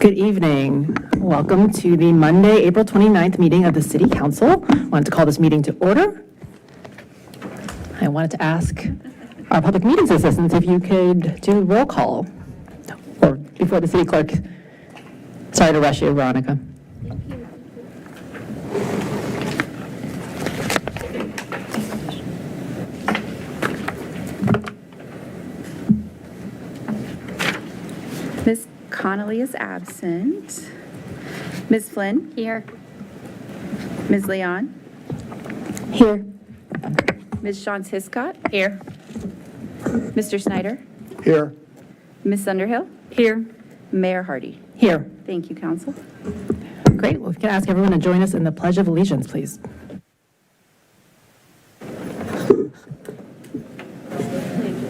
Good evening. Welcome to the Monday, April 29th meeting of the City Council. I wanted to call this meeting to order. I wanted to ask our public meetings assistants if you could do roll call or before the city clerk. Sorry to rush you, Veronica. Ms. Connolly is absent. Ms. Flynn? Here. Ms. Leon? Here. Ms. Shantz Hiscott? Here. Mr. Snyder? Here. Ms. Underhill? Here. Mayor Hardy? Here. Thank you, Council. Great. Well, if you can ask everyone to join us in the Pledge of Allegiance, please.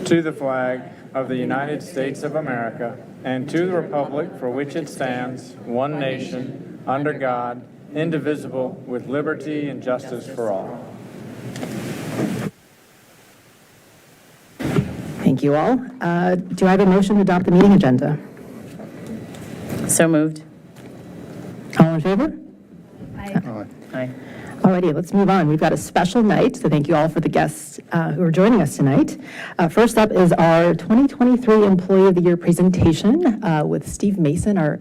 To the flag of the United States of America and to the republic for which it stands, one nation, under God, indivisible, with liberty and justice for all. Thank you all. Do I have a motion to adopt the meeting agenda? So moved. All in favor? Aye. Alrighty, let's move on. We've got a special night, so thank you all for the guests who are joining us tonight. First up is our 2023 Employee of the Year presentation with Steve Mason, our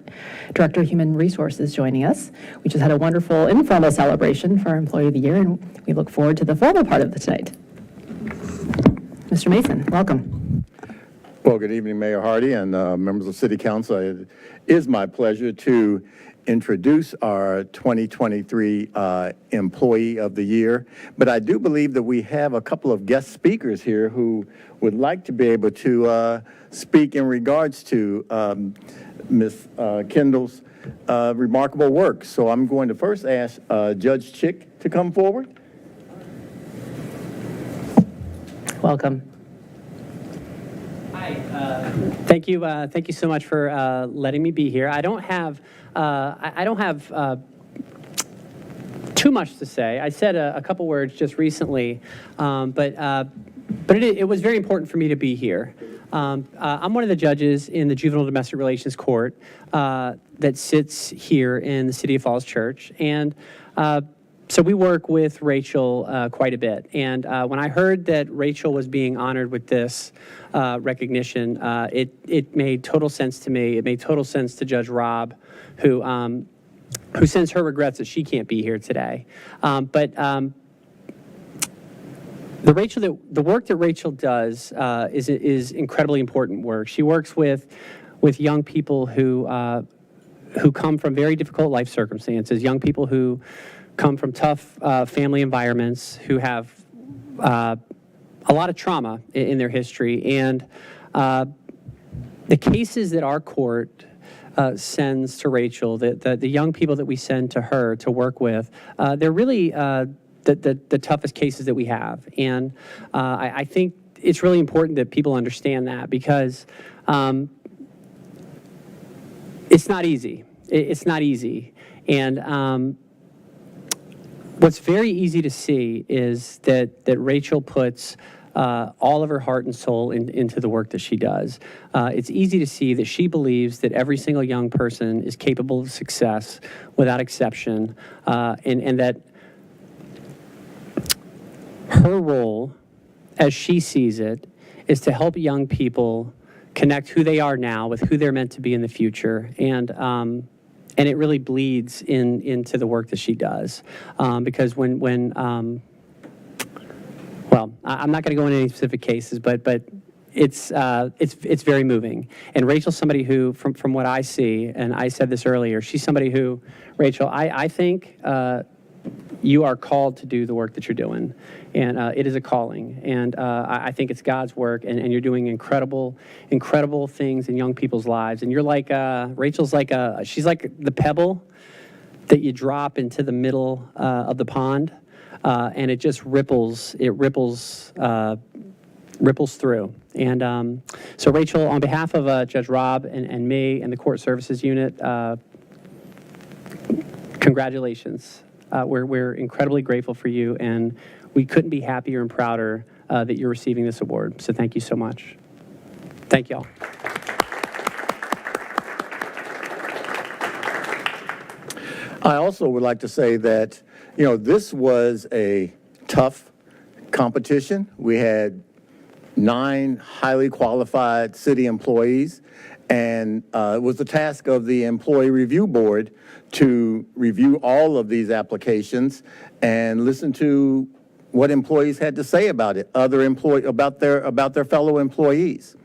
Director of Human Resources, joining us. We just had a wonderful informal celebration for our Employee of the Year, and we look forward to the formal part of the tonight. Mr. Mason, welcome. Well, good evening, Mayor Hardy and members of City Council. It is my pleasure to introduce our 2023 Employee of the Year. But I do believe that we have a couple of guest speakers here who would like to be able to speak in regards to Ms. Kendall's remarkable work. So I'm going to first ask Judge Chick to come forward. Welcome. Hi. Thank you so much for letting me be here. I don't have too much to say. I said a couple words just recently, but it was very important for me to be here. I'm one of the judges in the Juvenile Domestic Relations Court that sits here in the City of Falls Church, and so we work with Rachel quite a bit. And when I heard that Rachel was being honored with this recognition, it made total sense to me. It made total sense to Judge Robb, who sends her regrets that she can't be here today. But the work that Rachel does is incredibly important work. She works with young people who come from very difficult life circumstances, young people who come from tough family environments, who have a lot of trauma in their history. And the cases that our court sends to Rachel, the young people that we send to her to work with, they're really the toughest cases that we have. And I think it's really important that people understand that, because it's not easy. It's not easy. And what's very easy to see is that Rachel puts all of her heart and soul into the work that she does. It's easy to see that she believes that every single young person is capable of success without exception, and that her role, as she sees it, is to help young people connect who they are now with who they're meant to be in the future. And it really bleeds into the work that she does, because when I'm not going to go into any specific cases, but it's very moving. And Rachel's somebody who, from what I see, and I said this earlier, she's somebody who, Rachel, I think you are called to do the work that you're doing, and it is a calling, and I think it's God's work, and you're doing incredible things in young people's lives, and you're like, Rachel's like she's like the pebble that you drop into the middle of the pond, and it just ripples through. And so Rachel, on behalf of Judge Robb and me and the Court Services Unit, congratulations. We're incredibly grateful for you, and we couldn't be happier and prouder that you're receiving this award. So thank you so much. Thank y'all. I also would like to say that, this was a tough competition. We had 9 highly qualified city employees, and it was the task of the Employee Review Board to review all of these applications and listen to what employees had to say about it, about their fellow employees.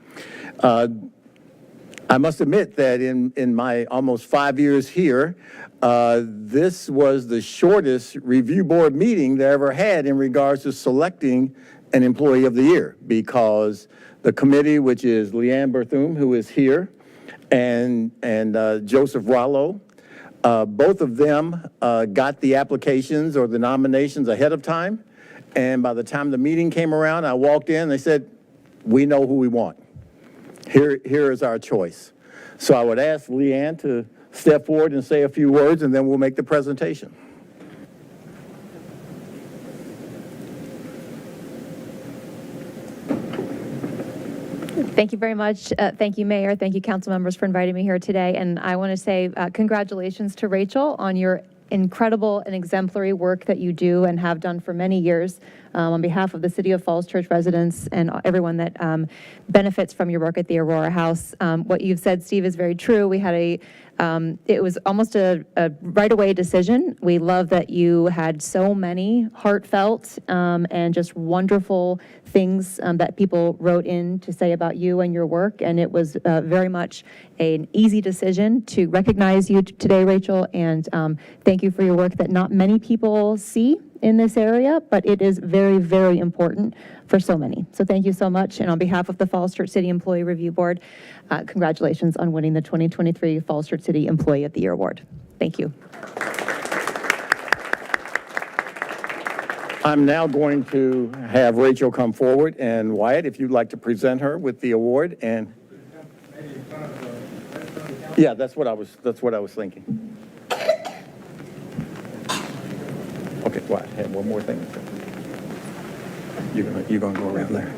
I must admit that in my almost 5 years here, this was the shortest review board meeting they ever had in regards to selecting an employee of the year, because the committee, which is Leanne Berthum, who is here, and Joseph Rollo, both of them got the applications or the nominations ahead of time. And by the time the meeting came around, I walked in, they said, we know who we want. Here is our choice. So I would ask Leanne to step forward and say a few words, and then we'll make the presentation. Thank you very much. Thank you, Mayor. Thank you, council members, for inviting me here today. And I want to say congratulations to Rachel on your incredible and exemplary work that you do and have done for many years on behalf of the City of Falls Church residents and everyone that benefits from your work at the Aurora House. What you've said, Steve, is very true. We had it was almost a right-away decision. We love that you had so many heartfelt and just wonderful things that people wrote in to say about you and your work, and it was very much an easy decision to recognize you today, Rachel, and thank you for your work that not many people see in this area, but it is very, very important for so many. So thank you so much, and on behalf of the Falls Church City Employee Review Board, congratulations on winning the 2023 Falls Church City Employee of the Year Award. Thank you. I'm now going to have Rachel come forward, and Wyatt, if you'd like to present her with the award. And yeah, that's what I was thinking. Okay, Wyatt, I have one more thing. You're gonna go around there.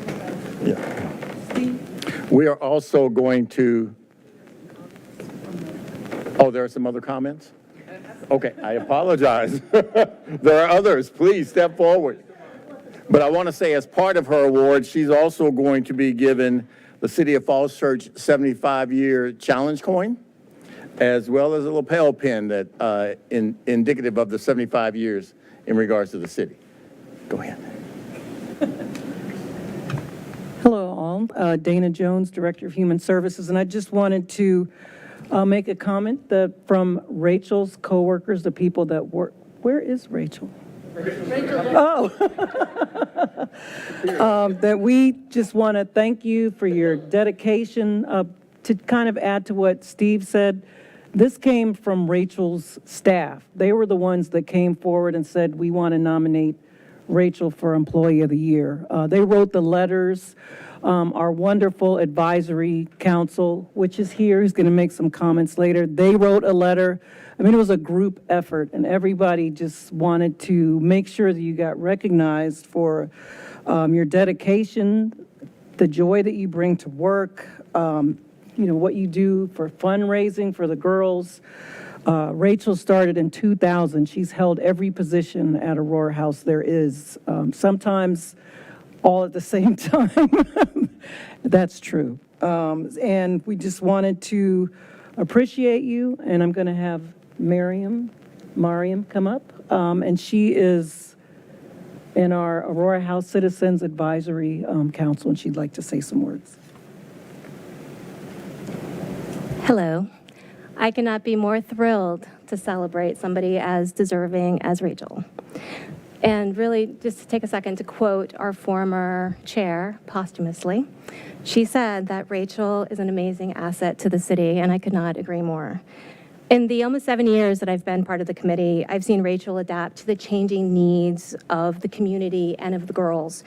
Yeah. We are also going to. Oh, there are some other comments? Okay, I apologize. There are others. Please step forward. But I want to say, as part of her award, she's also going to be given the City of Falls Church 75-year challenge coin, as well as a lapel pin that indicative of the 75 years in regards to the city. Go ahead. Hello, all. Dana Jones, Director of Human Services, and I just wanted to make a comment that from Rachel's coworkers, the people that work. Where is Rachel? Oh, that we just want to thank you for your dedication. To kind of add to what Steve said, this came from Rachel's staff. They were the ones that came forward and said, we want to nominate Rachel for Employee of the Year. They wrote the letters. Our wonderful advisory council, which is here, who's going to make some comments later, they wrote a letter. I mean, it was a group effort, and everybody just wanted to make sure that you got recognized for your dedication, the joy that you bring to work, what you do for fundraising for the girls. Rachel started in 2000. She's held every position at Aurora House there is. Sometimes all at the same time. That's true. And we just wanted to appreciate you, and I'm going to have Mariam come up, and she is in our Aurora House Citizens Advisory Council, and she'd like to say some words. Hello. I cannot be more thrilled to celebrate somebody as deserving as Rachel. And really, just to take a second to quote our former chair posthumously, she said that Rachel is an amazing asset to the city, and I could not agree more. In the almost 7 years that I've been part of the committee, I've seen Rachel adapt to the changing needs of the community and of the girls.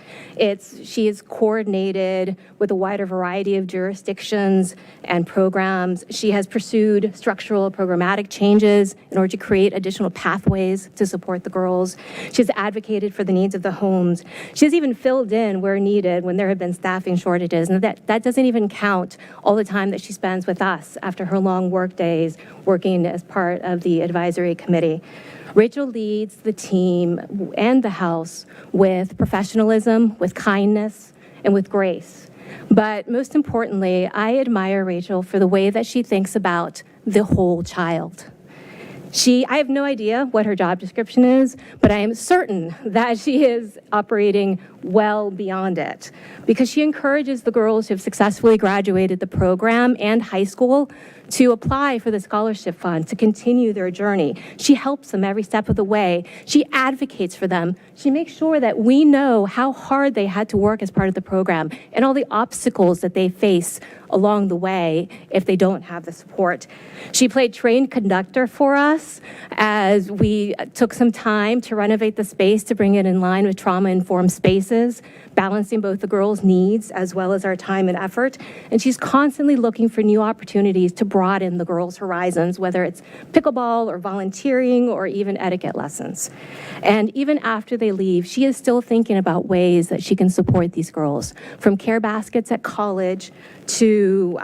She is coordinated with a wider variety of jurisdictions and programs. She has pursued structural programmatic changes in order to create additional pathways to support the girls. She has advocated for the needs of the homes. She has even filled in where needed when there have been staffing shortages. And that doesn't even count all the time that she spends with us after her long work days working remain as part of the advisory committee. Rachel leads the team and the House with professionalism, with kindness, and with grace. But most importantly, I admire Rachel for the way that she thinks about the whole child. I have no idea what her job description is, but I am certain that she is operating well beyond it, because she encourages the girls who have successfully graduated the program and high school to apply for the scholarship fund, to continue their journey. She helps them every step of the way. She advocates for them. She makes sure that we know how hard they had to work as part of the program and all the obstacles that they face along the way if they don't have the support. She played trained conductor for us as we took some time to renovate the space to bring it in line with trauma-informed spaces, balancing both the girls' needs as well as our time and effort. And she's constantly looking for new opportunities to broaden the girls' horizons, whether it's pickleball or volunteering or even etiquette lessons. And even after they leave, she is still thinking about ways that she can support these girls, from care baskets at college to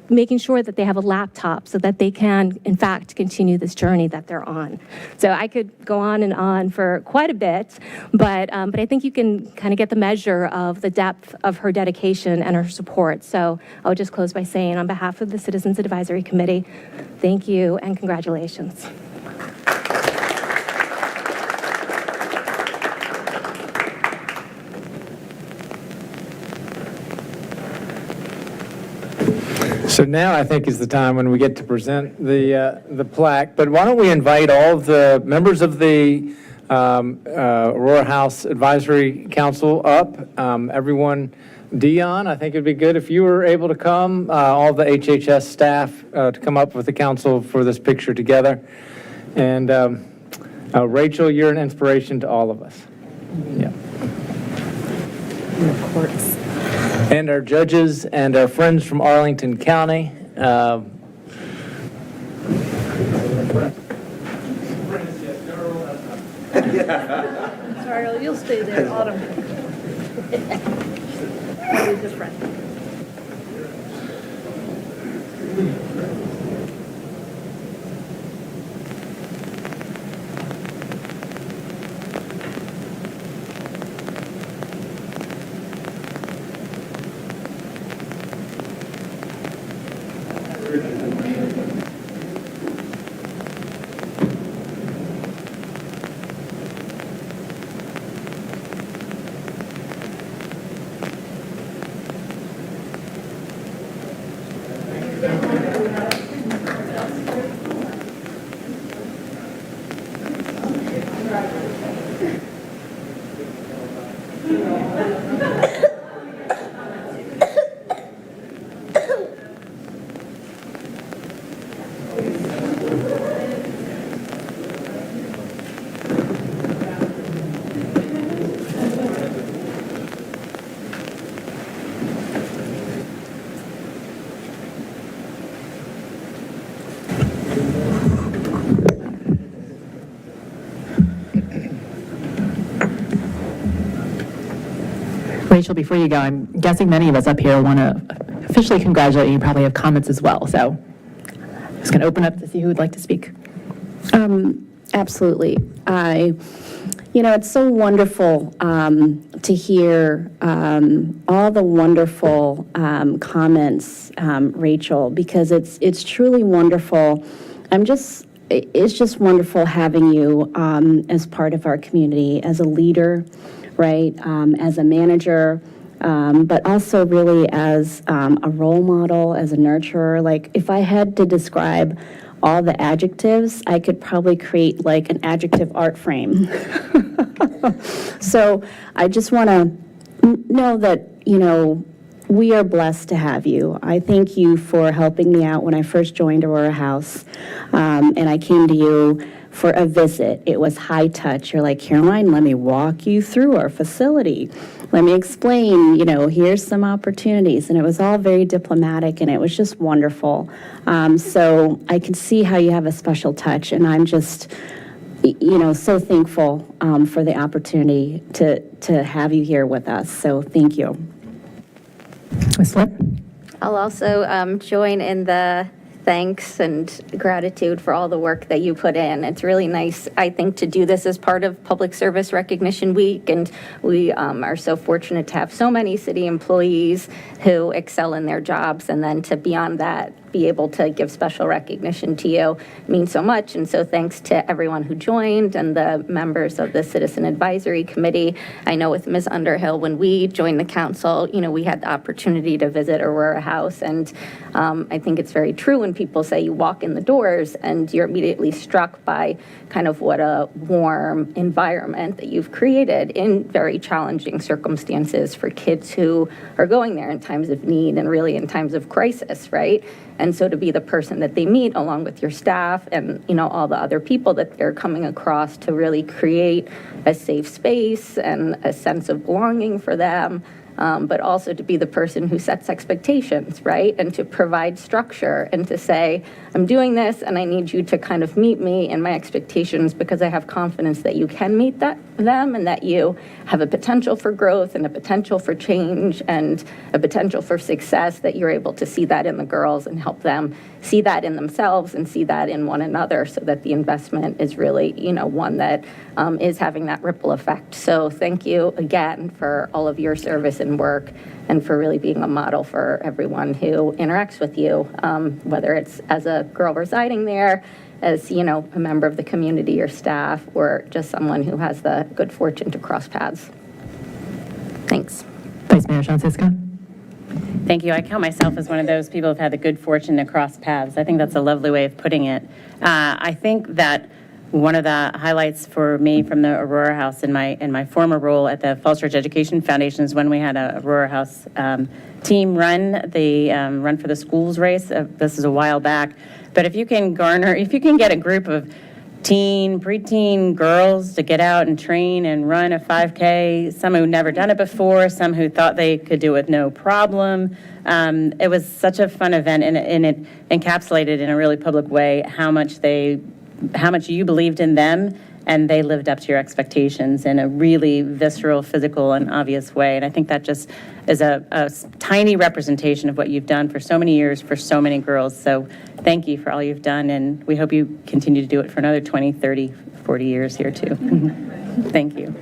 making sure that they have a laptop so that they can, in fact, continue this journey that they're on. So I could go on and on for quite a bit, but I think you can kind of get the measure of the depth of her dedication and her support. So I'll just close by saying, on behalf of the Citizens Advisory Committee, thank you and congratulations. So now I think is the time when we get to present the plaque. But why don't we invite all of the members of the Aurora House Advisory Council up. Everyone, Dion, I think it'd be good if you were able to come, all the HHS staff to come up with the council for this picture together. And Rachel, you're an inspiration to all of us. Yeah. Of course. And our judges and our friends from Arlington County. Sorry, you'll stay there, Autumn. That is a friend. Rachel, before you go, I'm guessing many of us up here want to officially congratulate you. You probably have comments as well. So I'm just going to open up to see who would like to speak. Absolutely. It's so wonderful to hear all the wonderful comments, Rachel, because it's truly wonderful. It's just wonderful having you as part of our community, as a leader, right, as a manager, but also really as a role model, as a nurturer. Like, if I had to describe all the adjectives, I could probably create like an adjective art frame. So I just want to know that, we are blessed to have you. I thank you for helping me out when I first joined Aurora House, and I came to you for a visit. It was high touch. You're like, Caroline, let me walk you through our facility. Let me explain, here's some opportunities. And it was all very diplomatic, and it was just wonderful. So I can see how you have a special touch, and I'm just, so thankful for the opportunity to have you here with us. So thank you. Ms. Lynn? I'll also join in the thanks and gratitude for all the work that you put in. It's really nice, I think, to do this as part of Public Service Recognition Week, and we are so fortunate to have so many city employees who excel in their jobs, and then to beyond that, be able to give special recognition to you means so much. And so thanks to everyone who joined and the members of the Citizen Advisory Committee. I know with Ms. Underhill, when we joined the council, we had the opportunity to visit Aurora House, and I think it's very true when people say you walk in the doors and you're immediately struck by kind of what a warm environment that you've created in very challenging circumstances for kids who are going there in times of need and really in times of crisis, right? And so to be the person that they meet along with your staff and, all the other people that they're coming across to really create a safe space and a sense of belonging for them, but also to be the person who sets expectations, right? And to provide structure and to say, I'm doing this and I need you to kind of meet me in my expectations because I have confidence that you can meet them and that you have a potential for growth and a potential for change and a potential for success, that you're able to see that in the girls and help them see that in themselves and see that in one another, so that the investment is really, one that is having that ripple effect. So thank you again for all of your service and work, and for really being a model for everyone who interacts with you, whether it's as a girl residing there, as, a member of the community or staff, or just someone who has the good fortune to cross paths. Thanks. Vice Mayor Shansiska. Thank you. I count myself as one of those people who've had the good fortune to cross paths. I think that's a lovely way of putting it. I think that one of the highlights for me from the Aurora House in my former role at the Falls Church Education Foundation is when we had a Aurora House team run the Run for the Schools race. This is a while back. But if you can get a group of preteen girls to get out and train and run a 5K, some who'd never done it before, some who thought they could do it with no problem. It was such a fun event, and it encapsulated in a really public way how much you believed in them, and they lived up to your expectations in a really visceral, physical, and obvious way. And I think that just is a tiny representation of what you've done for so many years for so many girls. So thank you for all you've done, and we hope you continue to do it for another 20, 30, 40 years here too. Thank you.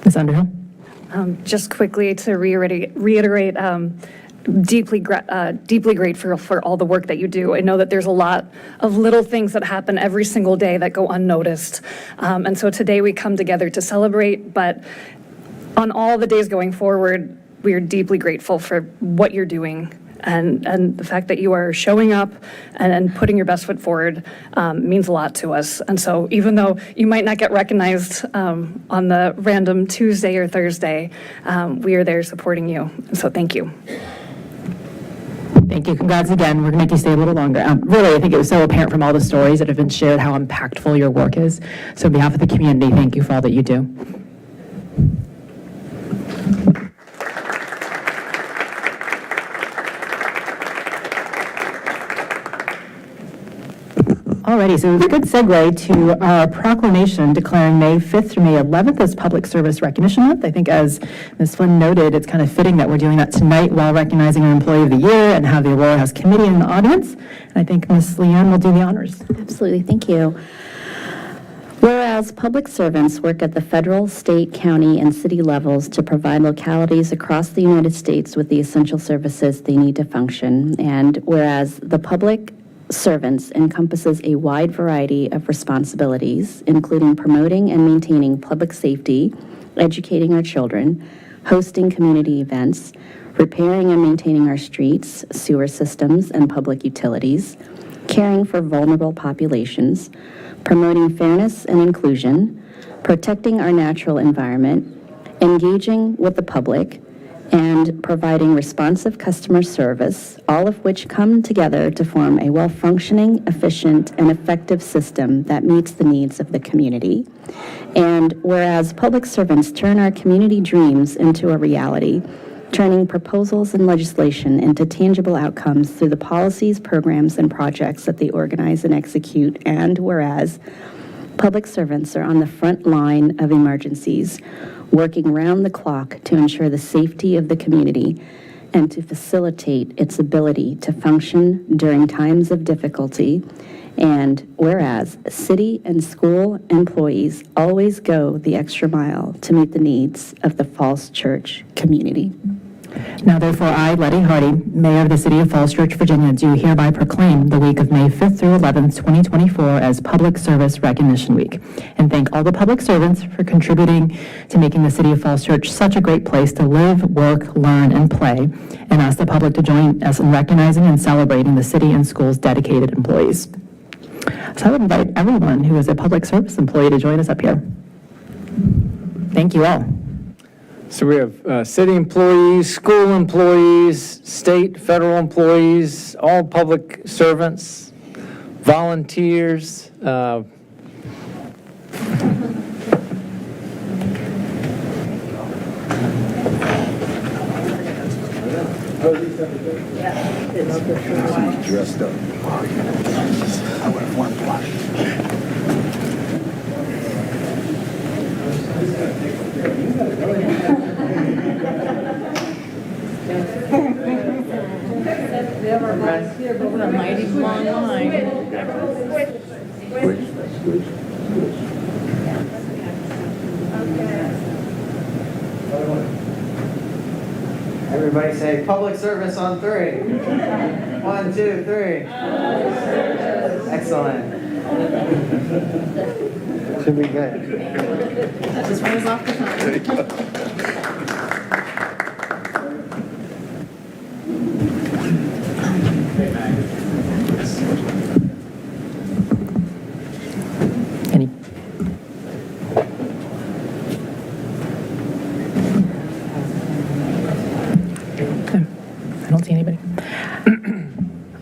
Ms. Underhill. Just quickly to reiterate, deeply grateful for all the work that you do. I know that there's a lot of little things that happen every single day that go unnoticed. And so today we come together to celebrate, but on all the days going forward, we are deeply grateful for what you're doing. And the fact that you are showing up and putting your best foot forward means a lot to us. And so even though you might not get recognized on the random Tuesday or Thursday, we are there supporting you. And so thank you. Thank you. Congrats again. We're going to make you stay a little longer. Really, I think it was so apparent from all the stories that have been shared how impactful your work is. So on behalf of the community, thank you for all that you do. Alrighty, so it's a good segue to our proclamation declaring May 5th through May 11th as Public Service Recognition Month. I think as Ms. Flynn noted, it's kind of fitting that we're doing that tonight while recognizing our Employee of the Year and have the Aurora House Committee in the audience. And I think Ms. Leanne will do the honors. Absolutely, thank you. Whereas public servants work at the federal, state, county, and city levels to provide localities across the United States with the essential services they need to function, and whereas the public servants encompasses a wide variety of responsibilities, including promoting and maintaining public safety, educating our children, hosting community events, repairing and maintaining our streets, sewer systems, and public utilities, caring for vulnerable populations, promoting fairness and inclusion, protecting our natural environment, engaging with the public, and providing responsive customer service, all of which come together to form a well-functioning, efficient, and effective system that meets the needs of the community. And whereas public servants turn our community dreams into a reality, turning proposals and legislation into tangible outcomes through the policies, programs, and projects that they organize and execute, and whereas public servants are on the front line of emergencies, working round the clock to ensure the safety of the community, and to facilitate its ability to function during times of difficulty. And whereas city and school employees always go the extra mile to meet the needs of the Falls Church community. Now therefore, I, Letty Hardy, Mayor of the City of Falls Church, Virginia, do hereby proclaim the week of May 5th through 11th, 2024 as Public Service Recognition Week, and thank all the public servants for contributing to making the City of Falls Church such a great place to live, work, learn, and play, and ask the public to join us in recognizing and celebrating the city and school's dedicated employees. So I would invite everyone who is a public service employee to join us up here. Thank you all. So we have city employees, school employees, state, federal employees, all public servants, volunteers. Dressed up. I would have worn black. Everybody say public service on 3. 1, 2, 3. Excellent. Should be good. That just rolls off the tongue. Any? I don't see anybody.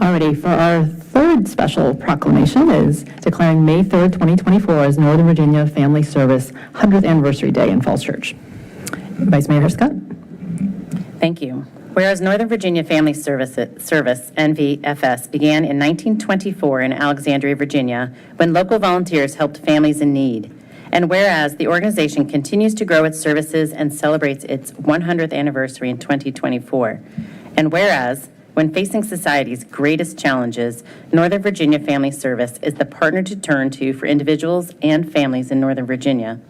Alrighty, for our third special proclamation is declaring May 3rd, 2024 as Northern Virginia Family Service 100th Anniversary Day in Falls Church. Vice Mayor Scott. Thank you. Whereas Northern Virginia Family Service, NVFS, began in 1924 in Alexandria, Virginia, when local volunteers helped families in need. And whereas the organization continues to grow its services and celebrates its 100th anniversary in 2024. And whereas, when facing society's greatest challenges, Northern Virginia Family Service is the partner to turn to for individuals and families in Northern Virginia.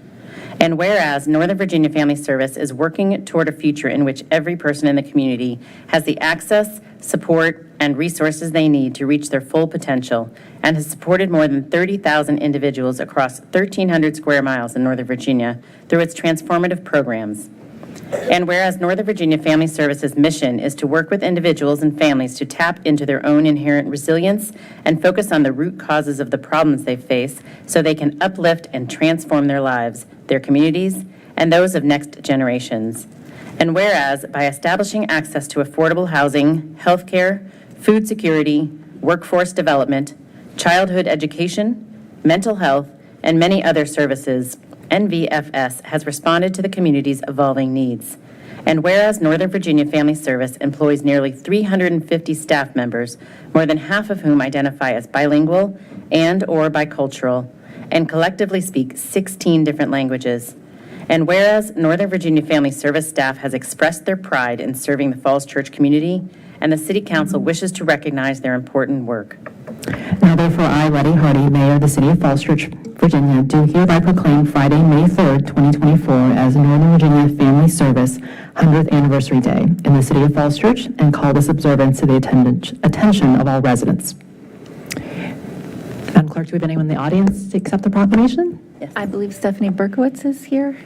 And whereas Northern Virginia Family Service is working toward a future in which every person in the community has the access, support, and resources they need to reach their full potential, and has supported more than 30,000 individuals across 1,300 square miles in Northern Virginia through its transformative programs. And whereas Northern Virginia Family Service's mission is to work with individuals and families to tap into their own inherent resilience and focus on the root causes of the problems they face so they can uplift and transform their lives, their communities, and those of next generations. And whereas by establishing access to affordable housing, healthcare, food security, workforce development, childhood education, mental health, and many other services, NVFS has responded to the community's evolving needs. And whereas Northern Virginia Family Service employs nearly 350 staff members, more than half of whom identify as bilingual and/or bicultural, and collectively speak 16 different languages. And whereas Northern Virginia Family Service staff has expressed their pride in serving the Falls Church community, and the City Council wishes to recognize their important work. Now therefore, I, Letty Hardy, Mayor of the City of Falls Church, Virginia, do hereby proclaim Friday, May 3rd, 2024 as Northern Virginia Family Service 100th Anniversary Day in the City of Falls Church and call this observance to the attention of all residents. Madam Clerk, do we have anyone in the audience to accept the proclamation? Yes. I believe Stephanie Berkowitz is here.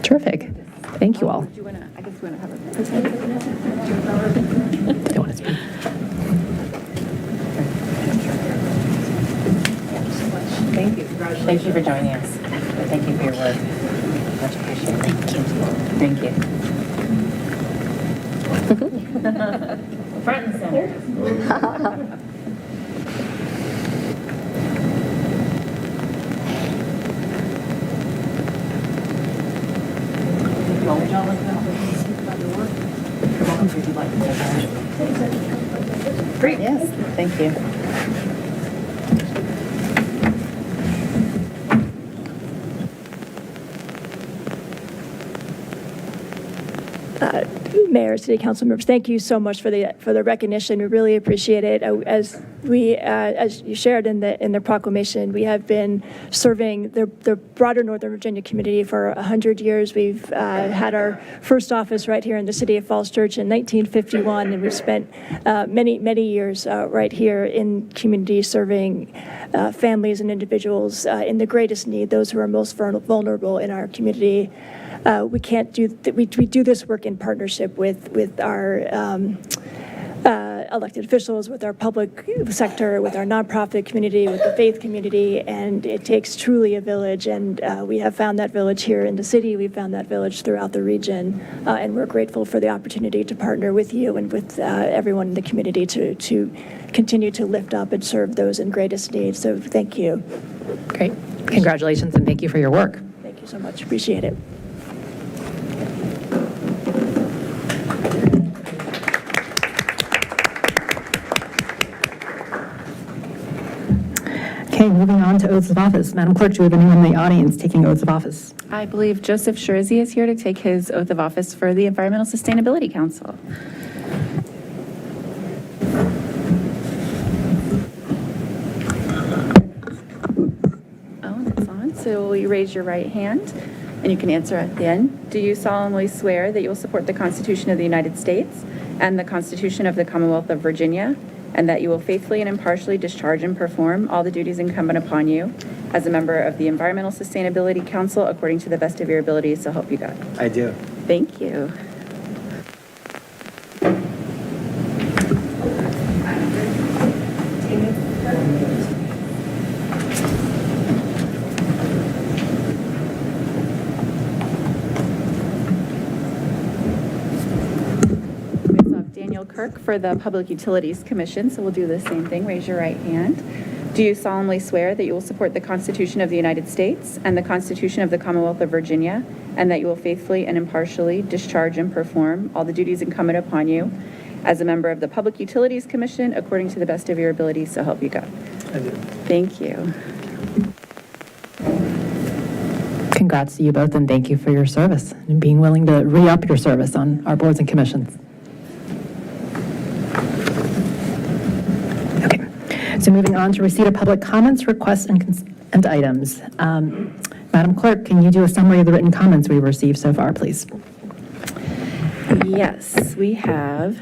Terrific. Thank you all. Do you want to, I guess we want to have a Don't want to speak. Thank you. Thank you for joining us. Thank you for your work. Much appreciated. Thank you. Front and center. Great. Yes, thank you. Mayor, City Council members, thank you so much for the recognition. We really appreciate it. As you shared in the proclamation, we have been serving the broader Northern Virginia community for 100 years. We've had our first office right here in the city of Falls Church in 1951, and we've spent many years right here in community serving families and individuals in the greatest need, those who are most vulnerable in our community. We can't do we do this work in partnership with our elected officials, with our public sector, with our nonprofit community, with the faith community, and it takes truly a village. And we have found that village here in the city. We've found that village throughout the region, and we're grateful for the opportunity to partner with you and with everyone in the community to continue to lift up and serve those in greatest need. So thank you. Great. Congratulations, and thank you for your work. Thank you so much. Appreciate it. Okay, moving on to oaths of office. Madam Clerk, do we have anyone in the audience taking oaths of office? I believe Joseph Scherzi is here to take his oath of office for the Environmental Sustainability Council. Oh, that's on. So will you raise your right hand, and you can answer at the end. Do you solemnly swear that you will support the Constitution of the United States and the Constitution of the Commonwealth of Virginia, and that you will faithfully and impartially discharge and perform all the duties incumbent upon you as a member of the Environmental Sustainability Council according to the best of your abilities, so help you God? I do. Thank you. Kirk for the Public Utilities Commission, so we'll do the same thing. Raise your right hand. Do you solemnly swear that you will support the Constitution of the United States and the Constitution of the Commonwealth of Virginia, and that you will faithfully and impartially discharge and perform all the duties incumbent upon you as a member of the Public Utilities Commission according to the best of your abilities, so help you God? I do. Thank you. Congrats to you both, and thank you for your service and being willing to re-up your service on our boards and commissions. So moving on to receipt of public comments, requests, and items. Madam Clerk, can you do a summary of the written comments we've received so far, please? Yes, we have.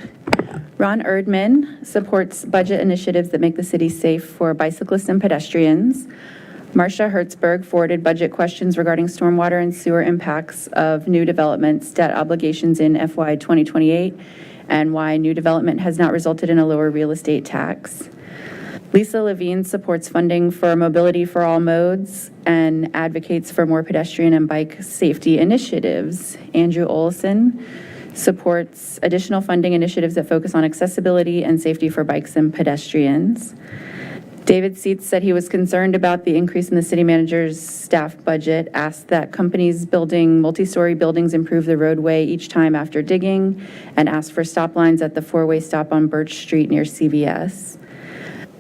Ron Erdman supports budget initiatives that make the city safe for bicyclists and pedestrians. Marcia Hertzberg forwarded budget questions regarding stormwater and sewer impacts of new developments, debt obligations in FY 2028, and why new development has not resulted in a lower real estate tax. Lisa Levine supports funding for mobility for all modes and advocates for more pedestrian and bike safety initiatives. Andrew Olson supports additional funding initiatives that focus on accessibility and safety for bikes and pedestrians. David Seitz said he was concerned about the increase in the city manager's staff budget, asked that companies building multi-story buildings improve the roadway each time after digging, and asked for stop lines at the four-way stop on Birch Street near CVS.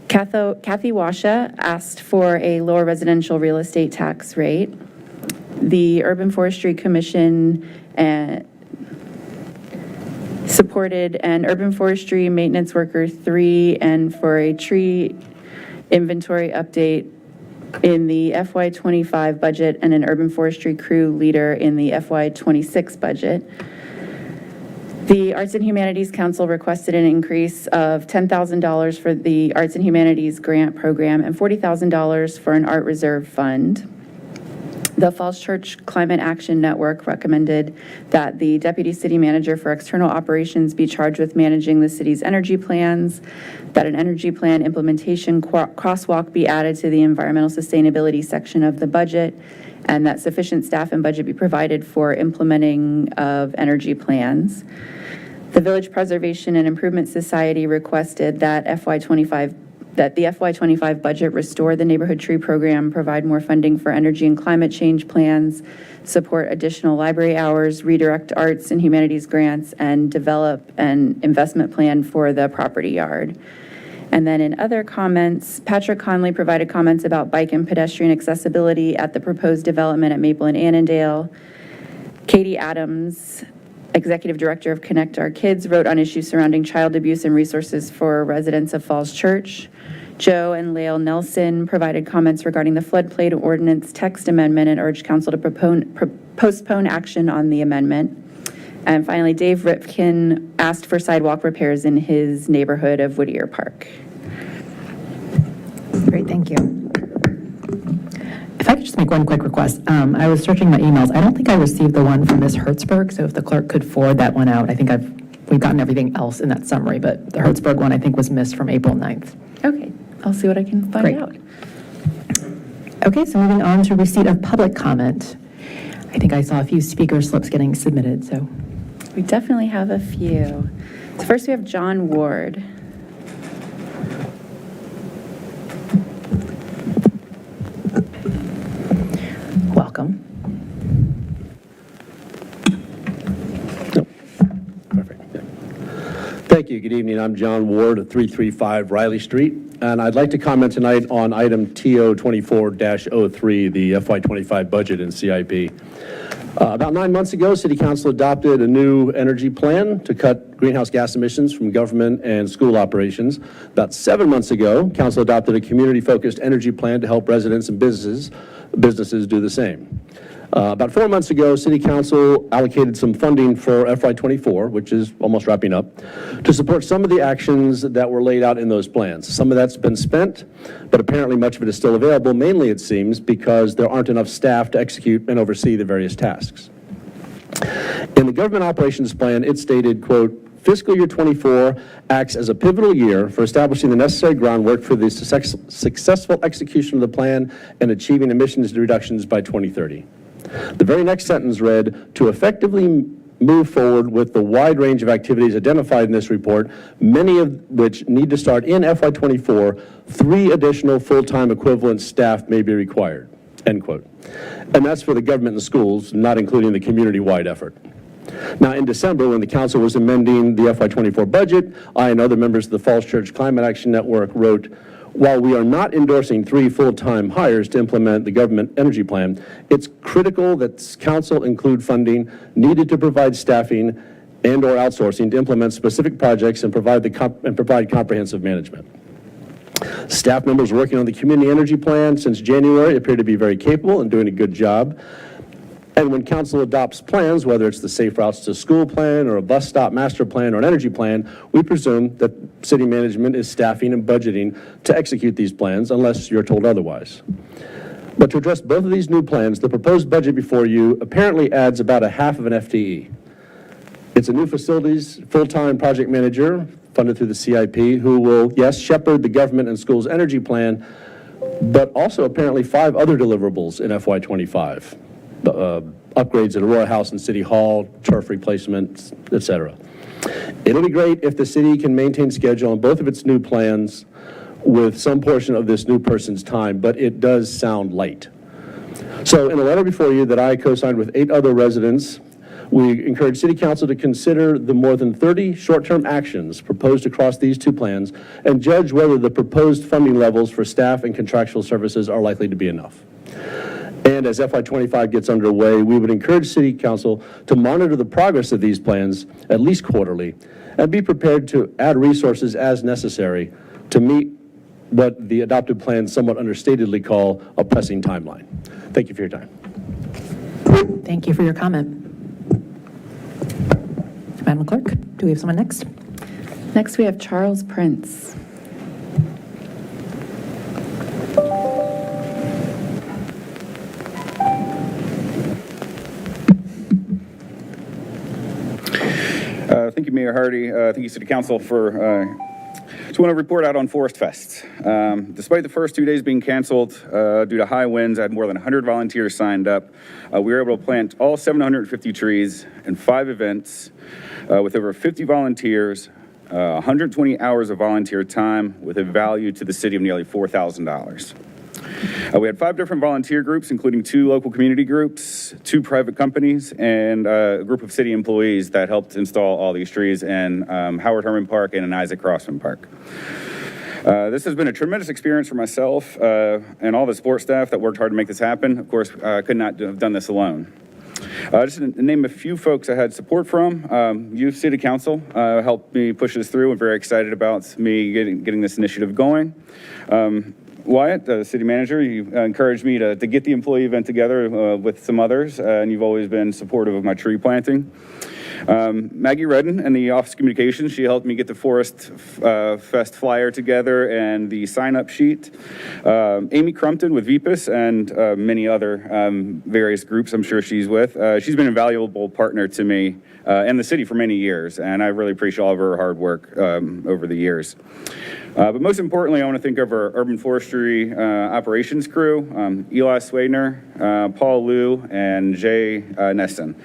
Kathy Washa asked for a lower residential real estate tax rate. The Urban Forestry Commission supported an Urban Forestry Maintenance Worker 3 and for a tree inventory update in the FY25 budget and an Urban Forestry Crew leader in the FY26 budget. The Arts and Humanities Council requested an increase of $10,000 for the Arts and Humanities Grant Program and $40,000 for an Art Reserve Fund. The Falls Church Climate Action Network recommended that the Deputy City Manager for External Operations be charged with managing the city's energy plans, that an energy plan implementation crosswalk be added to the environmental sustainability section of the budget, and that sufficient staff and budget be provided for implementing of energy plans. The Village Preservation and Improvement Society requested that the FY25 budget restore the neighborhood tree program, provide more funding for energy and climate change plans, support additional library hours, redirect arts and humanities grants, and develop an investment plan for the property yard. And then in other comments, Patrick Conley provided comments about bike and pedestrian accessibility at the proposed development at Maple and Annandale. Katie Adams Executive Director of Connect Our Kids, wrote on issues surrounding child abuse and resources for residents of Falls Church. Joe and Lael Nelson provided comments regarding the floodplain ordinance text amendment and urged council to postpone action on the amendment. And finally, Dave Ripken asked for sidewalk repairs in his neighborhood of Whittier Park. Great, thank you. If I could just make one quick request. I was searching my emails. I don't think I received the one from Ms. Hertzberg, so if the clerk could forward that one out. I think we've gotten everything else in that summary, but the Hertzberg one I think was missed from April 9th. Okay, I'll see what I can find Great. out. Okay, so moving on to receipt of public comment. I think I saw a few speaker slips getting submitted, so. We definitely have a few. So first we have John Ward. Welcome. Perfect. Yeah. Thank you. Good evening. I'm John Ward at 335 Riley Street, and I'd like to comment tonight on item TO 24-03, the FY25 budget and CIP. About 9 months ago, City Council adopted a new energy plan to cut greenhouse gas emissions from government and school operations. About 7 months ago, Council adopted a community-focused energy plan to help residents and businesses do the same. About 4 months ago, City Council allocated some funding for FY24, which is almost wrapping up, to support some of the actions that were laid out in those plans. Some of that's been spent, but apparently much of it is still available, mainly it seems because there aren't enough staff to execute and oversee the various tasks. In the government operations plan, it stated, quote, fiscal year 24 acts as a pivotal year for establishing the necessary groundwork for the successful execution of the plan and achieving emissions reductions by 2030. The very next sentence read, to effectively move forward with the wide range of activities identified in this report, many of which need to start in FY24, 3 additional full-time equivalent staff may be required, end quote. And that's for the government and the schools, not including the community-wide effort. Now, in December, when the council was amending the FY24 budget, I and other members of the Falls Church Climate Action Network wrote, while we are not endorsing 3 full-time hires to implement the government energy plan, it's critical that council include funding needed to provide staffing and or outsourcing to implement specific projects and provide comprehensive management. Staff members working on the community energy plan since January appear to be very capable and doing a good job. And when council adopts plans, whether it's the Safe Routes to School plan or a bus stop master plan or an energy plan, we presume that city management is staffing and budgeting to execute these plans unless you're told otherwise. But to address both of these new plans, the proposed budget before you apparently adds about a half of an FTE. It's a new facilities full-time project manager funded through the CIP who will, yes, shepherd the government and schools energy plan, but also apparently 5 other deliverables in FY25. Upgrades at Aurora House and City Hall, turf replacements, et cetera. It'll be great if the city can maintain schedule on both of its new plans with some portion of this new person's time, but it does sound light. So in a letter before you that I co-signed with 8 other residents, we encourage City Council to consider the more than 30 short-term actions proposed across these 2 plans and judge whether the proposed funding levels for staff and contractual services are likely to be enough. And as FY25 gets underway, we would encourage City Council to monitor the progress of these plans at least quarterly and be prepared to add resources as necessary to meet what the adopted plans somewhat understatedly call a pressing timeline. Thank you for your time. Thank you for your comment. Madam Clerk, do we have someone next? Next, we have Charles Prince. Thank you, Mayor Hardy. Thank you, City Council, for just want to report out on Forest Fest. Despite the first 2 days being canceled due to high winds, I had more than 100 volunteers signed up. We were able to plant all 750 trees in 5 events with over 50 volunteers, 120 hours of volunteer time with a value to the city of nearly $4,000. We had 5 different volunteer groups, including 2 local community groups, 2 private companies, and a group of city employees that helped install all these trees in Howard Herman Park and in Isaac Crossman Park. This has been a tremendous experience for myself and all the support staff that worked hard to make this happen. Of course, I could not have done this alone. Just to name a few folks I had support from, Youth City Council helped me push this through. I'm very excited about me getting this initiative going. Wyatt, the city manager, you encouraged me to get the employee event together with some others, and you've always been supportive of my tree planting. Maggie Redden in the Office of Communications, she helped me get the Forest Fest flyer together and the sign-up sheet. Amy Crumpton with VPUS and many other various groups I'm sure she's with. She's been a valuable partner to me and the city for many years, and I really appreciate all of her hard work over the years. But most importantly, I want to think of our urban forestry operations crew, Eli Swadner, Paul Liu, and Jay Neston.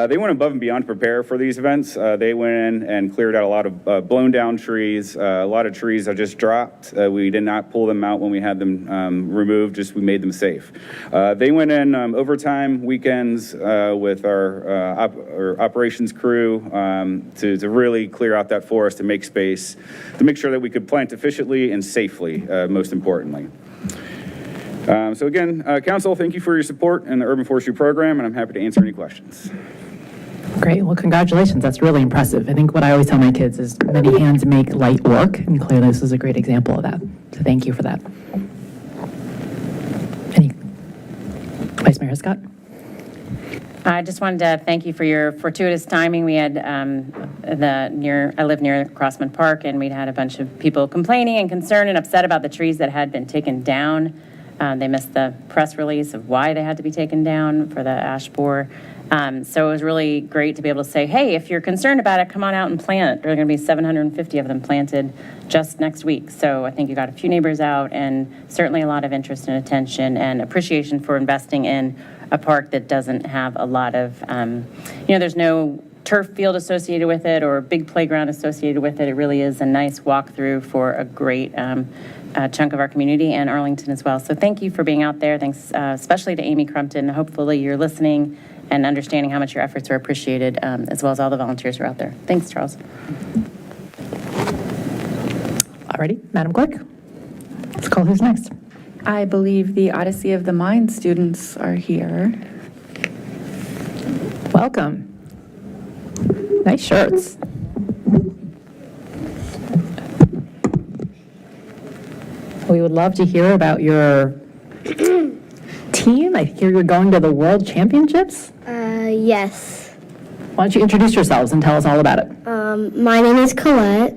They went above and beyond to prepare for these events. They went in and cleared out a lot of blown down trees, a lot of trees that just dropped. We did not pull them out when we had them removed, just we made them safe. They went in overtime weekends with our operations crew to really clear out that forest, to make space, to make sure that we could plant efficiently and safely, most importantly. So again, Council, thank you for your support in the Urban Forestry Program, and I'm happy to answer any questions. Great. Well, congratulations. That's really impressive. I think what I always tell my kids is many hands make light work, and clearly this is a great example of that. So thank you for that. Vice Mayor Scott? I just wanted to thank you for your fortuitous timing. We had I live near Crossman Park, and we'd had a bunch of people complaining and concerned and upset about the trees that had been taken down. They missed the press release of why they had to be taken down for the ash borer. So it was really great to be able to say, hey, if you're concerned about it, come on out and plant it. There are going to be 750 of them planted just next week. So I think you got a few neighbors out, and certainly a lot of interest and attention and appreciation for investing in a park that doesn't have a lot of, there's no turf field associated with it or big playground associated with it. It really is a nice walkthrough for a great chunk of our community and Arlington as well. So thank you for being out there. Thanks especially to Amy Crumpton. Hopefully you're listening and understanding how much your efforts are appreciated, as well as all the volunteers who are out there. Thanks, Charles. Alrighty, Madam Clerk, let's call who's next. I believe the Odyssey of the Mind students are here. Welcome. Nice shirts. We would love to hear about your team. I hear you're going to the World Championships. Yes. Why don't you introduce yourselves and tell us all about it? My name is Colette.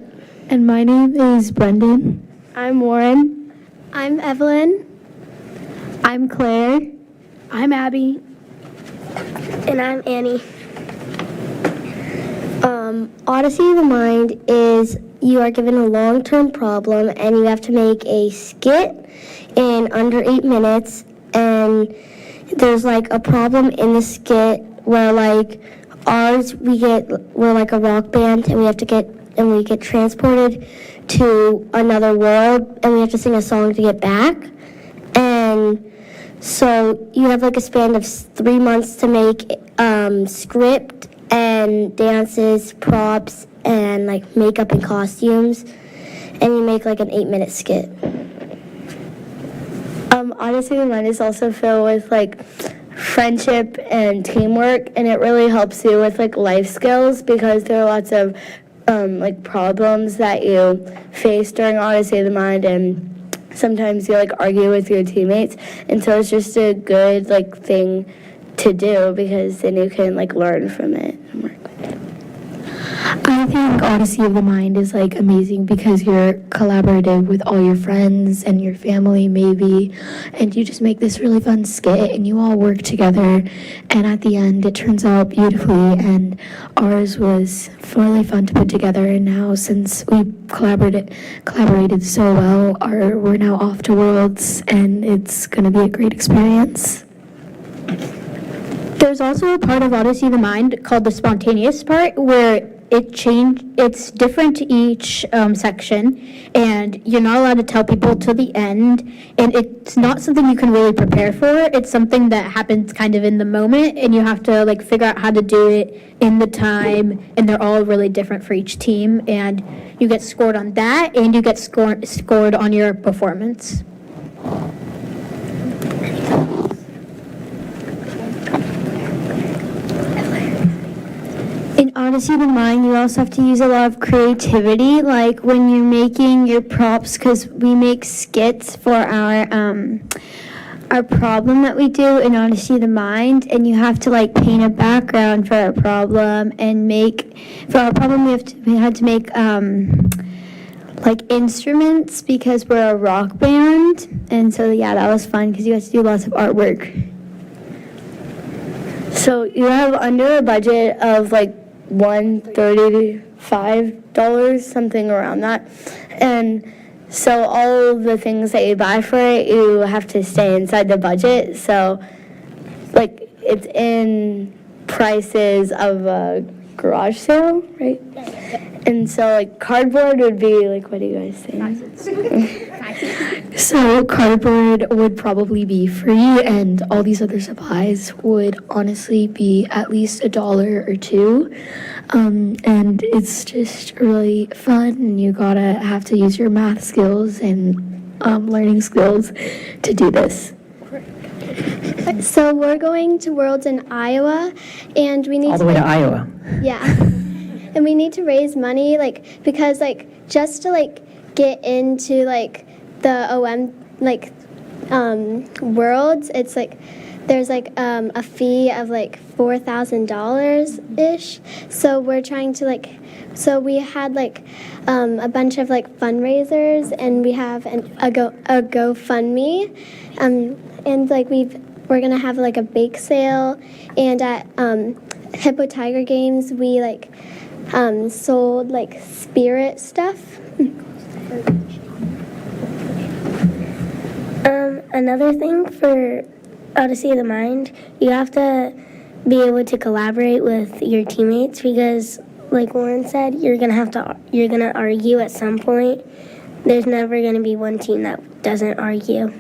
And my name is Brendan. I'm Warren. I'm Evelyn. I'm Claire. I'm Abby. And I'm Annie. Odyssey of the Mind is you are given a long-term problem and you have to make a skit in under 8 minutes, and there's like a problem in the skit where like we're like a rock band and we get transported to another world and we have to sing a song to get back. And so you have like a span of 3 months to make script and dances, props, and like makeup and costumes, and you make like an 8-minute skit. Odyssey of the Mind is also filled with like friendship and teamwork, and it really helps you with like life skills because there are lots of like problems that you face during Odyssey of the Mind, and sometimes you like argue with your teammates, and so it's just a good like thing to do because then you can like learn from it and work with it. I think Odyssey of the Mind is like amazing because you're collaborative with all your friends and your family maybe, and you just make this really fun skit and you all work together, and at the end it turns out beautifully, and ours was really fun to put together, and now since we collaborated so well, we're now off to Worlds and it's going to be a great experience. There's also a part of Odyssey of the Mind called the spontaneous part where it's different to each section, and you're not allowed to tell people till the end, and it's not something you can really prepare for. It's something that happens kind of in the moment, and you have to like figure out how to do it in the time, and they're all really different for each team, and you get scored on that, and you get scored on your performance. Odyssey of the Mind, you also have to use a lot of creativity, like when you're making your props, because we make skits for our problem that we do in Odyssey of the Mind, and you have to like paint a background for our problem and for our problem we had to make like instruments because we're a rock band, and so yeah, that was fun because you had to do lots of artwork. So you have under a budget of like $135, something around that, and so all of the things that you buy for it, you have to stay inside the budget. So like it's in prices of a garage sale, right? And so like cardboard would be like, what do you guys think? So cardboard would probably be free, and all these other supplies would honestly be at least $1 or $2. And it's just really fun, and you gotta have to use your math skills and learning skills to do this. So we're going to Worlds in Iowa, and we need All the way to Iowa. Yeah. And we need to raise money, like, because, like, just to, like, get into, like, the OM, like, Worlds, it's, like, there's, like, a fee of, like, $4,000-ish. So we're trying to, like, so we had, like, a bunch of, like, fundraisers, and we have a GoFundMe, and, like, we're going to have, like, a bake sale, and at Hippo Tiger Games, we, like, sold like spirit stuff. Another thing for Odyssey of the Mind, you have to be able to collaborate with your teammates because, like Warren said, you're gonna argue at some point. There's never gonna be one team that doesn't argue.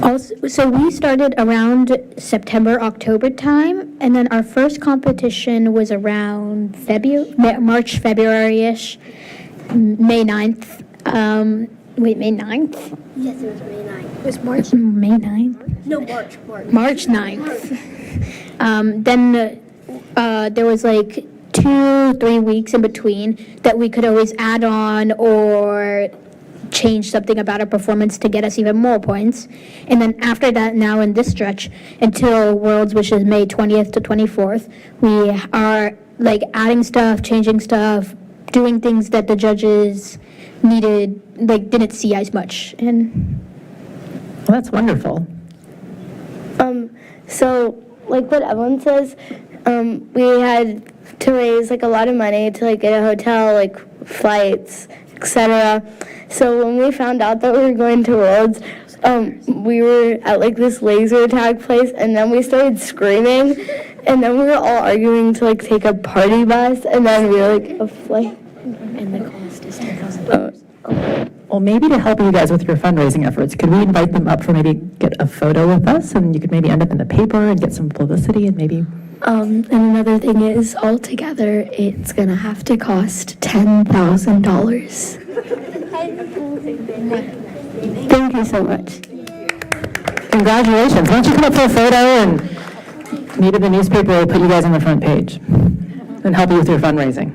Also, so we started around September, October time, and then our first competition was around March, February-ish, May 9th. May 9th? Yes, it was May 9th. It was March? May 9th? No, March. March 9th. Then there was like 2-3 weeks in between that we could always add on or change something about our performance to get us even more points. And then after that, now in this stretch, until Worlds, which is May 20th to 24th, we are like adding stuff, changing stuff, doing things that the judges needed, like didn't see as much. And Well, that's wonderful. So like what Evelyn says, we had to raise like a lot of money to like get a hotel, like flights, etc. So when we found out that we were going to Worlds, we were at like this laser tag place, and then we started screaming, and then we were all arguing to like take a party bus, and then we were like a flight. And the cost is $10,000. Well, maybe to help you guys with your fundraising efforts, could we invite them up for maybe get a photo with us, and you could maybe end up in the paper and get some publicity and maybe. And another thing is, altogether, it's gonna have to cost $10,000. Thank you so much. Congratulations. Why don't you come up for a photo, and maybe the newspaper will put you guys on the front page and help you with your fundraising.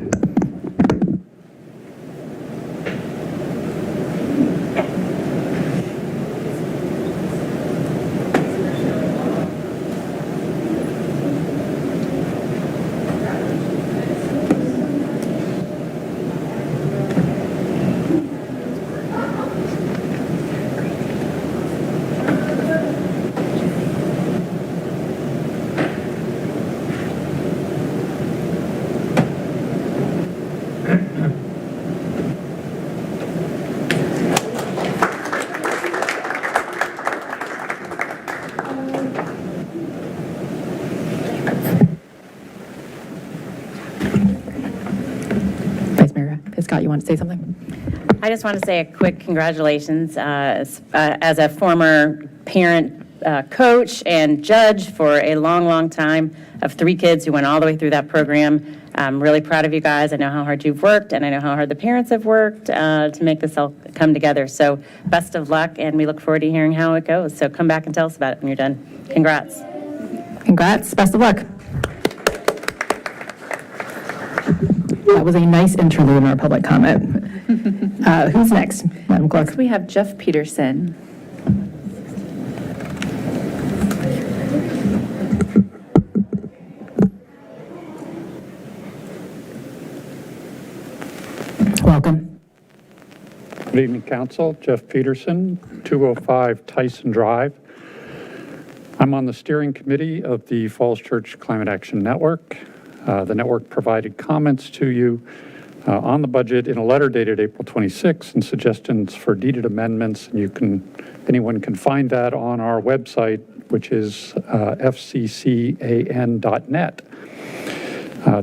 Vice Mayor Scott, you want to say something? I just want to say a quick congratulations as a former parent, coach, and judge for a long, long time of 3 kids who went all the way through that program. I'm really proud of you guys. I know how hard you've worked, and I know how hard the parents have worked to make this all come together. So best of luck, and we look forward to hearing how it goes. So come back and tell us about it when you're done. Congrats. Congrats. Best of luck. That was a nice interlude in our public comment. Who's next, Madam Clerk? Next, we have Jeff Peterson. Welcome. Good evening, Council. Jeff Peterson, 205 Tyson Drive. I'm on the steering committee of the Falls Church Climate Action Network. The network provided comments to you on the budget in a letter dated April 26 and suggestions for deeded amendments. And anyone can find that on our website, which is fccan.net.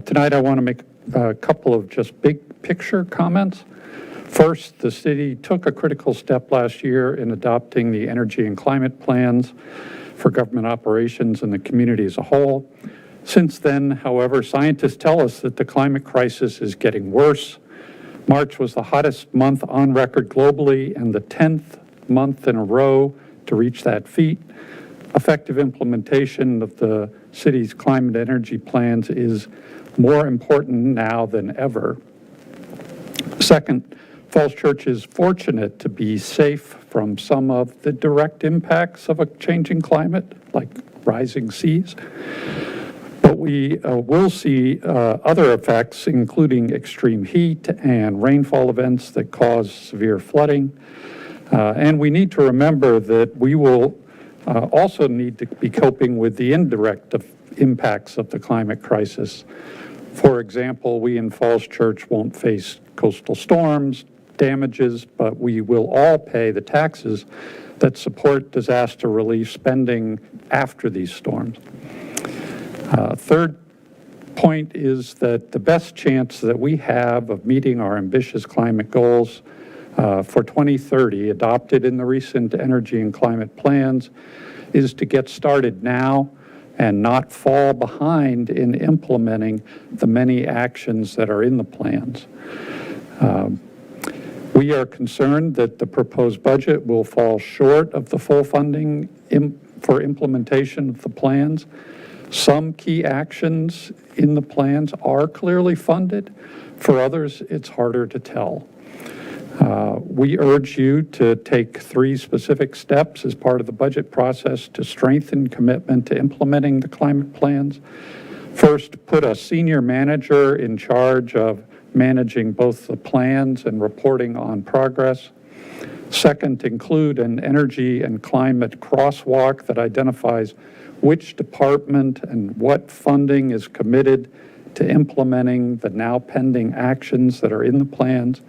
Tonight, I want to make a couple of just big picture comments. First, the city took a critical step last year in adopting the energy and climate plans for government operations and the community as a whole. Since then, however, scientists tell us that the climate crisis is getting worse. March was the hottest month on record globally and the 10th month in a row to reach that feat. Effective implementation of the city's climate energy plans is more important now than ever. Second, Falls Church is fortunate to be safe from some of the direct impacts of a changing climate, like rising seas. But we will see other effects, including extreme heat and rainfall events that cause severe flooding. And we need to remember that we will also need to be coping with the indirect impacts of the climate crisis. For example, we in Falls Church won't face coastal storms, damages, but we will all pay the taxes that support disaster relief spending after these storms. Third point is that the best chance that we have of meeting our ambitious climate goals for 2030, adopted in the recent energy and climate plans, is to get started now and not fall behind in implementing the many actions that are in the plans. We are concerned that the proposed budget will fall short of the full funding for implementation of the plans. Some key actions in the plans are clearly funded. For others, it's harder to tell. We urge you to take 3 specific steps as part of the budget process to strengthen commitment to implementing the climate plans. First, put a senior manager in charge of managing both the plans and reporting on progress. Second, include an energy and climate crosswalk that identifies which department and what funding is committed to implementing the now pending actions that are in the plans,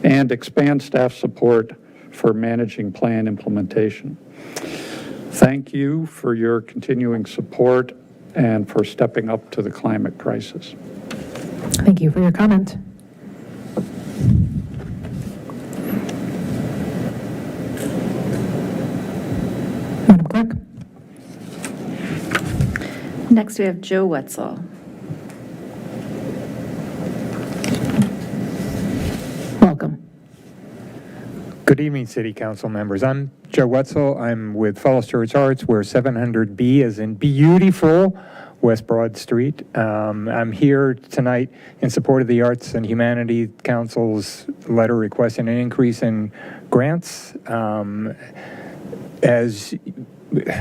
and expand staff support for managing plan implementation. Thank you for your continuing support and for stepping up to the climate crisis. Thank you for your comment. Madam Clerk? Next, we have Joe Wetzel. Welcome. Good evening, City Council members. I'm Joe Wetzel. I'm with Falls Church Arts. We're 700B, as in beautiful West Broad Street. I'm here tonight in support of the Arts and Humanities Council's letter requesting an increase in grants.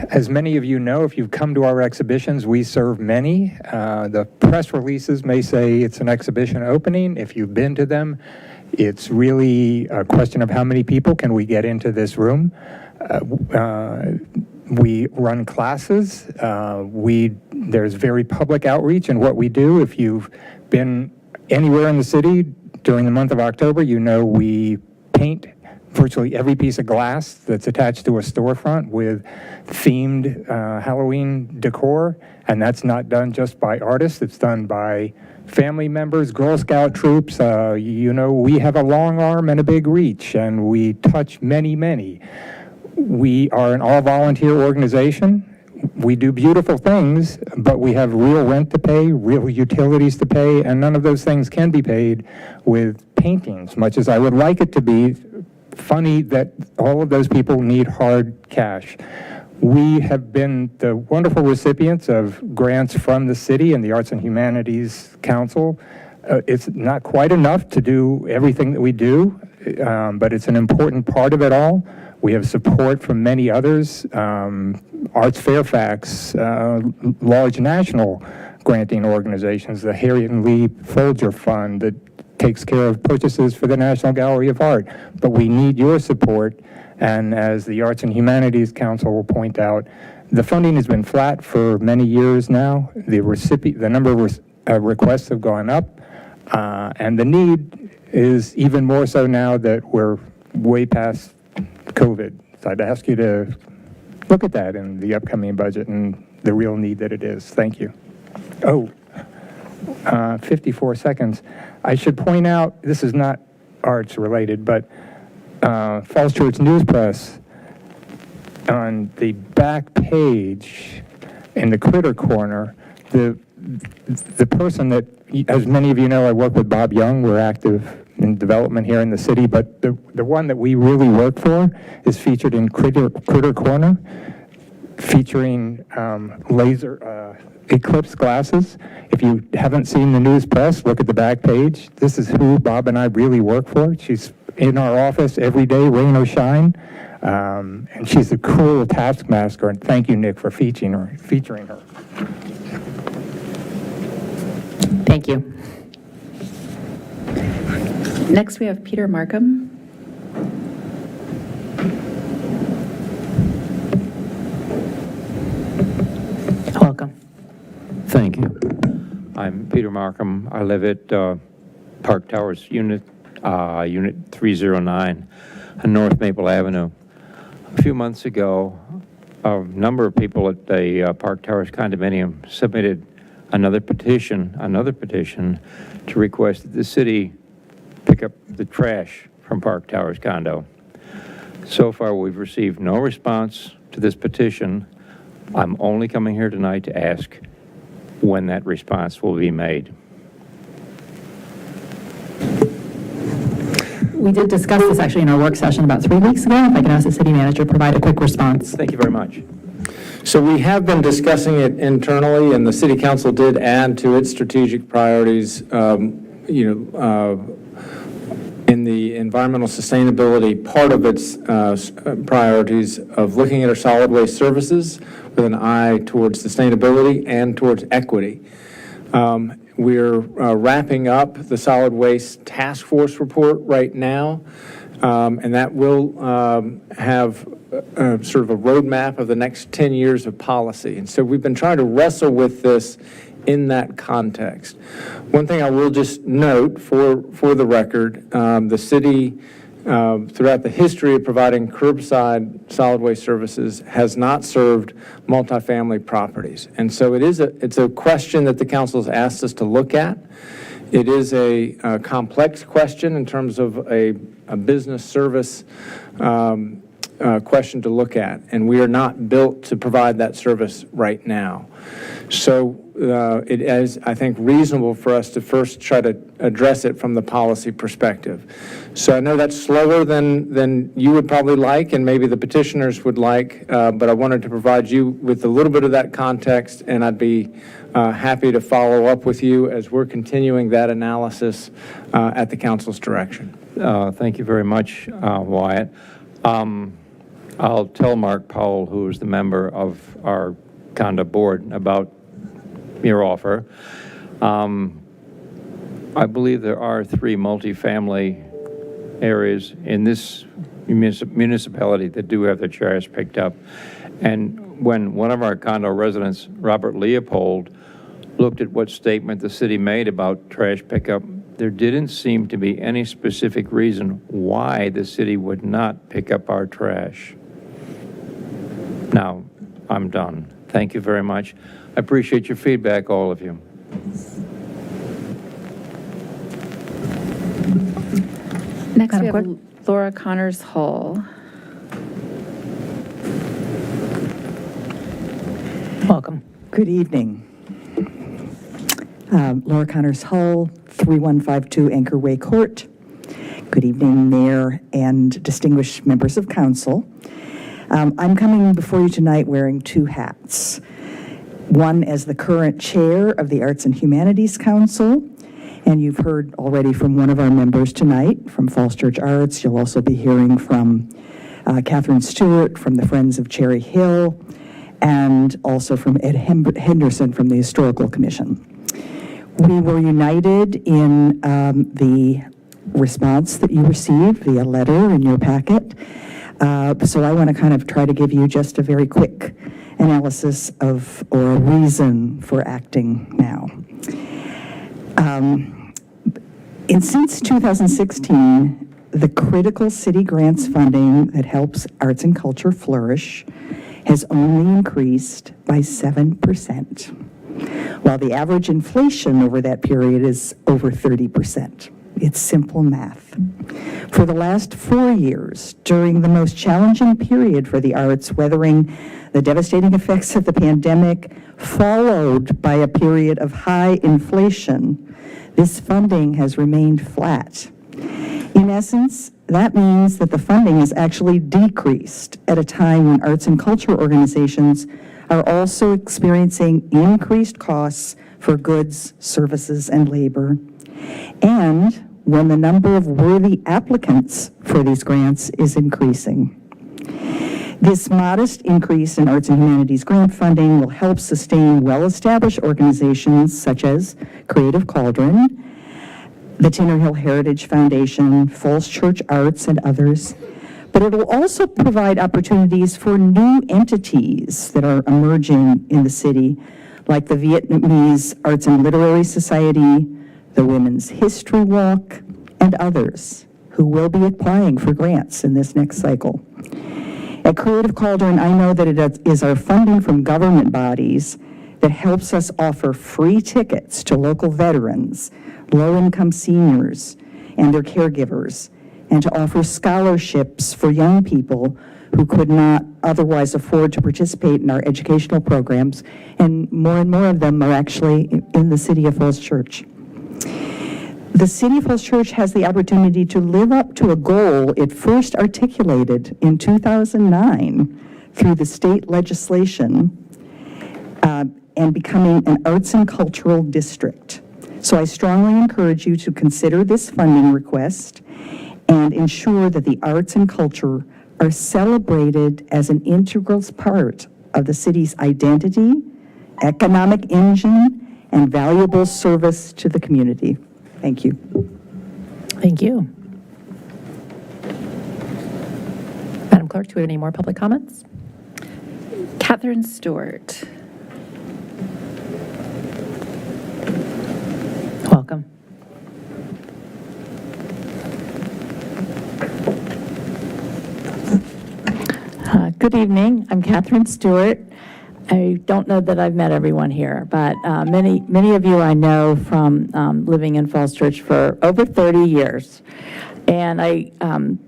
As many of you know, if you've come to our exhibitions, we serve many. The press releases may say it's an exhibition opening. If you've been to them, it's really a question of how many people can we get into this room. We run classes. There's very public outreach in what we do. If you've been anywhere in the city during the month of October, you know we paint virtually every piece of glass that's attached to a storefront with themed Halloween decor. And that's not done just by artists. It's done by family members, Girl Scout troops. You know, we have a long arm and a big reach, and we touch many, many. We are an all-volunteer organization. We do beautiful things, but we have real rent to pay, real utilities to pay, and none of those things can be paid with paintings, much as I would like it to be. Funny that all of those people need hard cash. We have been the wonderful recipients of grants from the city and the Arts and Humanities Council. It's not quite enough to do everything that we do, but it's an important part of it all. We have support from many others. Arts Fairfax, large national granting organizations, the Harriet and Lee Folger Fund that takes care of purchases for the National Gallery of Art. But we need your support, and as the Arts and Humanities Council will point out, the funding has been flat for many years now. The number of requests have gone up, and the need is even more so now that we're way past COVID. So I'd ask you to look at that in the upcoming budget and the real need that it is. Thank you. 54 seconds. I should point out, this is not arts related, but Falls Church News Press, on the back page in the critter corner, the person that, as many of you know, I work with Bob Young. We're active in development here in the city, but the one that we really work for is featured in Critter Corner, featuring laser eclipse glasses. If you haven't seen the news press, look at the back page. This is who Bob and I really work for. She's in our office every day, rain or shine, and she's a cruel taskmaster, and thank you, Nick, for featuring her. Thank you. Next, we have Peter Markham. Welcome. Thank you. I'm Peter Markham. I live at Park Towers Unit 309 on North Maple Avenue. A few months ago, a number of people at the Park Towers condominium submitted another petition to request that the city pick up the trash from Park Towers condo. So far, we've received no response to this petition. I'm only coming here tonight to ask when that response will be made. We did discuss this actually in our work session about 3 weeks ago. If I can ask the city manager to provide a quick response. Thank you very much. So we have been discussing it internally, and the city council did add to its strategic priorities, in the environmental sustainability part of its priorities of looking at our solid waste services with an eye towards sustainability and towards equity. We're wrapping up the solid waste task force report right now, and that will have sort of a roadmap of the next 10 years of policy. And so we've been trying to wrestle with this in that context. One thing I will just note for the record, the city, throughout the history of providing curbside solid waste services, has not served multifamily properties. And so it's a question that the council has asked us to look at. It is a complex question in terms of a business service question to look at, and we are not built to provide that service right now. So it is, I think, reasonable for us to first try to address it from the policy perspective. So I know that's slower than you would probably like, and maybe the petitioners would like, but I wanted to provide you with a little bit of that context, and I'd be happy to follow up with you as we're continuing that analysis at the council's direction. Thank you very much, Wyatt. I'll tell Mark Powell, who is the member of our condo board, about your offer. I believe there are 3 multifamily areas in this municipality that do have their trash picked up. And when one of our condo residents, Robert Leopold, looked at what statement the city made about trash pickup, there didn't seem to be any specific reason why the city would not pick up our trash. Now, I'm done. Thank you very much. I appreciate your feedback, all of you. Next, we have Laura Connors Hall. Welcome. Good evening. Laura Connors Hull, 3152 Anchor Way Court. Good evening, Mayor and distinguished members of council. I'm coming before you tonight wearing 2 hats. One as the current chair of the Arts and Humanities Council, And you've heard already from one of our members tonight, from Falls Church Arts. You'll also be hearing from Catherine Stewart from the Friends of Cherry Hill, and also from Ed Henderson from the Historical Commission. We were united in the response that you received via letter in your packet. So I want to kind of try to give you just a very quick analysis of, or a reason for acting now. And since 2016, the critical city grants funding that helps arts and culture flourish has only increased by 7%, while the average inflation over that period is over 30%. It's simple math. For the last 4 years, during the most challenging period for the arts, weathering the devastating effects of the pandemic, followed by a period of high inflation, this funding has remained flat. In essence, that means that the funding has actually decreased at a time when arts and culture organizations are also experiencing increased costs for goods, services, and labor, and when the number of worthy applicants for these grants is increasing. This modest increase in arts and humanities grant funding will help sustain well-established organizations such as Creative Cauldron, the Tinner Hill Heritage Foundation, Falls Church Arts, and others. But it will also provide opportunities for new entities that are emerging in the city, like the Vietnamese Arts and Literary Society, the Women's History Walk, and others who will be applying for grants in this next cycle. At Creative Cauldron, I know that it is our funding from government bodies that helps us offer free tickets to local veterans, low-income seniors, and their caregivers, and to offer scholarships for young people who could not otherwise afford to participate in our educational programs, and more of them are actually in the City of Falls Church. The City of Falls Church has the opportunity to live up to a goal it first articulated in 2009 through the state legislation and becoming an arts and cultural district. So I strongly encourage you to consider this funding request and ensure that the arts and culture are celebrated as an integral part of the city's identity, economic engine, and valuable service to the community. Thank you. Thank you. Madam Clerk, do we have any more public comments? Catherine Stewart. Welcome. Good evening. I'm Catherine Stewart. I don't know that I've met everyone here, but many of you I know from living in Falls Church for over 30 years. And I am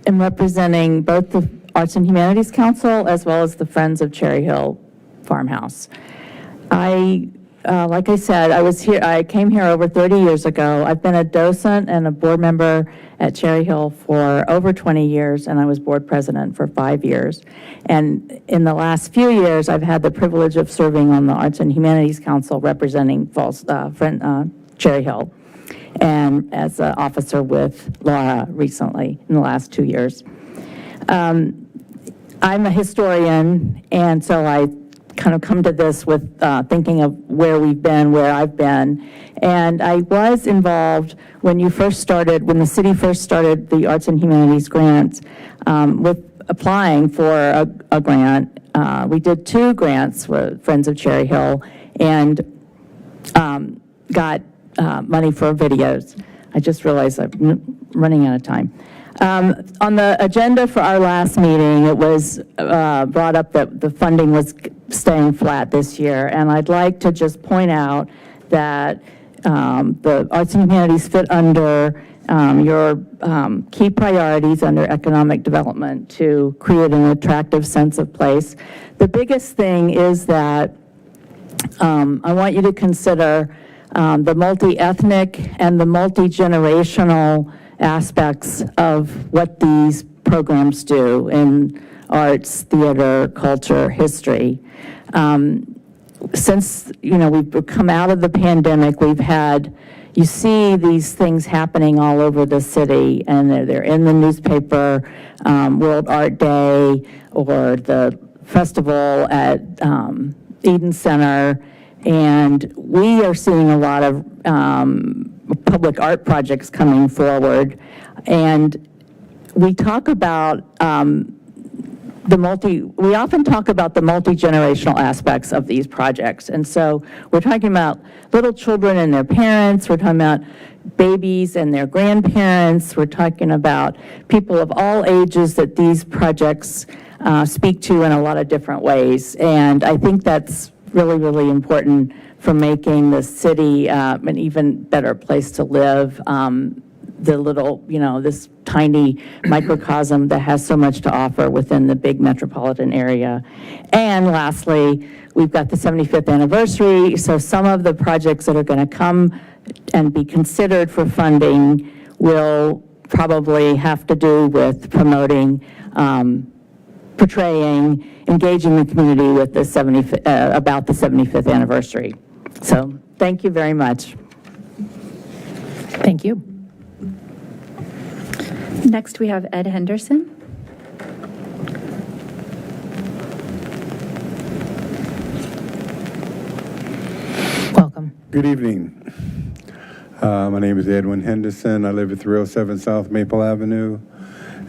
representing both the Arts and Humanities Council as well as the Friends of Cherry Hill Farmhouse. Like I said, I came here over 30 years ago. I've been a docent and a board member at Cherry Hill for over 20 years, and I was board president for 5 years. And in the last few years, I've had the privilege of serving on the Arts and Humanities Council representing Cherry Hill, and as an officer with Laura recently in the last 2 years. I'm a historian, and so I kind of come to this with thinking of where we've been, where I've been. And I was involved when the city first started the Arts and Humanities grants with applying for a grant. We did 2 grants with Friends of Cherry Hill and got money for videos. I just realized I'm running out of time. On the agenda for our last meeting, it was brought up that the funding was staying flat this year, and I'd like to just point out that the Arts and Humanities fit under your key priorities under economic development to create an attractive sense of place. The biggest thing is that I want you to consider the multi-ethnic and the multi-generational aspects of what these programs do in arts, theater, culture, history. since, we've come out of the pandemic, you see these things happening all over the city, and they're in the newspaper, World Art Day, or the festival at Eden Center, and we are seeing a lot of public art projects coming forward, and we talk about we often talk about the multi-generational aspects of these projects. And so we're talking about little children and their parents, we're talking about babies and their grandparents, we're talking about people of all ages that these projects speak to in a lot of different ways. And I think that's really, really important for making the city an even better place to live. The little, this tiny microcosm that has so much to offer within the big metropolitan area. And lastly, we've got the 75th anniversary, so some of the projects that are going to come and be considered for funding will probably have to do with promoting, portraying, engaging the community with the about the 75th anniversary. So thank you very much. Thank you. Next, we have Ed Henderson. Welcome. Good evening. My name is Edwin Henderson. I live at 307 South Maple Avenue.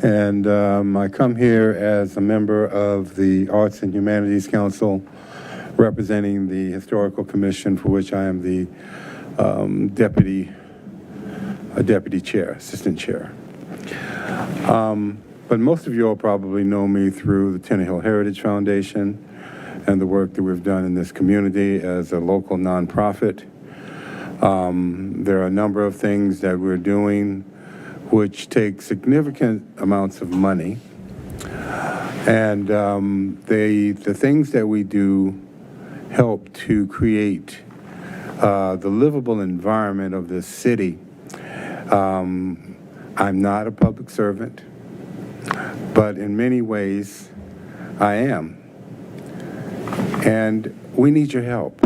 And I come here as a member of the Arts and Humanities Council, representing the Historical Commission, for which I am the deputy chair, assistant chair. But most of you all probably know me through the Tenny Hill Heritage Foundation and the work that we've done in this community as a local nonprofit. There are a number of things that we're doing which take significant amounts of money. And the things that we do help to create the livable environment of this city. I'm not a public servant, but in many ways, I am. And we need your help.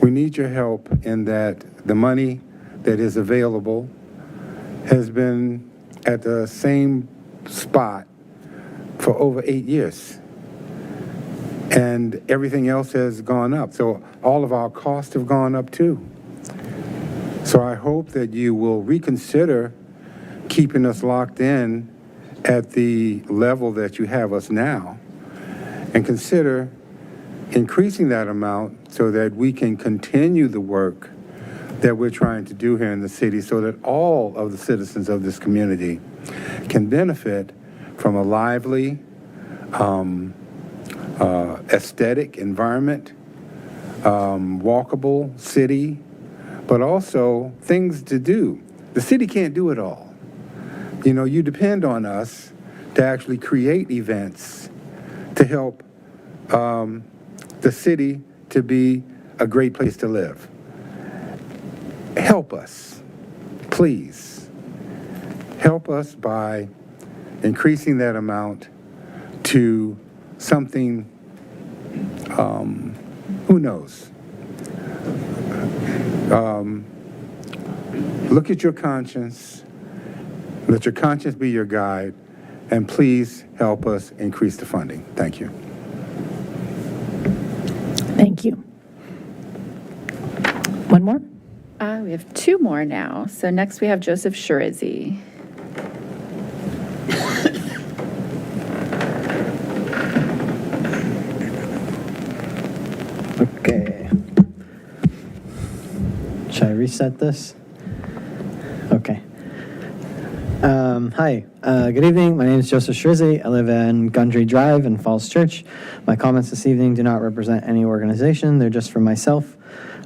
We need your help in that the money that is available has been at the same spot for over 8 years. And everything else has gone up. So all of our costs have gone up too. So I hope that you will reconsider keeping us locked in at the level that you have us now, and consider increasing that amount so that we can continue the work that we're trying to do here in the city, so that all of the citizens of this community can benefit from a lively, aesthetic environment, walkable city, but also things to do. The city can't do it all. You depend on us to actually create events to help the city to be a great place to live. Help us, please. Help us by increasing that amount to something, who knows? Look at your conscience. Let your conscience be your guide. And please help us increase the funding. Thank you. Thank you. One more? We have two more now. So next we have Joseph Shirizzi. Okay. Should I reset this? Okay. Hi, good evening. My name is Joseph Shirizzi. I live in Gundry Drive in Falls Church. My comments this evening do not represent any organization. They're just for myself.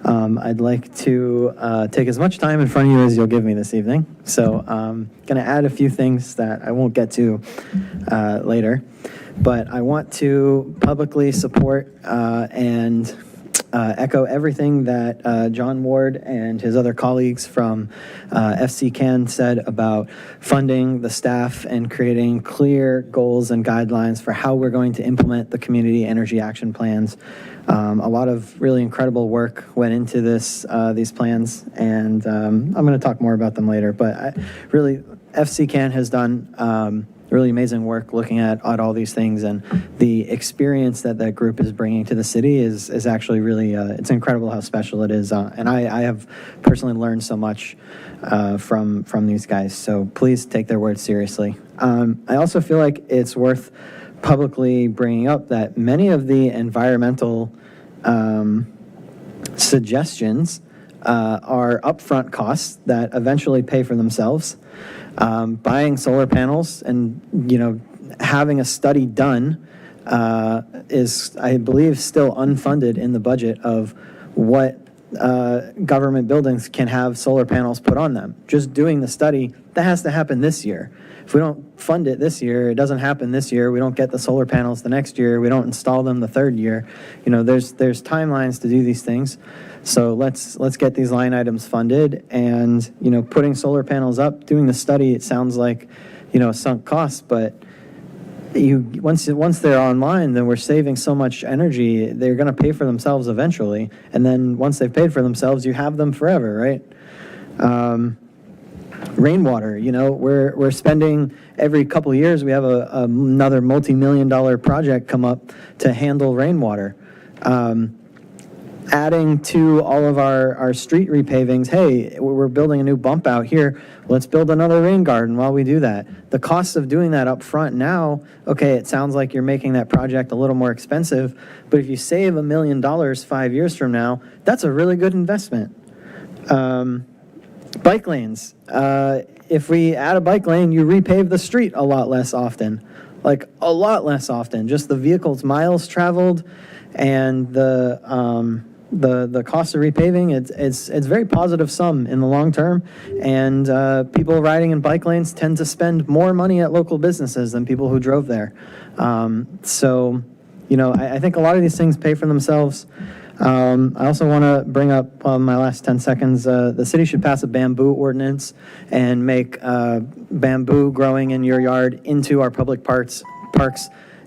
I'd like to take as much time in front of you as you'll give me this evening. So I'm going to add a few things that I won't get to later. But I want to publicly support and echo everything that John Ward and his other colleagues from FC Can said about funding the staff and creating clear goals and guidelines for how we're going to implement the community energy action plans. A lot of really incredible work went into these plans, and I'm going to talk more about them later. But really, FC Can has done really amazing work looking at all these things, and the experience that that group is bringing to the city is actually really, it's incredible how special it is. And I have personally learned so much from these guys, so please take their words seriously. I also feel like it's worth publicly bringing up that many of the environmental suggestions are upfront costs that eventually pay for themselves. Buying solar panels and, having a study done is, I believe, still unfunded in the budget of what government buildings can have solar panels put on them. Just doing the study, that has to happen this year. If we don't fund it this year, it doesn't happen this year, we don't get the solar panels the next year, we don't install them the third year. There's timelines to do these things. So let's get these line items funded, and, putting solar panels up, doing the study, it sounds like, a sunk cost, but once they're online, then we're saving so much energy, they're going to pay for themselves eventually. And then once they've paid for themselves, you have them forever, right? Rainwater, we're spending every couple of years, we have another multi-million-dollar project come up to handle rainwater. Adding to all of our street repavings, hey, we're building a new bump out here, let's build another rain garden while we do that. The cost of doing that up front now, okay, it sounds like you're making that project a little more expensive, but if you save $1 million 5 years from now, that's a really good investment. Bike lanes. If we add a bike lane, you repave the street a lot less often. Like, a lot less often. Just the vehicle's miles traveled and the cost of repaving, it's very positive sum in the long term. And people riding in bike lanes tend to spend more money at local businesses than people who drove there. So, I think a lot of these things pay for themselves. I also want to bring up my last 10 seconds. The city should pass a bamboo ordinance and make bamboo growing in your yard into our public parks,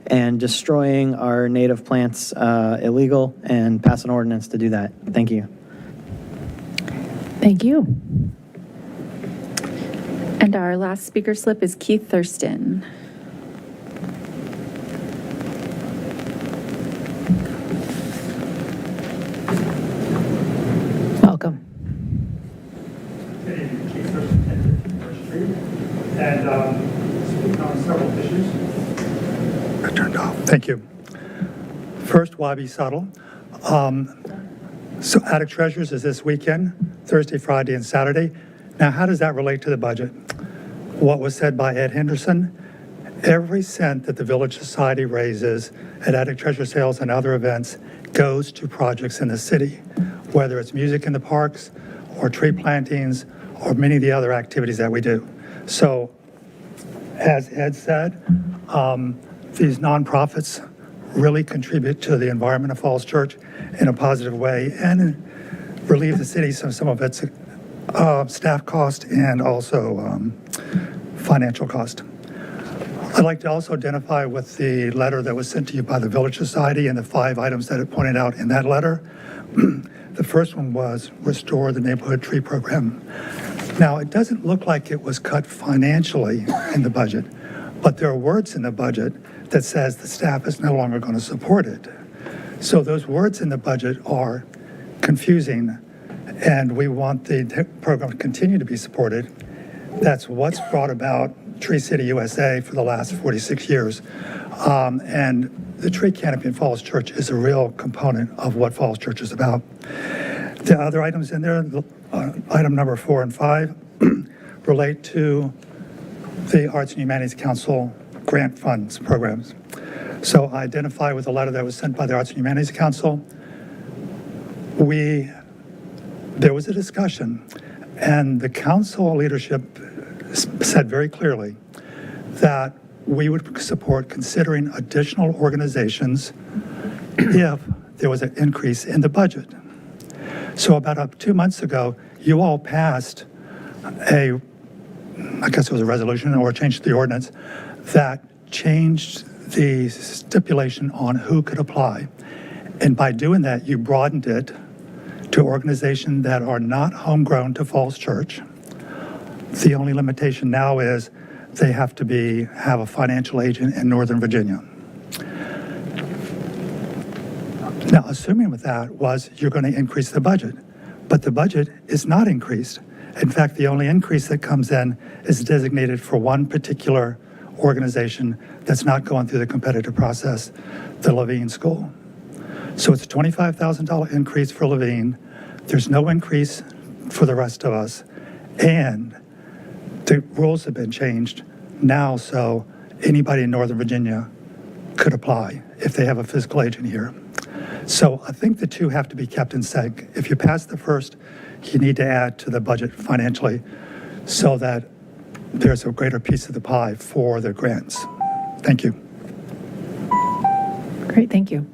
and destroying our native plants illegal, and pass an ordinance to do that. Thank you. Thank you. And our last speaker slip is Keith Thurston. Welcome. And speak on several issues. Turned off. Thank you. First, Wabi Saddle. So Attic Treasures is this weekend, Thursday, Friday, and Saturday. Now, how does that relate to the budget? What was said by Ed Henderson, every cent that the Village Society raises at Attic Treasure sales and other events goes to projects in the city, whether it's music in the parks or tree plantings or many of the other activities that we do. So, as Ed said, these nonprofits really contribute to the environment of Falls Church in a positive way and relieve the city of some of its staff cost and also financial cost. I'd like to also identify with the letter that was sent to you by the Village Society and the 5 items that it pointed out in that letter. The first one was restore the neighborhood tree program. Now, it doesn't look like it was cut financially in the budget, but there are words in the budget that says the staff is no longer going to support it. So those words in the budget are confusing, and we want the program to continue to be supported. That's what's brought about Tree City USA for the last 46 years. And the tree canopy in Falls Church is a real component of what Falls Church is about. The other items in there, item number 4 and 5, relate to the Arts and Humanities Council grant funds programs. So I identify with a letter that was sent by the Arts and Humanities Council. There was a discussion, and the council leadership said very clearly that we would support considering additional organizations if there was an increase in the budget. So about 2 months ago, you all passed I guess it was a resolution or changed the ordinance that changed the stipulation on who could apply. And by doing that, you broadened it to organizations that are not homegrown to Falls Church. The only limitation now is they have to have a financial agent in Northern Virginia. Now, assuming with that was you're going to increase the budget, but the budget is not increased. In fact, the only increase that comes in is designated for one particular organization that's not going through the competitive process, the Levine School. So it's a $25,000 increase for Levine. There's no increase for the rest of us. And the rules have been changed now, so anybody in Northern Virginia could apply if they have a physical agent here. So I think the two have to be kept in sync. If you pass the first, you need to add to the budget financially so that there's a greater piece of the pie for the grants. Thank you. Great, thank you.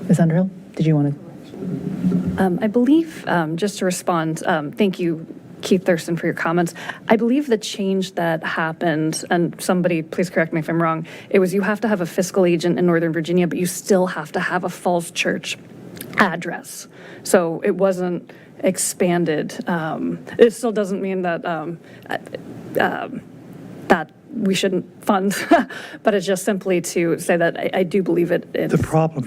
Ms. Underhill, did you want to? I believe, just to respond, thank you, Keith Thurston, for your comments. I believe the change that happened, and somebody please correct me if I'm wrong, it was you have to have a fiscal agent in Northern Virginia, but you still have to have a Falls Church address. So it wasn't expanded. It still doesn't mean that that we shouldn't fund, but it's just simply to say that I do believe it's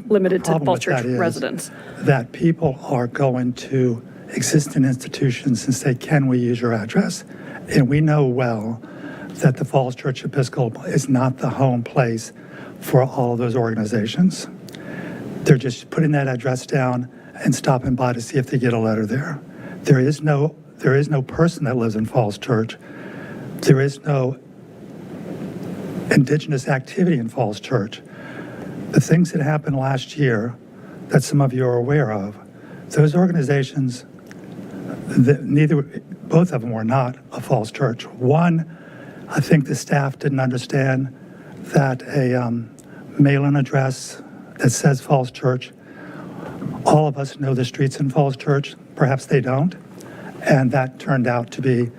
limited to Falls Church residents. That people are going to existing institutions and say, can we use your address? And we know well that the Falls Church Episcopal is not the home place for all of those organizations. They're just putting that address down and stopping by to see if they get a letter there. There is no person that lives in Falls Church. There is no indigenous activity in Falls Church. The things that happened last year that some of you are aware of, those organizations, both of them were not a Falls Church. One, I think the staff didn't understand that a mail-in address that says Falls Church, all of us know the streets in Falls Church, perhaps they don't, and that turned out to be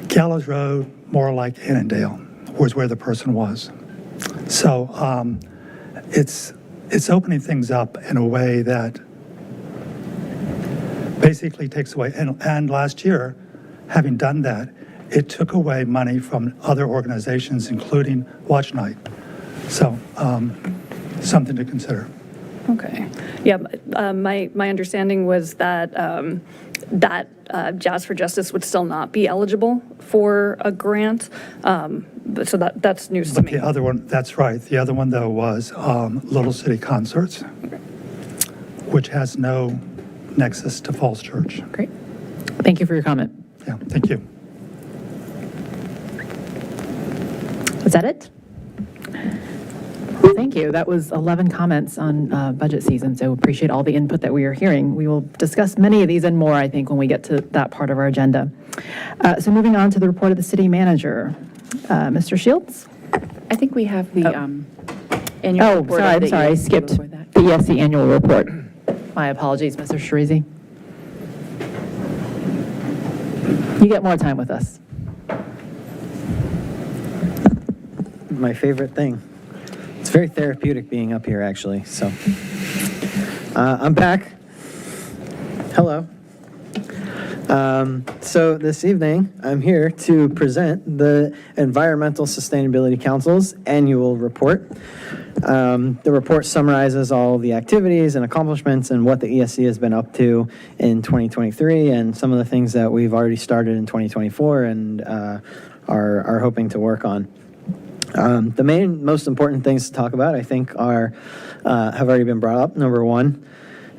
Gallows Road, more like Annandale, was where the person was. So it's opening things up in a way that basically takes away, and last year, having done that, it took away money from other organizations, including Watch Night. So something to consider. Okay. Yeah, my understanding was that Jazz for Justice would still not be eligible for a grant. So that's news to me. But the other one, that's right. The other one, though, was Little City Concerts, which has no nexus to Falls Church. Great. Thank you for your comment. Yeah, thank you. Is that it? Thank you. That was 11 comments on budget season, so appreciate all the input that we are hearing. We will discuss many of these and more, I think, when we get to that part of our agenda. So moving on to the report of the city manager. Mr. Shields? I think we have the annual report. I'm sorry, I skipped. Yes, the annual report. My apologies, Mr. Shreezy. You get more time with us. My favorite thing. It's very therapeutic being up here, actually. So I'm back. Hello. So this evening, I'm here to present the Environmental Sustainability Council's annual report. The report summarizes all the activities and accomplishments and what the ESC has been up to in 2023 and some of the things that we've already started in 2024 and are hoping to work on. The most important things to talk about, I think, have already been brought up. Number one,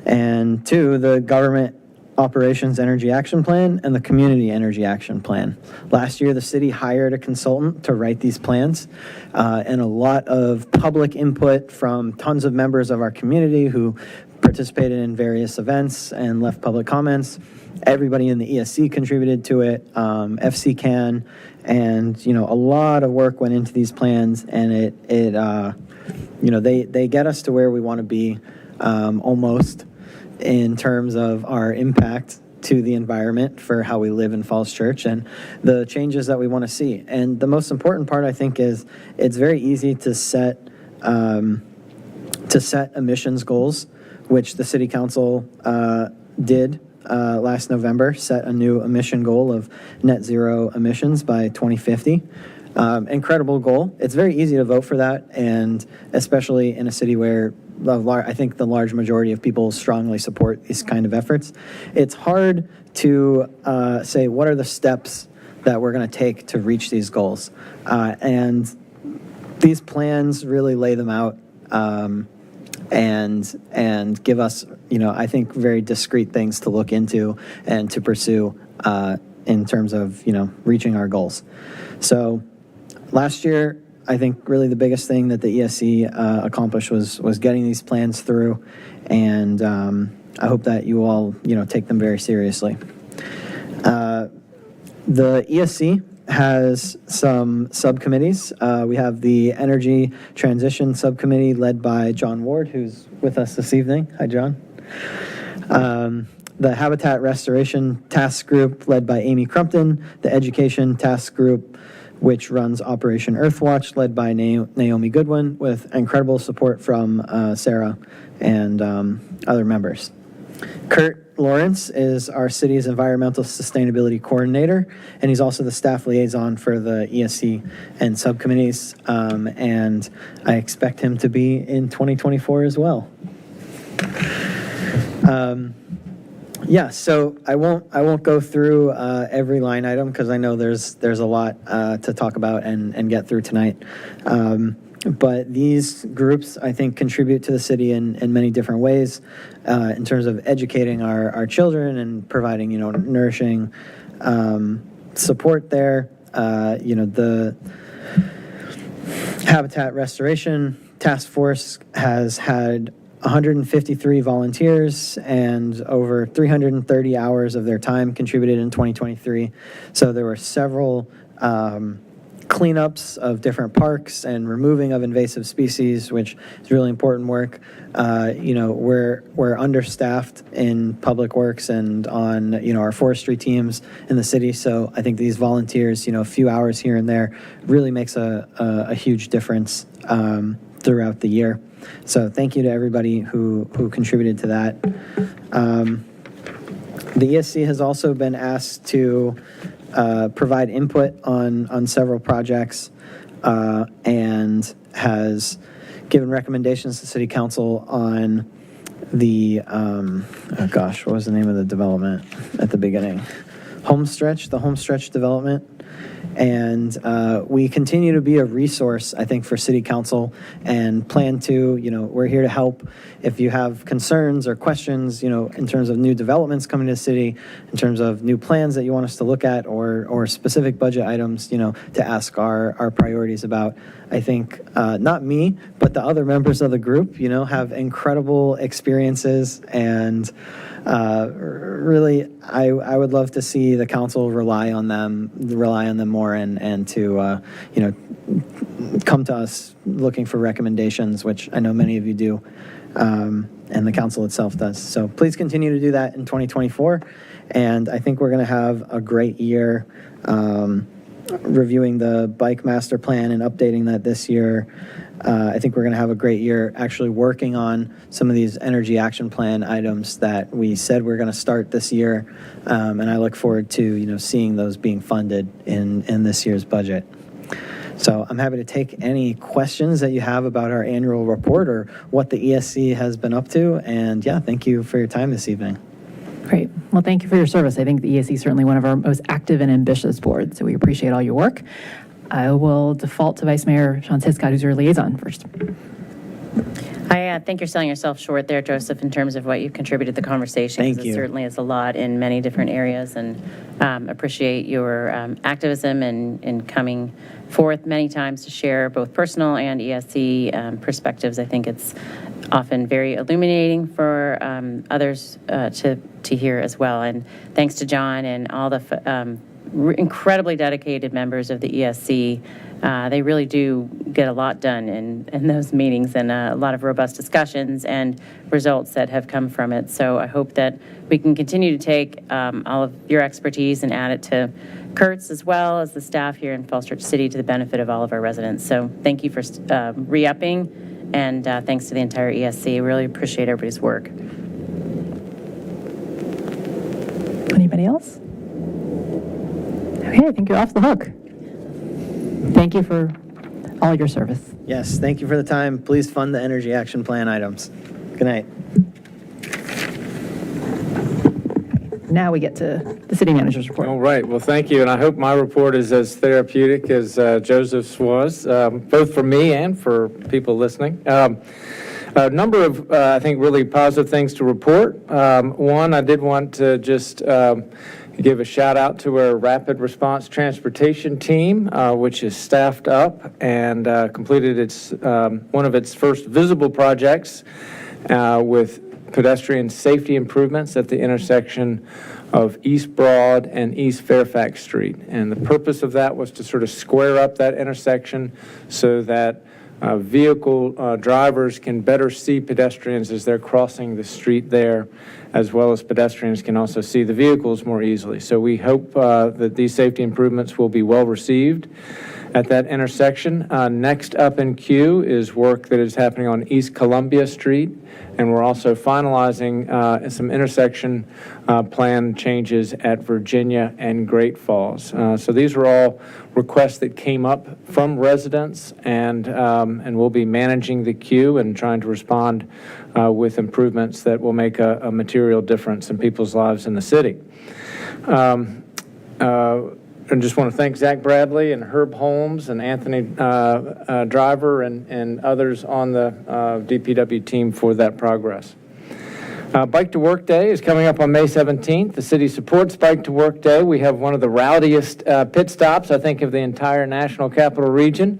and two, the Government Operations Energy Action Plan and the Community Energy Action Plan. Last year, the city hired a consultant to write these plans, and a lot of public input from tons of members of our community who participated in various events and left public comments. Everybody in the ESC contributed to it, FCCAN, and a lot of work went into these plans, and they get us to where we want to be almost, in terms of our impact to the environment for how we live in Falls Church and the changes that we want to see. And the most important part, I think, is it's very easy to set emissions goals, which the City Council did last November, set a new emission goal of net zero emissions by 2050. Incredible goal. It's very easy to vote for that, and especially in a city where I think the large majority of people strongly support these kind of efforts. It's hard to say what are the steps that we're going to take to reach these goals, and these plans really lay them out and give us, I think, very discrete things to look into and to pursue in terms of, reaching our goals. So last year, I think really the biggest thing that the ESC accomplished was getting these plans through, and I hope that you all, take them very seriously. The ESC has some subcommittees. We have the Energy Transition Subcommittee led by John Ward, who's with us this evening. Hi, John. The Habitat Restoration Task Group led by Amy Crumpton, the Education Task Group, which runs Operation Earthwatch, led by Naomi Goodwin, with incredible support from Sarah and other members. Kurt Lawrence is our city's environmental sustainability coordinator, and he's also the staff liaison for the ESC and subcommittees, and I expect him to be in 2024 as well. Yeah, so I won't go through every line item because I know there's a lot to talk about and get through tonight. But these groups, I think, contribute to the city in many different ways in terms of educating our children and providing, nourishing support there. The Habitat Restoration Task Force has had 153 volunteers and over 330 hours of their time contributed in 2023. So there were several cleanups of different parks and removing of invasive species, which is really important work. We're understaffed in public works and on, our forestry teams in the city. So I think these volunteers, a few hours here and there really makes a huge difference throughout the year. So thank you to everybody who contributed to that. The ESC has also been asked to provide input on several projects and has given recommendations to City Council on the, what was the name of the development at the beginning? The Homestretch development. And we continue to be a resource, I think, for City Council and plan to, we're here to help if you have concerns or questions, in terms of new developments coming to the city, in terms of new plans that you want us to look at or specific budget items, to ask our priorities about. I think not me, but the other members of the group, have incredible experiences and really, I would love to see the council rely on them more and to, come to us looking for recommendations, which I know many of you do, and the council itself does. So please continue to do that in 2024. And I think we're going to have a great year reviewing the bike master plan and updating that this year. I think we're going to have a great year actually working on some of these energy action plan items that we said we're going to start this year. And I look forward to, seeing those being funded in this year's budget. So I'm happy to take any questions that you have about our annual report or what the ESC has been up to. And yeah, thank you for your time this evening. Great. Well, thank you for your service. I think the ESC is certainly one of our most active and ambitious boards, so we appreciate all your work. I will default to Vice Mayor Sean Hiscott, who's your liaison first. I think you're selling yourself short there, Joseph, in terms of what you've contributed to the conversation. Thank you. It certainly is a lot in many different areas, and appreciate your activism and coming forth many times to share both personal and ESC perspectives. I think it's often very illuminating for others to hear as well. And thanks to John and all the incredibly dedicated members of the ESC. They really do get a lot done in those meetings, and a lot of robust discussions and results that have come from it. So I hope that we can continue to take all of your expertise and add it to Kurt's as well as the staff here in Falls Church City to the benefit of all of our residents. So thank you for re-upping, and thanks to the entire ESC. Really appreciate everybody's work. Anybody else? Okay, I think you're off the hook. Thank you for all your service. Yes, thank you for the time. Please fund the energy action plan items. Good night. Now we get to the city manager's report. All right, well, thank you, and I hope my report is as therapeutic as Joseph's was, both for me and for people listening. A number of, I think, really positive things to report. One, I did want to just give a shout out to our Rapid Response Transportation team, which is staffed up and completed one of its first visible projects with pedestrian safety improvements at the intersection of East Broad and East Fairfax Street. And the purpose of that was to sort of square up that intersection so that vehicle drivers can better see pedestrians as they're crossing the street there, as well as pedestrians can also see the vehicles more easily. So we hope that these safety improvements will be well received at that intersection. Next up in queue is work that is happening on East Columbia Street, and we're also finalizing some intersection plan changes at Virginia and Great Falls. So these are all requests that came up from residents, and we'll be managing the queue and trying to respond with improvements that will make a material difference in people's lives in the city. I just want to thank Zach Bradley and Herb Holmes and Anthony Driver and others on the DPW team for that progress. Bike to Work Day is coming up on May 17th. The city supports Bike to Work Day. We have one of the rowdiest pit stops, I think, of the entire National Capital Region.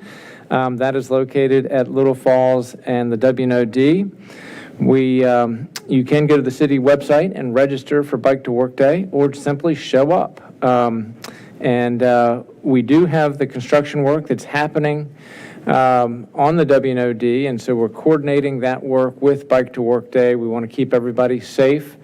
That is located at Little Falls and the WNOD. You can go to the city website and register for Bike to Work Day, or simply show up. And we do have the construction work that's happening on the WNOD, and so we're coordinating that work with Bike to Work Day. We want to keep everybody safe.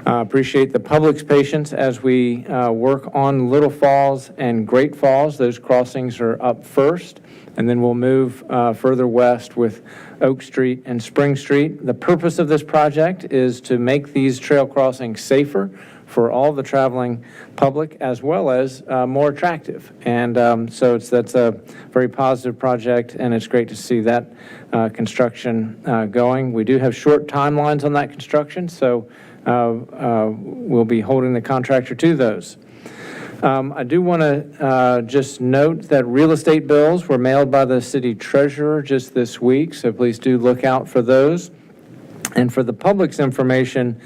Appreciate the public's patience as we work on Little Falls and Great Falls. Those crossings are up first, and then we'll move further west with Oak Street and Spring Street. The purpose of this project is to make these trail crossings safer for all the traveling public, as well as more attractive. And so that's a very positive project, and it's great to see that construction going. We do have short timelines on that construction, so we'll be holding the contractor to those. I do want to just note that real estate bills were mailed by the city treasurer just this week, so please do look out for those. And for the public's information,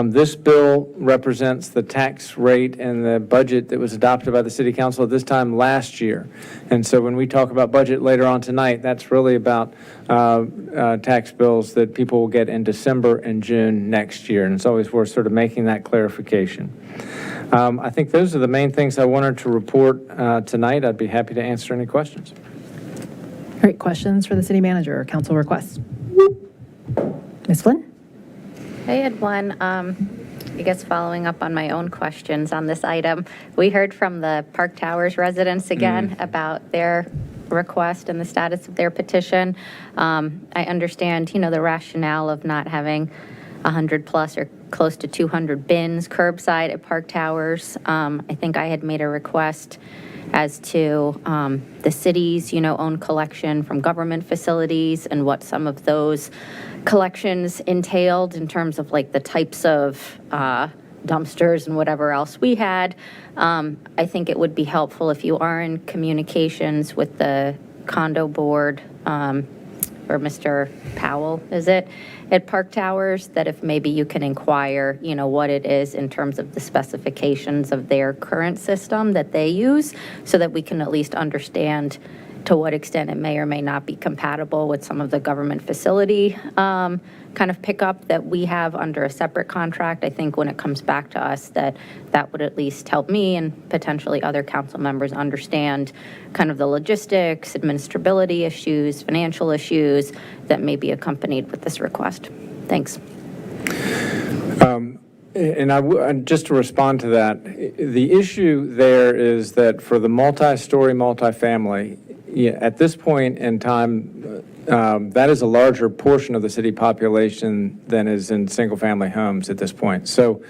this bill represents the tax rate and the budget that was adopted by the City Council at this time last year. And so when we talk about budget later on tonight, that's really about tax bills that people will get in December and June next year. And it's always worth sort of making that clarification. I think those are the main things I wanted to report tonight. I'd be happy to answer any questions. Great. Questions for the city manager or council requests? Ms. Flynn? I had one, I guess following up on my own questions on this item. We heard from the Park Towers residents again about their request and the status of their petition. I understand, the rationale of not having 100 plus or close to 200 bins curbside at Park Towers. I think I had made a request as to the city's, own collection from government facilities and what some of those collections entailed in terms of like the types of dumpsters and whatever else we had. I think it would be helpful if you are in communications with the condo board or Mr. Powell, is it, at Park Towers, that if maybe you can inquire, what it is in terms of the specifications of their current system that they use, so that we can at least understand, to what extent it may or may not be compatible with some of the government facility kind of pickup that we have under a separate contract. I think when it comes back to us, that would at least help me and potentially other council members understand kind of the logistics, administrability issues, financial issues that may be accompanied with this request. Thanks. And just to respond to that, the issue there is that for the multi-story, multifamily, at this point in time, that is a larger portion of the city population than is in single-family homes at this point. So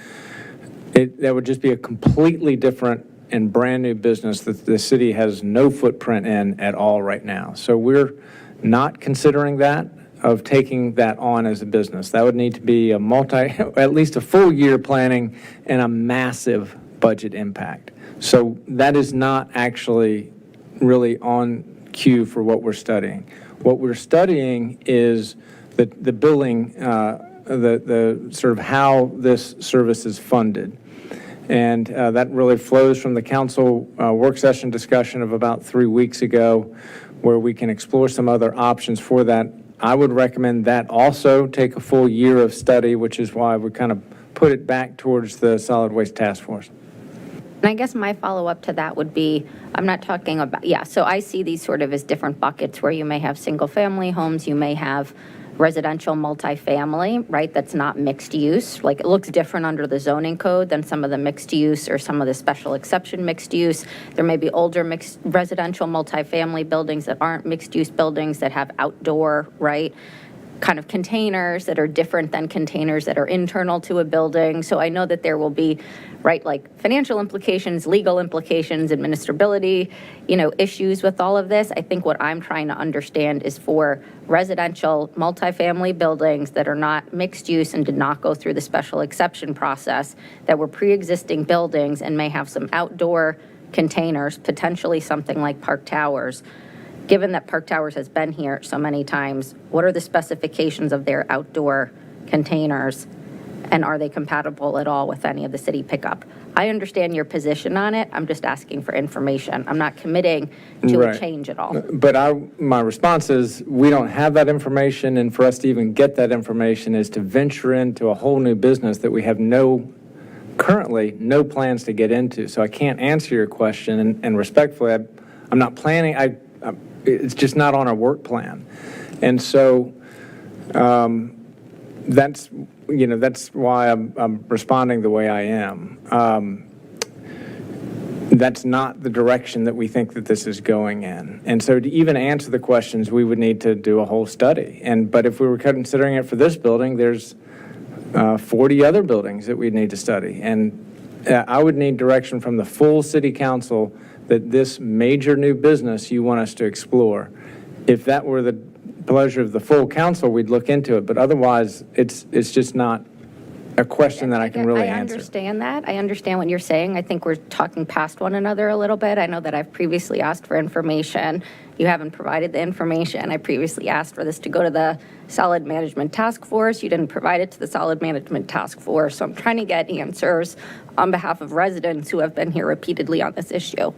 that would just be a completely different and brand-new business that the city has no footprint in at all right now. So we're not considering that, of taking that on as a business. That would need to be at least a full year planning and a massive budget impact. So that is not actually really on cue for what we're studying. What we're studying is the billing, the sort of how this service is funded. And that really flows from the council work session discussion of about 3 weeks ago, where we can explore some other options for that. I would recommend that also take a full year of study, which is why we kind of put it back towards the Solid Waste Task Force. And I guess my follow-up to that would be, I'm not talking about, so I see these sort of as different buckets where you may have single-family homes, you may have residential multifamily, right, that's not mixed use. Like, it looks different under the zoning code than some of the mixed use or some of the special exception mixed use. There may be older mixed residential multifamily buildings that aren't mixed use buildings that have outdoor, right, kind of containers that are different than containers that are internal to a building. So I know that there will be, right, like financial implications, legal implications, administrability, issues with all of this. I think what I'm trying to understand is for residential multifamily buildings that are not mixed use and did not go through the special exception process, that were pre-existing buildings and may have some outdoor containers, potentially something like Park Towers. Given that Park Towers has been here so many times, what are the specifications of their outdoor containers, and are they compatible at all with any of the city pickup? I understand your position on it. I'm just asking for information. I'm not committing to a change at all. But my response is, we don't have that information, and for us to even get that information is to venture into a whole new business that we have currently no plans to get into. So I can't answer your question, and respectfully, I'm not planning. It's just not on our work plan. And so that's why I'm responding the way I am. That's not the direction that we think that this is going in. And so to even answer the questions, we would need to do a whole study. But if we were considering it for this building, there's 40 other buildings that we'd need to study. And I would need direction from the full city council that this major new business you want us to explore. If that were the pleasure of the full council, we'd look into it. But otherwise, it's just not a question that I can really answer. I understand that. I understand what you're saying. I think we're talking past one another a little bit. I know that I've previously asked for information. You haven't provided the information. I previously asked for this to go to the Solid Management Task Force. You didn't provide it to the Solid Management Task Force. So I'm trying to get answers on behalf of residents who have been here repeatedly on this issue.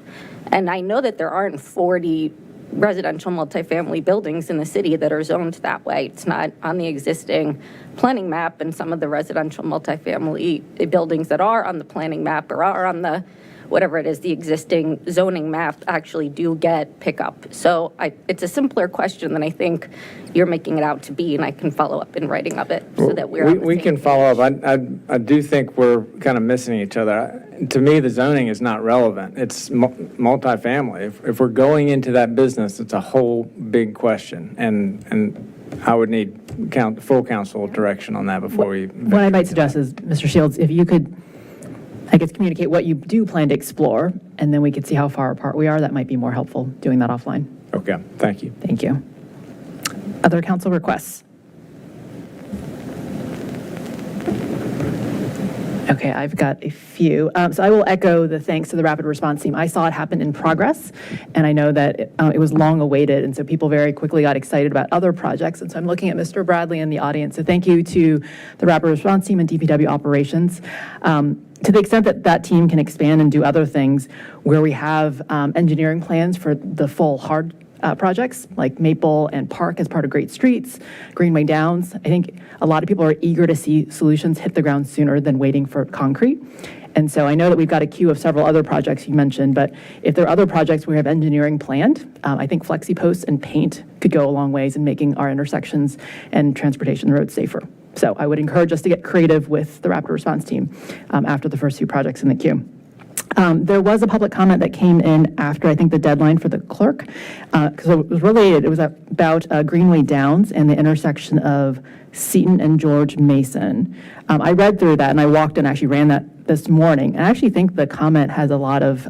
And I know that there aren't 40 residential multifamily buildings in the city that are zoned that way. It's not on the existing planning map, and some of the residential multifamily buildings that are on the planning map or are on the whatever it is, the existing zoning map actually do get pickup. So it's a simpler question than I think you're making it out to be, and I can follow up in writing of it so that we're on the We same can page. follow up. I do think we're kind of missing each other. To me, the zoning is not relevant. It's multifamily. If we're going into that business, it's a whole big question, and I would need full council direction on that before we. What I might suggest is, Mr. Shields, if you could, I guess, communicate what you do plan to explore, and then we could see how far apart we are. That might be more helpful doing that offline. Okay, thank you. Thank you. Other council requests? Okay, I've got a few. So I will echo the thanks to the rapid response team. I saw it happen in progress, and I know that it was long awaited, and so people very quickly got excited about other projects. And so I'm looking at Mr. Bradley in the audience. So thank you to the rapid response team and DPW operations. To the extent that that team can expand and do other things where we have engineering plans for the full hard projects like Maple and Park as part of Great Streets, Greenway Downs. I think a lot of people are eager to see solutions hit the ground sooner than waiting for concrete. And so I know that we've got a queue of several other projects you mentioned, but if there are other projects we have engineering planned, I think flexi posts and paint could go a long ways in making our intersections and transportation roads safer. So I would encourage us to get creative with the rapid response team after the first few projects in the queue. There was a public comment that came in after, I think, the deadline for the clerk, because it was related. It was about Greenway Downs and the intersection of Seton and George Mason. I read through that, and I walked and actually ran that this morning. And I actually think the comment has made a lot of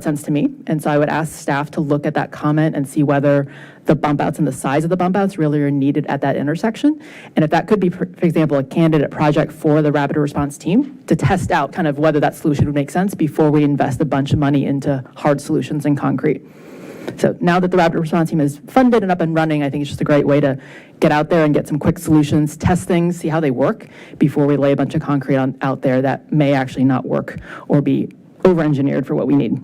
sense to me. And so I would ask staff to look at that comment and see whether the bump outs and the size of the bump outs really are needed at that intersection. And if that could be, for example, a candidate project for the rapid response team to test out kind of whether that solution would make sense before we invest a bunch of money into hard solutions and concrete. So now that the rapid response team is funded and up and running, I think it's just a great way to get out there and get some quick solutions, test things, see how they work before we lay a bunch of concrete out there that may actually not work or be over-engineered for what we need.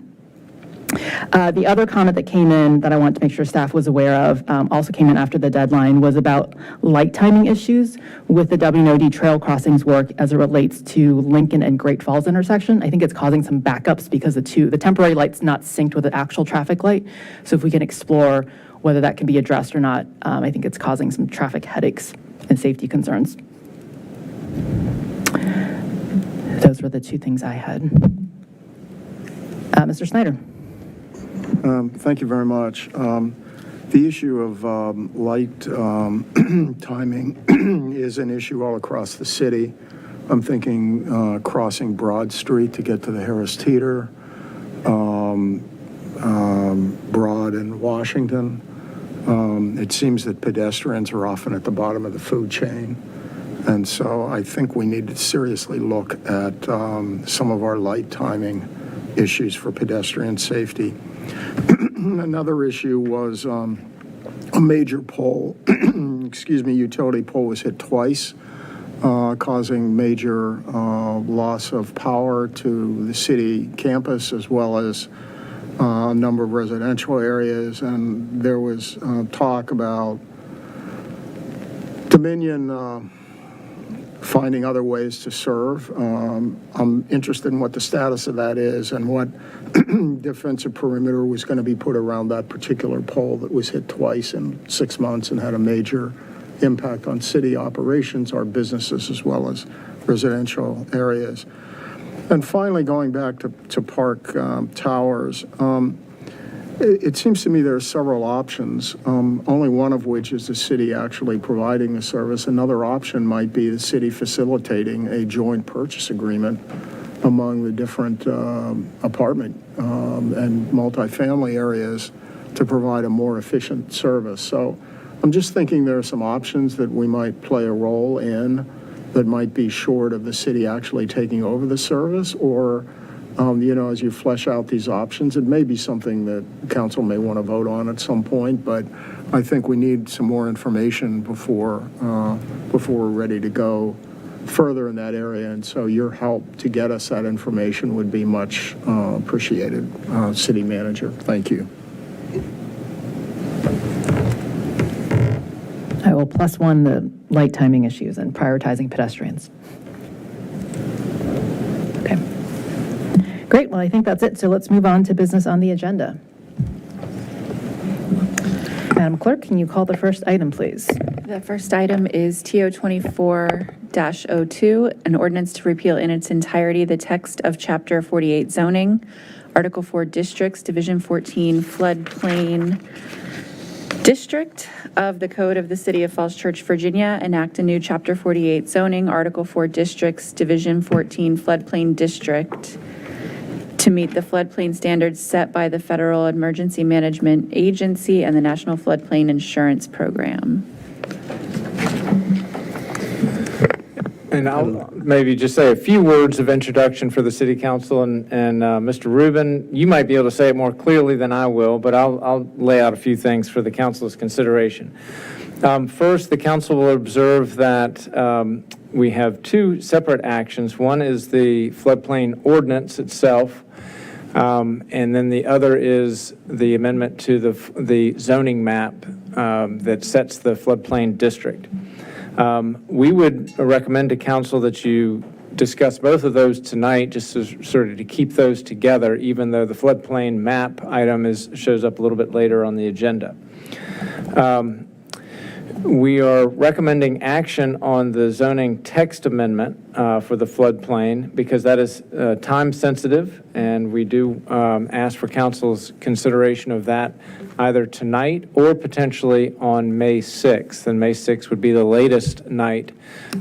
The other comment that came in that I want to make sure staff was aware of, also came in after the deadline, was about light timing issues with the WNOD trail crossings work as it relates to Lincoln and Great Falls intersection. I think it's causing some backups because the temporary light's not synced with the actual traffic light. So if we can explore whether that can be addressed or not, I think it's causing some traffic headaches and safety concerns. Those were the two things I had. Mr. Snyder. Thank you very much. The issue of light timing is an issue all across the city. I'm thinking crossing Broad Street to get to the Harris Teeter, Broad and Washington. It seems that pedestrians are often at the bottom of the food chain. And so I think we need to seriously look at some of our light timing issues for pedestrian safety. Another issue was a major pole, utility pole was hit twice, causing major loss of power to the city campus as well as a number of residential areas. And there was talk about Dominion finding other ways to serve. I'm interested in what the status of that is and what defensive perimeter was going to be put around that particular pole that was hit twice in 6 months and had a major impact on city operations, our businesses, as well as residential areas. And finally, going back to Park Towers, it seems to me there are several options, only one of which is the city actually providing the service. Another option might be the city facilitating a joint purchase agreement among the different apartment and multifamily areas to provide a more efficient service. So I'm just thinking there are some options that we might play a role in that might be short of the city actually taking over the service, or as you flesh out these options, it may be something that council may want to vote on at some point, but I think we need some more information before we're ready to go further in that area. And so your help to get us that information would be much appreciated, City Manager. Thank you. I will +1 the light timing issues and prioritizing pedestrians. Okay. Great, well, I think that's it. So let's move on to business on the agenda. Madam Clerk, can you call the first item, please? The first item is TO 24-02, an ordinance to repeal in its entirety the text of Chapter 48 zoning, Article 4 districts, Division 14 floodplain district of the Code of the City of Falls Church, Virginia, enact a new Chapter 48 zoning, Article 4 districts, Division 14 floodplain district, to meet the floodplain standards set by the Federal Emergency Management Agency and the National Floodplain Insurance Program. And I'll maybe just say a few words of introduction for the City Council, and Mr. Rubin, you might be able to say it more clearly than I will, but I'll lay out a few things for the Council's consideration. First, the Council will observe that we have two separate actions. One is the floodplain ordinance itself, And then the other is the amendment to the zoning map that sets the floodplain district. We would recommend to council that you discuss both of those tonight, just sort of to keep those together, even though the floodplain map item shows up a little bit later on the agenda. We are recommending action on the zoning text amendment for the floodplain because that is time sensitive, and we do ask for council's consideration of that either tonight or potentially on May 6th. And May 6th would be the latest night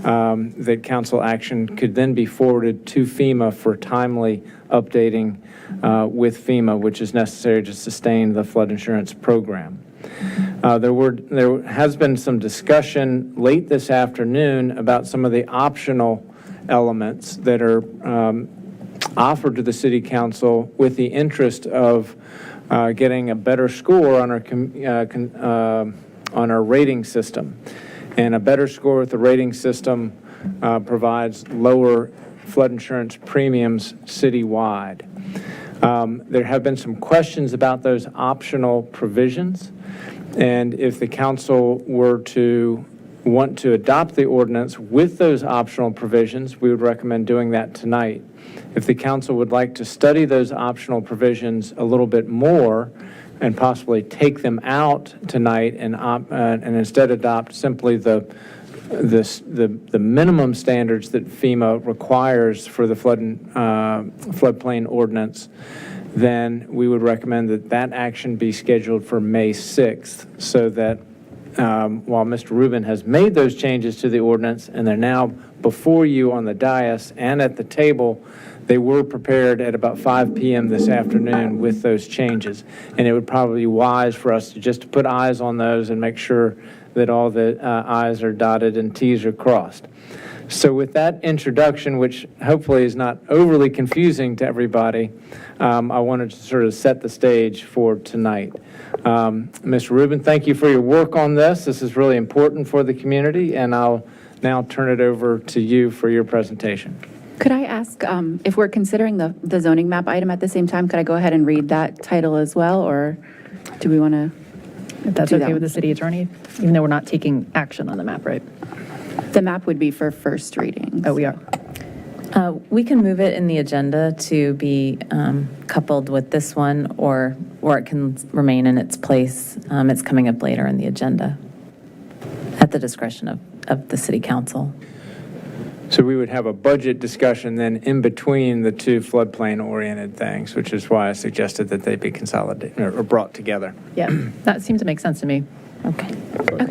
that council action could then be forwarded to FEMA for timely updating with FEMA, which is necessary to sustain the flood insurance program. There has been some discussion late this afternoon about some of the optional elements that are offered to the City Council with the interest of getting a better score on our rating system. And a better score with the rating system provides lower flood insurance premiums citywide. There have been some questions about those optional provisions. And if the council were to want to adopt the ordinance with those optional provisions, we would recommend doing that tonight. If the council would like to study those optional provisions a little bit more and possibly take them out tonight and instead adopt simply the minimum standards that FEMA requires for the floodplain ordinance, then we would recommend that action be scheduled for May 6th so that while Mr. Rubin has made those changes to the ordinance and they're now before you on the dais and at the table, they were prepared at about 5 p.m. this afternoon with those changes. And it would probably be wise for us to just put eyes on those and make sure that all the I's are dotted and T's are crossed. So with that introduction, which hopefully is not overly confusing to everybody, I wanted to sort of set the stage for tonight. Mr. Rubin, thank you for your work on this. This is really important for the community, and I'll now turn it over to you for your presentation. Could I ask, if we're considering the zoning map item at the same time, could I go ahead and read that title as well, or do we want to? If that's okay with the city attorney, even though we're not taking action on the map, right? The map would be for first reading. Oh, we are. We can move it in the agenda to be coupled with this one, or it can remain in its place. It's coming up later in the agenda at the discretion of the city council. So we would have a budget discussion then in between the two floodplain-oriented things, which is why I suggested that they be consolidated or brought together. Yeah, that seemed to make sense to me. Okay,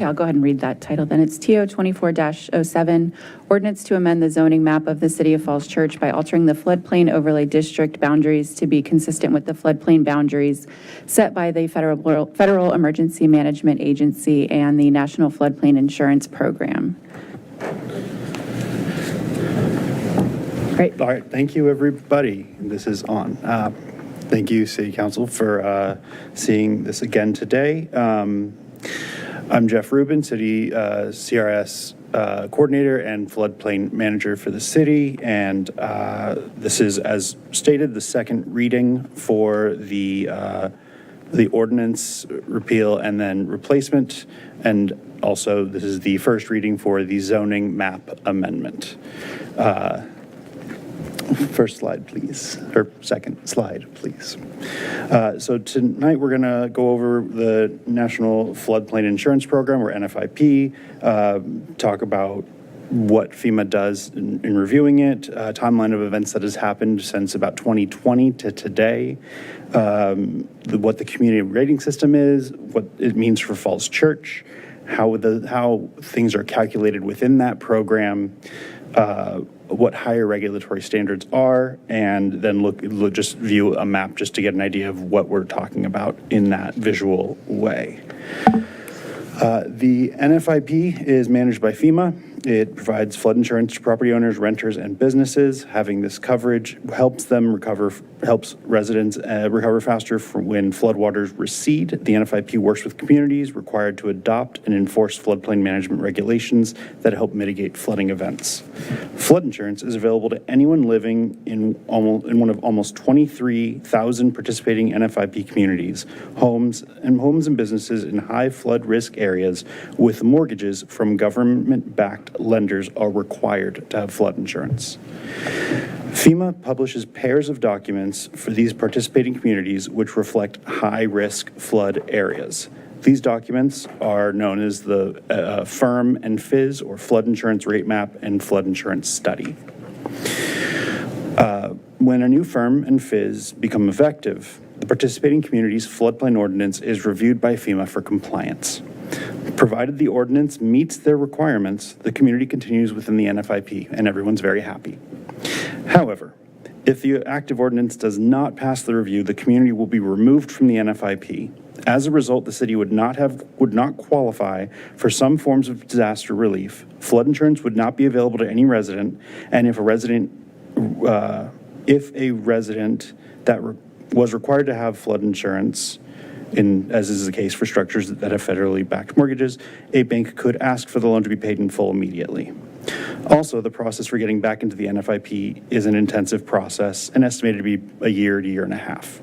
I'll go ahead and read that title then. It's TO 24-07, Ordinance to amend the zoning map of the City of Falls Church by altering the floodplain overlay district boundaries to be consistent with the floodplain boundaries set by the Federal Emergency Management Agency and the National Floodplain Insurance Program. Great. All right, thank you, everybody. This is on. Thank you, City Council, for seeing this again today. I'm Jeff Rubin, City CRS Coordinator and Floodplain Manager for the city, and this is, as stated, the second reading for the ordinance repeal and then replacement, and also this is the first reading for the zoning map amendment. First slide, please, or second slide, please. So tonight we're going to go over the National Floodplain Insurance Program, or NFIP, talk about what FEMA does in reviewing it, timeline of events that has happened since about 2020 to today, what the community rating system is, what it means for Falls Church, how things are calculated within that program, what higher regulatory standards are, and then just view a map just to get an idea of what we're talking about in that visual way. The NFIP is managed by FEMA. It provides flood insurance to property owners, renters, and businesses. Having this coverage helps residents recover faster from when floodwaters recede. The NFIP works with communities required to adopt and enforce floodplain management regulations that help mitigate flooding events. Flood insurance is available to anyone living in one of almost 23,000 participating NFIP communities, homes and businesses in high flood risk areas with mortgages from government-backed lenders are required to have flood insurance. FEMA publishes pairs of documents for these participating communities which reflect high-risk flood areas. These documents are known as the FIRM and FIZ, or Flood Insurance Rate Map and Flood Insurance Study. When a new FIRM and FIZ become effective, the participating community's floodplain ordinance is reviewed by FEMA for compliance. Provided the ordinance meets their requirements, the community continues within the NFIP, and everyone's very happy. However, if the active ordinance does not pass the review, the community will be removed from the NFIP. As a result, the city would not qualify for some forms of disaster relief. Flood insurance would not be available to any resident, and if a resident that was required to have flood insurance, as is the case for structures that have federally backed mortgages, a bank could ask for the loan to be paid in full immediately. Also, the process for getting back into the NFIP is an intensive process and estimated to be a year to year and a half.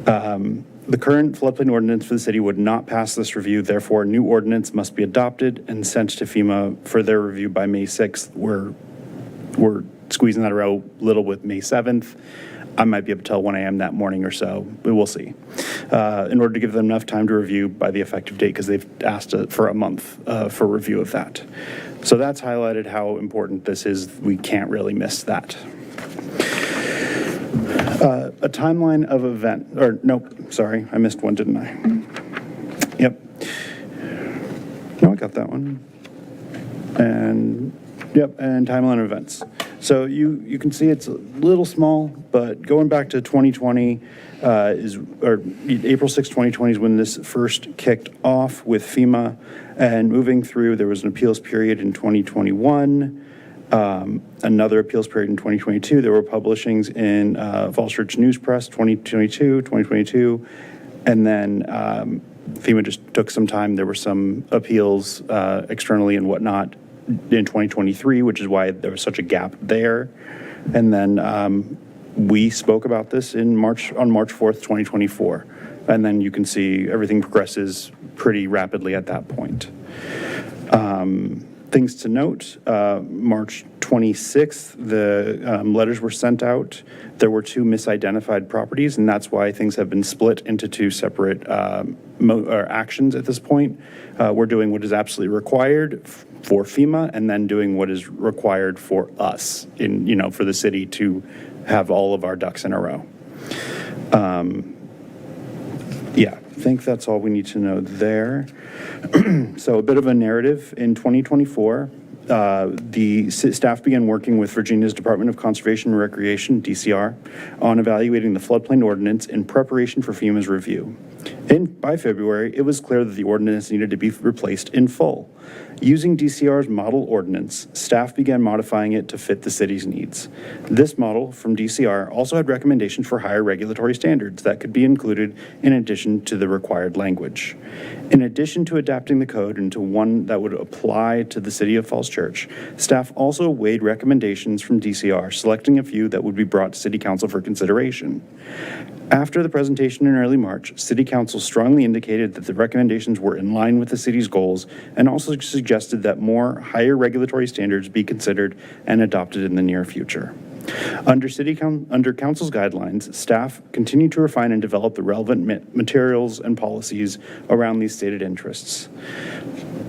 The current floodplain ordinance for the city would not pass this review. Therefore, a new ordinance must be adopted and sent to FEMA for their review by May 6th. We're squeezing that around a little with May 7th. I might be able to tell 1 a.m. that morning or so, but we'll see. In order to give them enough time to review by the effective date, because they've asked for a month for review of that. So that's highlighted how important this is. We can't really miss that. A timeline of I missed one, didn't I? Yep. No, I got that one. And timeline of events. So you can see it's a little small, but going back to 2020 April 6, 2020 is when this first kicked off with FEMA, and moving through, there was an appeals period in 2021, another appeals period in 2022. There were publishings in Falls Church News Press 2022, and then FEMA just took some time. There were some appeals externally and whatnot in 2023, which is why there was such a gap there. And then we spoke about this on March 4th, 2024. And then you can see everything progresses pretty rapidly at that point. Things to note, March 26th, the letters were sent out. There were 2 misidentified properties, and that's why things have been split into 2 separate actions at this point. We're doing what is absolutely required for FEMA, and then doing what is required for us for the city to have all of our ducks in a row. I think that's all we need to know there. So a bit of a narrative. In 2024, the staff began working with Virginia's Department of Conservation and Recreation, DCR, on evaluating the floodplain ordinance in preparation for FEMA's review. By February, it was clear that the ordinance needed to be replaced in full. Using DCR's model ordinance, staff began modifying it to fit the city's needs. This model from DCR also had recommendations for higher regulatory standards that could be included in addition to the required language. In addition to adapting the code into one that would apply to the city of Falls Church, staff also weighed recommendations from DCR, selecting a few that would be brought to City Council for consideration. After the presentation in early March, City Council strongly indicated that the recommendations were in line with the city's goals, and also suggested that more higher regulatory standards be considered and adopted in the near future. Under Council's guidelines, staff continue to refine and develop the relevant materials and policies around these stated interests.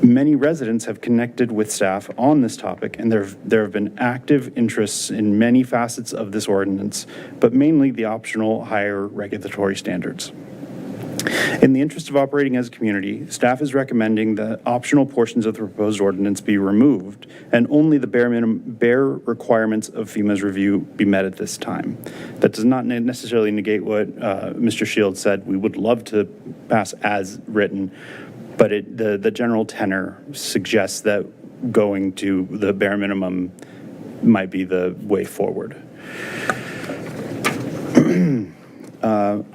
Many residents have connected with staff on this topic, and there have been active interests in many facets of this ordinance, but mainly the optional higher regulatory standards. In the interest of operating as a community, staff is recommending that optional portions of the proposed ordinance be removed and only the bare requirements of FEMA's review be met at this time. That does not necessarily negate what Mr. Shields said. We would love to pass as written, but the general tenor suggests that going to the bare minimum might be the way forward.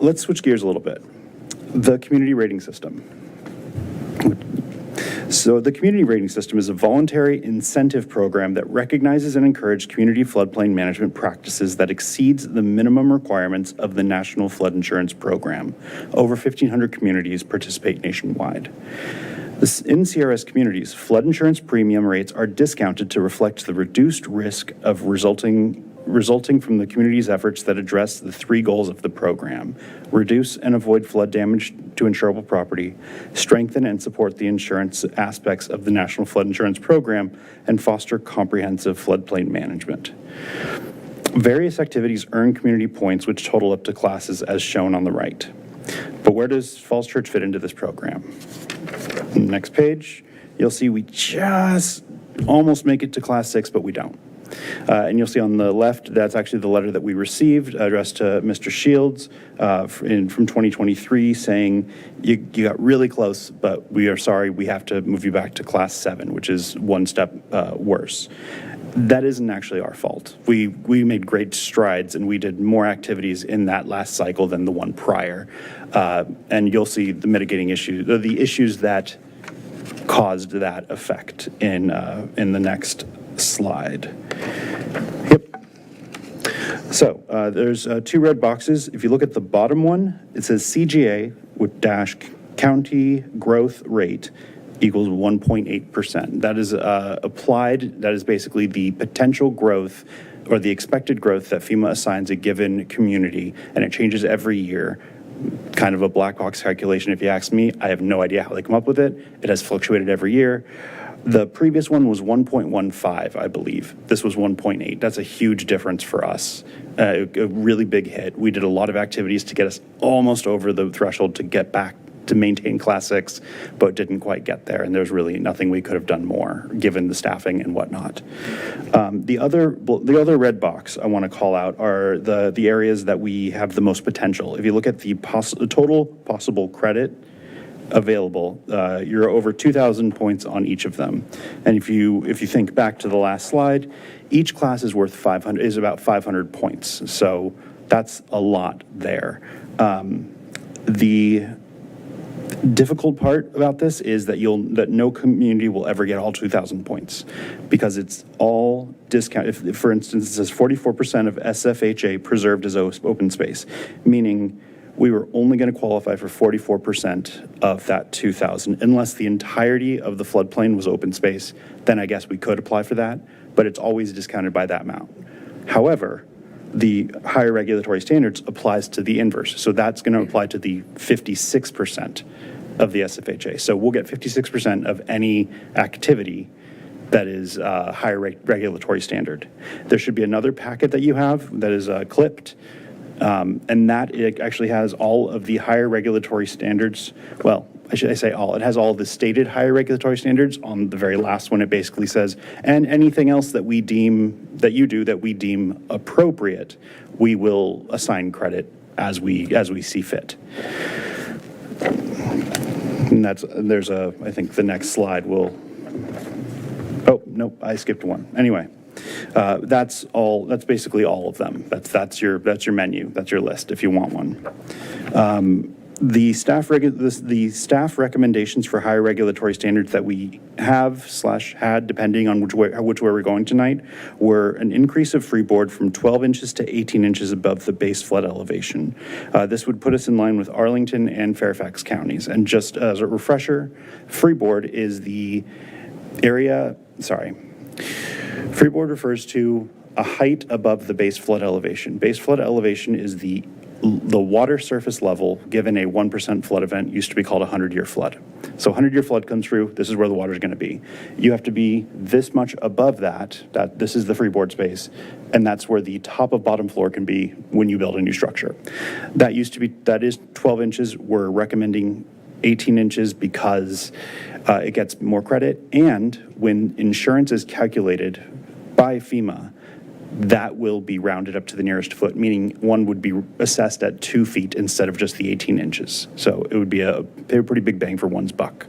Let's switch gears a little bit. The community rating system. So the community rating system is a voluntary incentive program that recognizes and encourages community floodplain management practices that exceeds the minimum requirements of the National Flood Insurance Program. Over 1,500 communities participate nationwide. In CRS communities, flood insurance premium rates are discounted to reflect the reduced risk of resulting from the community's efforts that address the three goals of the program: reduce and avoid flood damage to insurable property, strengthen and support the insurance aspects of the National Flood Insurance Program, and foster comprehensive floodplain management. Various activities earn community points, which total up to classes as shown on the right. But where does Falls Church fit into this program? Next page, you'll see we just almost make it to class 6, but we don't. And you'll see on the left, that's actually the letter that we received addressed to Mr. Shields from 2023 saying, you got really close, but we are sorry, we have to move you back to class 7, which is one step worse. That isn't actually our fault. We made great strides and we did more activities in that last cycle than the one prior. And you'll see the mitigating issues, the issues that caused that effect in the next slide. Yep. So there's 2 red boxes. If you look at the bottom one, it says CGA with dash county growth rate equals 1.8%. That is applied, that is basically the potential growth or the expected growth that FEMA assigns a given community, and it changes every year. Kind of a black box calculation if you ask me. I have no idea how they come up with it. It has fluctuated every year. The previous one was 1.15, I believe. This was 1.8. That's a huge difference for us. A really big hit. We did a lot of activities to get us almost over the threshold to get back to maintain class 6, but didn't quite get there. And there's really nothing we could have done more given the staffing and whatnot. The other red box I want to call out are the areas that we have the most potential. If you look at the total possible credit available, you're over 2,000 points on each of them. And if you think back to the last slide, each class is worth is about 500 points. So that's a lot there. The difficult part about this is that no community will ever get all 2,000 points because it's all discounted. If, for instance, it says 44% of SFHA preserved as open space, meaning we were only going to qualify for 44% of that 2,000 unless the entirety of the floodplain was open space. Then I guess we could apply for that, but it's always discounted by that amount. However, the higher regulatory standards applies to the inverse. So that's going to apply to the 56% of the SFHA. So we'll get 56% of any activity that is higher regulatory standard. There should be another packet that you have that is clipped, and that it actually has all of the higher regulatory standards. Well, I say all. It has all the stated higher regulatory standards. On the very last one, it basically says, and anything else that we deem appropriate, we will assign credit as we see fit. And I think the next slide will. Oh nope, I skipped one. Anyway, that's all. That's basically all of them. That's your menu. That's your list if you want one. The staff recommendations for higher regulatory standards that we have/had, depending on which way we're going tonight, were an increase of freeboard from 12 inches to 18 inches above the base flood elevation. This would put us in line with Arlington and Fairfax counties. And just as a refresher, freeboard is the area. Freeboard refers to a height above the base flood elevation. Base flood elevation is the water surface level given a 1% flood event used to be called a 100-year flood. So 100-year flood comes through, this is where the water is going to be. You have to be this much above that this is the freeboard space, and that's where the top of bottom floor can be when you build a new structure. That is 12 inches. We're recommending 18 inches because it gets more credit, and when insurance is calculated by FEMA, that will be rounded up to the nearest foot, meaning one would be assessed at 2 feet instead of just the 18 inches. So it would be a pretty big bang for one's buck.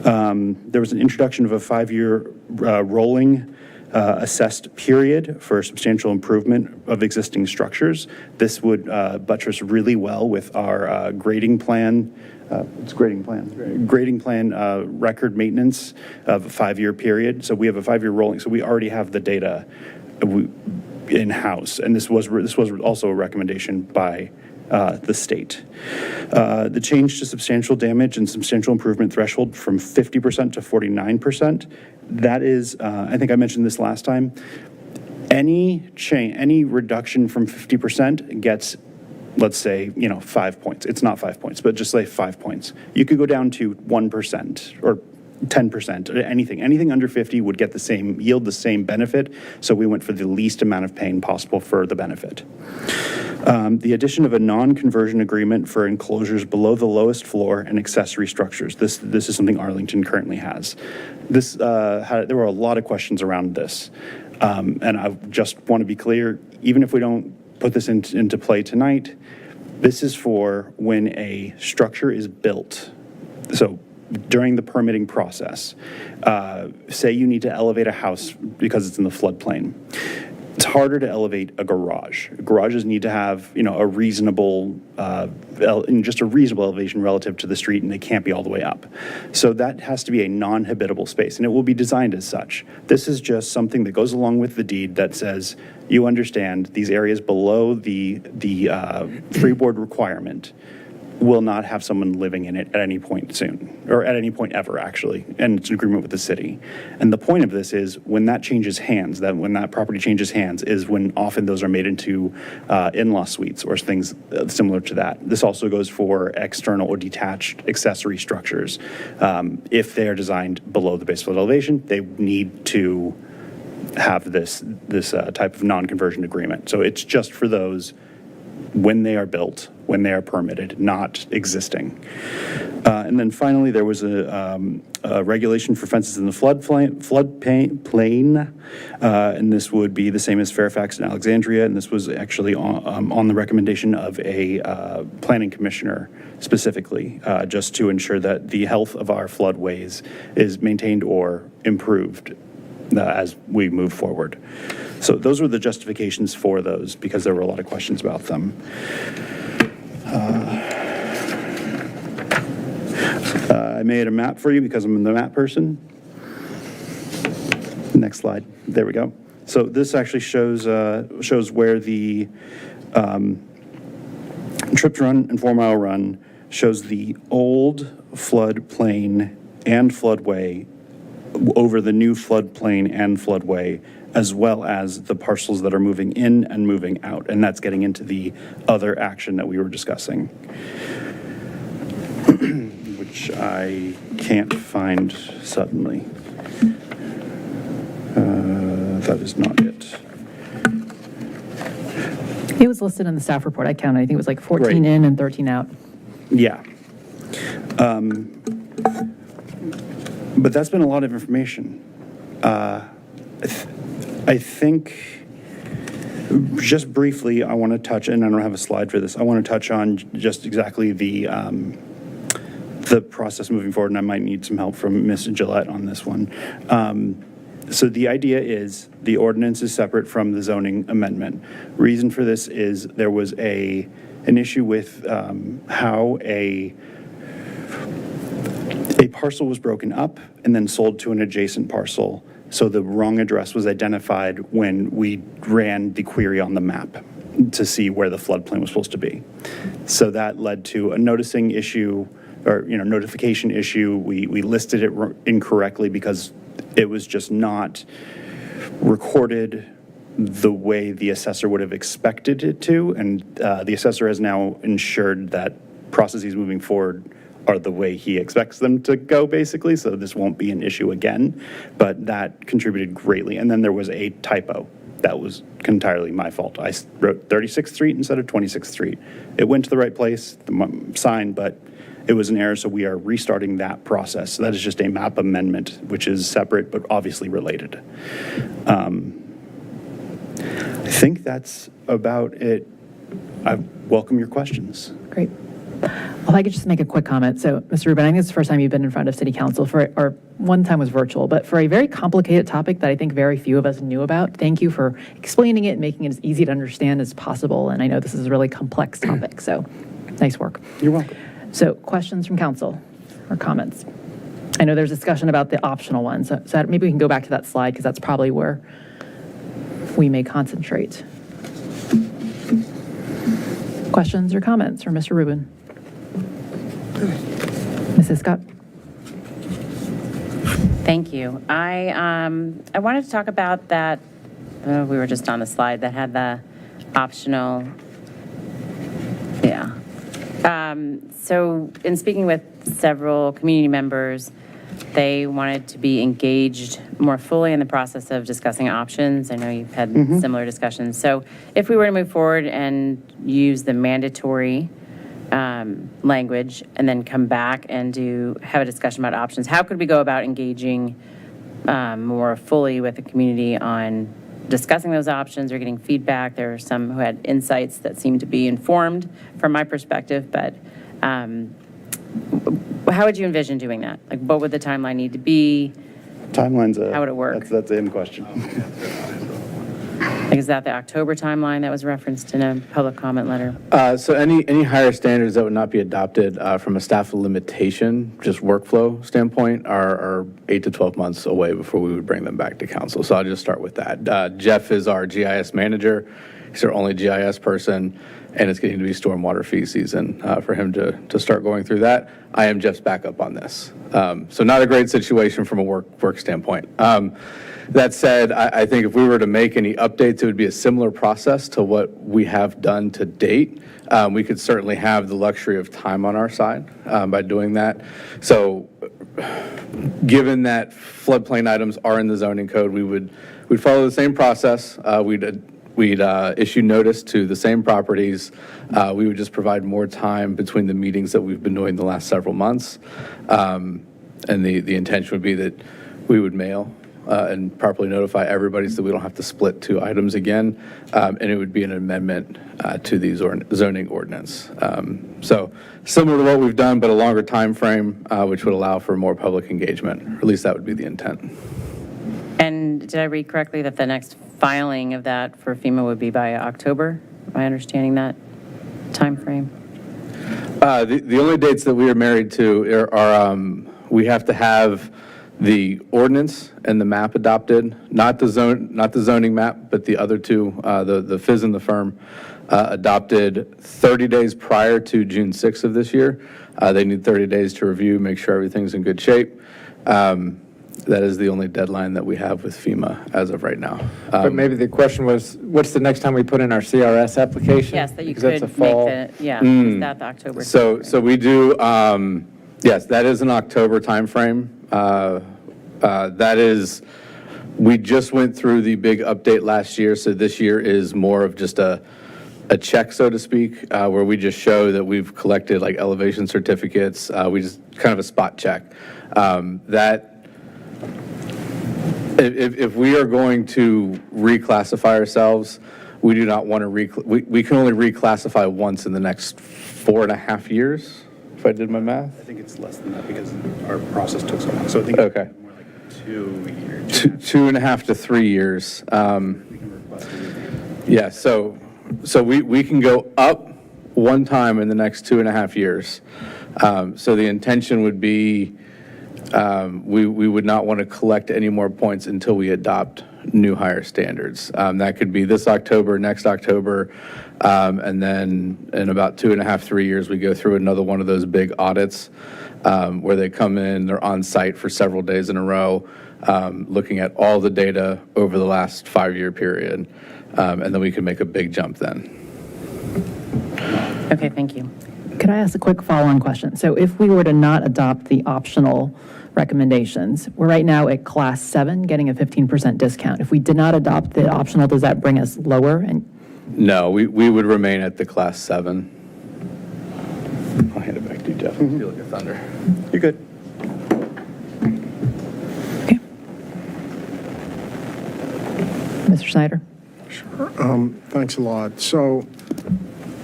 There was an introduction of a 5-year rolling assessed period for substantial improvement of existing structures. This would buttress really well with our grading plan. Grading plan record maintenance of a 5-year period. So we have a 5-year rolling. So we already have the data in-house, and this was also a recommendation by the state. The change to substantial damage and substantial improvement threshold from 50% to 49%. That is, I think I mentioned this last time. Any reduction from 50% gets, let's say, 5 points. It's not 5 points, but just say 5 points. You could go down to 1% or 10% or anything under 50 would yield the same benefit. So we went for the least amount of pain possible for the benefit. The addition of a non-conversion agreement for enclosures below the lowest floor and accessory structures. This is something Arlington currently has. There were a lot of questions around this. And I just want to be clear, even if we don't put this into play tonight, this is for when a structure is built. So during the permitting process, say you need to elevate a house because it's in the floodplain. It's harder to elevate a garage. Garages need to have, a reasonable, just a reasonable elevation relative to the street, and they can't be all the way up. So that has to be a non-habitable space, and it will be designed as such. This is just something that goes along with the deed that says, you understand these areas below the freeboard requirement will not have someone living in it at any point soon, or at any point ever, actually, and it's an agreement with the city. And the point of this is when that changes hands, when that property changes hands, is when often those are made into in-law suites or things similar to that. This also goes for external or detached accessory structures. If they're designed below the base flood elevation, they need to have this type of non-conversion agreement. So it's just for those when they are built, when they are permitted, not existing. And then finally, there was a regulation for fences in the floodplain, and this would be the same as Fairfax and Alexandria, and this was actually on the recommendation of a planning commissioner specifically, just to ensure that the health of our floodways is maintained or improved as we move forward. So those were the justifications for those, because there were a lot of questions about them. I made a map for you because I'm the map person. Next slide. There we go. So this actually shows where the Trips Run and 4 Mile Run shows the old floodplain and floodway over the new floodplain and floodway, as well as the parcels that are moving in and moving out. And that's getting into the other action that we were discussing, which I can't find suddenly. That is not it. It was listed in the staff report. I counted. I think it was like 14 Right. in and 13 out. Yeah. But that's been a lot of information. I think, just briefly, I want to touch, and I don't have a slide for this, I want to touch on just exactly the process moving forward, and I might need some help from Ms. Gillette on this one. So the idea is the ordinance is separate from the zoning amendment. Reason for this is there was an issue with how a parcel was broken up and then sold to an adjacent parcel. So the wrong address was identified when we ran the query on the map to see where the floodplain was supposed to be. So that led to a noticing issue, or notification issue. We listed it incorrectly because it was just not recorded the way the assessor would have expected it to, and the assessor has now ensured that processes moving forward are the way he expects them to go, basically, so this won't be an issue again, but that contributed greatly. And then there was a typo. That was entirely my fault. I wrote 36th Street instead of 26th Street. It went to the right place, the sign, but it was an error, so we are restarting that process. So that is just a map amendment, which is separate, but obviously related. I think that's about it. I welcome your questions. Great. Well, if I could just make a quick comment. So, Mr. Rubin, I think it's the first time you've been in front of City Council or one time was virtual, but for a very complicated topic that I think very few of us knew about. Thank you for explaining it and making it as easy to understand as possible. And I know this is a really complex topic, so nice work. You're welcome. So, questions from council or comments? I know there's discussion about the optional one, so maybe we can go back to that slide because that's probably where we may concentrate. Questions or comments from Mr. Rubin? Mrs. Scott? Thank you. I wanted to talk about that, we were just on the slide that had the optional, yeah. So in speaking with several community members, they wanted to be engaged more fully in the process of discussing options. I know you've had similar discussions. So if we were to move forward and use the mandatory language and then come back and have a discussion about options, how could we go about engaging more fully with the community on discussing those options or getting feedback? There are some who had insights that seemed to be informed from my perspective, but how would you envision doing that? Like, what would the timeline need to be? Timeline's How would it work? That's the end question. Like, is that the October timeline that was referenced in a public comment letter? So any higher standards that would not be adopted from a staff limitation, just workflow standpoint, are 8 to 12 months away before we would bring them back to council. So I'll just start with that. Jeff is our GIS manager. He's our only GIS person, and it's getting to be stormwater fee season for him to start going through that. I am Jeff's backup on this. So not a great situation from a work standpoint. That said, I think if we were to make any updates, it would be a similar process to what we have done to date. We could certainly have the luxury of time on our side by doing that. So given that floodplain items are in the zoning code, we'd follow the same process. We'd issue notice to the same properties. We would just provide more time between the meetings that we've been doing the last several months. And the intention would be that we would mail and properly notify everybody so that we don't have to split two items again. And it would be an amendment to the zoning ordinance. So similar to what we've done, but a longer time frame, which would allow for more public engagement. Or at least that would be the intent. And did I read correctly that the next filing of that for FEMA would be by October? Am I understanding that time frame? The only dates that we are married to are we have to have the ordinance and the map adopted, not the zoning map, but the other two, the FIS and the firm, adopted 30 days prior to June 6th of this year. They need 30 days to review, make sure everything's in good shape. That is the only deadline that we have with FEMA as of right now. But maybe the question was, what's the next time we put in our CRS application? Yes, that you Because could that's a make fall. is that the October? So we do, yes, that is an October timeframe. That is, we just went through the big update last year, so this year is more of just a check, so to speak, where we just show that we've collected like elevation certificates. We just kind of a spot check. If we are going to reclassify ourselves, we do not want to, we can only reclassify once in the next 4.5 years, if I did my math. I think it's less than that because our process took so long. So I think Okay. it's more like 2 years. 2.5 to 3 years. Yeah, so we can go up one time in the next 2.5 years. So the intention would be we would not want to collect any more points until we adopt new higher standards. That could be this October, next October, and then in about 2.5, 3 years, we go through another one of those big audits where they come in, they're on site for several days in a row, looking at all the data over the last 5-year period, and then we can make a big jump then. Okay, thank you. Could I ask a quick follow-on question? So if we were to not adopt the optional recommendations, we're right now at Class 7, getting a 15% discount. If we did not adopt the optional, does that bring us lower? And No, we would remain at the Class 7. I'll hand it back to you, Jeff. I feel like a thunder. You're good. Mr. Snyder? Thanks a lot. So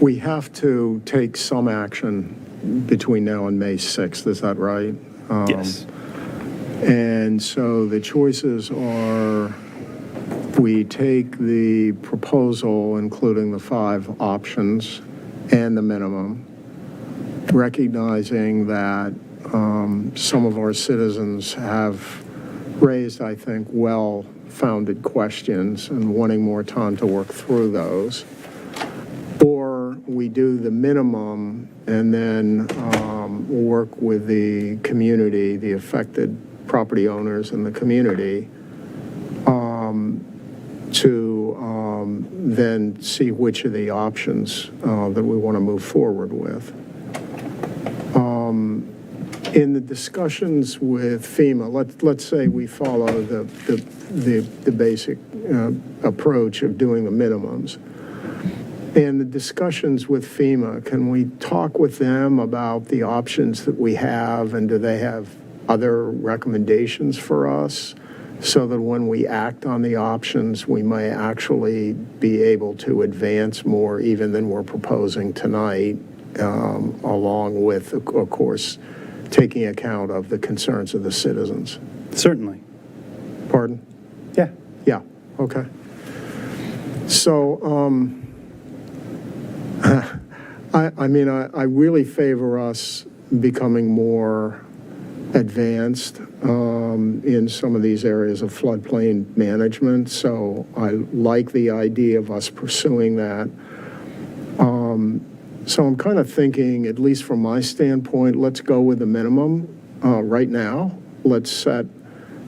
we have to take some action between now and May 6th, is that right? Yes. And so the choices are, we take the proposal, including the 5 options and the minimum, recognizing that some of our citizens have raised, I think, well-founded questions and wanting more time to work through those. Or we do the minimum and then work with the community, the affected property owners in the community, to then see which of the options that we want to move forward with. In the discussions with FEMA, let's say we follow the basic approach of doing the minimums. In the discussions with FEMA, can we talk with them about the options that we have, and do they have other recommendations for us, so that when we act on the options, we may actually be able to advance more even than we're proposing tonight, along with, of course, taking account of the concerns of the citizens? Certainly. Pardon? Yeah. Yeah, okay. So, I really favor us becoming more advanced in some of these areas of floodplain management, so I like the idea of us pursuing that. So I'm kind of thinking, at least from my standpoint, let's go with the minimum right now. Let's set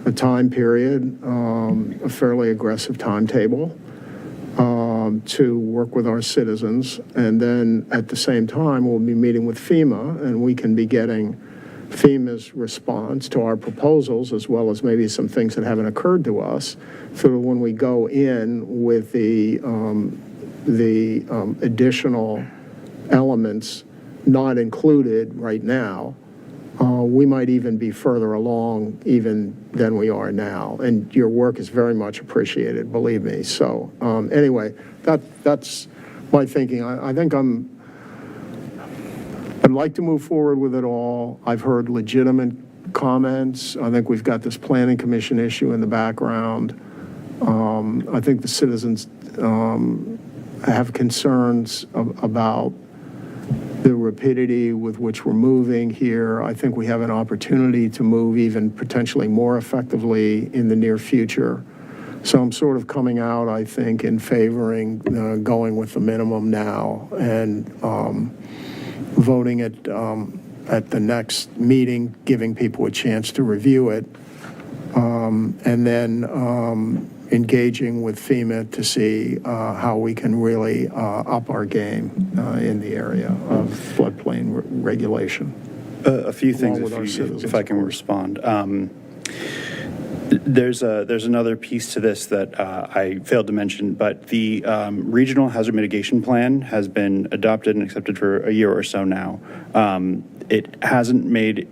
a time period, a fairly aggressive timetable, to work with our citizens. And then at the same time, we'll be meeting with FEMA, and we can be getting FEMA's response to our proposals, as well as maybe some things that haven't occurred to us, so that when we go in with the additional elements not included right now, we might even be further along even than we are now. And your work is very much appreciated, believe me. So anyway, that's my thinking. I think I'd like to move forward with it all. I've heard legitimate comments. I think we've got this planning commission issue in the background. I think the citizens have concerns about the rapidity with which we're moving here. I think we have an opportunity to move even potentially more effectively in the near future. So I'm sort of coming out, I think, in favoring going with the minimum now and voting it at the next meeting, giving people a chance to review it, and then engaging with FEMA to see how we can really up our game in the area of floodplain regulation. A few things, Along with our citizens, if I can respond. There's another piece to this that I failed to mention, but the Regional Hazard Mitigation Plan has been adopted and accepted for a year or so now. It hasn't made,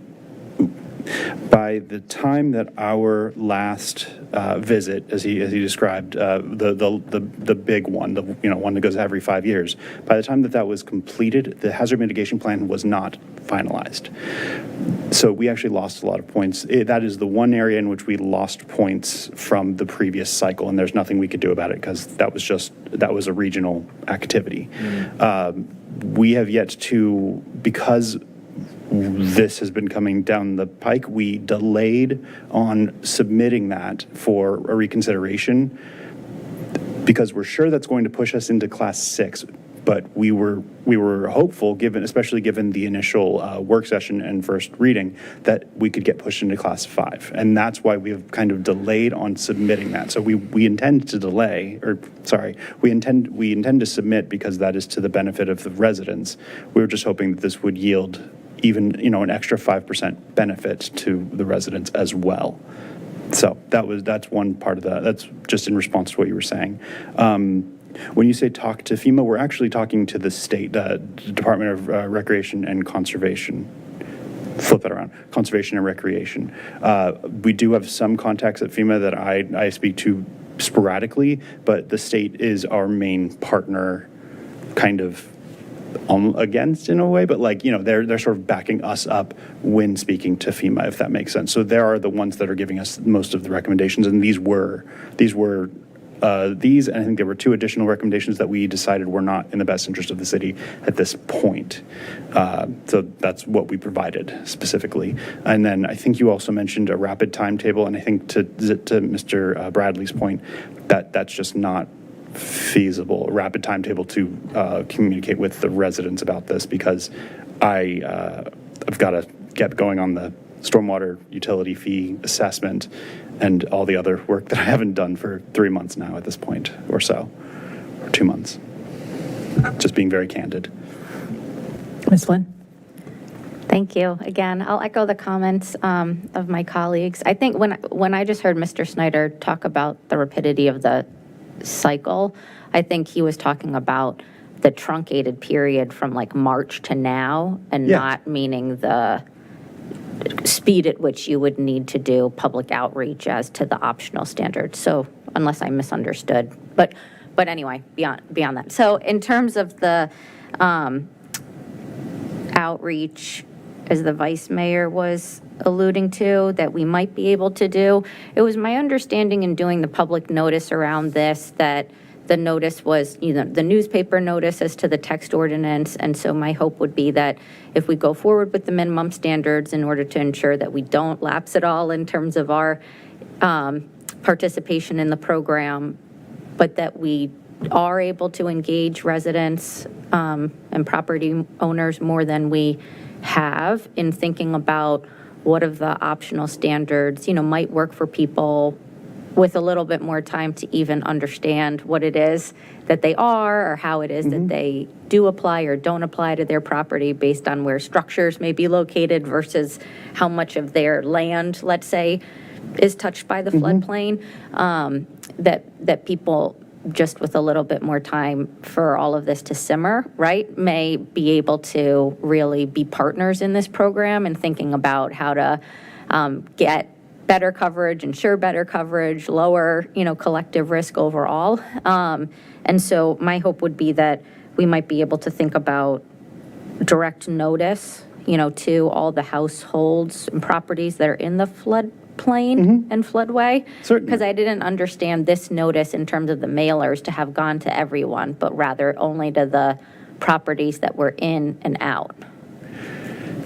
by the time that our last visit, as he described, the big one, the one that goes every 5 years, by the time that was completed, the hazard mitigation plan was not finalized. So we actually lost a lot of points. That is the one area in which we lost points from the previous cycle, and there's nothing we could do about it because that was a regional activity. We have yet to, because this has been coming down the pike, we delayed on submitting that for a reconsideration because we're sure that's going to push us into Class 6. But we were hopeful, especially given the initial work session and first reading, that we could get pushed into Class 5, and that's why we have kind of delayed on submitting that. So we intend to delay, we intend to submit because that is to the benefit of the residents. We were just hoping that this would yield even an extra 5% benefit to the residents as well. So that's one part of that. That's just in response to what you were saying. When you say talk to FEMA, we're actually talking to the state Department of Recreation and Conservation. Flip it around, Conservation and Recreation. We do have some contacts at FEMA that I speak to sporadically, but the state is our main partner, kind of against in a way, but like, you know, they're sort of backing us up when speaking to FEMA, if that makes sense. So they are the ones that are giving us most of the recommendations, and these, and I think there were 2 additional recommendations that we decided were not in the best interest of the city at this point. So that's what we provided specifically. And then I think you also mentioned a rapid timetable, and I think to Mr. Bradley's point, that's just not feasible, a rapid timetable to communicate with the residents about this, because I've got to get going on the stormwater utility fee assessment and all the other work that I haven't done for 3 months now at this point, or so, or 2 months. Just being very candid. Ms. Flynn? Thank you. Again, I'll echo the comments of my colleagues. I think when I just heard Mr. Snyder talk about the rapidity of the cycle, I think he was talking about the truncated period from like March to now, and not meaning the speed at which you would need to do public outreach as to the optional standards. So unless I misunderstood, but anyway, beyond that. So in terms of the outreach, as the vice mayor was alluding to, that we might be able to do, it was my understanding in doing the public notice around this that the notice was, you know, the newspaper notice as to the text ordinance. And so my hope would be that if we go forward with the minimum standards in order to ensure that we don't lapse at all in terms of our participation in the program, but that we are able to engage residents and property owners more than we have in thinking about what of the optional standards, you know, might work for people with a little bit more time to even understand what it is that they are, or how it is that they do apply or don't apply to their property based on where structures may be located versus how much of their land, let's say, is touched by the floodplain, that people just with a little bit more time for all of this to simmer, right, may be able to really be partners in this program and thinking about how to get better coverage, ensure better coverage, lower, you know, collective risk overall. And so my hope would be that we might be able to think about direct notice, you know, to all the households and properties that are in the floodplain and floodway. Certainly. Because I didn't understand this notice in terms of the mailers to have gone to everyone, but rather only to the properties that were in and out.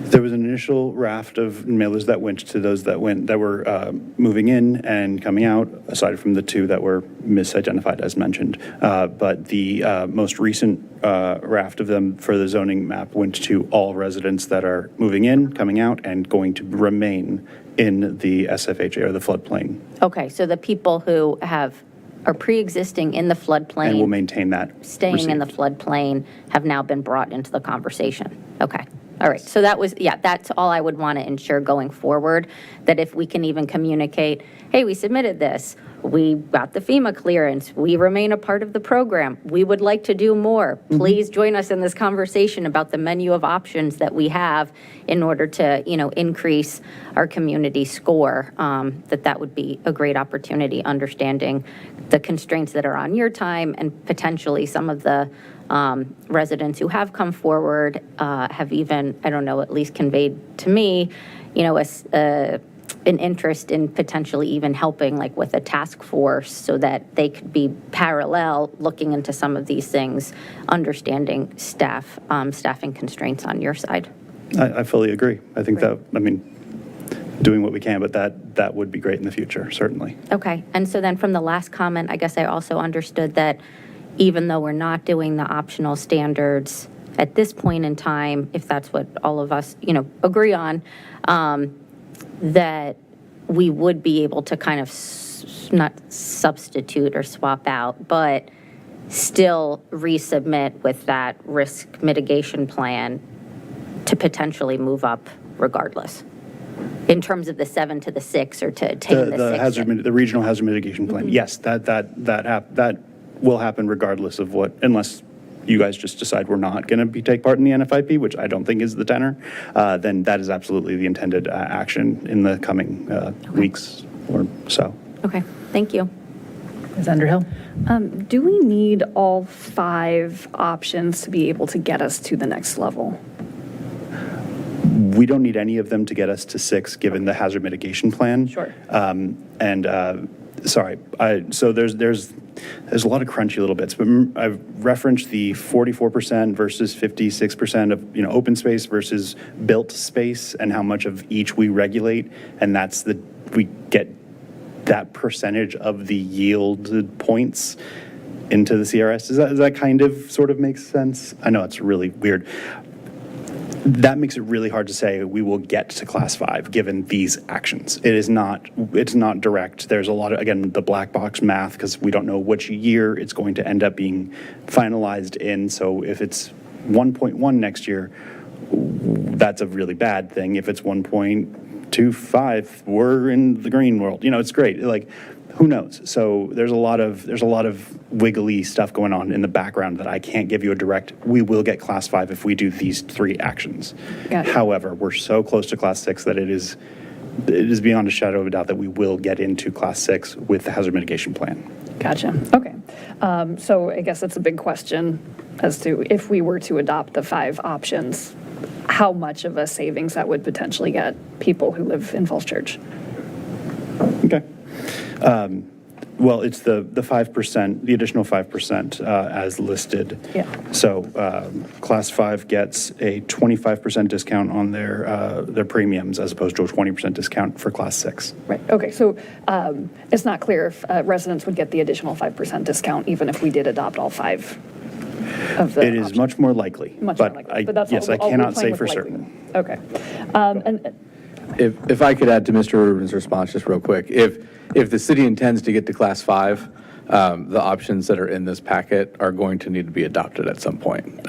There was an initial raft of mailers that went to those that were moving in and coming out, aside from the 2 that were misidentified as mentioned. But the most recent raft of them for the zoning map went to all residents that are moving in, coming out, and going to remain in the SFHA or the floodplain. Okay, so the people who are pre-existing in the floodplain. And will maintain that. Staying in the floodplain have now been brought into the conversation. Okay. All right. So that's all I would want to ensure going forward, that if we can even communicate, hey, we submitted this, we got the FEMA clearance, we remain a part of the program, we would like to do more. Please join us in this conversation about the menu of options that we have in order to, you know, increase our community score. That would be a great opportunity, understanding the constraints that are on your time, and potentially some of the residents who have come forward have even, I don't know, at least conveyed to me, you know, an interest in potentially even helping, like with a task force, so that they could be parallel looking into some of these things, understanding staffing constraints on your side. I fully agree. I think doing what we can, but that would be great in the future, certainly. Okay. And so then from the last comment, I guess I also understood that even though we're not doing the optional standards at this point in time, if that's what all of us, you know, agree on, that we would be able to kind of not substitute or swap out, but still resubmit with that risk mitigation plan to potentially move up regardless, in terms of the 7 to the 6 or to attain the 6. The regional hazard mitigation plan. Yes, that will happen regardless of unless you guys just decide we're not going to take part in the NFIP, which I don't think is the tenor, then that is absolutely the intended action in the coming weeks or so. Okay, thank you. Ms. Underhill? Do we need all 5 options to be able to get us to the next level? We don't need any of them to get us to 6, given the hazard mitigation plan. Sure. So there's a lot of crunchy little bits, but I've referenced the 44% versus 56% of, open space versus built space and how much of each we regulate, and we get that percentage of the yielded points into the CRS. Does that kind of sort of make sense? I know it's really weird. That makes it really hard to say we will get to class 5 given these actions. It's not direct. There's a lot of, again, the black box math, because we don't know which year it's going to end up being finalized in. So if it's 1.1 next year, that's a really bad thing. If it's 1.25, we're in the green world. It's great. Like, who knows? So there's a lot of wiggly stuff going on in the background that I can't give you a direct, we will get class 5 if we do these 3 actions. Got it. However, we're so close to class 6 that it is beyond a shadow of a doubt that we will get into class 6 with the hazard mitigation plan. Gotcha. Okay. So I guess that's a big question as to if we were to adopt the 5 options, how much of a savings that would potentially get people who live in Falls Church. Okay. Well, it's the 5%, the additional 5% as listed. Yeah. So class 5 gets a 25% discount on their premiums as opposed to a 20% discount for class 6. Right. Okay. So it's not clear if residents would get the additional 5% discount even if we did adopt all 5 of the It is options. much more likely. Much more likely. But that's yes, all, I we're cannot playing say with for likelihood. certain. Okay. And If I could add to Mr. Rubin's response just real quick, if the city intends to get to class 5, the options that are in this packet are going to need to be adopted at some point.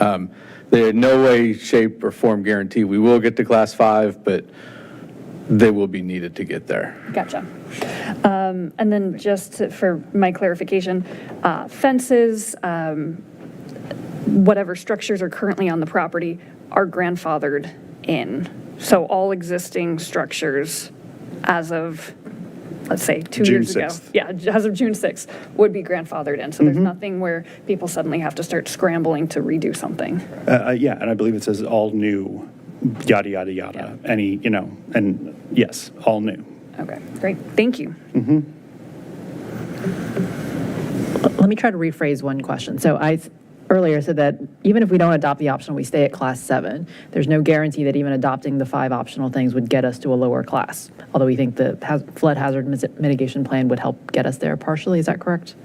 They in no way, shape, or form guarantee we will get to class 5, but they will be needed to get there. Gotcha. And then for my clarification, fences, whatever structures are currently on the property are grandfathered in. So all existing structures as of, let's say, 2 June years ago. 6th. Yeah, as of June 6th would be grandfathered in. So there's nothing where people suddenly have to start scrambling to redo something. Yeah, and I believe it says all new, yada, yada, yada. Yeah. Any, and yes, all new. Okay, great. Thank you. Let me try to rephrase one question. So I earlier said that even if we don't adopt the optional, we stay at class 7. There's no guarantee that even adopting the 5 optional things would get us to a lower class, although we think the flood hazard mitigation plan would help get us there partially. Is that correct?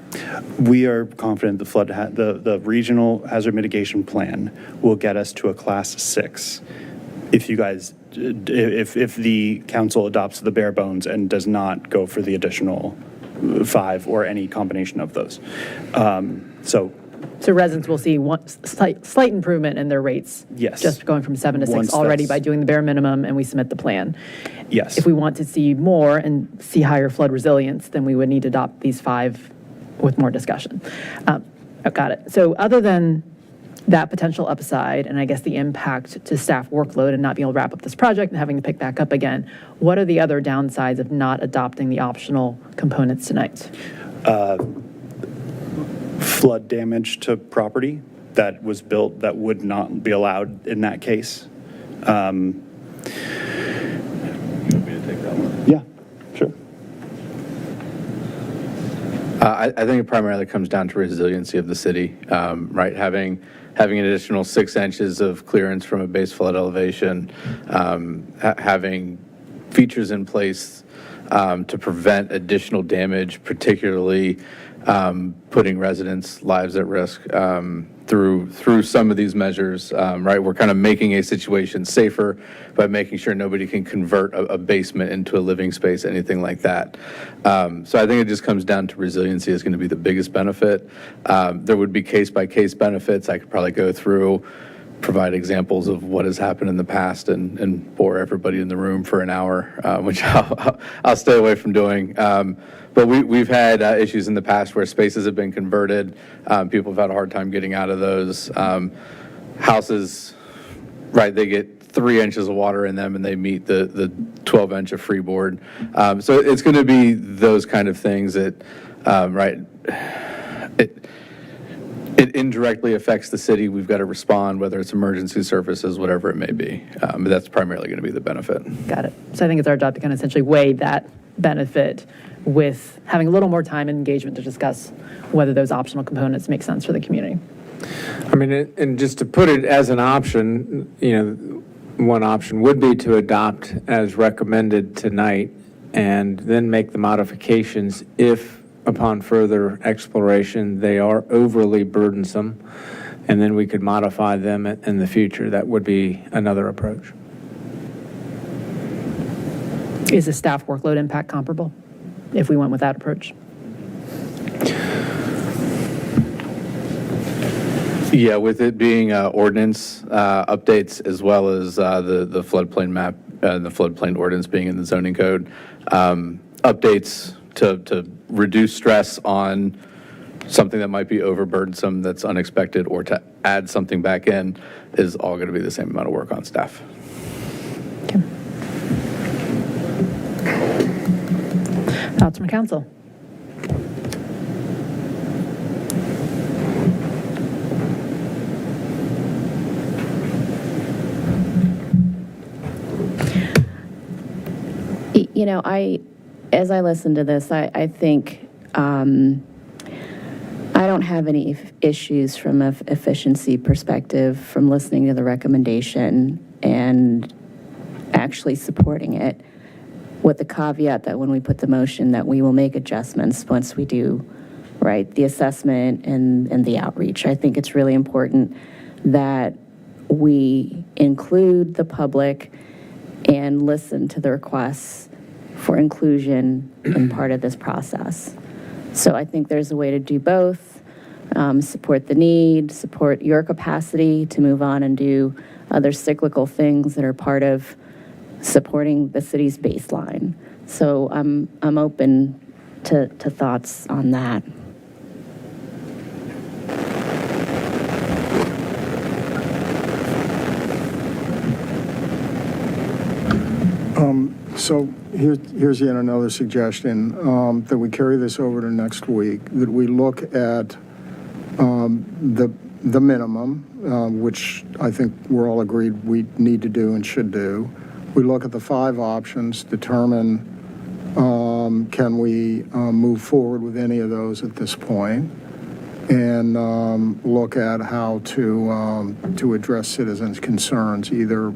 We are confident the regional hazard mitigation plan will get us to a class 6. If you guys, if the council adopts the bare bones and does not go for the additional 5 or any combination of those. So residents will see one slight improvement in their rates. Yes. Just going from 7 to 6 Once already that's- by doing the bare minimum and we submit the plan. Yes. If we want to see more and see higher flood resilience, then we would need to adopt these 5 with more discussion. Got it. So other than that potential upside and I guess the impact to staff workload and not being able to wrap up this project and having to pick back up again, what are the other downsides of not adopting the optional components tonight? Flood damage to property that was built that would not be allowed in that case. You want me to take that one? Yeah, sure. I think it primarily comes down to resiliency of the city, right? Having an additional 6 inches of clearance from a base flood elevation, having features in place to prevent additional damage, particularly putting residents' lives at risk through some of these measures, right? We're kind of making a situation safer by making sure nobody can convert a basement into a living space, anything like that. So I think it just comes down to resiliency is going to be the biggest benefit. There would be case-by-case benefits. I could probably go through, provide examples of what has happened in the past and bore everybody in the room for an hour, which I'll stay away from doing. But we've had issues in the past where spaces have been converted. People have had a hard time getting out of those. Houses, right, they get 3 inches of water in them and they meet the 12 inch of freeboard. So it's going to be those kind of things that, right, it indirectly affects the city. We've got to respond, whether it's emergency services, whatever it may be. But that's primarily going to be the benefit. Got it. So I think it's our job to kind of essentially weigh that benefit with having a little more time and engagement to discuss whether those optional components make sense for the community. I mean, and just to put it as an option, one option would be to adopt as recommended tonight and then make the modifications if, upon further exploration, they are overly burdensome, and then we could modify them in the future. That would be another approach. Is the staff workload impact comparable if we went with that approach? Yeah, with it being ordinance updates as well as the floodplain map, the floodplain ordinance being in the zoning code, updates to reduce stress on something that might be overburdensome, that's unexpected, or to add something back in is all going to be the same amount of work on staff. Okay. Thoughts from council? As I listen to this, I think I don't have any issues from an efficiency perspective from listening to the recommendation and actually supporting it, with the caveat that when we put the motion that we will make adjustments once we do, the assessment and the outreach. I think it's really important that we include the public and listen to the requests for inclusion in part of this process. So I think there's a way to do both, support the need, support your capacity to move on and do other cyclical things that are part of supporting the city's baseline. So I'm open to thoughts on that. So here's yet another suggestion, that we carry this over to next week, that we look at the minimum, which I think we're all agreed we need to do and should do. We look at the 5 options, determine can we move forward with any of those at this point, and look at how to address citizens' concerns, either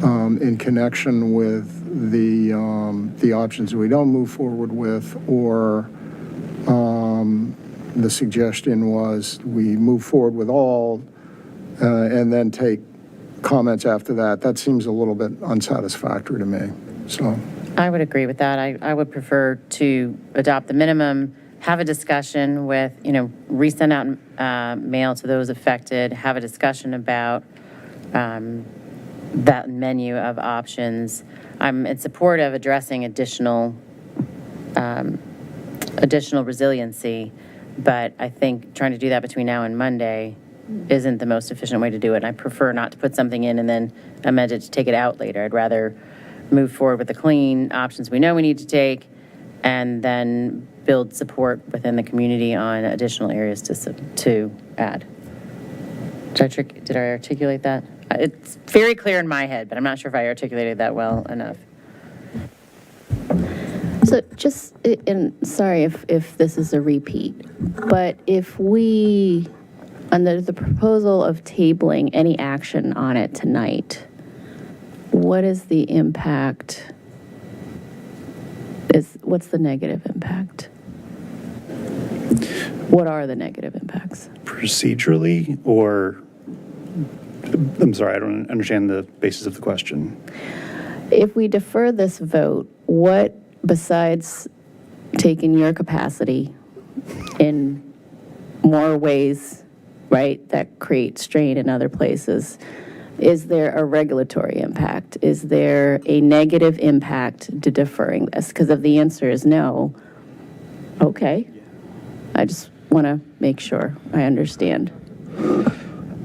in connection with the options we don't move forward with, or the suggestion was we move forward with all and then take comments after that. That seems a little bit unsatisfactory to me. So I would agree with that. I would prefer to adopt the minimum, have a discussion with, resend out mail to those affected, have a discussion about that menu of options. I'm in support of addressing additional resiliency, but I think trying to do that between now and Monday isn't the most efficient way to do it. And I prefer not to put something in and then amend it to take it out later. I'd rather move forward with the clean options we know we need to take, and then build support within the community on additional areas to add. Did I articulate that? It's very clear in my head, but I'm not sure if I articulated that well enough. So and sorry if this is a repeat, but if we, under the proposal of tabling any action on it tonight, what is the impact? What's the negative impact? What are the negative impacts? Procedurally, or, I'm sorry, I don't understand the basis of the question. If we defer this vote, what, besides taking your capacity in more ways, that create strain in other places, is there a regulatory impact? Is there a negative impact to deferring this? Because if the answer is no, okay. I just want to make sure I understand.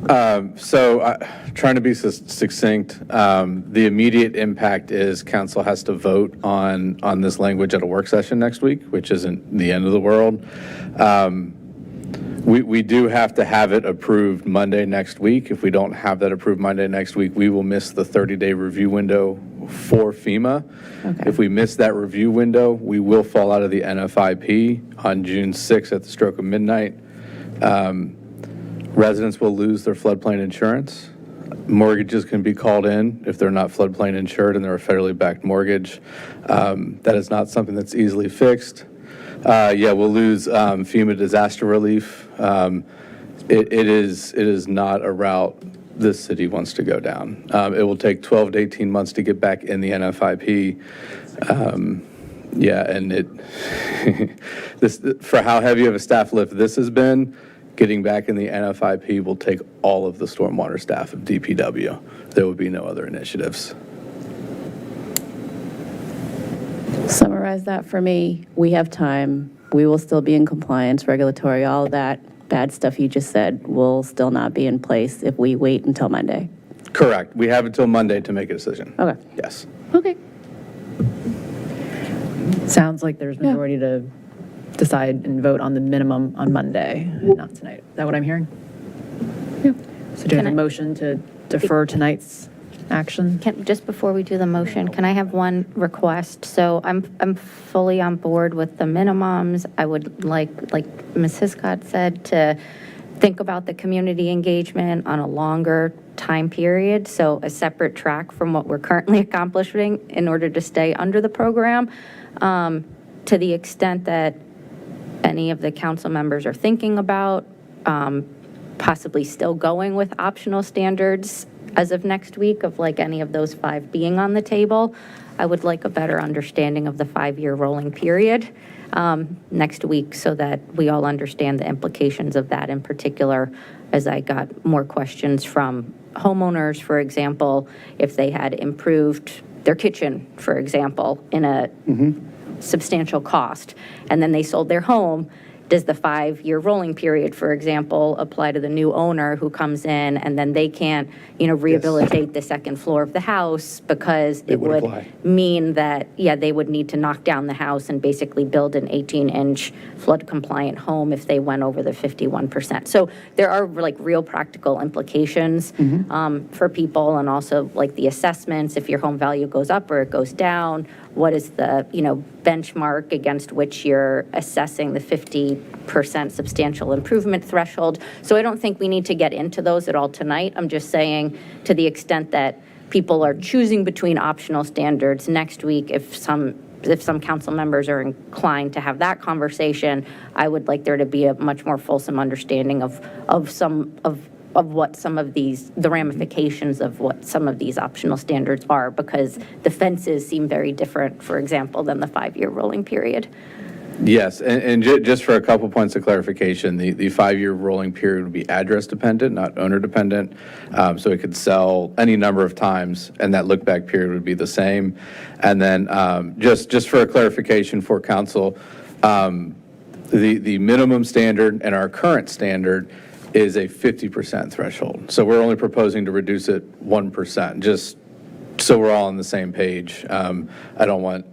Trying to be succinct, the immediate impact is council has to vote on this language at a work session next week, which isn't the end of the world. We do have to have it approved Monday next week. If we don't have that approved Monday next week, we will miss the 30-day review window for FEMA. Okay. If we miss that review window, we will fall out of the NFIP on June 6th at the stroke of midnight. Residents will lose their floodplain insurance. Mortgages can be called in if they're not floodplain insured and they're a federally backed mortgage. That is not something that's easily fixed. We'll lose FEMA disaster relief. It is not a route this city wants to go down. It will take 12 to 18 months to get back in the NFIP. This for how heavy of a staff lift this has been, getting back in the NFIP will take all of the stormwater staff of DPW. There will be no other initiatives. Summarize that for me. We have time. We will still be in compliance, regulatory, all of that bad stuff you just said will still not be in place if we wait until Monday. Correct. We have until Monday to make a decision. Okay. Yes. Okay. Sounds like there's majority to decide and vote on the minimum on Monday, and not tonight. Is that what I'm hearing? Yeah. So do you have Can a I- motion to defer tonight's action? Just before we do the motion, can I have one request? So I'm fully on board with the minimums. I would like Ms. Hiscott said, to think about the community engagement on a longer time period, so a separate track from what we're currently accomplishing in order to stay under the program. To the extent that any of the council members are thinking about possibly still going with optional standards as of next week, of like any of those 5 being on the table, I would like a better understanding of the 5-year rolling period next week, so that we all understand the implications of that in particular, as I got more questions from homeowners, for example, if they had improved their kitchen, for example, in a substantial cost, and then they sold their home. Does the 5-year rolling period, for example, apply to the new owner who comes in and then they can't, rehabilitate the second floor of the house because it would mean that, they would need to knock down the house and basically build an 18-inch flood compliant home if they went over the 51%. So there are like real practical implications for people, and also like the assessments, if your home value goes up or it goes down, what is the, benchmark against which you're assessing the 50% substantial improvement threshold. So I don't think we need to get into those at all tonight. I'm just saying, to the extent that people are choosing between optional standards next week, if some council members are inclined to have that conversation, I would like there to be a much more fulsome understanding of what some of the ramifications of what some of these optional standards are, because the fences seem very different, for example, than the 5-year rolling period. Yes, and just for a couple points of clarification, the 5-year rolling period would be address dependent, not owner dependent. So it could sell any number of times, and that look back period would be the same. And then just for a clarification for council, the minimum standard and our current standard is a 50% threshold. So we're only proposing to reduce it 1%, just so we're all on the same page. I don't want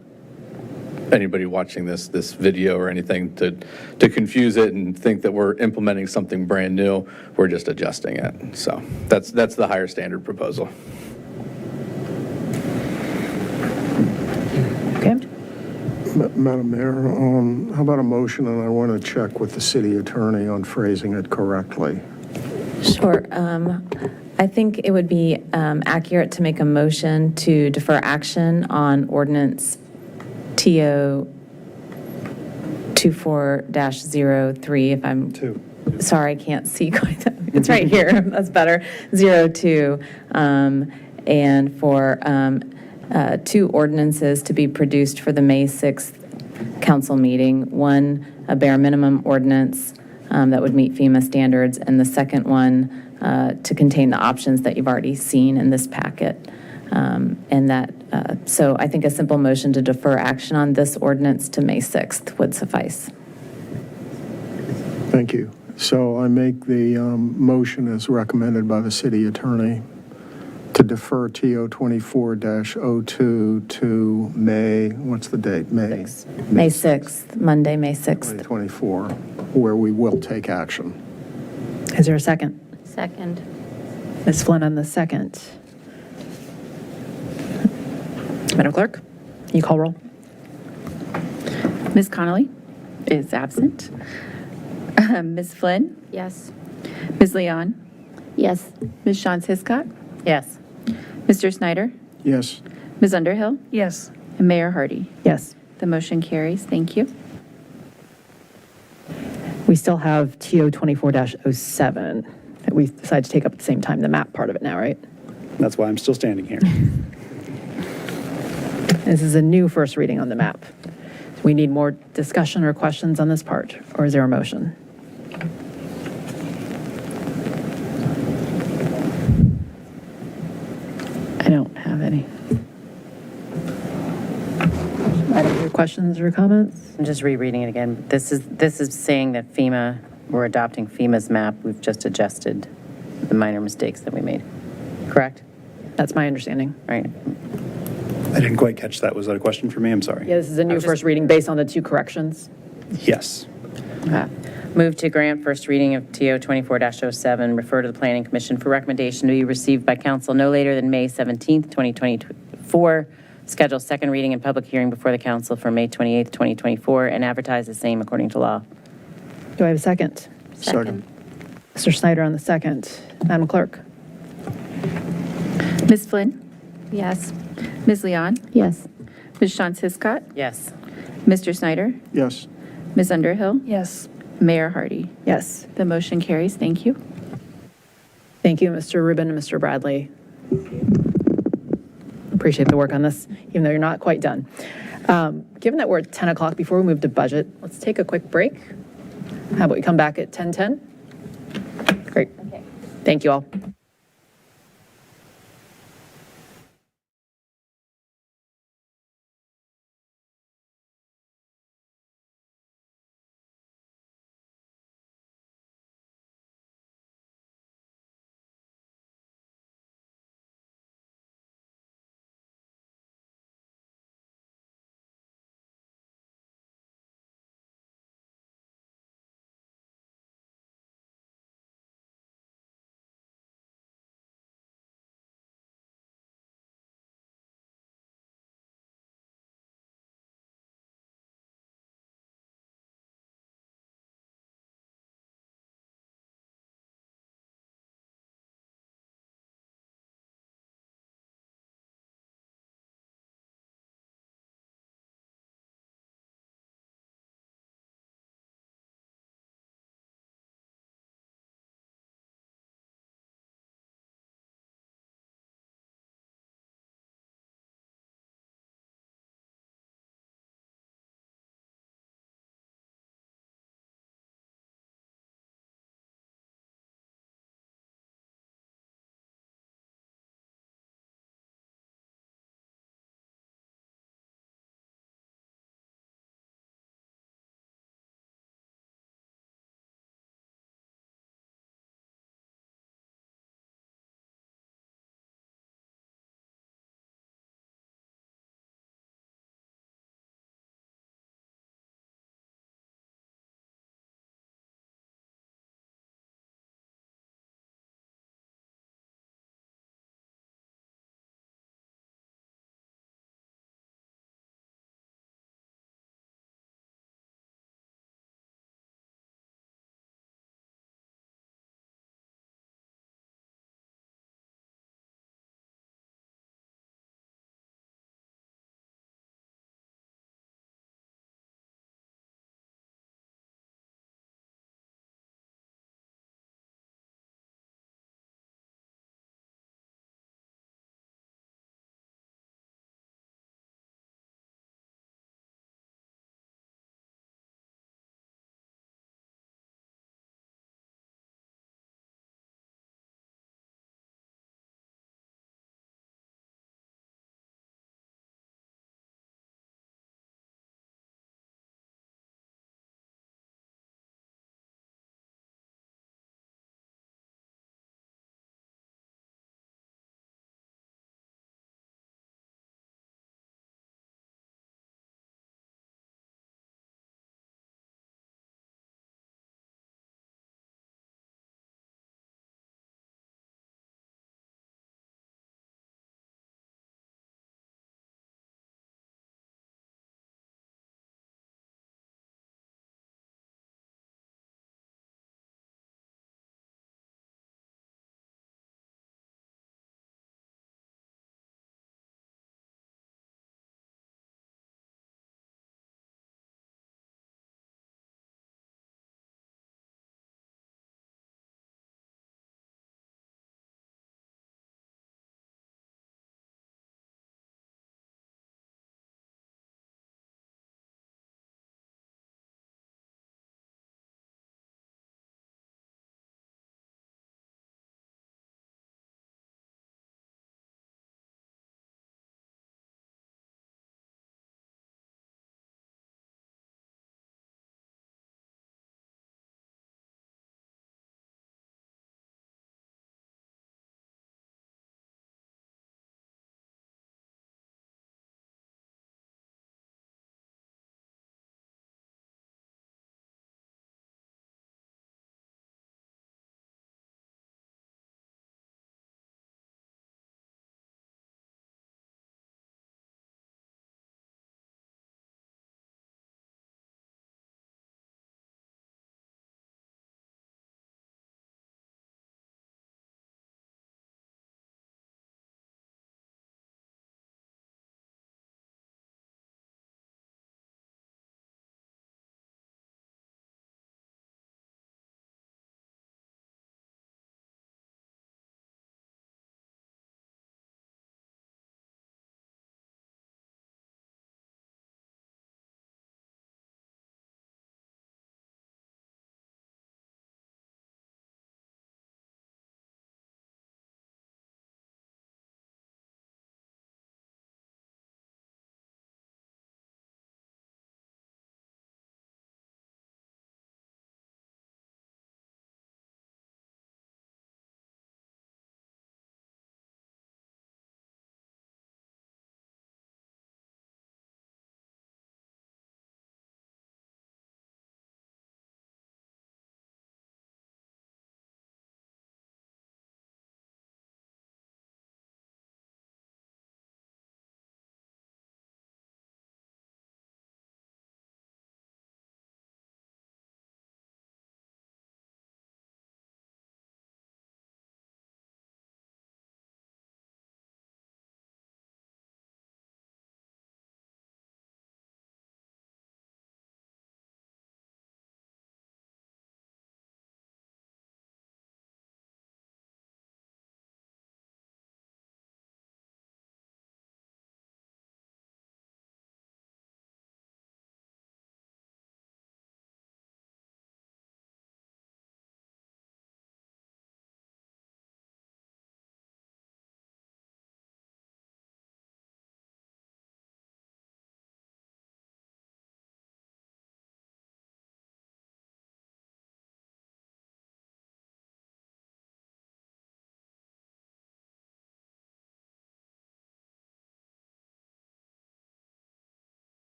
anybody watching this video or anything to confuse it and think that we're implementing something brand new. We're just adjusting it. So that's the higher standard proposal. Okay. Madam Mayor, how about a motion, and I want to check with the city attorney on phrasing it correctly. Sure. I think it would be accurate to make a motion to defer action on ordinance TO 24-03, if I'm... Sorry, I can't see quite that. It's right here. That's better. 02. And for 2 ordinances to be produced for the May 6th council meeting. One, a bare minimum ordinance that would meet FEMA standards, and the second one to contain the options that you've already seen in this packet. So I think a simple motion to defer action on this ordinance to May 6th would suffice. Thank you. So I make the motion as recommended by the city attorney to defer TO 24-02 to May, what's the date? May 6th, Monday, May 6th. 2024, where we will take action. Is there a second? Second. Ms. Flynn on the second. Madam Clerk, you call roll. Ms. Connolly is absent. Ms. Flynn? Yes. Ms. Leon? Yes. Ms. Shantz Hiscock? Yes. Mr. Snyder? Yes. Ms. Underhill? Yes. And Mayor Hardy? Yes. The motion carries. Thank you. We still have TO 24-07 that we decided to take up at the same time, the map part of it now, right? That's why I'm still standing here. This is a new first reading on the map. We need more discussion or questions on this part, or is there a motion? I don't have any. Any questions or comments? I'm just rereading it again. This is saying that FEMA, we're adopting FEMA's map. We've just adjusted the minor mistakes that we made. Correct? That's my understanding. Right. I didn't quite catch that. Was that a question for me? I'm sorry. Yeah, this is a new first reading based on the two corrections. Yes. Move to grant first reading of TO 24-07, refer to the Planning Commission for recommendation to be received by council no later than May 17th, 2024. Schedule second reading and public hearing before the council for May 28th, 2024, and advertise the same according to law. Do I have a second? Second. Mr. Snyder on the second. Madam Clerk? Ms. Flynn? Yes. Ms. Leon? Yes. Ms. Shantz Hiscock? Yes. Mr. Snyder? Yes. Ms. Underhill? Yes. Mayor Hardy? Yes. The motion carries. Thank you. Thank you, Mr. Rubin and Mr. Bradley. Appreciate the work on this, even though you're not quite done. Given that we're at 10 o'clock, before we move to budget, let's take a quick break. How about we come back at 10:10? Great. Thank you all.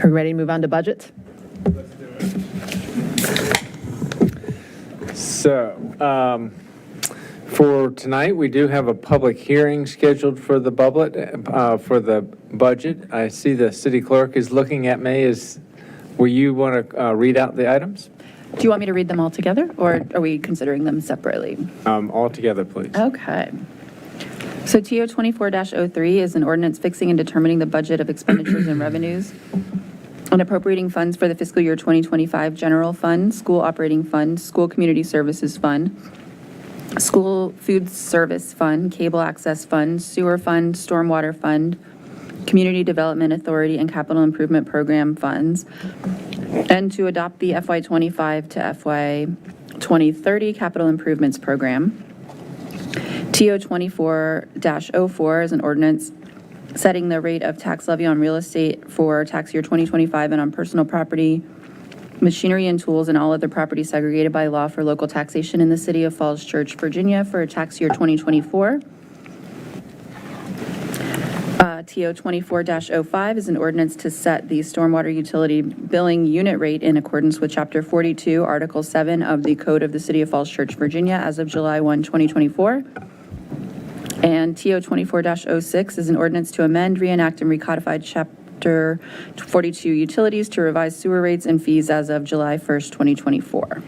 Are we ready to move on to budget? So, for tonight, we do have a public hearing scheduled for the budget. I see the city clerk is looking at me. Will you want to read out the items? Do you want me to read them all together, or are we considering them separately? All together, please. Okay. So TO 24-03 is an ordinance fixing and determining the budget of expenditures and revenues and appropriating funds for the fiscal year 2025 general fund, school operating fund, school community services fund, school food service fund, cable access fund, sewer fund, stormwater fund, community development authority, and capital improvement program funds, and to adopt the FY25 to FY2030 capital improvements program. TO 24-04 is an ordinance setting the rate of tax levy on real estate for tax year 2025 and on personal property, machinery and tools, and all other property segregated by law for local taxation in the city of Falls Church, Virginia for tax year 2024. TO 24-05 is an ordinance to set the stormwater utility billing unit rate in accordance with Chapter 42, Article 7 of the Code of the City of Falls Church, Virginia as of July 1, 2024. And TO 24-06 is an ordinance to amend, reenact, and recodify Chapter 42 Utilities to revise sewer rates and fees as of July 1st, 2024.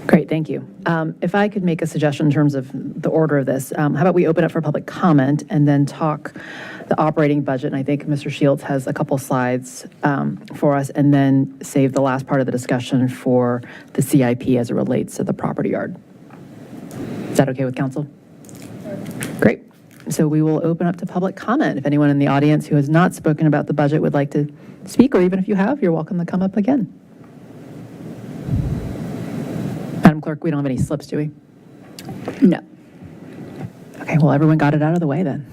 Great, thank you. If I could make a suggestion in terms of the order of this, how about we open up for public comment and then talk the operating budget? And I think Mr. Shields has a couple slides for us, and then save the last part of the discussion for the CIP as it relates to the property yard. Is that okay with council? Great. So we will open up to public comment. If anyone in the audience who has not spoken about the budget would like to speak, or even if you have, you're welcome to come up again. Madam Clerk, we don't have any slips, do we? No. Okay, well, everyone got it out of the way then.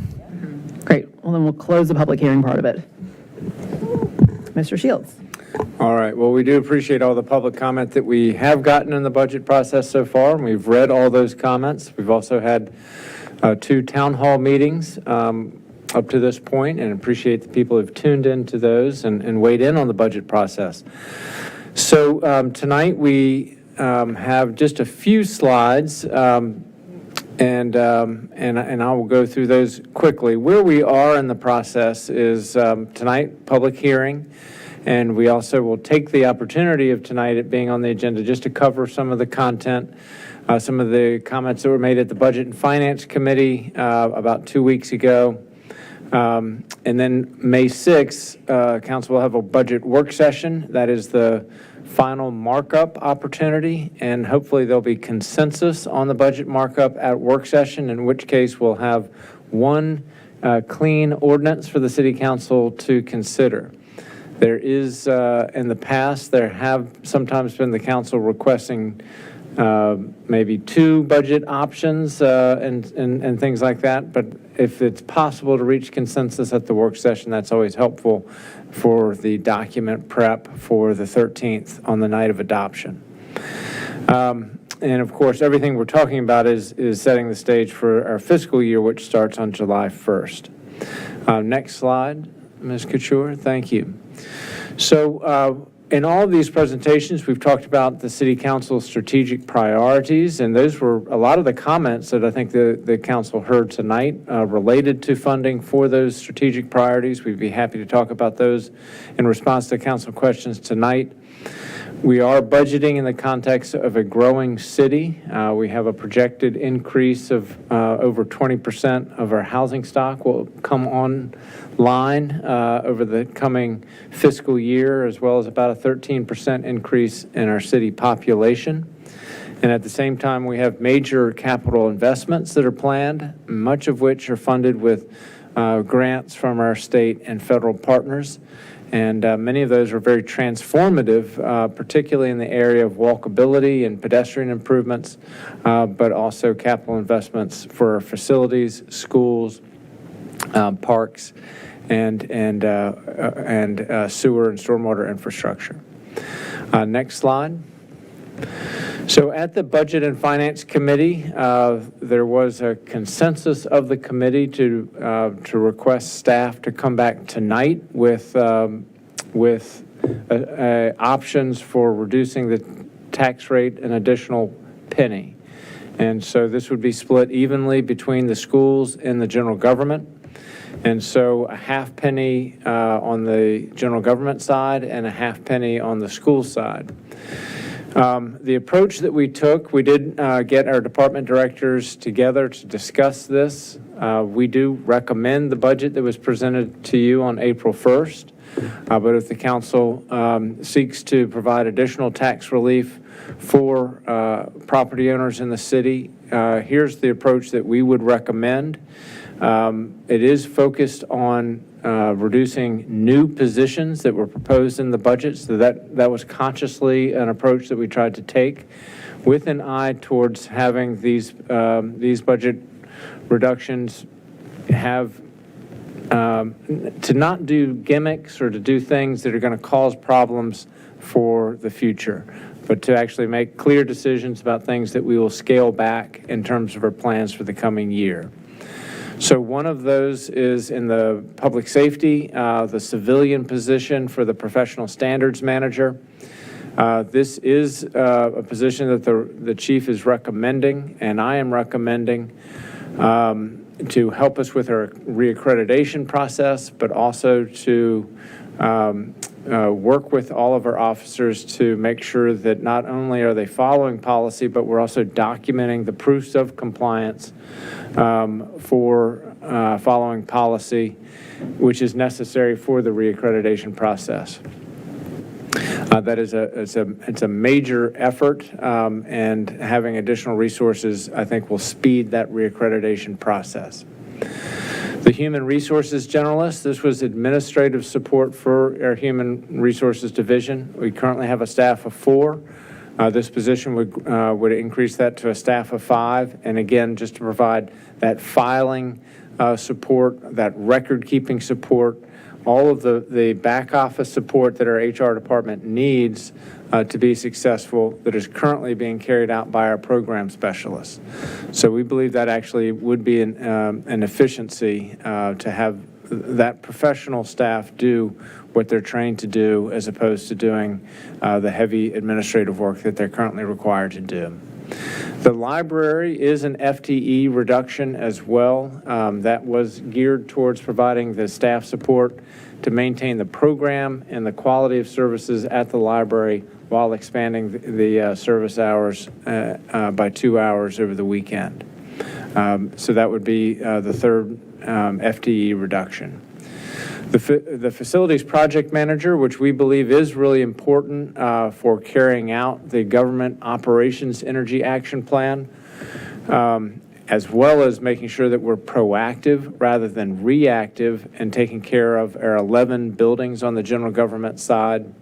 Great. Well, then we'll close the public hearing part of it. Mr. Shields. All right. Well, we do appreciate all the public comment that we have gotten in the budget process so far, and we've read all those comments. We've also had 2 town hall meetings up to this point, and appreciate the people who've tuned into those and weighed in on the budget process. So tonight we have just a few slides, and I will go through those quickly. Where we are in the process is tonight, public hearing, and we also will take the opportunity of tonight it being on the agenda just to cover some of the content, some of the comments that were made at the Budget and Finance Committee about 2 weeks ago. And then May 6th, Council will have a budget work session. That is the final markup opportunity, and hopefully there'll be consensus on the budget markup at work session, in which case we'll have one clean ordinance for the City Council to consider. There is, in the past, there have sometimes been the council requesting maybe 2 budget options and things like that, but if it's possible to reach consensus at the work session, that's always helpful for the document prep for the 13th on the night of adoption. And of course, everything we're talking about is setting the stage for our fiscal year, which starts on July 1st. Next slide, Ms. Couture, thank you. So in all of these presentations, we've talked about the City Council's strategic priorities, and those were a lot of the comments that I think the council heard tonight related to funding for those strategic priorities. We'd be happy to talk about those in response to council questions tonight. We are budgeting in the context of a growing city. We have a projected increase of over 20% of our housing stock will come online over the coming fiscal year, as well as about a 13% increase in our city population. And at the same time, we have major capital investments that are planned, much of which are funded with grants from our state and federal partners. And many of those are very transformative, particularly in the area of walkability and pedestrian improvements, but also capital investments for facilities, schools, parks, and sewer and stormwater infrastructure. Next slide. So at the Budget and Finance Committee, there was a consensus of the committee to request staff to come back tonight with with options for reducing the tax rate an additional penny. And so this would be split evenly between the schools and the general government. And so a half penny on the general government side and a half penny on the school side. The approach that we took, we did get our department directors together to discuss this. We do recommend the budget that was presented to you on April 1st. But if the council seeks to provide additional tax relief for property owners in the city, here's the approach that we would recommend. It is focused on reducing new positions that were proposed in the budget, so that was consciously an approach that we tried to take with an eye towards having these budget reductions have to not do gimmicks or to do things that are going to cause problems for the future, but to actually make clear decisions about things that we will scale back in terms of our plans for the coming year. So one of those is in the public safety, the civilian position for the professional standards manager. This is a position that the chief is recommending, and I am recommending to help us with our reaccreditation process, but also to work with all of our officers to make sure that not only are they following policy, but we're also documenting the proofs of compliance for following policy, which is necessary for the reaccreditation process. That is it's a major effort, and having additional resources, I think, will speed that reaccreditation process. The Human Resources Generalist, this was administrative support for our Human Resources Division. We currently have a staff of 4. This position would increase that to a staff of 5, and again, just to provide that filing support, that record-keeping support, all of the back office support that our HR department needs to be successful that is currently being carried out by our program specialists. So we believe that actually would be an efficiency to have that professional staff do what they're trained to do as opposed to doing the heavy administrative work that they're currently required to do. The library is an FTE reduction as well. That was geared towards providing the staff support to maintain the program and the quality of services at the library while expanding the service hours by 2 hours over the weekend. So that would be the third FTE reduction. The facilities project manager, which we believe is really important for carrying out the government operations energy action plan, as well as making sure that we're proactive rather than reactive and taking care of our 11 buildings on the general government side.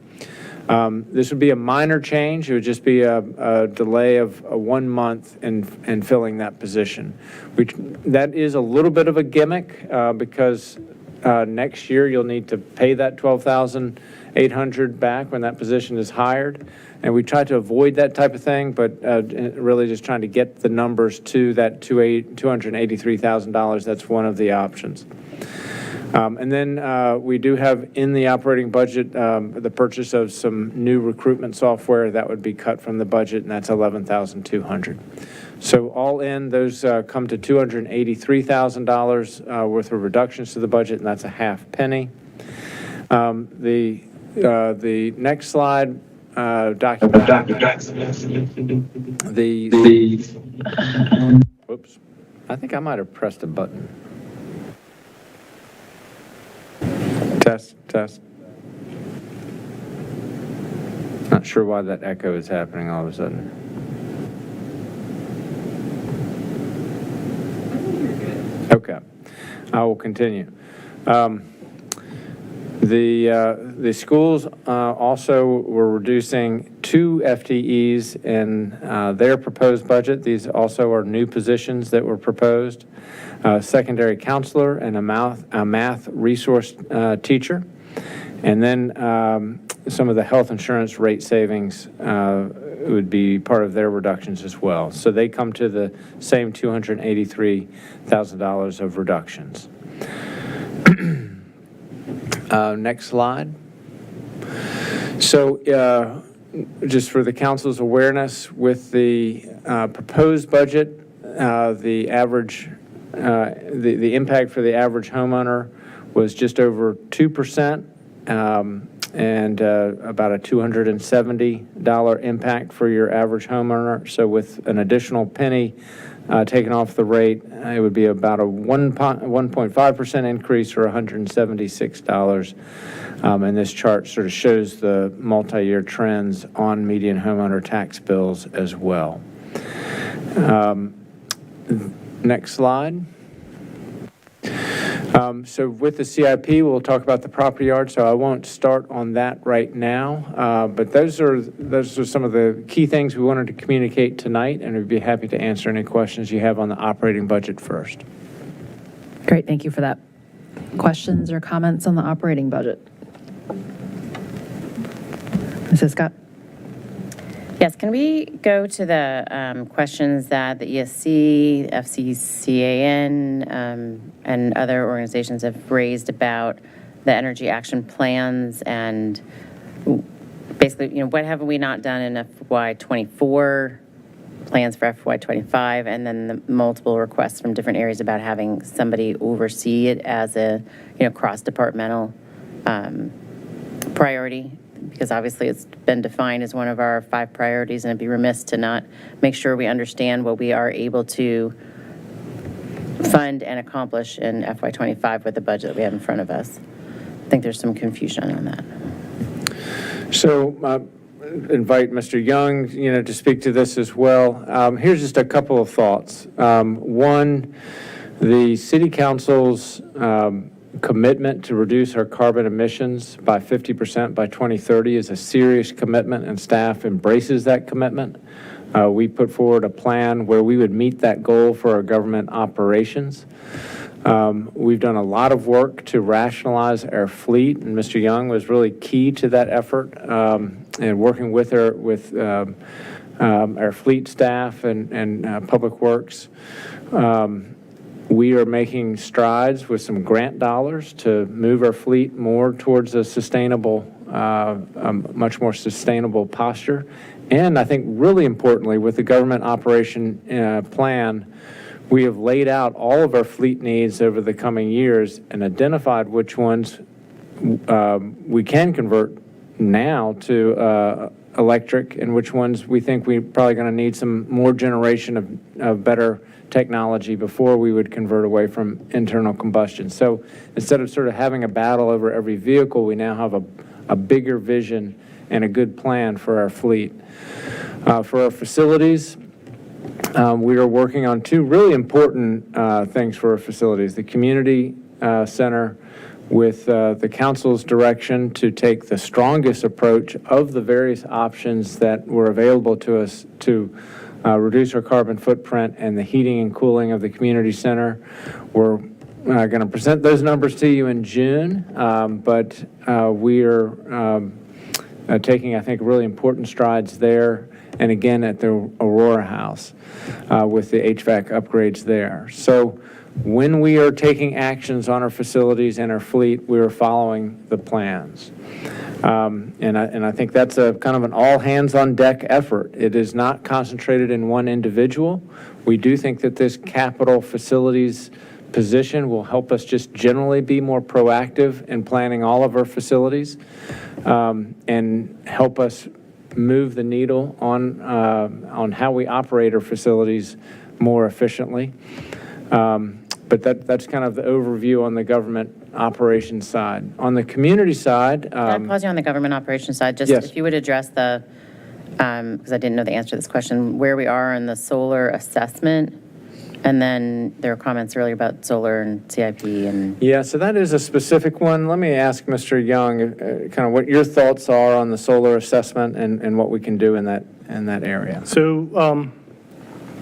This would be a minor change. It would just be a delay of 1 month in filling that position. That is a little bit of a gimmick because next year you'll need to pay that $12,800 back when that position is hired. And we try to avoid that type of thing, but really just trying to get the numbers to that $283,000. That's one of the options. And then we do have in the operating budget the purchase of some new recruitment software that would be cut from the budget, and that's $11,200. So all in, those come to $283,000 worth of reductions to the budget, and that's a half penny. The next slide whoops, I think I might have pressed a button. Test. Not sure why that echo is happening all of a sudden. Okay, I will continue. The schools also were reducing 2 FTEs in their proposed budget. These also are new positions that were proposed. Secondary counselor and a math resource teacher. And then some of the health insurance rate savings would be part of their reductions as well. So they come to the same $283,000 of reductions. Next slide. So just for the council's awareness, with the proposed budget, the impact for the average homeowner was just over 2%, and about a $270 impact for your average homeowner. So with an additional penny taken off the rate, it would be about a 1.5% increase, or $176. And this chart sort of shows the multi-year trends on median homeowner tax bills as well. Next slide. So with the CIP, we'll talk about the property yard, so I won't start on that right now. But those are some of the key things we wanted to communicate tonight, and we'd be happy to answer any questions you have on the operating budget first. Great, thank you for that. Questions or comments on the operating budget? Mrs. Scott? Yes, can we go to the questions that the ESC, FCCAN, and other organizations have raised about the energy action plans, and basically, what have we not done in FY24, plans for FY25, and then the multiple requests from different areas about having somebody oversee it as a, cross-departmental priority? Because obviously it's been defined as one of our 5 priorities, and it'd be remiss to not make sure we understand what we are able to fund and accomplish in FY25 with the budget that we have in front of us. I think there's some confusion on that. So invite Mr. Young, to speak to this as well. Here's just a couple of thoughts. One, the City Council's commitment to reduce our carbon emissions by 50% by 2030 is a serious commitment, and staff embraces that commitment. We put forward a plan where we would meet that goal for our government operations. We've done a lot of work to rationalize our fleet, and Mr. Young was really key to that effort, and working with our fleet staff and Public Works. We are making strides with some grant dollars to move our fleet more towards a sustainable, much more sustainable posture. And I think really importantly, with the government operation plan, we have laid out all of our fleet needs over the coming years and identified which ones we can convert now to electric, and which ones we think we're probably going to need some more generation of better technology before we would convert away from internal combustion. So instead of sort of having a battle over every vehicle, we now have a bigger vision and a good plan for our fleet. For our facilities, we are working on 2 really important things for our facilities. The community center, with the council's direction to take the strongest approach of the various options that were available to us to reduce our carbon footprint and the heating and cooling of the community center. We're going to present those numbers to you in June, but we are taking, I think, really important strides there, and again at the Aurora House with the HVAC upgrades there. So when we are taking actions on our facilities and our fleet, we are following the plans. And I think that's a kind of an all-hands-on-deck effort. It is not concentrated in one individual. We do think that this capital facilities position will help us just generally be more proactive in planning all of our facilities, and help us move the needle on how we operate our facilities more efficiently. But that's kind of the overview on the government operations side. On the community side... Can I pause you on the government operations side? Just yes. If you would address the, because I didn't know the answer to this question, where we are in the solar assessment, and then there were comments earlier about solar and CIP and... Yeah, so that is a specific one. Let me ask Mr. Young kind of what your thoughts are on the solar assessment and what we can do in that area. So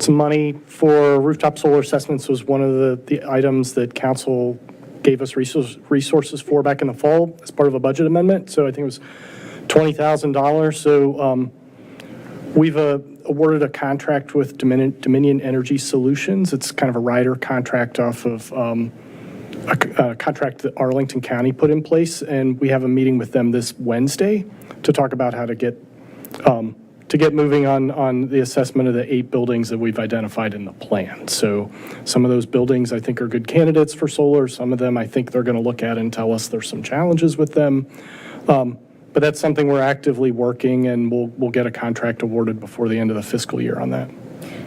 some money for rooftop solar assessments was one of the items that council gave us resources for back in the fall as part of a budget amendment. So I think it was $20,000. So we've awarded a contract with Dominion Energy Solutions. It's kind of a rider contract off of a contract that Arlington County put in place, and we have a meeting with them this Wednesday to talk about how to get moving on the assessment of the 8 buildings that we've identified in the plan. So some of those buildings I think are good candidates for solar. Some of them I think they're going to look at and tell us there's some challenges with them. But that's something we're actively working, and we'll get a contract awarded before the end of the fiscal year on that.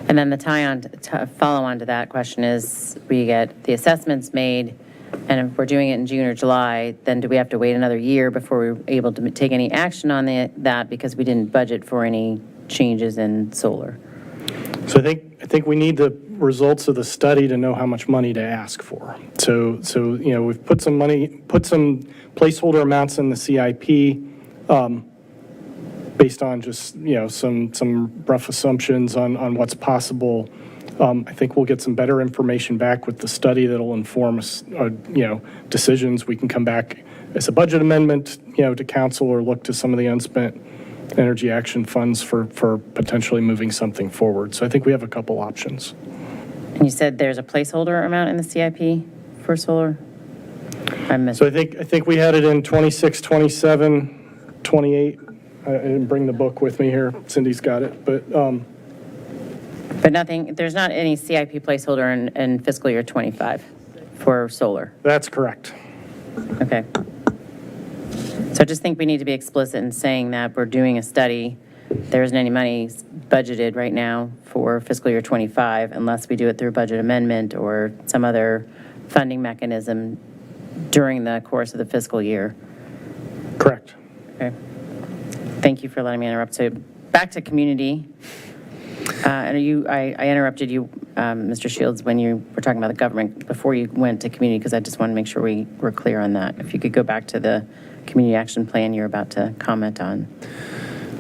And then the follow-on to that question is, we get the assessments made, and if we're doing it in June or July, then do we have to wait another year before we're able to take any action on that because we didn't budget for any changes in solar? So I think we need the results of the study to know how much money to ask for. So we've put some placeholder amounts in the CIP based on just some rough assumptions on what's possible. I think we'll get some better information back with the study that'll inform us, decisions. We can come back as a budget amendment, to council, or look to some of the unspent energy action funds for potentially moving something forward. So I think we have a couple options. And you said there's a placeholder amount in the CIP for solar? So I think we had it in 26, 27, 28. I didn't bring the book with me here. Cindy's got it, but nothing, there's not any CIP placeholder in fiscal year 25 for solar? That's correct. Okay. So I just think we need to be explicit in saying that we're doing a study. There isn't any money budgeted right now for fiscal year 25 unless we do it through a budget amendment or some other funding mechanism during the course of the fiscal year. Correct. Okay. Thank you for letting me interrupt. So back to community. And I interrupted you, Mr. Shields, when you were talking about the government before you went to community, because I just want to make sure we were clear on that. If you could go back to the community action plan you're about to comment on.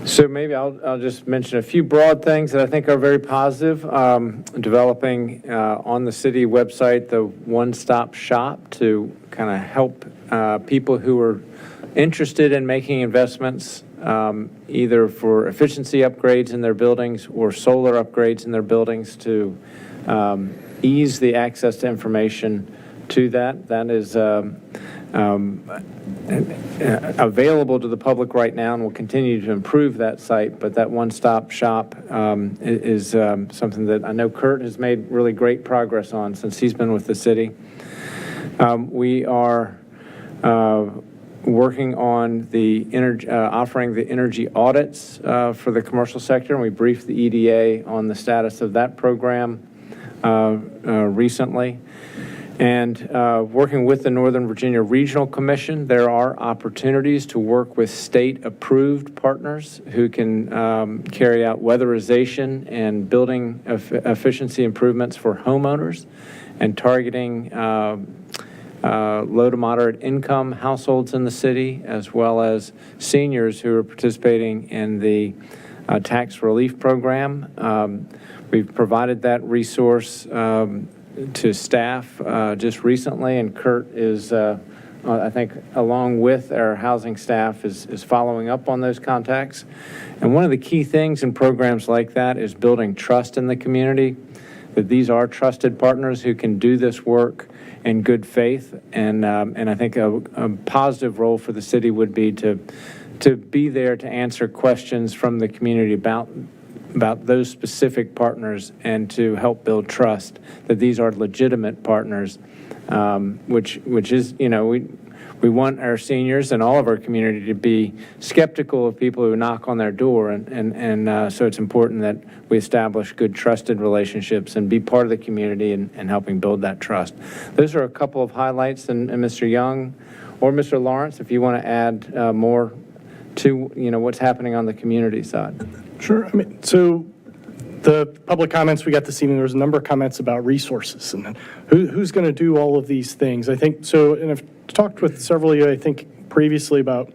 So maybe I'll just mention a few broad things that I think are very positive. Developing on the city website the one-stop shop to kind of help people who are interested in making investments, either for efficiency upgrades in their buildings or solar upgrades in their buildings, to ease the access to information to that. That is available to the public right now, and we'll continue to improve that site. But that one-stop shop is something that I know Kurt has made really great progress on since he's been with the city. We are working on the offering the energy audits for the commercial sector, and we briefed the EDA on the status of that program recently. And working with the Northern Virginia Regional Commission, there are opportunities to work with state-approved partners who can carry out weatherization and building efficiency improvements for homeowners, and targeting low to moderate income households in the city, as well as seniors who are participating in the tax relief program. We've provided that resource to staff just recently, and Kurt is, I think, along with our housing staff, is following up on those contacts. And one of the key things in programs like that is building trust in the community, that these are trusted partners who can do this work in good faith. And I think a positive role for the city would be to be there to answer questions from the community about those specific partners, and to help build trust that these are legitimate partners, which is, we want our seniors and all of our community to be skeptical of people who knock on their door, and so it's important that we establish good, trusted relationships and be part of the community and helping build that trust. Those are a couple of highlights, and Mr. Young or Mr. Lawrence, if you want to add more to what's happening on the community side. Sure. So the public comments we got this evening, there was a number of comments about resources and who's going to do all of these things. I think so, and I've talked with several of you, I think, previously about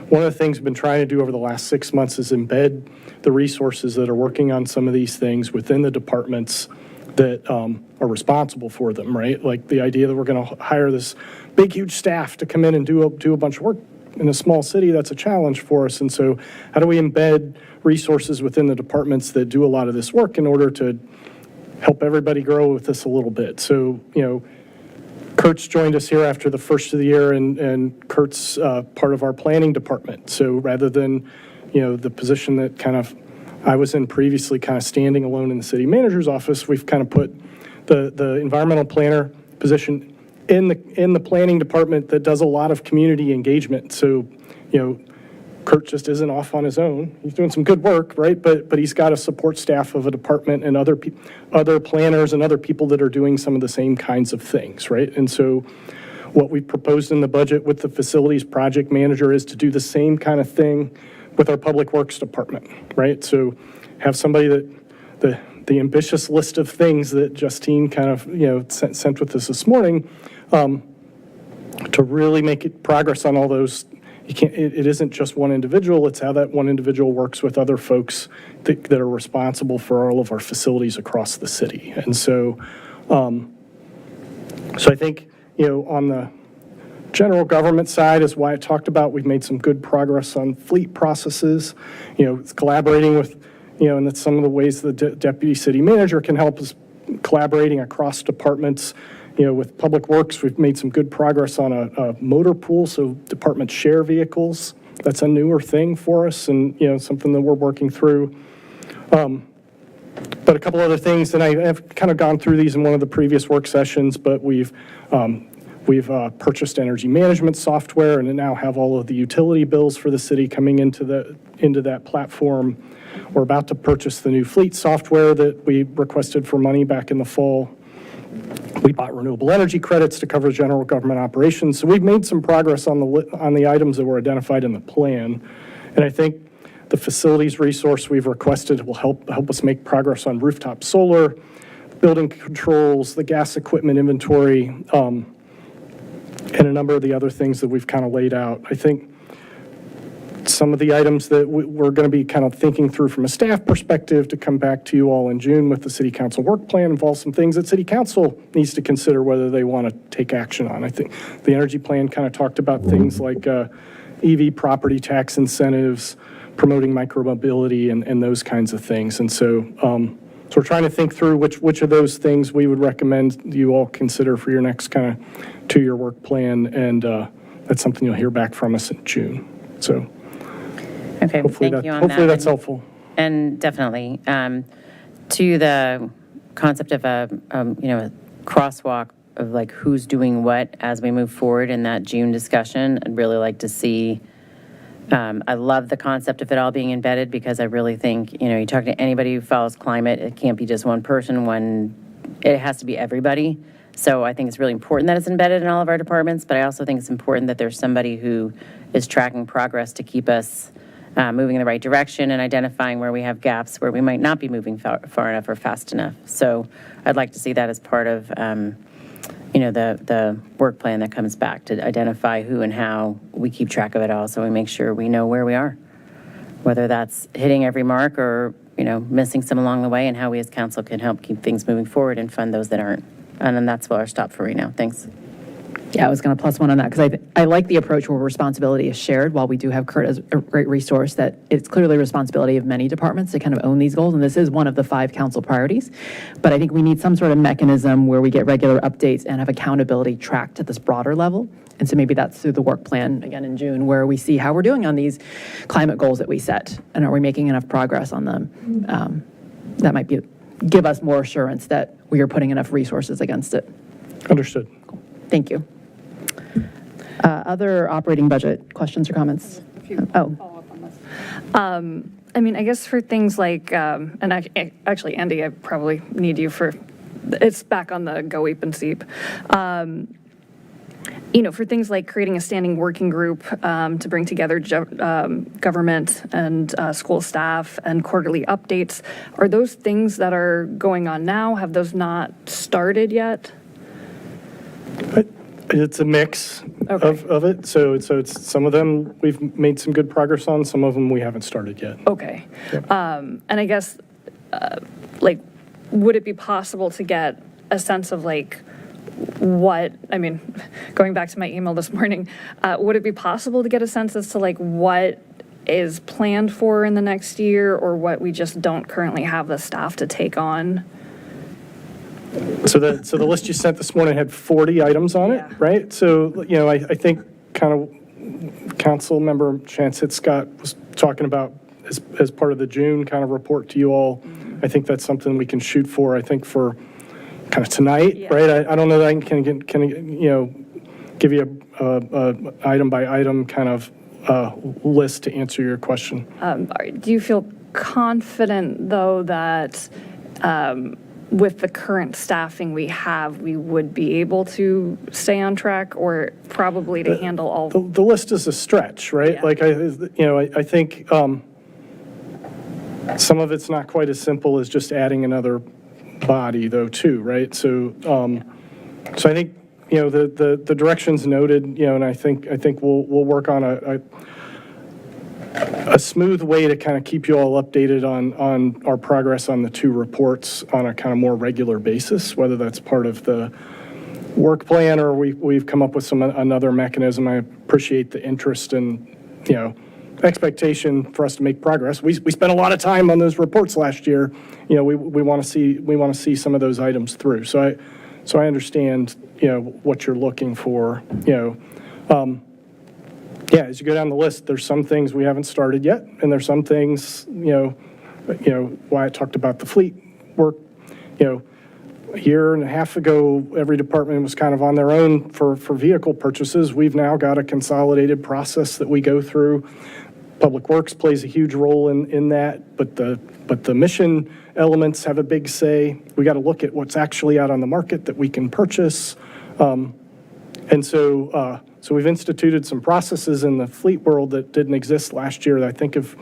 one of the things we've been trying to do over the last 6 months is embed the resources that are working on some of these things within the departments that are responsible for them, right? Like the idea that we're going to hire this big, huge staff to come in and do a bunch of work in a small city, that's a challenge for us. And so how do we embed resources within the departments that do a lot of this work in order to help everybody grow with this a little bit? So, Kurt's joined us here after the first of the year, and Kurt's part of our planning department. So rather than, the position that kind of I was in previously, kind of standing alone in the city manager's office, we've kind of put the environmental planner position in the planning department that does a lot of community engagement. So, Kurt just isn't off on his own. He's doing some good work, right? But he's got a support staff of a department and other planners and other people that are doing some of the same kinds of things, right? And so what we proposed in the budget with the facilities project manager is to do the same kind of thing with our public works department, right? So have somebody that the ambitious list of things that Justine kind of, sent with us this morning, to really make it progress on all those. It isn't just one individual, it's how that one individual works with other folks that are responsible for all of our facilities across the city. And so, I think, on the general government side, as Wyatt talked about, we've made some good progress on fleet processes, collaborating with, and that's some of the ways the deputy city manager can help us collaborating across departments. With Public Works, we've made some good progress on a motor pool, so departments share vehicles. That's a newer thing for us and, something that we're working through. But a couple other things, and I've kind of gone through these in one of the previous work sessions, but we've purchased energy management software and now have all of the utility bills for the city coming into that platform. We're about to purchase the new fleet software that we requested for money back in the fall. We bought renewable energy credits to cover general government operations. So we've made some progress on the items that were identified in the plan. And I think the facilities resource we've requested will help us make progress on rooftop solar, building controls, the gas equipment inventory, and a number of the other things that we've kind of laid out. I think some of the items that we're going to be kind of thinking through from a staff perspective to come back to you all in June with the city council work plan involves some things that city council needs to consider whether they want to take action on. I think the energy plan kind of talked about things like EV property tax incentives, promoting micromobility and those kinds of things. And so we're trying to think through which of those things we would recommend you all consider for your next kind of 2-year work plan. And that's something you'll hear back from us in June. So. Okay, Hopefully thank you on that. Hopefully that's helpful. And definitely, to the concept of a crosswalk of like who's doing what as we move forward in that June discussion, I'd really like to see, I love the concept of it all being embedded because I really think, you talk to anybody who follows climate, it can't be just one person, it has to be everybody. So I think it's really important that it's embedded in all of our departments, but I also think it's important that there's somebody who is tracking progress to keep us moving in the right direction and identifying where we have gaps where we might not be moving far enough or fast enough. So I'd like to see that as part of, the work plan that comes back to identify who and how we keep track of it all so we make sure we know where we are, whether that's hitting every mark or, missing some along the way and how we as council can help keep things moving forward and fund those that aren't. And then that's where I'll stop for right now. Thanks. Yeah, I was going to +1 on that because I like the approach where responsibility is shared. While we do have Kurt as a great resource, that it's clearly a responsibility of many departments to kind of own these goals, and this is one of the 5 council priorities. But I think we need some sort of mechanism where we get regular updates and have accountability tracked at this broader level. And so maybe that's through the work plan, again, in June, where we see how we're doing on these climate goals that we set, and are we making enough progress on them? That might give us more assurance that we are putting enough resources against it. Understood. Cool. Thank you. Other operating budget questions or comments? I guess for things like, and actually, Andy, I probably need you for, it's back on the Go Eep and Seep. For things like creating a standing working group to bring together government and school staff and quarterly updates, are those things that are going on now? Have those not started yet? It's a mix of it. So it's some of them we've made some good progress on. Some of them we haven't started yet. Okay. And I guess, would it be possible to get a sense of going back to my email this morning, would it be possible to get a sense as to what is planned for in the next year or what we just don't currently have the staff to take on? So the list you sent this morning had 40 items on it, right? So, I think kind of Council Member Chancet Scott was talking about as part of the June kind of report to you all. I think that's something we can shoot for, I think, for kind of tonight, right? I don't know that I can give you a item by item kind of list to answer your question. Do you feel confident, though, that with the current staffing we have, we would be able to stay on track, or probably to handle all? The list is a stretch, right? Yeah. Like, I think some of it's not quite as simple as just adding another body, though, too, right? So, so I think, the direction's noted, and I think we'll work on a smooth way to kind of keep you all updated on our progress on the 2 reports on a kind of more regular basis, whether that's part of the work plan or we've come up with another mechanism. I appreciate the interest and, expectation for us to make progress. We spent a lot of time on those reports last year. We want to see some of those items through. So I understand, what you're looking for, Yeah, as you go down the list, there's some things we haven't started yet, and there's some things, why I talked about the fleet work, a year and a half ago, every department was kind of on their own for vehicle purchases. We've now got a consolidated process that we go through. Public Works plays a huge role in that, but the mission elements have a big say. We got to look at what's actually out on the market that we can purchase. And so we've instituted some processes in the fleet world that didn't exist last year that I think have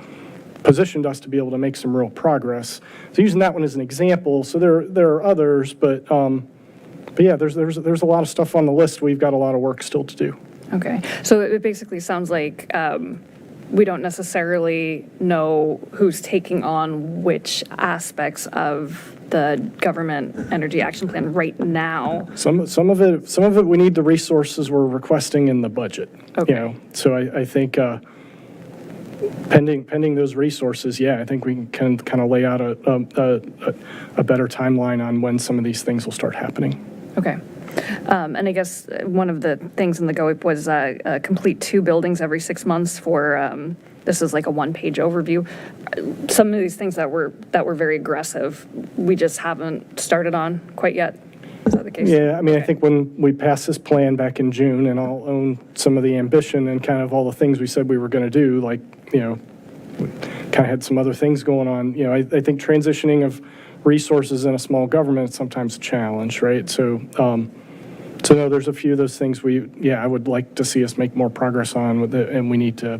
positioned us to be able to make some real progress. So using that one as an example, so there are others, but yeah, there's a lot of stuff on the list. We've got a lot of work still to do. Okay, so it basically sounds like we don't necessarily know who's taking on which aspects of the government energy action plan right now. Some of it we need the resources we're requesting in the budget. Okay. So I think pending those resources, yeah, I think we can kind of lay out a better timeline on when some of these things will start happening. Okay. And I guess one of the things in the GOIP was complete 2 buildings every 6 months for, this is like a 1-page overview. Some of these things that were very aggressive, we just haven't started on quite yet. Is that the case? Yeah, I mean, I think when we passed this plan back in June, and I'll own some of the ambition and kind of all the things we said we were going to do, like, we kind of had some other things going on. I think transitioning of resources in a small government is sometimes a challenge, right? So no, there's a few of those things I would like to see us make more progress on with it, and we need to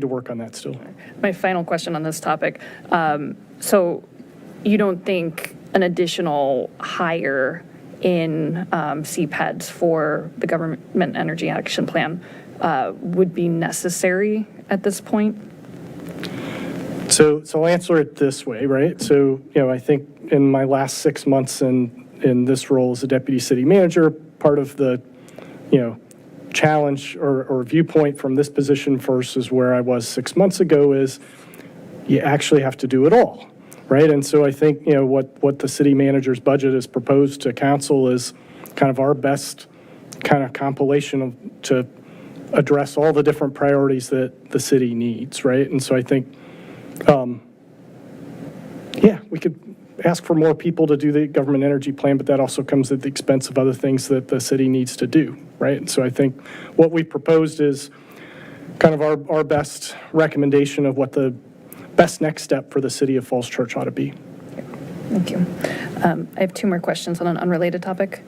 work on that still. My final question on this topic. So you don't think an additional hire in CPEDS for the Government Energy Action Plan would be necessary at this point? So I'll answer it this way, right? So, I think in my last 6 months in this role as a deputy city manager, part of the, challenge or viewpoint from this position versus where I was 6 months ago is you actually have to do it all, right? And so I think, what the city manager's budget has proposed to council is kind of our best kind of compilation to address all the different priorities that the city needs, right? And so I think, we could ask for more people to do the government energy plan, but that also comes at the expense of other things that the city needs to do, right? And so I think what we proposed is kind of our best recommendation of what the best next step for the city of Falls Church ought to be. Thank you. I have 2 more questions on an unrelated topic.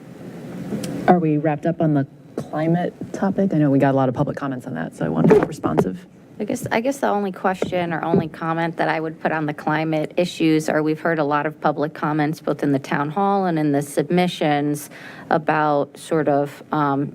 Are we wrapped up on the climate topic? I know we got a lot of public comments on that, so I want to be responsive. I guess the only question or only comment that I would put on the climate issues are we've heard a lot of public comments both in the town hall and in the submissions about sort of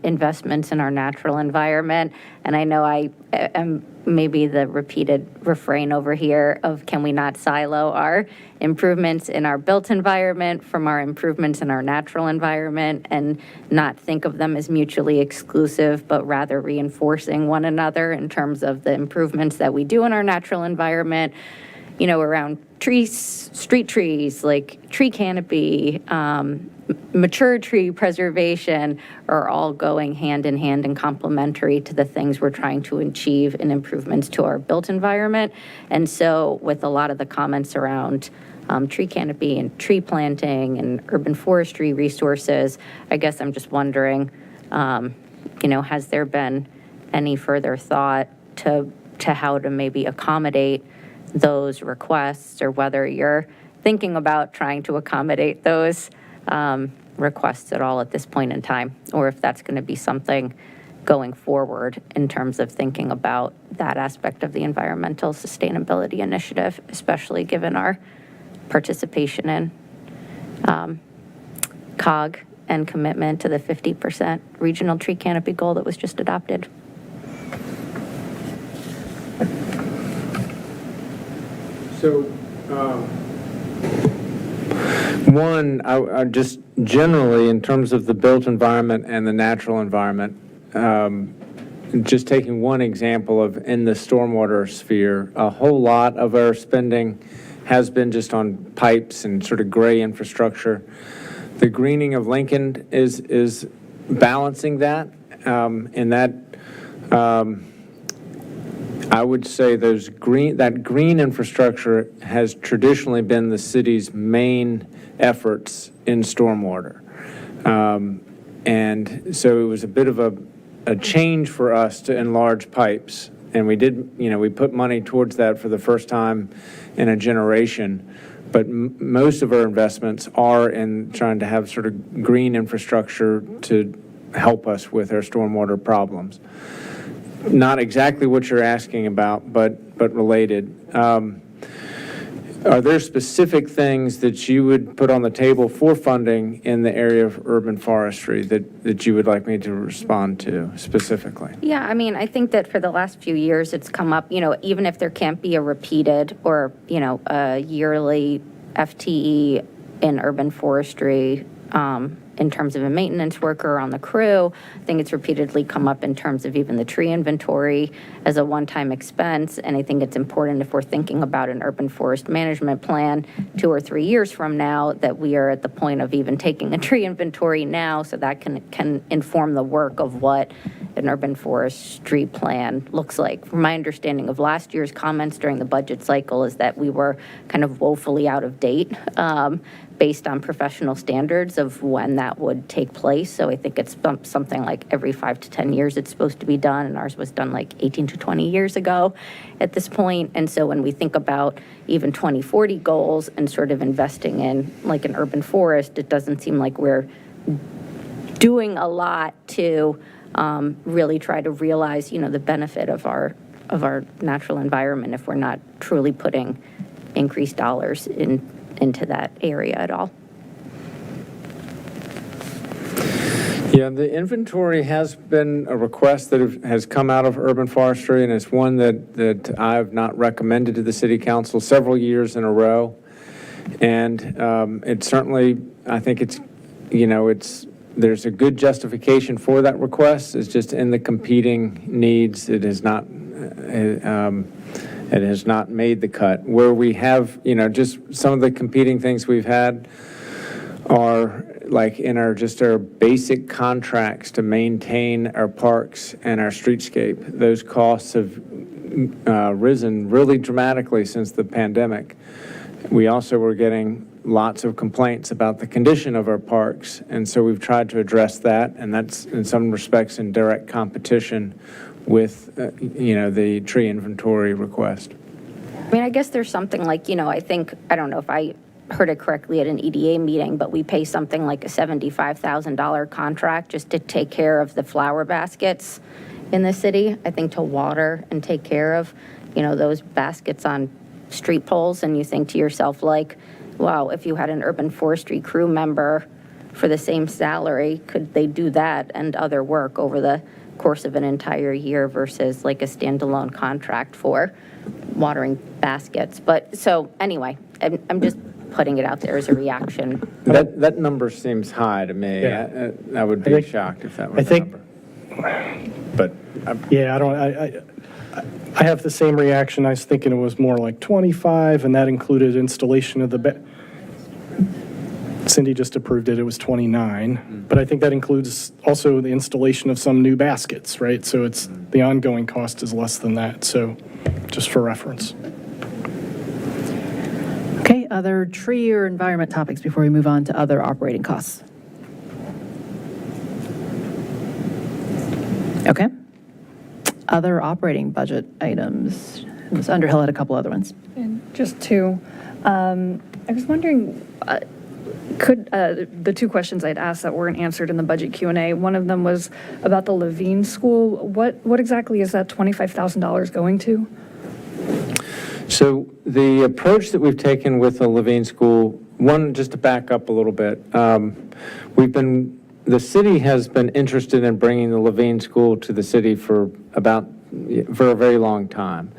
investments in our natural environment. And I know I am maybe the repeated refrain over here of can we not silo our improvements in our built environment from our improvements in our natural environment and not think of them as mutually exclusive, but rather reinforcing one another in terms of the improvements that we do in our natural environment, around street trees, like tree canopy, mature tree preservation are all going hand in hand and complementary to the things we're trying to achieve in improvements to our built environment. And so with a lot of the comments around tree canopy and tree planting and urban forestry resources, I guess I'm just wondering, has there been any further thought to how to maybe accommodate those requests, or whether you're thinking about trying to accommodate those requests at all at this point in time, or if that's going to be something going forward in terms of thinking about that aspect of the environmental sustainability initiative, especially given our participation in COG and commitment to the 50% regional tree canopy goal that was just adopted. So, one, I just generally, in terms of the built environment and the natural environment, just taking one example of in the stormwater sphere, a whole lot of our spending has been just on pipes and sort of gray infrastructure. The greening of Lincoln is balancing that, and that I would say that green infrastructure has traditionally been the city's main efforts in stormwater. And so it was a bit of a change for us to enlarge pipes. And we did, we put money towards that for the first time in a generation. But most of our investments are in trying to have sort of green infrastructure to help us with our stormwater problems. Not exactly what you're asking about, but related. Are there specific things that you would put on the table for funding in the area of urban forestry that you would like me to respond to specifically? Yeah, I mean, I think that for the last few years, it's come up, even if there can't be a repeated or, a yearly FTE in urban forestry, in terms of a maintenance worker on the crew. I think it's repeatedly come up in terms of even the tree inventory as a one-time expense. And I think it's important, if we're thinking about an urban forest management plan 2 or 3 years from now, that we are at the point of even taking a tree inventory now, so that can inform the work of what an urban forestry plan looks like. From my understanding of last year's comments during the budget cycle is that we were kind of woefully out of date, based on professional standards of when that would take place. So I think it's something like every 5 to 10 years it's supposed to be done, and ours was done like 18 to 20 years ago at this point. And so when we think about even 2040 goals and sort of investing in like an urban forest, it doesn't seem like we're doing a lot to really try to realize, the benefit of our natural environment if we're not truly putting increased dollars into that area at all. Yeah, the inventory has been a request that has come out of urban forestry, and it's one that I have not recommended to the city council several years in a row. And it certainly, I think there's a good justification for that request. It's just in the competing needs, it has not made the cut. Where we have, just some of the competing things we've had are like in our basic contracts to maintain our parks and our streetscape. Those costs have risen really dramatically since the pandemic. We also were getting lots of complaints about the condition of our parks, and so we've tried to address that, and that's in some respects in direct competition with, the tree inventory request. I mean, I guess there's something like, I don't know if I heard it correctly at an EDA meeting, but we pay something like a $75,000 contract just to take care of the flower baskets in the city, I think, to water and take care of, those baskets on street poles. And you think to yourself, like, wow, if you had an urban forestry crew member for the same salary, could they do that and other work over the course of an entire year versus like a standalone contract for watering baskets? But so anyway, I'm just putting it out there as a reaction. That number seems high to me. Yeah. I would be shocked if that was the number. but Yeah, I have the same reaction. I was thinking it was more like 25, and that included installation of the, Cindy just approved it, it was 29. But I think that includes also the installation of some new baskets, right? So it's, the ongoing cost is less than that, so just for reference. Okay, other tree or environment topics before we move on to other operating costs? Okay. Other operating budget items. Ms. Underhill had a couple other ones. And just two. I was wondering, could the two questions I'd asked that weren't answered in the budget Q&A, one of them was about the Levine School. What exactly is that $25,000 going to? So the approach that we've taken with the Levine School, one, just to back up a little bit, the city has been interested in bringing the Levine School to the city for a very long time.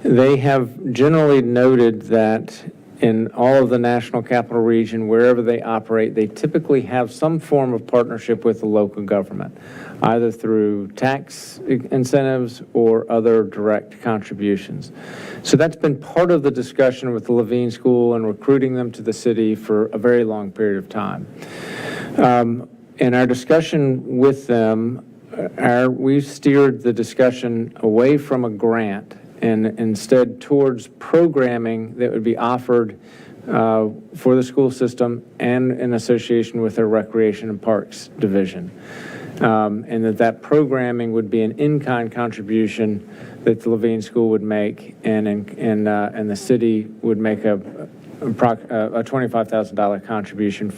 They have generally noted that in all of the National Capital Region, wherever they operate, they typically have some form of partnership with the local government, either through tax incentives or other direct contributions. So that's been part of the discussion with the Levine School and recruiting them to the city for a very long period of time. In our discussion with them, we steered the discussion away from a grant and instead towards programming that would be offered for the school system and in association with their Recreation and Parks Division. And that programming would be an in-kind contribution that the Levine School would make, and the city would make a $25,000 contribution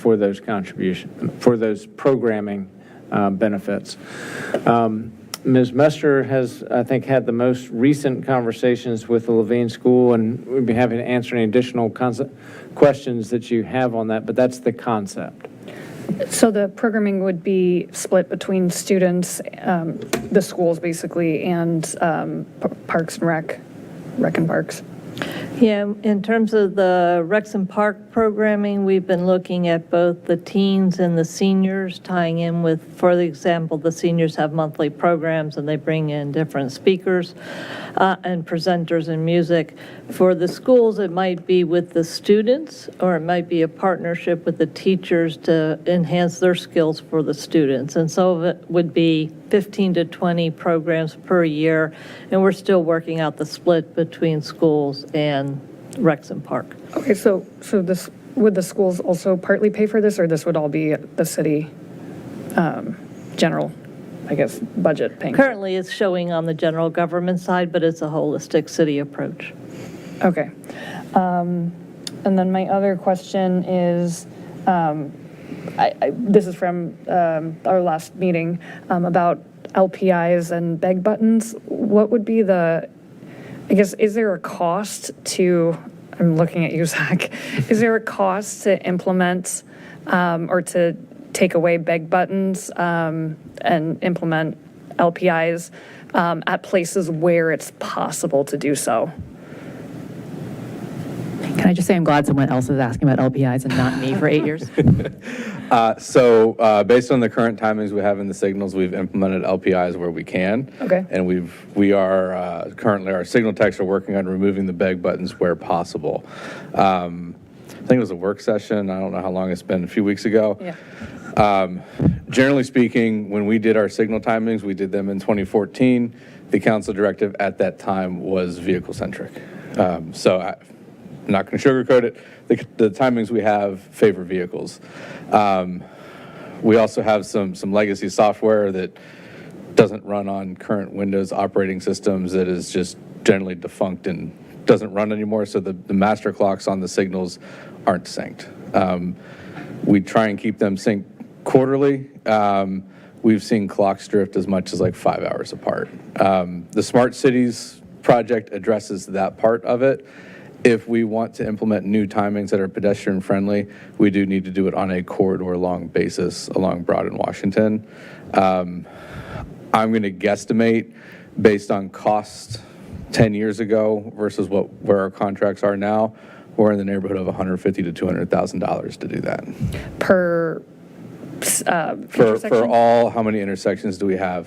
for those programming benefits. Ms. Mester has, I think, had the most recent conversations with the Levine School, and we'd be happy to answer any additional questions that you have on that, but that's the concept. So the programming would be split between students, the schools basically, and Parks and Rec and Parks. Yeah, in terms of the Rex and Park programming, we've been looking at both the teens and the seniors, tying in with, for example, the seniors have monthly programs and they bring in different speakers and presenters and music. For the schools, it might be with the students, or it might be a partnership with the teachers to enhance their skills for the students. And some of it would be 15 to 20 programs per year, and we're still working out the split between schools and Rex and Park. Okay, so this, would the schools also partly pay for this, or this would all be the city general, I guess, budget paying? Currently, it's showing on the general government side, but it's a holistic city approach. Okay. And then my other question is, this is from our last meeting about LPIs and beg buttons. What would be I guess, is there a cost to, I'm looking at you, Zach, is there a cost to implement or to take away beg buttons and implement LPIs at places where it's possible to do so? Can I just say I'm glad someone else is asking about LPIs and not me for 8 years? So based on the current timings we have in the signals, we've implemented LPIs where we can. Okay. And we are currently, our signal techs are working on removing the beg buttons where possible. I think it was a work session. I don't know how long it's been, a few weeks ago. Yeah. Generally speaking, when we did our signal timings, we did them in 2014. The council directive at that time was vehicle-centric. So I'm not going to sugarcoat it. The timings we have favor vehicles. We also have some legacy software that doesn't run on current Windows operating systems, that is just generally defunct and doesn't run anymore, so the master clocks on the signals aren't synced. We try and keep them synced quarterly. We've seen clocks drift as much as like 5 hours apart. The Smart Cities project addresses that part of it. If we want to implement new timings that are pedestrian friendly, we do need to do it on a corridor long basis along Broad and Washington. I'm going to guesstimate based on cost 10 years ago versus where our contracts are now, we're in the neighborhood of $150,000 to $200,000 to do that. Per For all, how many intersections do we have?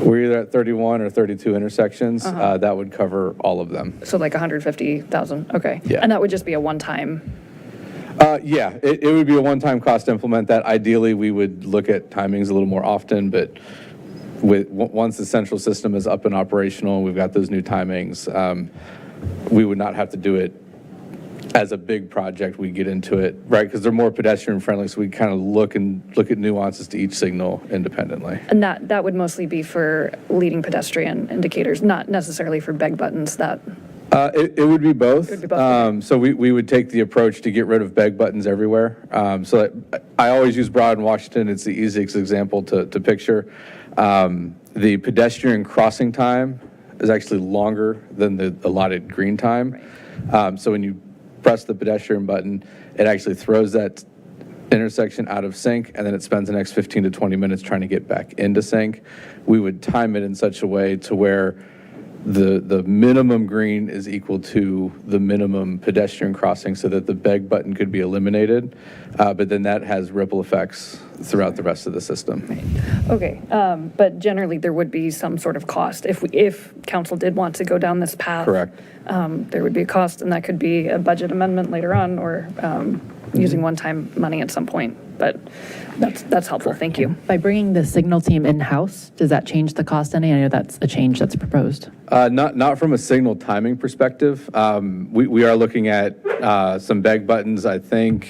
We're either at 31 or 32 intersections. That would cover all of them. So like 150,000, okay. Yeah. And that would just be a one-time, Yeah, it would be a one-time cost to implement that. Ideally, we would look at timings a little more often, but once the central system is up and operational, we've got those new timings, we would not have to do it as a big project. We get into it, right, because they're more pedestrian friendly, so we kind of look at nuances to each signal independently. and that would mostly be for leading pedestrian indicators, not necessarily for beg buttons that, It would be both. It would be both, So we would take the approach to get rid of beg buttons everywhere. So I always use Broad and Washington. It's the easiest example to picture. The pedestrian crossing time is actually longer than the allotted green time. So when you press the pedestrian button, it actually throws that intersection out of sync, and then it spends the next 15 to 20 minutes trying to get back into sync. We would time it in such a way to where the minimum green is equal to the minimum pedestrian crossing so that the beg button could be eliminated, but then that has ripple effects throughout the rest of the system. okay. But generally, there would be some sort of cost. If council did want to go down this path. Correct. There would be a cost, and that could be a budget amendment later on, or using one-time money at some point. But that's helpful, thank you. By bringing the signal team in-house, does that change the cost any? I know that's a change that's proposed. Not from a signal timing perspective. We are looking at some beg buttons, I think.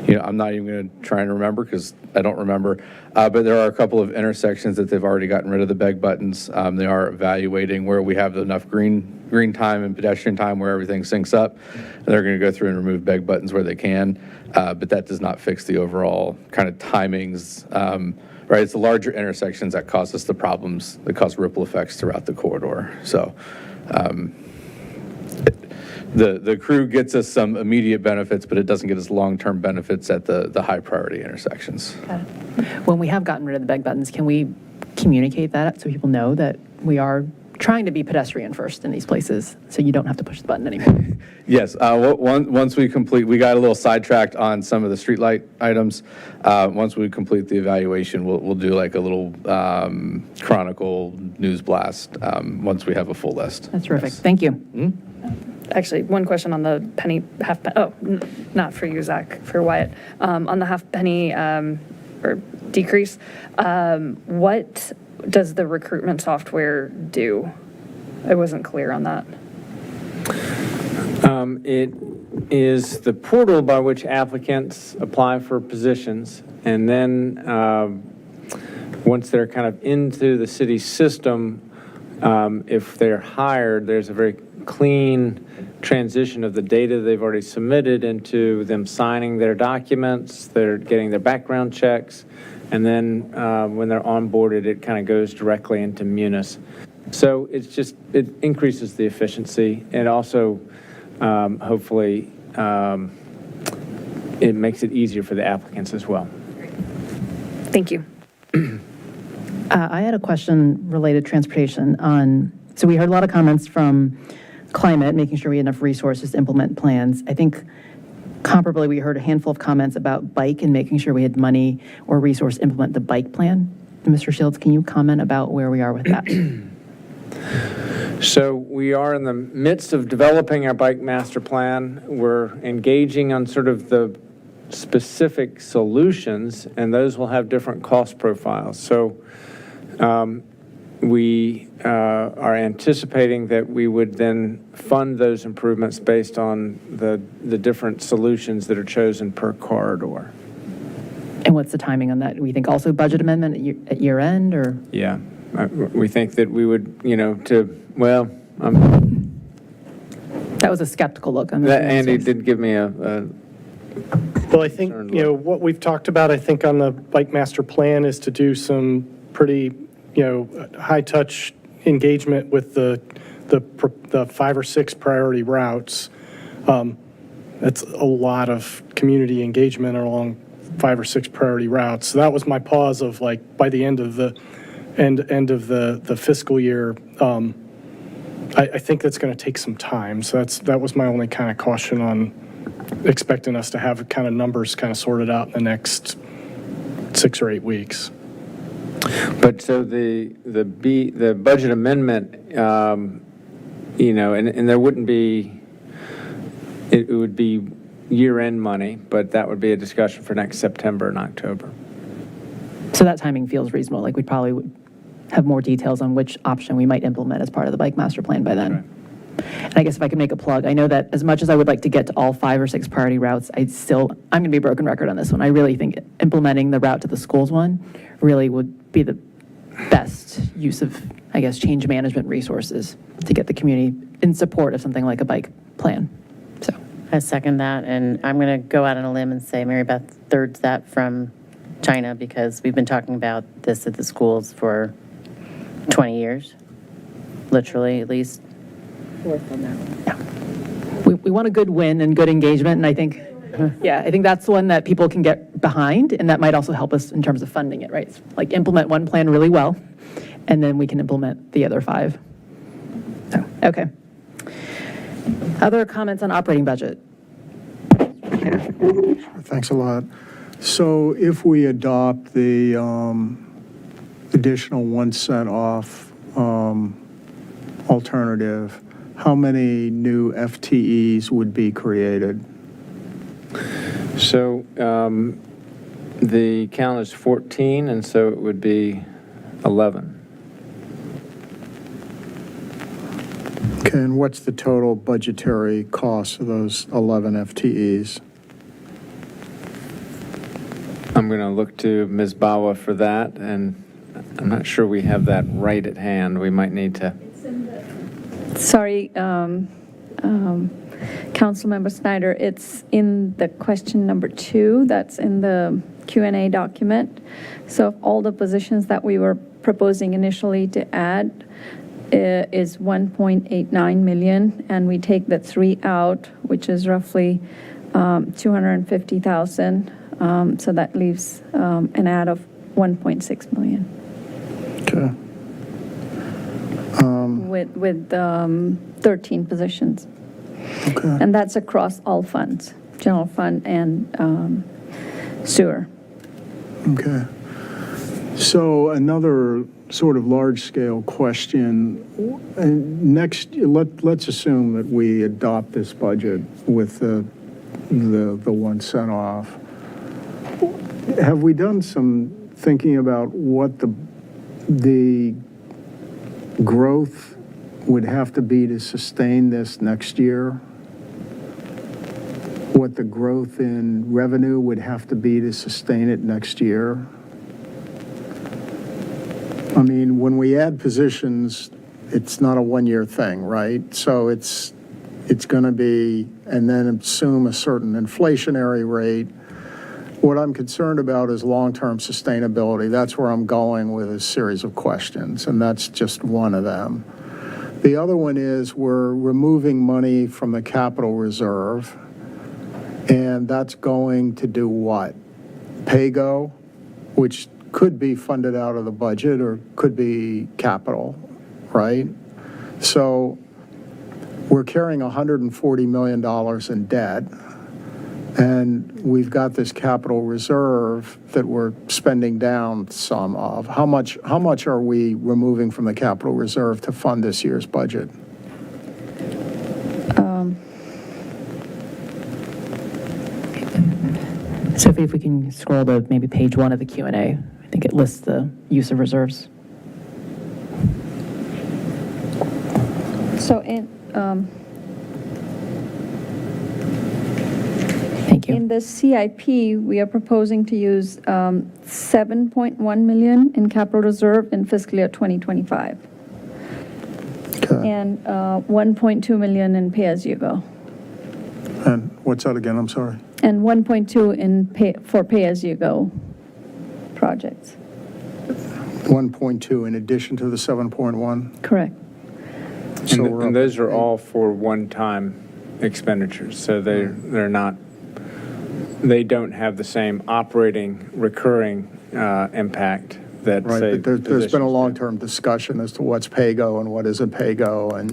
I'm not even going to try and remember because I don't remember. But there are a couple of intersections that they've already gotten rid of the beg buttons. They are evaluating where we have enough green time and pedestrian time where everything syncs up. And they're going to go through and remove beg buttons where they can. But that does not fix the overall kind of timings. Right, it's the larger intersections that cause us the problems, that cause ripple effects throughout the corridor. So the crew gets us some immediate benefits, but it doesn't get us long-term benefits at the high priority intersections. When we have gotten rid of the beg buttons, can we communicate that so people know that we are trying to be pedestrian first in these places, so you don't have to push the button anymore? Yes, once we got a little sidetracked on some of the streetlight items. Once we complete the evaluation, we'll do like a little chronicle news blast once we have a full list. That's terrific. Thank you. Actually, one question on the not for you, Zach, for Wyatt. On the half penny or decrease, what does the recruitment software do? I wasn't clear on that. It is the portal by which applicants apply for positions, and then once they're kind of into the city system, if they're hired, there's a very clean transition of the data they've already submitted into them signing their documents, they're getting their background checks, and then when they're onboarded, it kind of goes directly into Munis. So it increases the efficiency. It also, hopefully, it makes it easier for the applicants as well. Thank you. I had a question related to transportation on, so we heard a lot of comments from climate, making sure we had enough resources to implement plans. I think comparably, we heard a handful of comments about bike and making sure we had money or resource to implement the bike plan. Mr. Shields, can you comment about where we are with that? So we are in the midst of developing our bike master plan. We're engaging on sort of the specific solutions, and those will have different cost profiles. So we are anticipating that we would then fund those improvements based on the different solutions that are chosen per corridor. And what's the timing on that? Do we think also budget amendment at year end, or? Yeah, we think that we would, That was a skeptical look on that. that. Andy did give me a Well, I think, what we've talked about, I think on the bike master plan is to do some pretty, high-touch engagement with the 5 or 6 priority routes. That's a lot of community engagement along 5 or 6 priority routes. So that was my pause of like, by the end of the fiscal year, I think that's going to take some time. So that was my only kind of caution on expecting us to have kind of numbers kind of sorted out in the next 6 or 8 weeks. But so the budget amendment, you know, and there wouldn't be, it would be year-end money, but that would be a discussion for next September and October. So that timing feels reasonable, like we'd probably would have more details on which option we might implement as part of the bike master plan by then. And I guess if I could make a plug, I know that as much as I would like to get to all 5 or 6 priority routes, I'm going to be a broken record on this one. I really think implementing the route to the schools one really would be the best use of, I guess, change management resources to get the community in support of something like a bike plan. So I second that, and I'm going to go out on a limb and say Mary Beth thirds that from China, because we've been talking about this at the schools for 20 years, literally at least. we want a good win and good engagement, and I think, I think that's the one that people can get behind, and that might also help us in terms of funding it, right? Like implement one plan really well, and then we can implement the other 5. So, okay. Other comments on operating budget? Thanks a lot. So if we adopt the additional 1 cent off alternative, how many new FTEs would be created? So the count is 14, and so it would be 11. Okay, and what's the total budgetary cost of those 11 FTEs? I'm going to look to Ms. Bawa for that, and I'm not sure we have that right at hand. We might need to. Sorry, Councilmember Snyder, it's in the question number 2, that's in the Q&A document. So of all the positions that we were proposing initially to add is 1.89 million, and we take the 3 out, which is roughly 250,000. So that leaves an add of 1.6 million. Okay. With 13 positions. Okay. And that's across all funds, general fund and sewer. Okay. So another sort of large-scale question. Next, let's assume that we adopt this budget with the 1 cent off. Have we done some thinking about what the growth would have to be to sustain this next year? What the growth in revenue would have to be to sustain it next year? I mean, when we add positions, it's not a one-year thing, right? So it's going to be, and then assume a certain inflationary rate. What I'm concerned about is long-term sustainability. That's where I'm going with a series of questions, and that's just one of them. The other one is we're removing money from the capital reserve, and that's going to do what? PAYGO, which could be funded out of the budget or could be capital, right? So we're carrying $140 million in debt, and we've got this capital reserve that we're spending down some of. How much are we removing from the capital reserve to fund this year's budget? Sophie, if we can scroll to maybe page 1 of the Q&A, I think it lists the use of reserves. So in In the CIP, we are proposing to use 7.1 million in capital reserve in fiscal year 2025. And 1.2 million in pay-as-you-go. And what's that again? I'm sorry. And 1.2 for pay-as-you-go projects. 1.2 in addition to the 7.1? Correct. And those are all for one-time expenditures, so they're not, they don't have the same operating, recurring impact that, Right, say, but there's been a long-term discussion as to what's PAYGO and what isn't PAYGO, and,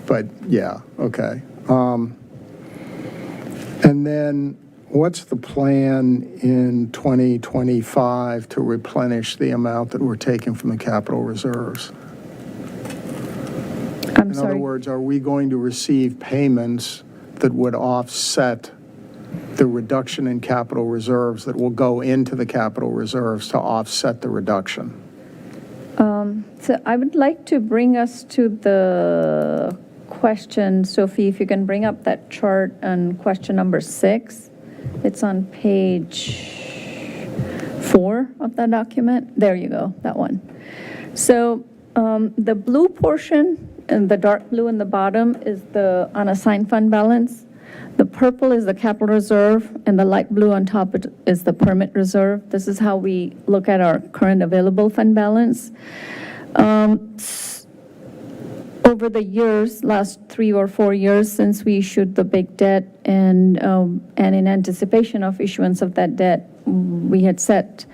but yeah, okay. And then what's the plan in 2025 to replenish the amount that we're taking from the capital reserves? I'm In other sorry. words, are we going to receive payments that would offset the reduction in capital reserves that will go into the capital reserves to offset the reduction? So I would like to bring us to the question, Sophie, if you can bring up that chart on question number 6. It's on page 4 of the document. There you go, that one. So the blue portion and the dark blue in the bottom is the unassigned fund balance. The purple is the capital reserve, and the light blue on top is the permit reserve. This is how we look at our current available fund balance. Over the years, last 3 or 4 years since we issued the big debt, and in anticipation of issuance of that debt, we had set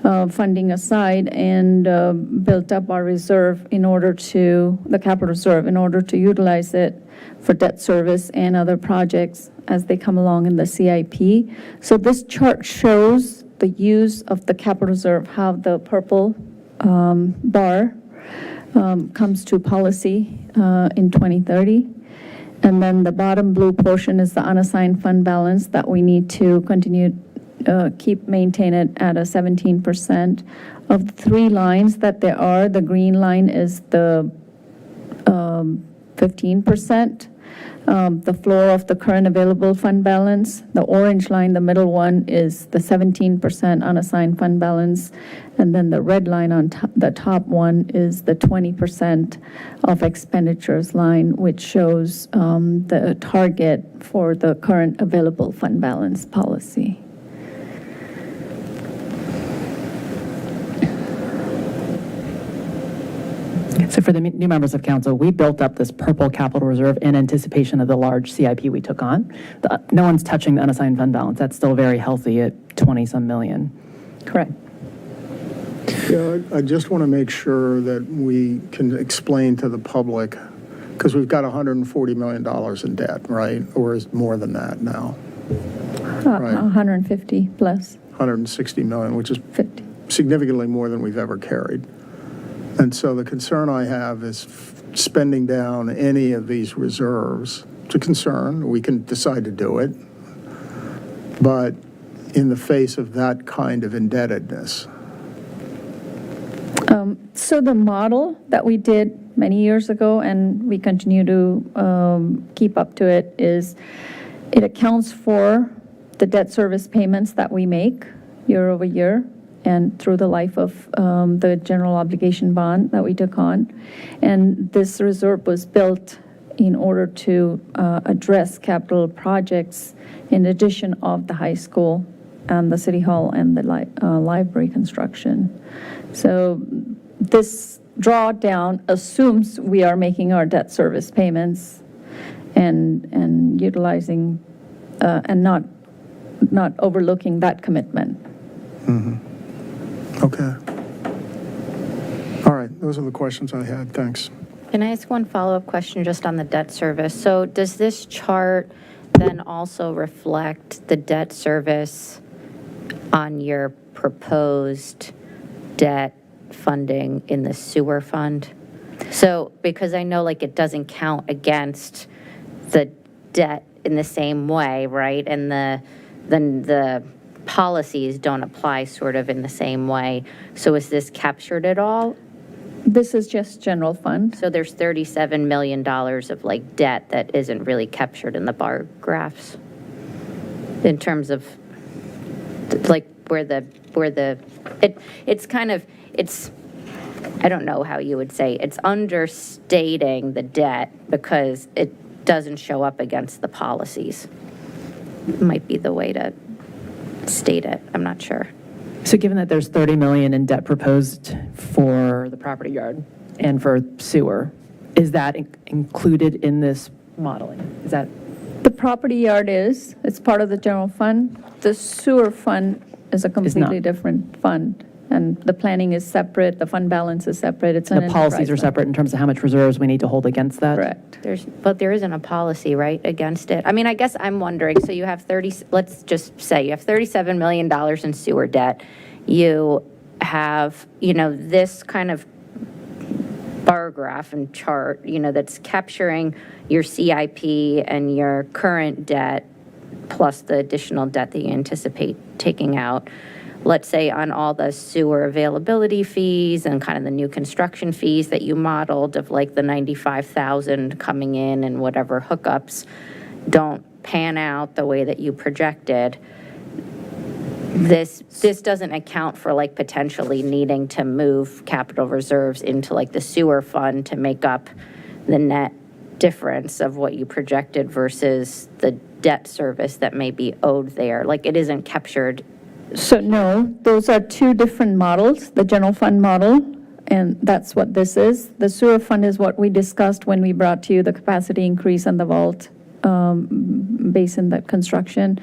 funding aside and built up our reserve the capital reserve, in order to utilize it for debt service and other projects as they come along in the CIP. So this chart shows the use of the capital reserve, how the purple bar comes to policy in 2030. And then the bottom blue portion is the unassigned fund balance that we need to continue maintain it at a 17%. Of the 3 lines that there are, the green line is the 15%, the floor of the current available fund balance. The orange line, the middle one, is the 17% unassigned fund balance. And then the red line on the top one is the 20% of expenditures line, which shows the target for the current available fund balance policy. So for the new members of council, we built up this purple capital reserve in anticipation of the large CIP we took on. No one's touching the unassigned fund balance. That's still very healthy at 20-some million. Correct. Yeah, I just want to make sure that we can explain to the public, because we've got $140 million in debt, right? Or is more than that now? Right. 150 plus. 160 million, which is 50. significantly more than we've ever carried. And so the concern I have is spending down any of these reserves. It's a concern. We can decide to do it. But in the face of that kind of indebtedness. So the model that we did many years ago, and we continue to keep up to it, is it accounts for the debt service payments that we make year over year and through the life of the general obligation bond that we took on. And this reserve was built in order to address capital projects in addition of the high school and the city hall and the library construction. So this drawdown assumes we are making our debt service payments and utilizing and not overlooking that commitment. Okay. All right, those are the questions I had. Thanks. Can I ask one follow-up question just on the debt service? So does this chart then also reflect the debt service on your proposed debt funding in the sewer fund? So, because I know like it doesn't count against the debt in the same way, right? And then the policies don't apply sort of in the same way. So is this captured at all? This is just general fund. So there's $37 million of like debt that isn't really captured in the bar graphs in terms of like it's I don't know how you would say, it's understating the debt because it doesn't show up against the policies. Might be the way to state it. I'm not sure. So given that there's 30 million in debt proposed for the property yard and for sewer, is that included in this modeling? Is that? The property yard it's part of the general fund. The sewer fund is a completely different fund. and the planning is separate, the fund balance is separate, it's an The policies enterprise are fund. separate in terms of how much reserves we need to hold against that? Correct. But there isn't a policy, right, against it? I mean, I guess I'm wondering, so you have let's just say you have $37 million in sewer debt. You have, this kind of bar graph and chart, that's capturing your CIP and your current debt plus the additional debt that you anticipate taking out. Let's say on all the sewer availability fees and kind of the new construction fees that you modeled of like the 95,000 coming in and whatever hookups don't pan out the way that you projected. This doesn't account for like potentially needing to move capital reserves into like the sewer fund to make up the net difference of what you projected versus the debt service that may be owed there. Like it isn't captured. So no, those are two different models, the general fund model, and that's what this is. The sewer fund is what we discussed when we brought to you the capacity increase and the vault basin, that construction.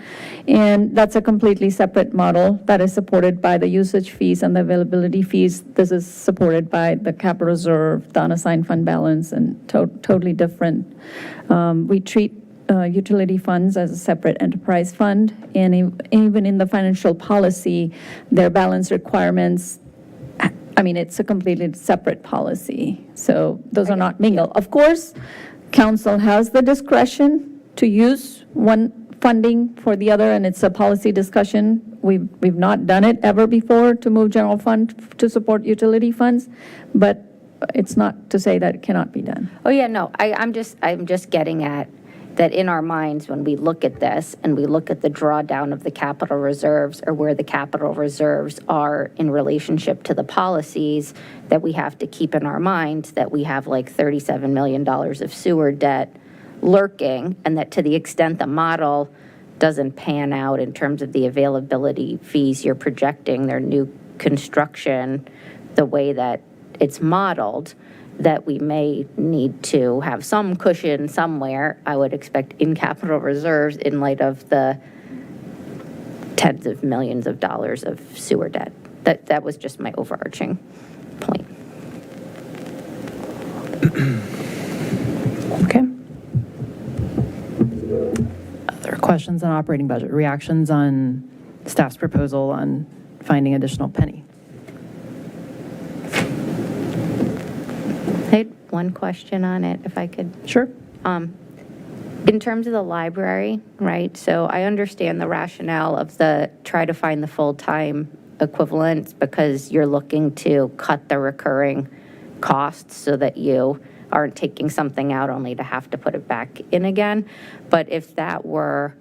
And that's a completely separate model that is supported by the usage fees and the availability fees. This is supported by the capital reserve, the unassigned fund balance, and totally different. We treat utility funds as a separate enterprise fund, and even in the financial policy, their balance requirements, I mean, it's a completely separate policy. So those are not mingled. Of course, council has the discretion to use one funding for the other, and it's a policy discussion. We've not done it ever before to move general fund to support utility funds, but it's not to say that it cannot be done. Oh, yeah, no, I'm just getting at that in our minds when we look at this and we look at the drawdown of the capital reserves or where the capital reserves are in relationship to the policies, that we have to keep in our minds that we have like $37 million of sewer debt lurking, and that to the extent the model doesn't pan out in terms of the availability fees you're projecting, their new construction, the way that it's modeled, that we may need to have some cushion somewhere, I would expect, in capital reserves in light of the tens of millions of dollars of sewer debt. That was just my overarching point. Okay. Other questions on operating budget? Reactions on staff's proposal on finding additional penny? I had one question on it, if I could. Sure. In terms of the library, right, so I understand the rationale of the try to find the full-time equivalents because you're looking to cut the recurring costs so that you aren't taking something out only to have to put it back in again. But if that were,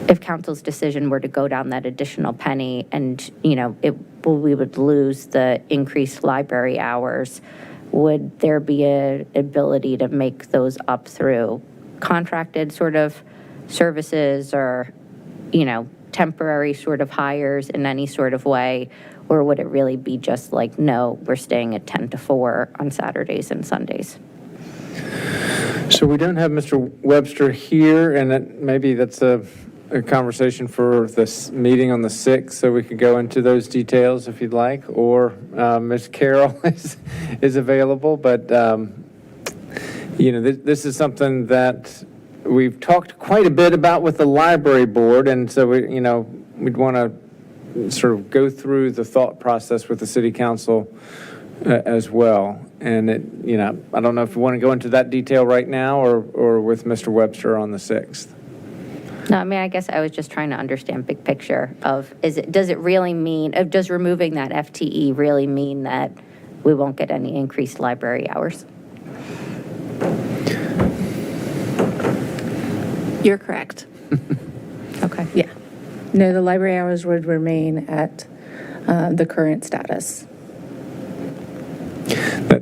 if council's decision were to go down that additional penny and, we would lose the increased library hours, would there be an ability to make those up through contracted sort of services or, temporary sort of hires in any sort of way? Or would it really be just like, no, we're staying at 10 to 4 on Saturdays and Sundays? So we don't have Mr. Webster here, and maybe that's a conversation for this meeting on the 6th, so we could go into those details if you'd like, or Ms. Carroll is available. But, this is something that we've talked quite a bit about with the library board, and so we'd want to sort of go through the thought process with the city council as well. And I don't know if you want to go into that detail right now or with Mr. Webster on the 6th. No, I mean, I guess I was just trying to understand big picture of, does it really mean, does removing that FTE really mean that we won't get any increased library hours? You're correct. Okay. Yeah. No, the library hours would remain at the current status.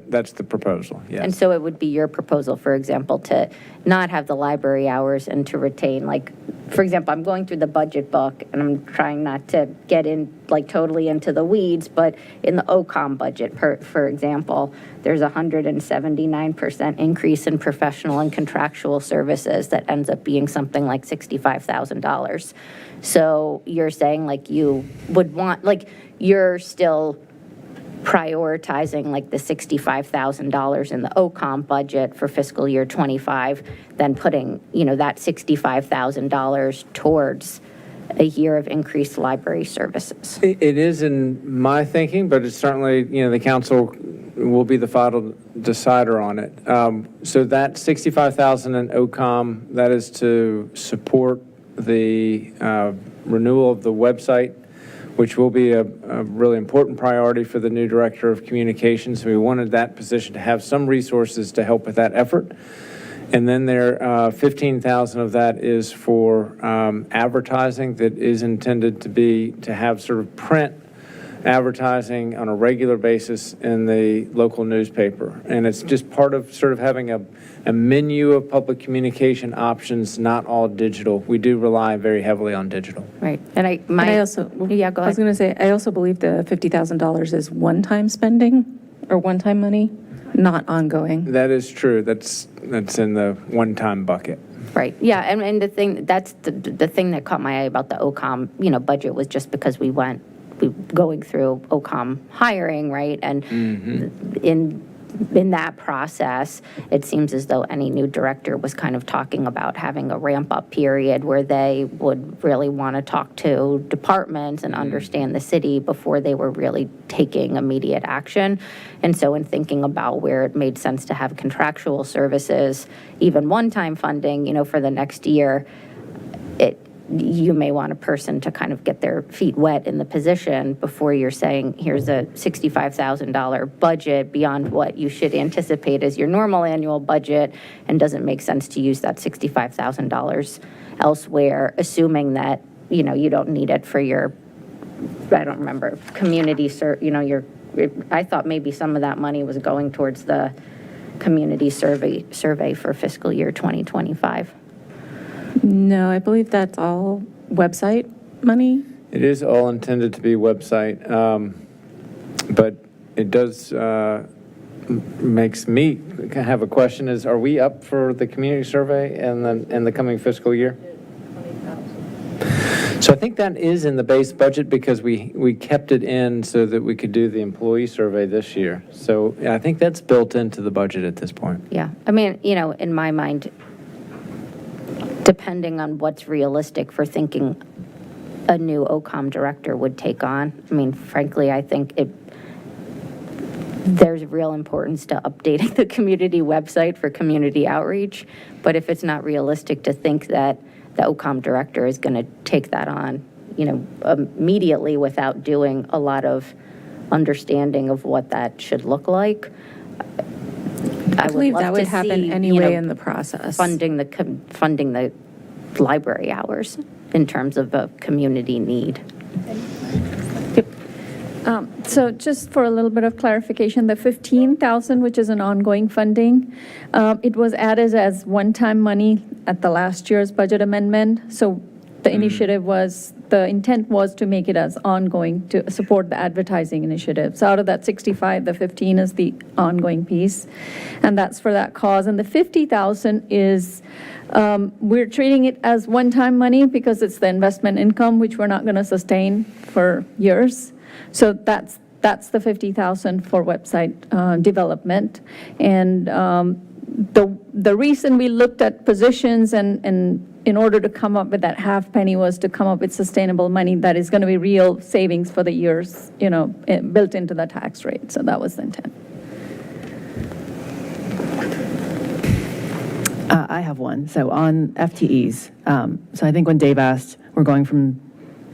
That's the proposal, yes. And so it would be your proposal, for example, to not have the library hours and to retain, like, for example, I'm going through the budget book and I'm trying not to get in, like, totally into the weeds, but in the OCOM budget, for example, there's a 179% increase in professional and contractual services that ends up being something like $65,000. So you're saying, like, you would want, like, you're still prioritizing like the $65,000 in the OCOM budget for fiscal year 25, then putting, that $65,000 towards a year of increased library services. It is in my thinking, but it's certainly, the council will be the final decider on it. So that $65,000 in OCOM, that is to support the renewal of the website, which will be a really important priority for the new director of communications. We wanted that position to have some resources to help with that effort. And then there, 15,000 of that is for advertising that is intended to have sort of print advertising on a regular basis in the local newspaper. And it's just part of sort of having a menu of public communication options, not all digital. We do rely very heavily on digital. Right. And I also, yeah, go I was ahead. going to say, I also believe the $50,000 is one-time spending or one-time money, not ongoing. That is true. That's in the one-time bucket. Right. Yeah. And the thing, that's the thing that caught my eye about the OCOM, budget was just because we going through OCOM hiring, right? And in that process, it seems as though any new director was kind of talking about having a ramp-up period where they would really want to talk to departments and understand the city before they were really taking immediate action. And so in thinking about where it made sense to have contractual services, even one-time funding, for the next year, you may want a person to kind of get their feet wet in the position before you're saying, here's a $65,000 budget beyond what you should anticipate as your normal annual budget, and doesn't make sense to use that $65,000 elsewhere, assuming that, you don't need it for your, I don't remember, community, I thought maybe some of that money was going towards the community survey for fiscal year 2025. No, I believe that's all website money. It is all intended to be website, but it does makes me have a question is, are we up for the community survey in the coming fiscal year? So I think that is in the base budget because we kept it in so that we could do the employee survey this year. So I think that's built into the budget at this point. Yeah. I mean, in my mind, depending on what's realistic for thinking a new OCOM director would take on. I mean, frankly, I think there's real importance to updating the community website for community outreach. But if it's not realistic to think that the OCOM director is going to take that on, immediately without doing a lot of understanding of what that should look like, I believe that would happen anyway in the process. Funding the library hours in terms of a community need. So just for a little bit of clarification, the $15,000, which is an ongoing funding, it was added as one-time money at the last year's budget amendment. So the the intent was to make it as ongoing to support the advertising initiative. So out of that 65, the 15 is the ongoing piece, and that's for that cause. And the 50,000 is, we're treating it as one-time money because it's the investment income, which we're not going to sustain for years. So that's the 50,000 for website development. And the reason we looked at positions and in order to come up with that half penny was to come up with sustainable money that is going to be real savings for the years, built into the tax rate. So that was the intent. I have one. So on FTEs, so I think when Dave asked, we're going from,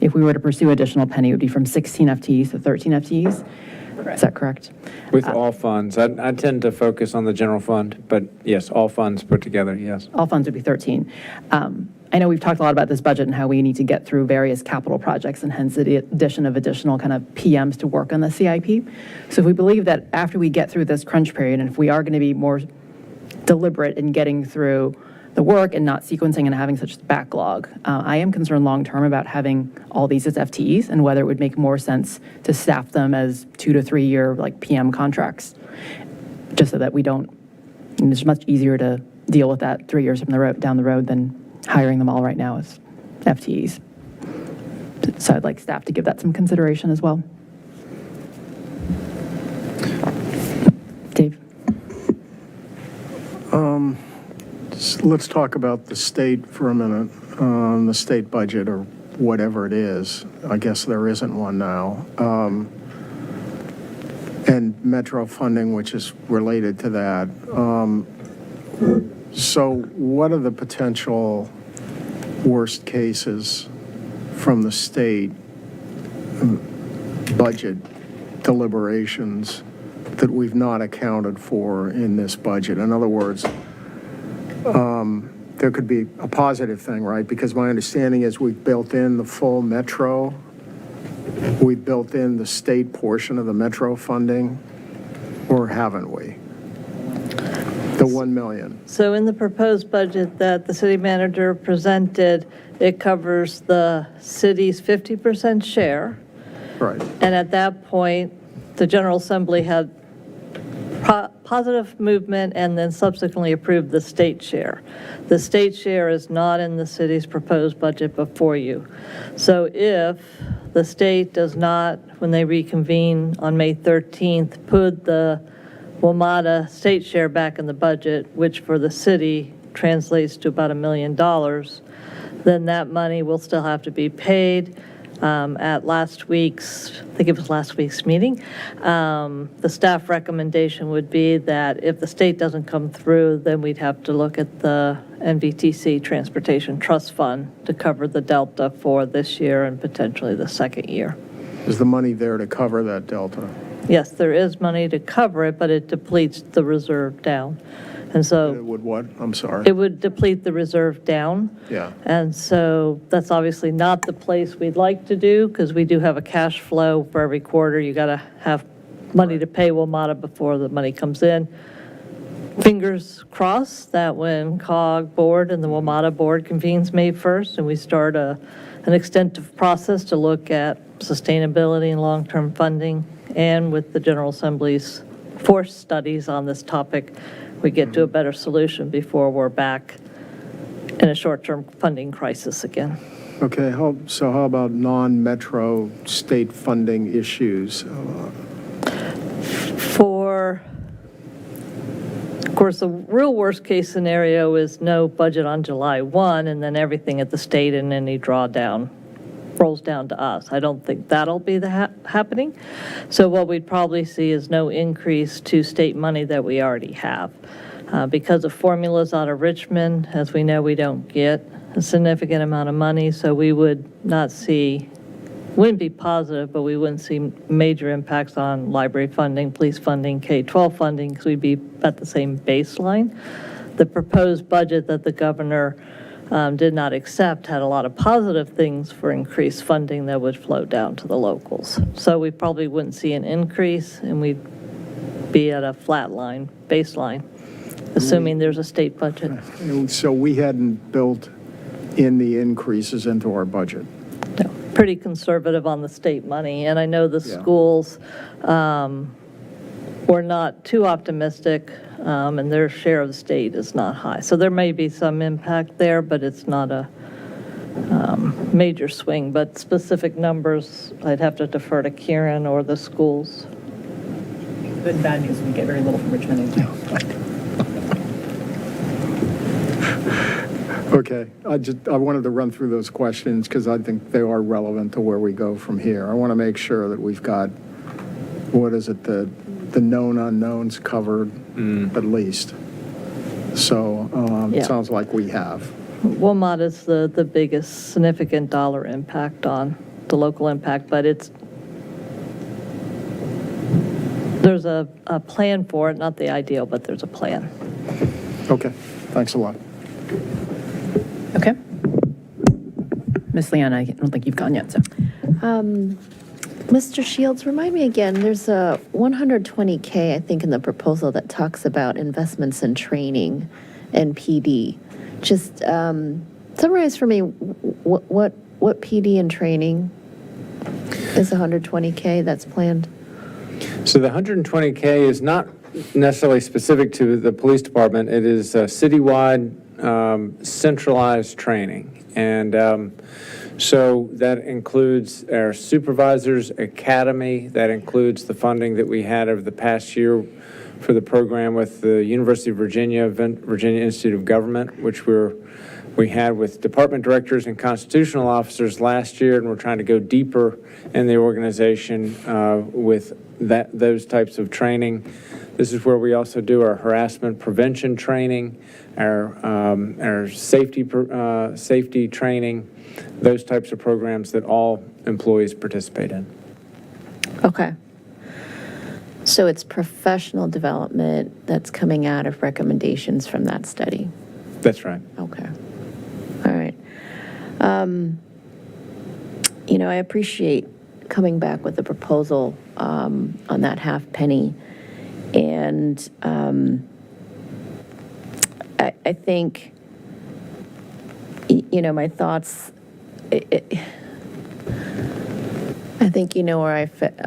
if we were to pursue additional penny, it would be from 16 FTEs to 13 FTEs. Is that correct? With all funds. I tend to focus on the general fund, but yes, all funds put together, yes. All funds would be 13. I know we've talked a lot about this budget and how we need to get through various capital projects and hence the addition of additional kind of PMs to work on the CIP. So if we believe that after we get through this crunch period, and if we are going to be more deliberate in getting through the work and not sequencing and having such backlog, I am concerned long-term about having all these as FTEs and whether it would make more sense to staff them as 2 to 3 year like PM contracts, just so that we don't, and it's much easier to deal with that 3 years down the road than hiring them all right now as FTEs. So I'd like staff to give that some consideration as well. Dave? Let's talk about the state for a minute, the state budget or whatever it is. I guess there isn't one now. And Metro funding, which is related to that. So what are the potential worst cases from the state budget deliberations that we've not accounted for in this budget? In other words, there could be a positive thing, right? Because my understanding is we've built in the full Metro, we've built in the state portion of the Metro funding, or haven't we? The 1 million. So in the proposed budget that the city manager presented, it covers the city's 50% share. Right. And at that point, the General Assembly had positive movement and then subsequently approved the state share. The state share is not in the city's proposed budget before you. So if the state does not, when they reconvene on May 13th, put the WMATA state share back in the budget, which for the city translates to about $1 million, then that money will still have to be paid. At last week's, I think it was last week's meeting, the staff recommendation would be that if the state doesn't come through, then we'd have to look at the NVTC Transportation Trust Fund to cover the delta for this year and potentially the second year. Is the money there to cover that delta? Yes, there is money to cover it, but it depletes the reserve down. And so It would what? I'm sorry. it would deplete the reserve down. Yeah. And so that's obviously not the place we'd like to do because we do have a cash flow for every quarter. You got to have money to pay WMATA before the money comes in. Fingers crossed that when COG board and the WMATA board convenes May 1st and we start an extensive process to look at sustainability and long-term funding, and with the General Assembly's force studies on this topic, we get to a better solution before we're back in a short-term funding crisis again. Okay, so how about non-Metro state funding issues? Of course, the real worst-case scenario is no budget on July 1, and then everything at the state and any drawdown rolls down to us. I don't think that'll be happening. So what we'd probably see is no increase to state money that we already have. Because of formulas out of Richmond, as we know, we don't get a significant amount of money, so we would not see, wouldn't be positive, but we wouldn't see major impacts on library funding, police funding, K-12 funding, because we'd be at the same baseline. The proposed budget that the governor did not accept had a lot of positive things for increased funding that would flow down to the locals. So we probably wouldn't see an increase, and we'd be at a flat line, baseline, assuming there's a state budget. And so we hadn't built in the increases into our budget. Pretty conservative on the state money, and I know the schools were not too optimistic, and their share of the state is not high. So there may be some impact there, but it's not a major swing. But specific numbers, I'd have to defer to Kieran or the schools. Good and bad news, we get very little from Richmond. Okay, I wanted to run through those questions because I think they are relevant to where we go from here. I want to make sure that we've got, what is it, the known unknowns covered at least. So it sounds like we have. WMATA is the biggest significant dollar impact on the local impact, but there's a plan for it, not the ideal, but there's a plan. Okay, thanks a lot. Okay. Ms. Leon, I don't think you've gone yet, so. Mr. Shields, remind me again, there's a 120K, I think, in the proposal that talks about investments in training and PD. Just summarize for me what PD and training is 120K that's planned? So the 120K is not necessarily specific to the police department. It is citywide centralized training. And so that includes our supervisors academy. That includes the funding that we had over the past year for the program with the University of Virginia, Virginia Institute of Government, which we had with department directors and constitutional officers last year, and we're trying to go deeper in the organization with those types of training. This is where we also do our harassment prevention training, our safety training, those types of programs that all employees participate in. Okay. So it's professional development that's coming out of recommendations from that study? That's right. Okay. All right. I appreciate coming back with a proposal on that half penny. And I think, my thoughts, I think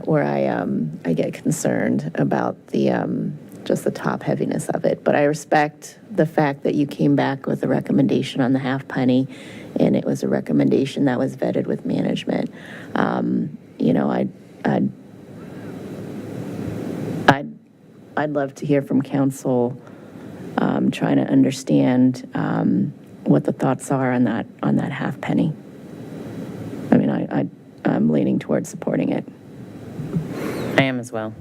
where I get concerned about the just the top heaviness of it. But I respect the fact that you came back with a recommendation on the half penny, and it was a recommendation that was vetted with management. I'd love to hear from council, trying to understand what the thoughts are on that half penny. I mean, I'm leaning towards supporting it. I am as well.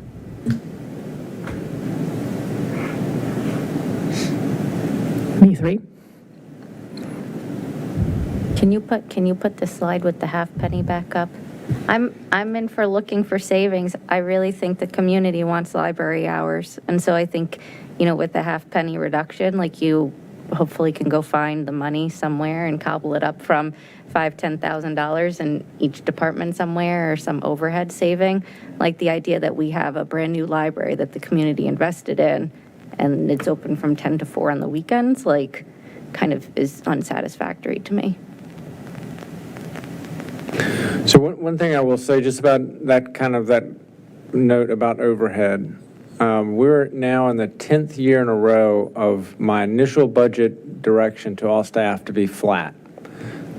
Me three. Can you put the slide with the half penny back up? I'm in for looking for savings. I really think the community wants library hours. And so I think, with the half penny reduction, like you hopefully can go find the money somewhere and cobble it up from $5,000, $10,000 in each department somewhere, or some overhead saving. Like the idea that we have a brand new library that the community invested in and it's open from 10 to 4 on the weekends, kind of is unsatisfactory to me. So one thing I will say just about that note about overhead, we're now in the 10th year in a row of my initial budget direction to all staff to be flat,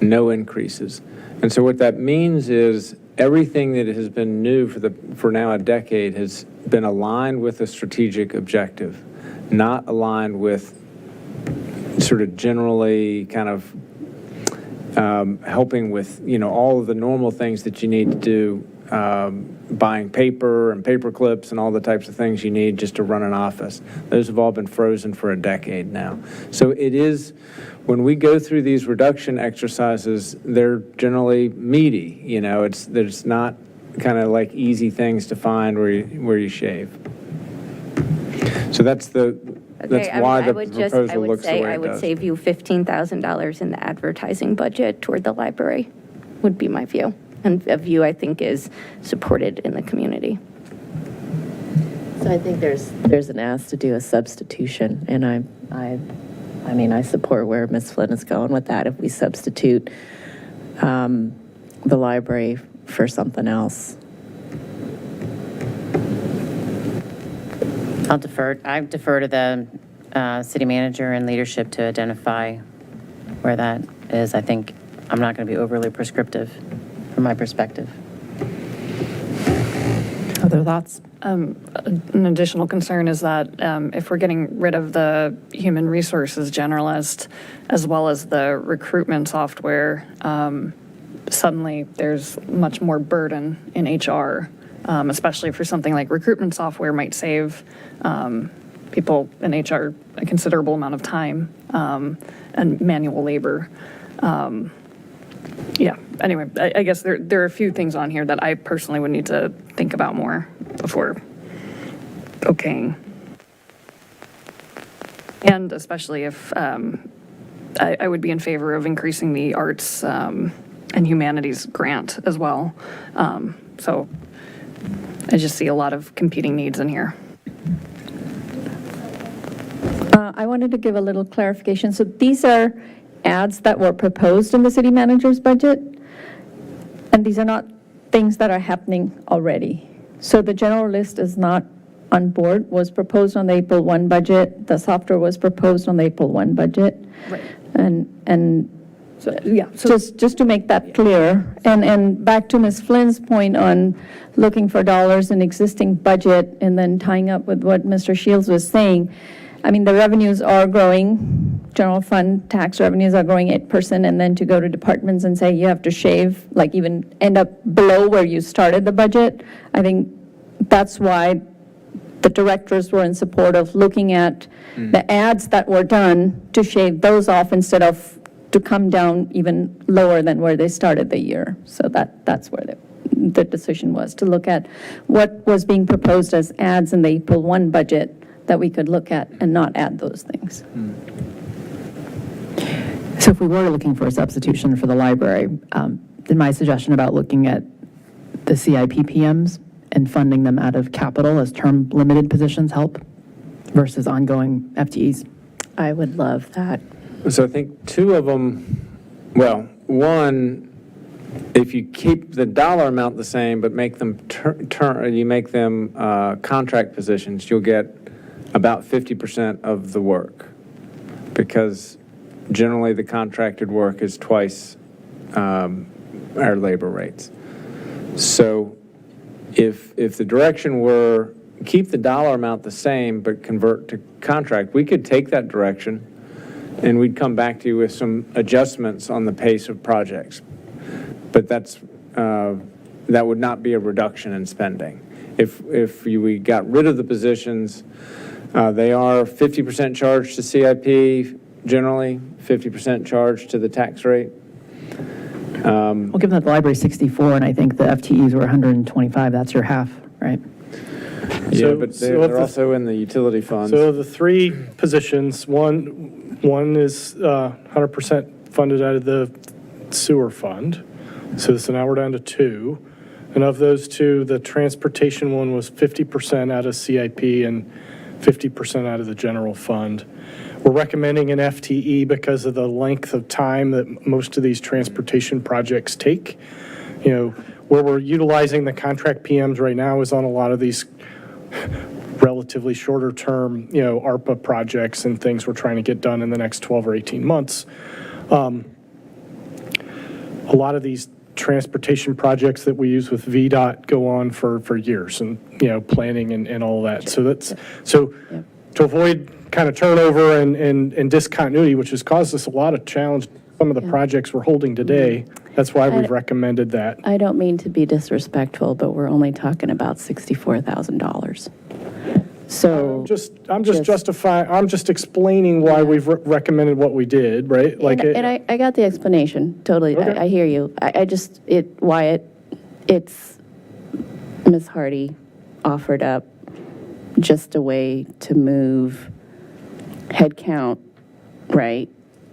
no increases. And so what that means is everything that has been new for now a decade has been aligned with a strategic objective, not aligned with sort of generally kind of helping with, all of the normal things that you need to do, buying paper and paper clips and all the types of things you need just to run an office. Those have all been frozen for a decade now. So it is, when we go through these reduction exercises, they're generally meaty. There's not kind of like easy things to find where you shave. So that's why the proposal looks the way it does. I would save you $15,000 in the advertising budget toward the library, would be my view. And a view I think is supported in the community. So I think there's an ask to do a substitution, and I support where Ms. Flynn is going with that. If we substitute the library for something else. I defer to the city manager and leadership to identify where that is. I think I'm not going to be overly prescriptive from my perspective. Other thoughts? An additional concern is that if we're getting rid of the human resources generalist as well as the recruitment software, suddenly there's much more burden in HR, especially for something like recruitment software might save people in HR a considerable amount of time and manual labor. Anyway, I guess there are a few things on here that I personally would need to think about more before okaying. And especially if I would be in favor of increasing the arts humanities grant as well. So I just see a lot of competing needs in here. I wanted to give a little clarification. So these are ads that were proposed in the city manager's budget, and these are not things that are happening already. So the general list is not on board, was proposed on the April 1 budget. The software was proposed on the April 1 budget. Right. And So, yeah. So just to make that clear, and back to Ms. Flynn's point on looking for dollars in existing budget and then tying up with what Mr. Shields was saying, I mean, the revenues are growing, general fund tax revenues are growing 8%, and then to go to departments and say you have to shave, like even end up below where you started the budget, I think that's why the directors were in support of looking at the ads that were done to shave those off instead of to come down even lower than where they started the year. So that's where the decision was, to look at what was being proposed as ads in the April 1 budget that we could look at and not add those things. So if we were looking for a substitution for the library, then my suggestion about looking at the CIP PMs and funding them out of capital as term limited positions help versus ongoing FTEs. I would love that. So I think two of them, well, one, if you keep the dollar amount the same, but make them contract positions, you'll get about 50% of the work, because generally the contracted work is twice our labor rates. So if the direction were keep the dollar amount the same but convert to contract, we could take that direction and we'd come back to you with some adjustments on the pace of projects. But that would not be a reduction in spending. If we got rid of the positions, they are 50% charged to CIP generally, 50% charged to the tax rate. Well, given that the library is 64 and I think the FTEs were 125, that's your half, right? Yeah, but they're also in the utility funds. So the three positions, one is 100% funded out of the sewer fund. So now we're down to two. And of those two, the transportation one was 50% out of CIP and 50% out of the general fund. We're recommending an FTE because of the length of time that most of these transportation projects take. You know, where we're utilizing the contract PMs right now is on a lot of these relatively shorter term, ARPA projects and things we're trying to get done in the next 12 or 18 months. A lot of these transportation projects that we use with VDOT go on for years and, planning and all that. So to avoid kind of turnover and discontinuity, which has caused us a lot of challenge, some of the projects we're holding today, that's why we've recommended that. I don't mean to be disrespectful, but we're only talking about $64,000. So I'm just explaining why we've recommended what we did, right? I got the explanation, totally. Okay. I hear you. It's Ms. Hardy offered up just a way to move headcount, right,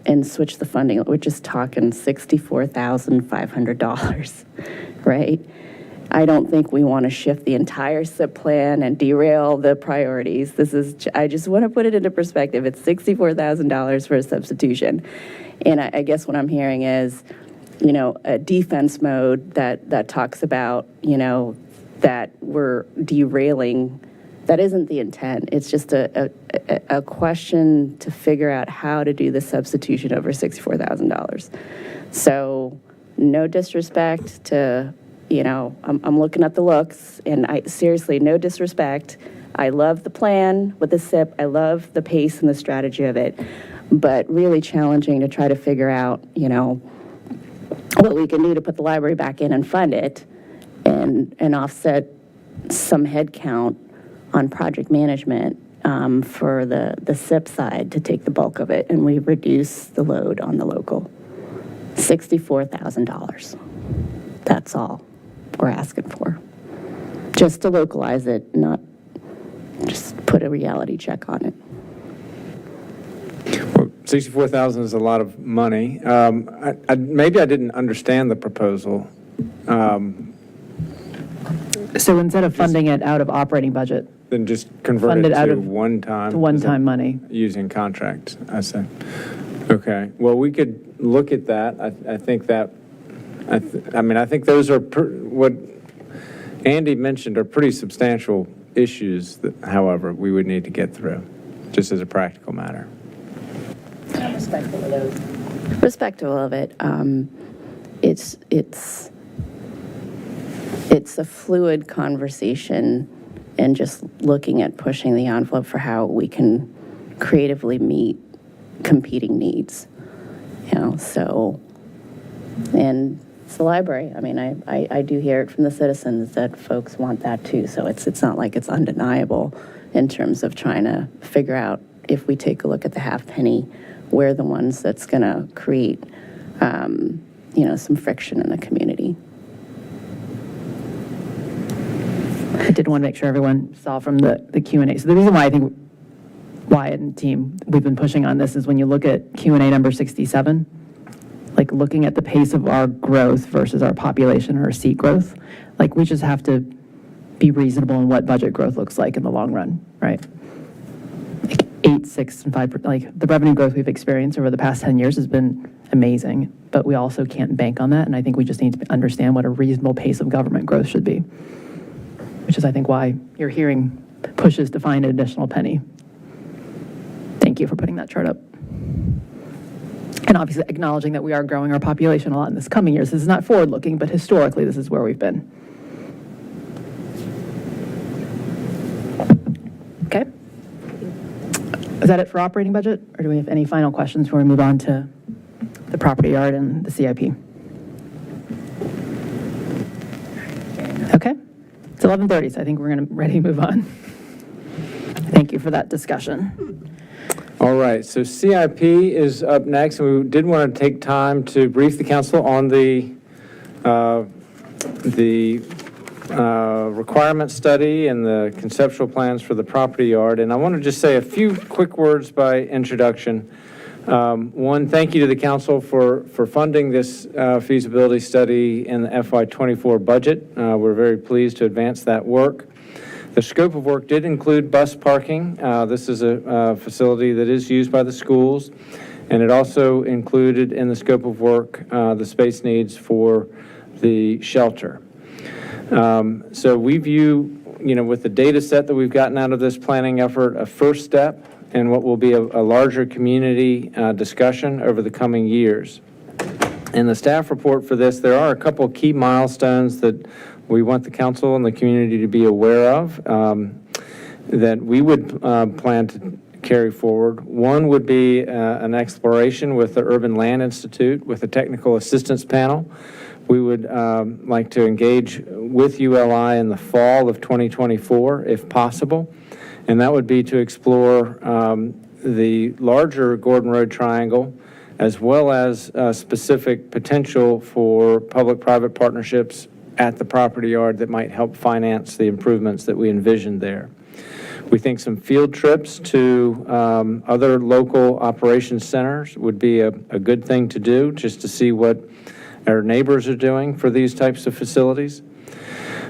and switch the funding. We're just talking $64,500, right? I don't think we want to shift the entire SIP plan and derail the priorities. I just want to put it into perspective. It's $64,000 for a substitution. And I guess what I'm hearing is, a defense mode that talks about, that we're derailing. That isn't the intent. It's just a question to figure out how to do the substitution over $64,000. So no disrespect to, I'm looking at the looks, and seriously, no disrespect. I love the plan with the SIP. I love the pace and the strategy of it, but really challenging to try to figure out, what we can do to put the library back in and fund it and offset some head count on project management for the SIP side to take the bulk of it, and we reduce the load on the local. $64,000. That's all we're asking for. Just to localize it, not just put a reality check on it. Well, $64,000 is a lot of money. Maybe I didn't understand the proposal. So instead of funding it out of operating budget, Then just convert Fund it it out to of- one-time. to one-time money. Using contracts, I see. Okay, well, we could look at that. I think that, I mean, I think those are, what Andy mentioned are pretty substantial issues that, however, we would need to get through, just as a practical matter. Respectful of it, it's a fluid conversation, and just looking at pushing the envelope for how we can creatively meet competing needs, so, and it's the library. I mean, I do hear it from the citizens that folks want that too, so it's not like it's undeniable in terms of trying to figure out, if we take a look at the half penny, we're the ones that's going to create, some friction in the community. I did want to make sure everyone saw from the Q&A. So the reason why I think Wyatt and team, we've been pushing on this is when you look at Q&A number 67, like looking at the pace of our growth versus our population or our seat growth, like we just have to be reasonable in what budget growth looks like in the long run, right? Like 8, 6, and 5%, like the revenue growth we've experienced over the past 10 years has been amazing, but we also can't bank on that. And I think we just need to understand what a reasonable pace of government growth should be, which is, I think, why you're hearing pushes to find an additional penny. Thank you for putting that chart up. And obviously acknowledging that we are growing our population a lot in this coming years. This is not forward-looking, but historically, this is where we've been. Okay. Is that it for operating budget? Or do we have any final questions before we move on to the property yard and the CIP? Okay. It's 11:30, so I think we're ready to move on. Thank you for that discussion. All right, so CIP is up next, and we did want to take time to brief the council on the requirement study and the conceptual plans for the property yard. And I want to just say a few quick words by introduction. One, thank you to the council for funding this feasibility study in the FY24 budget. We're very pleased to advance that work. The scope of work did include bus parking. This is a facility that is used by the schools, and it also included in the scope of work the space needs for the shelter. So we view, with the data set that we've gotten out of this planning effort, a first step in what will be a larger community discussion over the coming years. In the staff report for this, there are a couple of key milestones that we want the council and the community to be aware of that we would plan to carry forward. One would be an exploration with the Urban Land Institute with a technical assistance panel. We would like to engage with ULI in the fall of 2024, if possible, and that would be to explore the larger Gordon Road Triangle, as well as specific potential for public-private partnerships at the property yard that might help finance the improvements that we envisioned there. We think some field trips to other local operations centers would be a good thing to do, just to see what our neighbors are doing for these types of facilities.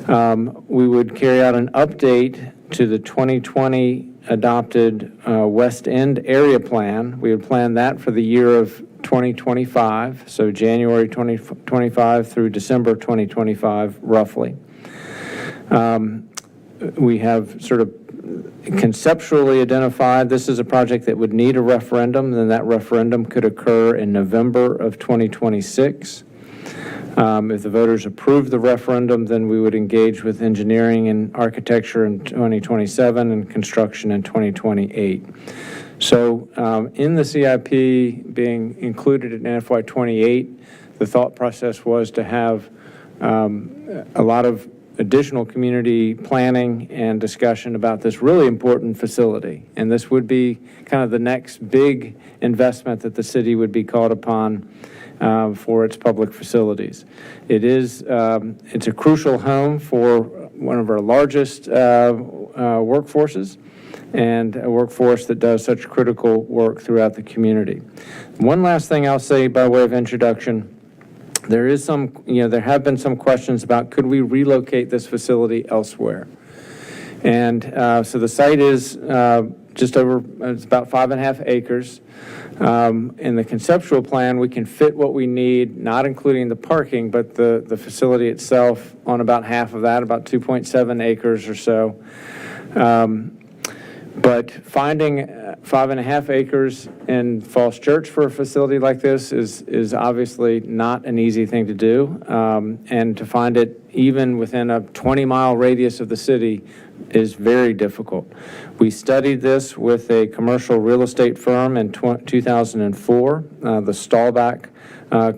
We would carry out an update to the 2020 adopted West End area plan. We would plan that for the year of 2025, so January 2025 through December 2025, roughly. We have sort of conceptually identified this is a project that would need a referendum, then that referendum could occur in November of 2026. If the voters approve the referendum, then we would engage with engineering and architecture in 2027 and construction in 2028. So in the CIP being included in FY28, the thought process was to have a lot of additional community planning and discussion about this really important facility. And this would be kind of the next big investment that the city would be called upon for its public facilities. It's a crucial home for one of our largest workforces. and a workforce that does such critical work throughout the community. One last thing I'll say by way of introduction. There have been some questions about could we relocate this facility elsewhere? And so the site is it's about 5.5 acres. In the conceptual plan, we can fit what we need, not including the parking, but the facility itself on about half of that, about 2.7 acres or so. But finding 5.5 acres in Falls Church for a facility like this is obviously not an easy thing to do. And to find it even within a 20-mile radius of the city is very difficult. We studied this with a commercial real estate firm in 2004. The Stahlback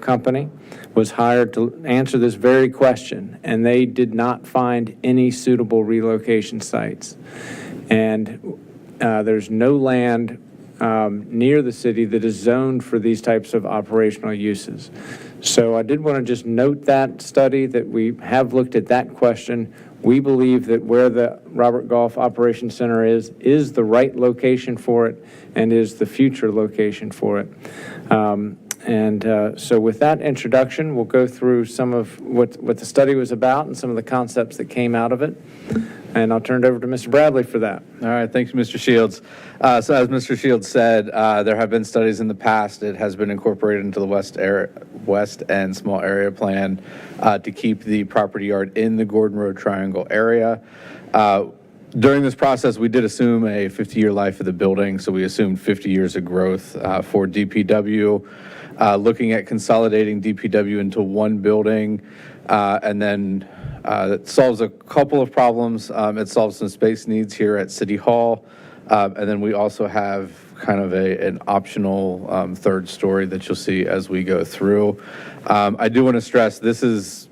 company was hired to answer this very question, and they did not find any suitable relocation sites. And there's no land near the city that is zoned for these types of operational uses. So I did want to just note that study, that we have looked at that question. We believe that where the Robert Goff Operations Center is the right location for it and is the future location for it. So with that introduction, we'll go through some of what the study was about and some of the concepts that came out of it. And I'll turn it over to Mr. Bradley for that. All right, thank you, Mr. Shields. So as Mr. Shields said, there have been studies in the past. It has been incorporated into the West End Small Area Plan to keep the property yard in the Gordon Road Triangle area. During this process, we did assume a 50-year life of the building, so we assumed 50 years of growth for DPW. Looking at consolidating DPW into one building, and then it solves a couple of problems. It solves some space needs here at City Hall, and then we also have kind of an optional third story that you'll see as we go through. I do want to stress this is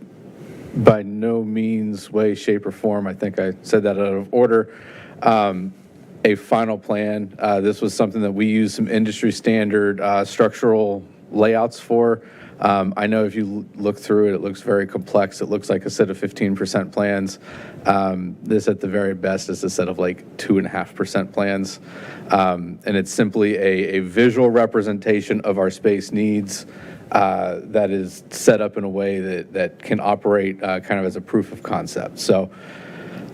by no means, way, shape, or form, I think I said that out of order, a final plan. This was something that we used some industry standard structural layouts for. I know if you look through it, it looks very complex. It looks like a set of 15% plans. This at the very best is a set of like 2.5% plans. And it's simply a visual representation of our space needs that is set up in a way that can operate kind of as a proof of concept. So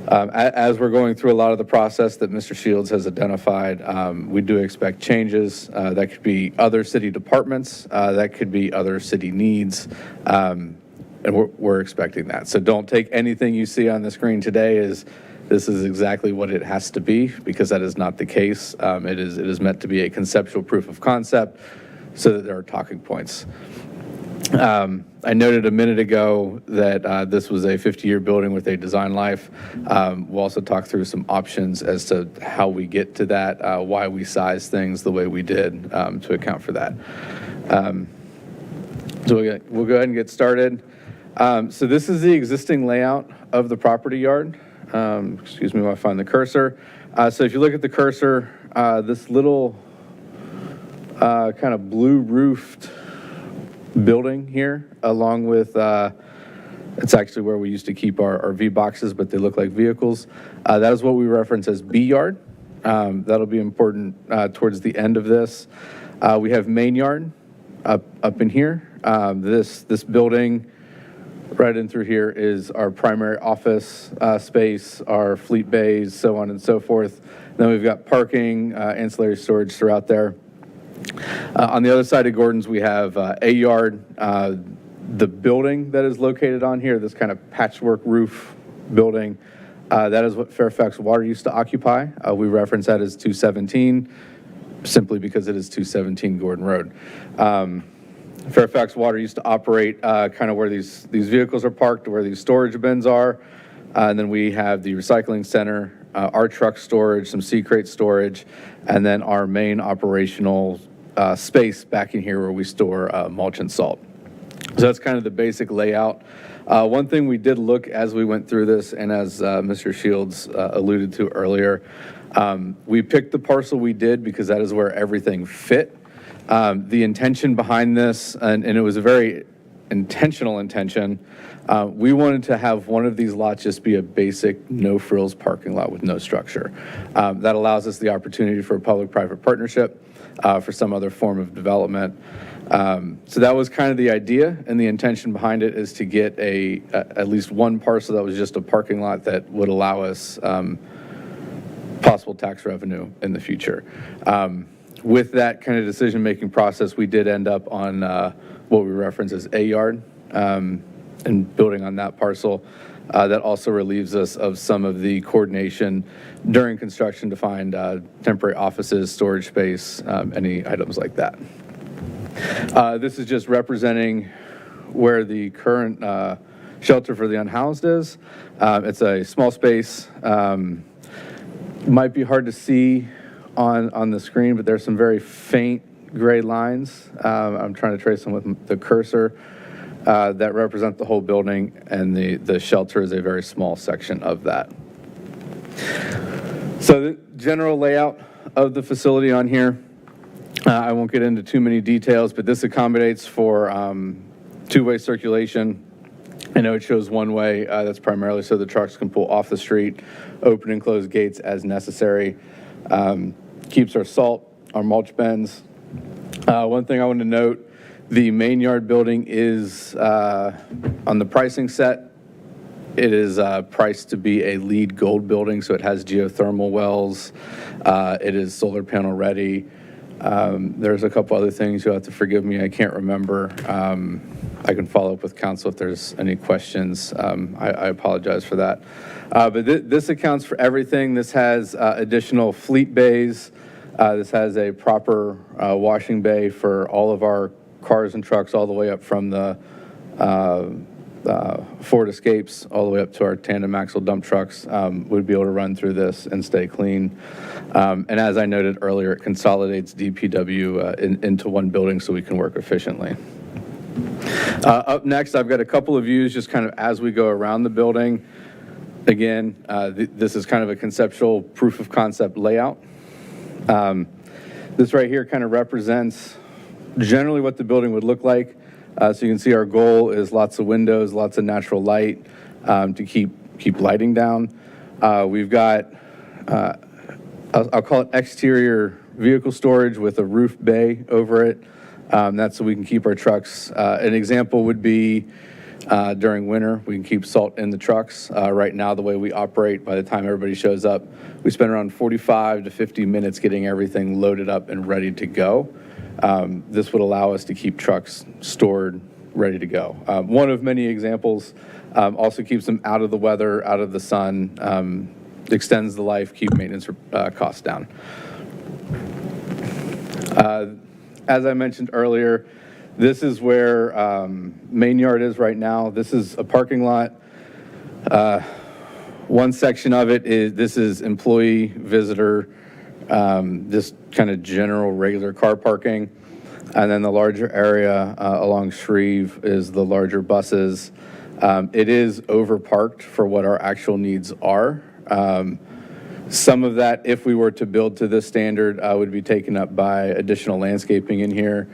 as we're going through a lot of the process that Mr. Shields has identified, we do expect changes. That could be other city departments, that could be other city needs, and we're expecting that. So don't take anything you see on the screen today as this is exactly what it has to be, because that is not the case. It is meant to be a conceptual proof of concept so that there are talking points. I noted a minute ago that this was a 50-year building with a design life. We'll also talk through some options as to how we get to that, why we size things the way we did to account for that. So we'll go ahead and get started. So this is the existing layout of the property yard. Excuse me while I find the cursor. So if you look at the cursor, this little kind of blue roofed building here, along with, it's actually where we used to keep our V boxes, but they look like vehicles. That is what we reference as B yard. That'll be important towards the end of this. We have main yard up in here. This building right in through here is our primary office space, our fleet bays, so on and so forth. Then we've got parking, ancillary storage throughout there. On the other side of Gordon's, we have a yard. The building that is located on here, this kind of patchwork roof building, that is what Fairfax Water used to occupy. We reference that as 217, simply because it is 217 Gordon Road. Fairfax Water used to operate kind of where these vehicles are parked, where these storage bins are. And then we have the recycling center, our truck storage, some sea crate storage, and then our main operational space back in here where we store mulch and salt. So that's kind of the basic layout. One thing we did look as we went through this, and as Mr. Shields alluded to earlier, we picked the parcel we did because that is where everything fit. The intention behind this, and it was a very intentional intention. We wanted to have one of these lots just be a basic no-frills parking lot with no structure. That allows us the opportunity for a public-private partnership, for some other form of development. So that was kind of the idea, and the intention behind it is to get at least one parcel that was just a parking lot that would allow us possible tax revenue in the future. With that kind of decision-making process, we did end up on what we reference as a yard, and building on that parcel. That also relieves us of some of the coordination during construction to find temporary offices, storage space, any items like that. This is just representing where the current shelter for the unhoused is. It's a small space. Might be hard to see on the screen, but there's some very faint gray lines. I'm trying to trace them with the cursor that represent the whole building, and the shelter is a very small section of that. So the general layout of the facility on here, I won't get into too many details, but this accommodates for two-way circulation. I know it shows one way, that's primarily so the trucks can pull off the street, open and close gates as necessary. Keeps our salt, our mulch bins. One thing I want to note, the main yard building is on the pricing set. It is priced to be a LEED Gold building, so it has geothermal wells. It is solar panel ready. There's a couple other things you'll have to forgive me. I can't remember. I can follow up with council if there's any questions. I apologize for that. But this accounts for everything. This has additional fleet bays. This has a proper washing bay for all of our cars and trucks, all the way up from the Ford Escapes all the way up to our tandem axle dump trucks. Would be able to run through this and stay clean. And as I noted earlier, it consolidates DPW into one building so we can work efficiently. Up next, I've got a couple of views just kind of as we go around the building. Again, this is kind of a conceptual proof of concept layout. This right here kind of represents generally what the building would look like. So you can see our goal is lots of windows, lots of natural light to keep lighting down. We've got, I'll call it exterior vehicle storage with a roof bay over it. That's so we can keep our trucks. An example would be during winter, we can keep salt in the trucks. Right now, the way we operate, by the time everybody shows up, we spend around 45 to 50 minutes getting everything loaded up and ready to go. This would allow us to keep trucks stored, ready to go. One of many examples, also keeps them out of the weather, out of the sun, extends the life, keep maintenance costs down. As I mentioned earlier, this is where main yard is right now. This is a parking lot. One section of it this is employee, visitor, just kind of general regular car parking. And then the larger area along Shreve is the larger buses. It is overparked for what our actual needs are. Some of that, if we were to build to this standard, would be taken up by additional landscaping in here.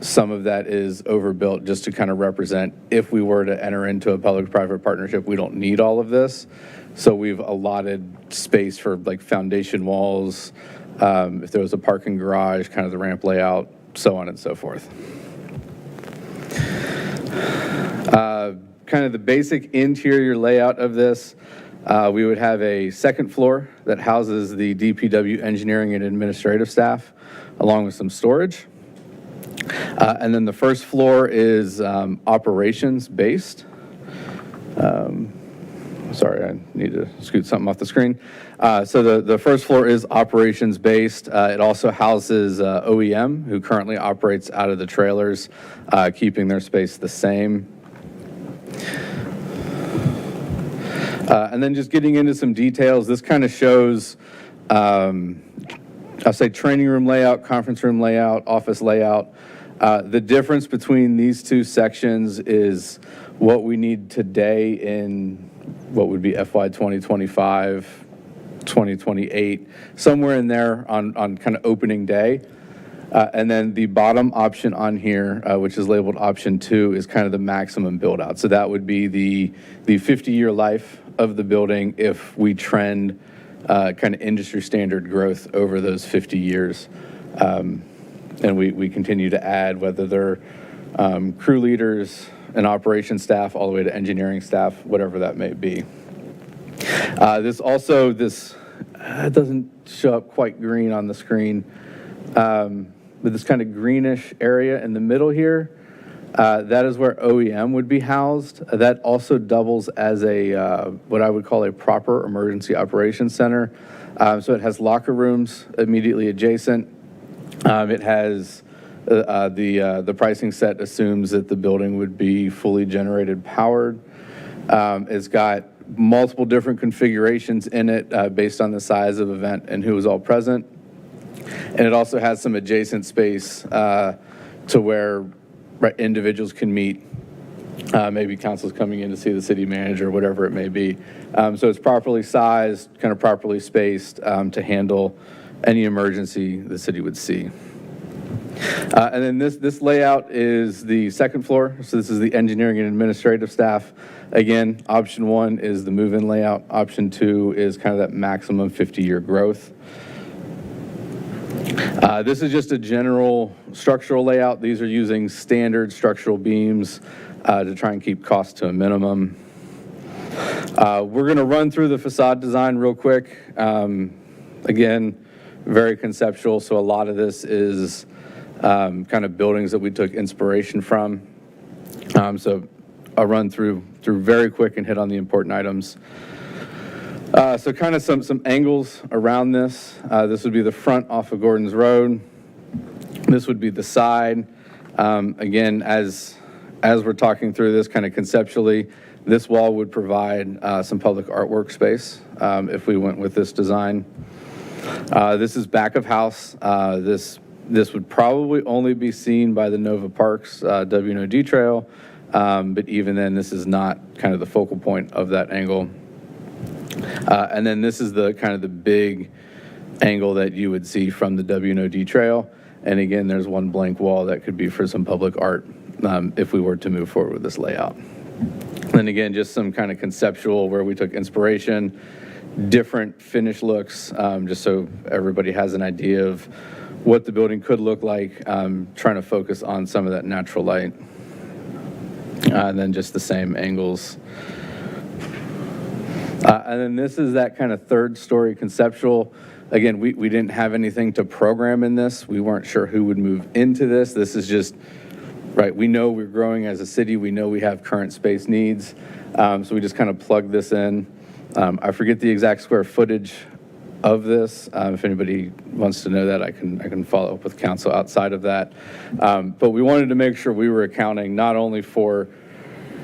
Some of that is overbuilt just to kind of represent if we were to enter into a public-private partnership, we don't need all of this. So we've allotted space for like foundation walls, if there was a parking garage, kind of the ramp layout, so on and so forth. Kind of the basic interior layout of this, we would have a second floor that houses the DPW engineering and administrative staff, along with some storage. And then the first floor is operations-based. Sorry, I need to scoot something off the screen. So the first floor is operations-based. It also houses OEM, who currently operates out of the trailers, keeping their space the same. And then just getting into some details, this kind of shows, I'll say training room layout, conference room layout, office layout. The difference between these two sections is what we need today in what would be FY 2025, 2028, somewhere in there on kind of opening day. And then the bottom option on here, which is labeled option 2, is kind of the maximum build out. So that would be the 50-year life of the building if we trend kind of industry standard growth over those 50 years. And we continue to add, whether they're crew leaders and operations staff, all the way to engineering staff, whatever that may be. It doesn't show up quite green on the screen, but this kind of greenish area in the middle here, that is where OEM would be housed. That also doubles as what I would call a proper emergency operations center. So it has locker rooms immediately adjacent. It has the pricing set assumes that the building would be fully generated powered. It's got multiple different configurations in it based on the size of event and who was all present. And it also has some adjacent space to where individuals can meet. Maybe council's coming in to see the city manager, whatever it may be. So it's properly sized, kind of properly spaced to handle any emergency the city would see. And then this layout is the second floor. So this is the engineering and administrative staff. Again, option 1 is the move-in layout. Option 2 is kind of that maximum 50-year growth. This is just a general structural layout. These are using standard structural beams to try and keep costs to a minimum. We're going to run through the facade design real quick. Again, very conceptual, so a lot of this is kind of buildings that we took inspiration from. So I'll run through very quick and hit on the important items. So kind of some angles around this. This would be the front off of Gordon's Road. This would be the side. Again, as we're talking through this kind of conceptually, this wall would provide some public artwork space if we went with this design. This is back of house. This would probably only be seen by the Nova Parks W&OD trail, but even then, this is not kind of the focal point of that angle. And then this is the kind of the big angle that you would see from the W&OD trail. And again, there's one blank wall that could be for some public art if we were to move forward with this layout. And again, just some kind of conceptual where we took inspiration, different finish looks, just so everybody has an idea of what the building could look like, trying to focus on some of that natural light. And then just the same angles. And then this is that kind of third story conceptual. Again, we didn't have anything to program in this. We weren't sure who would move into this. This is just, right, we know we're growing as a city. We know we have current space needs. So we just kind of plugged this in. I forget the exact square footage of this. If anybody wants to know that, I can follow up with council outside of that. But we wanted to make sure we were accounting not only for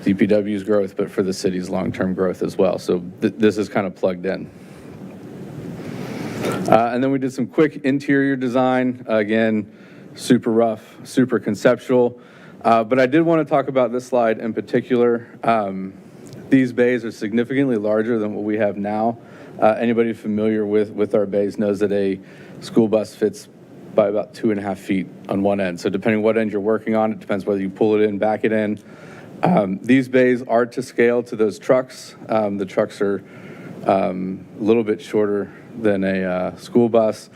DPW's growth, but for the city's long-term growth as well. So this is kind of plugged in. And then we did some quick interior design. Again, super rough, super conceptual. But I did want to talk about this slide in particular. These bays are significantly larger than what we have now. Anybody familiar with our bays knows that a school bus fits by about 2.5 feet on one end. So depending what end you're working on, it depends whether you pull it in, back it in. These bays are to scale to those trucks. The trucks are a little bit shorter than a school bus.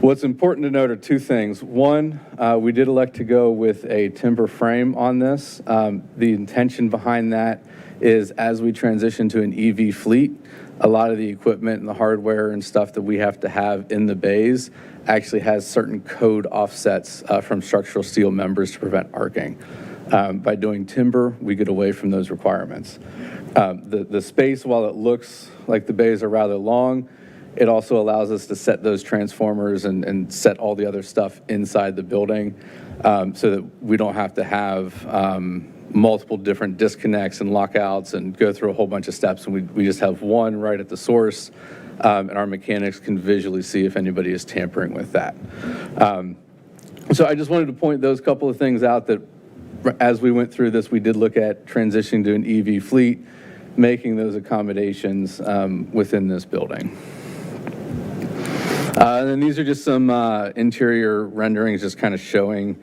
What's important to note are two things. One, we did elect to go with a timber frame on this. The intention behind that is as we transition to an EV fleet, a lot of the equipment and the hardware and stuff that we have to have in the bays actually has certain code offsets from structural steel members to prevent arcing. By doing timber, we get away from those requirements. The space, while it looks like the bays are rather long, it also allows us to set those transformers and set all the other stuff inside the building so that we don't have to have multiple different disconnects and lockouts and go through a whole bunch of steps. And we just have one right at the source, and our mechanics can visually see if anybody is tampering with that. So I just wanted to point those couple of things out that as we went through this, we did look at transitioning to an EV fleet, making those accommodations within this building. And then these are just some interior renderings, just kind of showing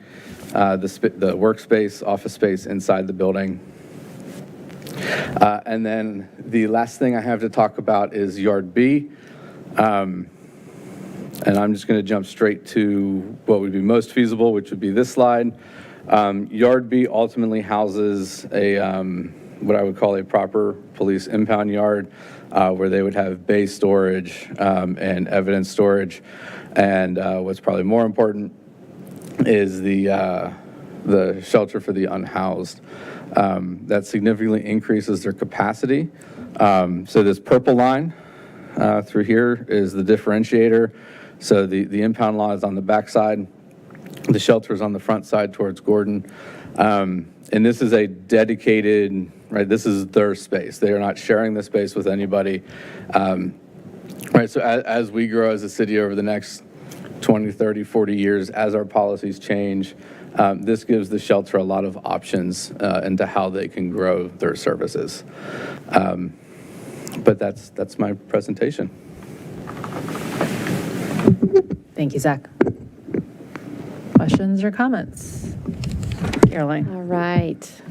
the workspace, office space inside the building. And then the last thing I have to talk about is Yard B. And I'm just going to jump straight to what would be most feasible, which would be this slide. Yard B ultimately houses a what I would call a proper police impound yard, where they would have bay storage and evidence storage. And what's probably more important is the shelter for the unhoused. That significantly increases their capacity. So this purple line through here is the differentiator. So the impound lot is on the back side. The shelter is on the front side towards Gordon. And this is a dedicated, right, this is their space. They are not sharing the space with anybody. Right, so as we grow as a city over the next 20, 30, 40 years, as our policies change, this gives the shelter a lot of options into how they can grow their services. But that's my presentation. Thank you, Zach. Questions or comments? Caroline? All right.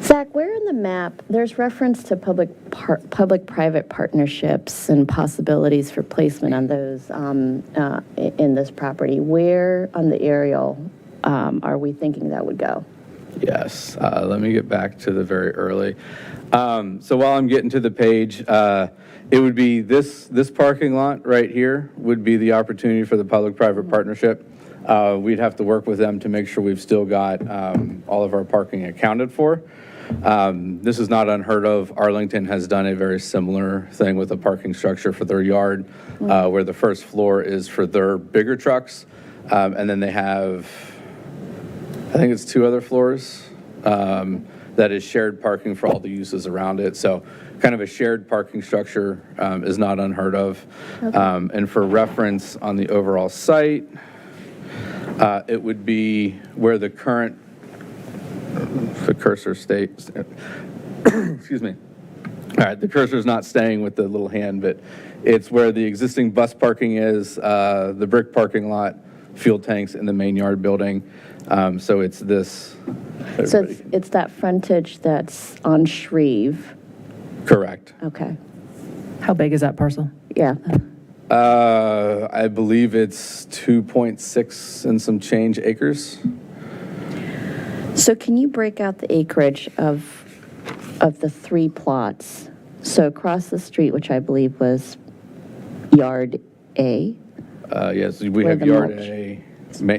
Zach, where in the map, there's reference to public-private partnerships and possibilities for placement on those in this property. Where on the aerial are we thinking that would go? Yes, let me get back to the very early. So while I'm getting to the page, it would be this parking lot right here would be the opportunity for the public-private partnership. We'd have to work with them to make sure we've still got all of our parking accounted for. This is not unheard of. Arlington has done a very similar thing with a parking structure for their yard, where the first floor is for their bigger trucks, and then they have, I think it's 2 other floors that is shared parking for all the uses around it. So kind of a shared parking structure is not unheard of. Okay. And for reference on the overall site, it would be where the current, the cursor stays, excuse me. All right, the cursor's not staying with the little hand, but it's where the existing bus parking is, the brick parking lot, fuel tanks in the main yard building. So it's this. So it's that frontage that's on Shreve. Correct. Okay. How big is that parcel? Yeah. I believe it's 2.6 and some change acres. So can you break out the acreage of the 3 plots? So across the street, which I believe was Yard A? Yes, we have Yard A.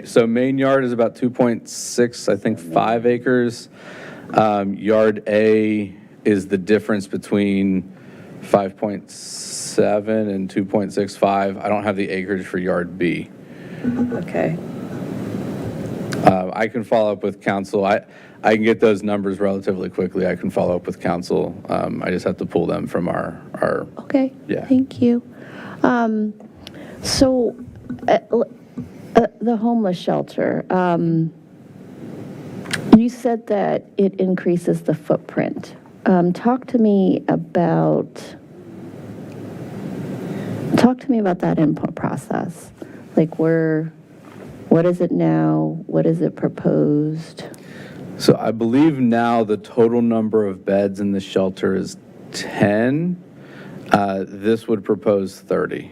So main yard is about 2.6, I think 5 acres. Yard A is the difference between 5.7 and 2.65. I don't have the acreage for Yard B. Okay. I can follow up with council. I can get those numbers relatively quickly. I can follow up with council. I just have to pull them from our Okay. Yeah. Thank you. So the homeless shelter, you said that it increases the footprint. Talk to me about that input process. Like what is it now? What is it proposed? So I believe now the total number of beds in the shelter is 10. This would propose 30.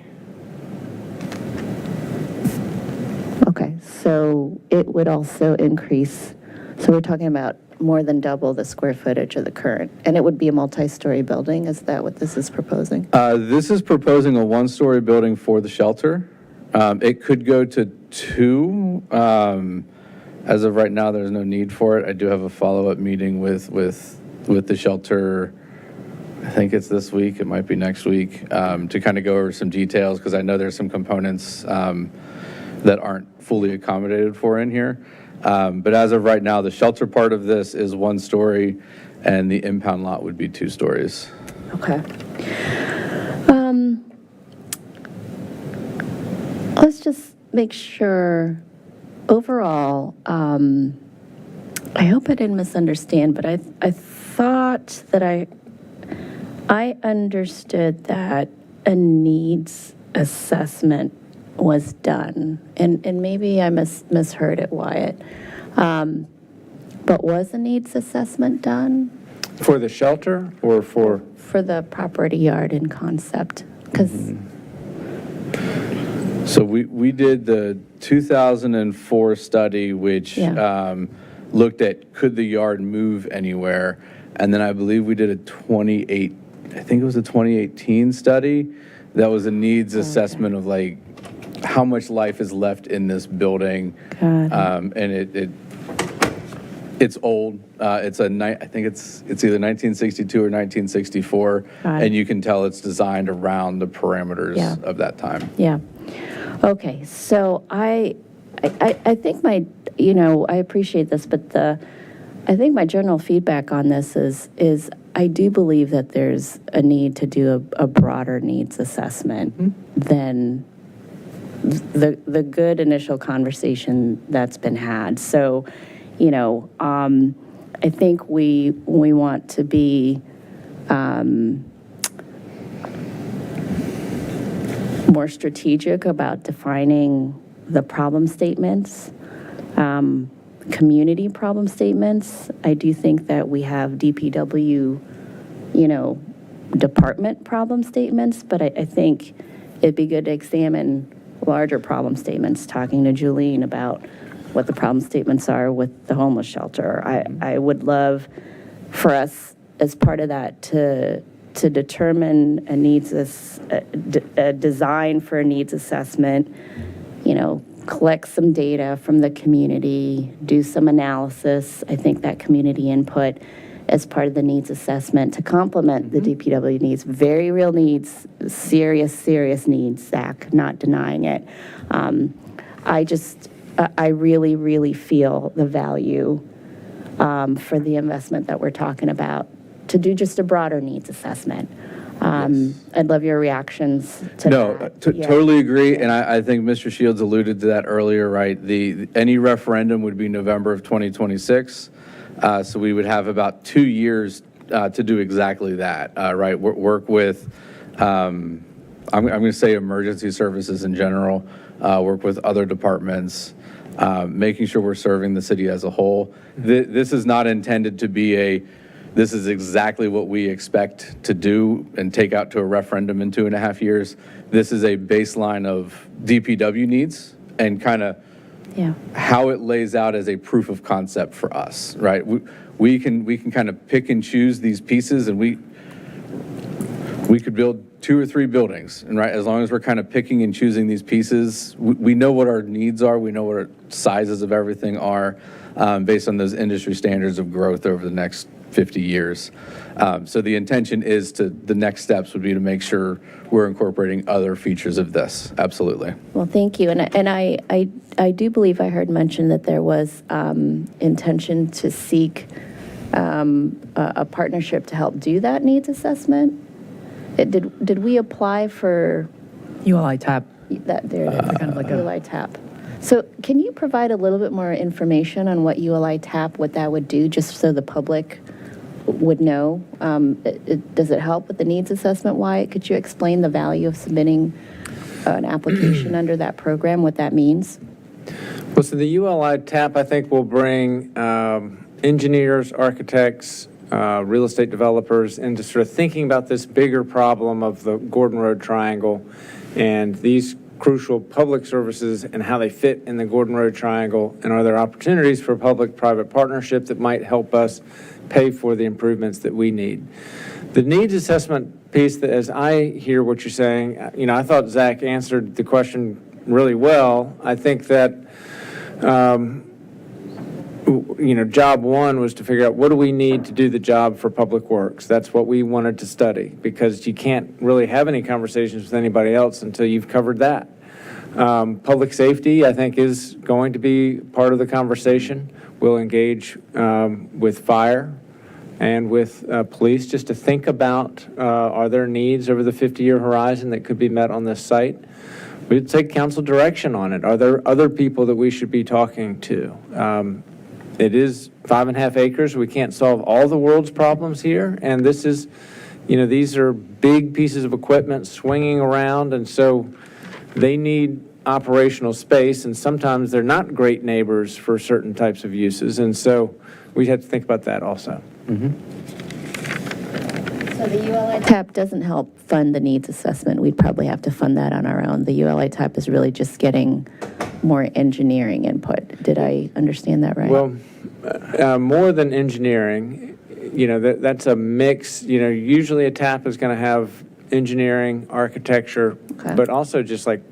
Okay, so it would also increase, so we're talking about more than double the square footage of the current, and it would be a multi-story building. Is that what this is proposing? This is proposing a 1-story building for the shelter. It could go to 2. As of right now, there's no need for it. I do have a follow-up meeting with the shelter. I think it's this week. It might be next week, to kind of go over some details, because I know there's some components that aren't fully accommodated for in here. But as of right now, the shelter part of this is 1 story, and the impound lot would be 2 stories. Okay. Let's just make sure, overall, I hope I didn't misunderstand, but I thought that I understood that a needs assessment was done. And maybe I misheard it, Wyatt. But was a needs assessment done For the shelter or for? for the property yard in concept? Because So we did the 2004 study, which Yeah. looked at could the yard move anywhere, and then I believe we did a 2018 study that was a needs assessment of like how much life is left in this building, and it's old. I think it's either 1962 or 1964, Got it. and you can tell it's designed around the parameters Yeah. of that time. Yeah. Okay, so I think I appreciate this, but I think my general feedback on this is I do believe that there's a need to do a broader needs assessment than the good initial conversation that's been had. So, I think we want to be more strategic about defining the problem statements, community problem statements. I do think that we have DPW, department problem statements, but I think it'd be good to examine larger problem statements, talking to Julene about what the problem statements are with the homeless shelter. I would love for us, as part of that, to determine a design for a needs assessment, collect some data from the community, do some analysis. I think that community input as part of the needs assessment to complement the DPW needs, very real needs, serious needs, Zach, not denying it. I really, really feel the value for the investment that we're talking about to do just a broader needs assessment. I'd love your reactions to that. Yeah. Totally agree, and I think Mr. Shields alluded to that earlier, right? Any referendum would be November of 2026, so we would have about 2 years to do exactly that, right? Work with, I'm going to say emergency services in general, work with other departments, making sure we're serving the city as a whole. This is not intended to be this is exactly what we expect to do and take out to a referendum in 2.5 years. This is a baseline of DPW needs and kind of how it lays out as a proof of concept for us, right? We can kind of pick and choose these pieces, and we could build 2 or 3 buildings, and right, as long as we're kind of picking and choosing these pieces, we know what our needs are, we know what our sizes of everything are, based on those industry standards of growth over the next 50 years. So the intention is the next steps would be to make sure we're incorporating other features of this. Absolutely. Well, thank you. And I do believe I heard mention that there was intention to seek a partnership to help do that needs assessment. Did we apply for ULI TAP. that? There it is. Kind of like ULI TAP. So can you provide a little bit more information on what ULI TAP, what that would do, just so the public would know? Does it help with the needs assessment? Wyatt, could you explain the value of submitting an application under that program, what that means? Well, so the ULI TAP, I think, will bring engineers, architects, real estate developers into sort of thinking about this bigger problem of the Gordon Road Triangle and these crucial public services and how they fit in the Gordon Road Triangle, and are there opportunities for public-private partnership that might help us pay for the improvements that we need. The needs assessment piece, that as I hear what you're saying, I thought Zach answered the question really well. I think that job one was to figure out what do we need to do the job for Public Works. That's what we wanted to study, because you can't really have any conversations with anybody else until you've covered that. Public safety, I think, is going to be part of the conversation. We'll engage with fire and with police just to think about, are there needs over the 50-year horizon that could be met on this site? We'd take council direction on it. Are there other people that we should be talking to? It is 5.5 acres. We can't solve all the world's problems here, and this is these are big pieces of equipment swinging around, and so they need operational space, and sometimes they're not great neighbors for certain types of uses, and so we have to think about that also. So the ULI TAP doesn't help fund the needs assessment. We'd probably have to fund that on our own. The ULI TAP is really just getting more engineering input. Did I understand that right? Well, more than engineering, that's a mix. Usually a TAP is going to have engineering, architecture, but also just like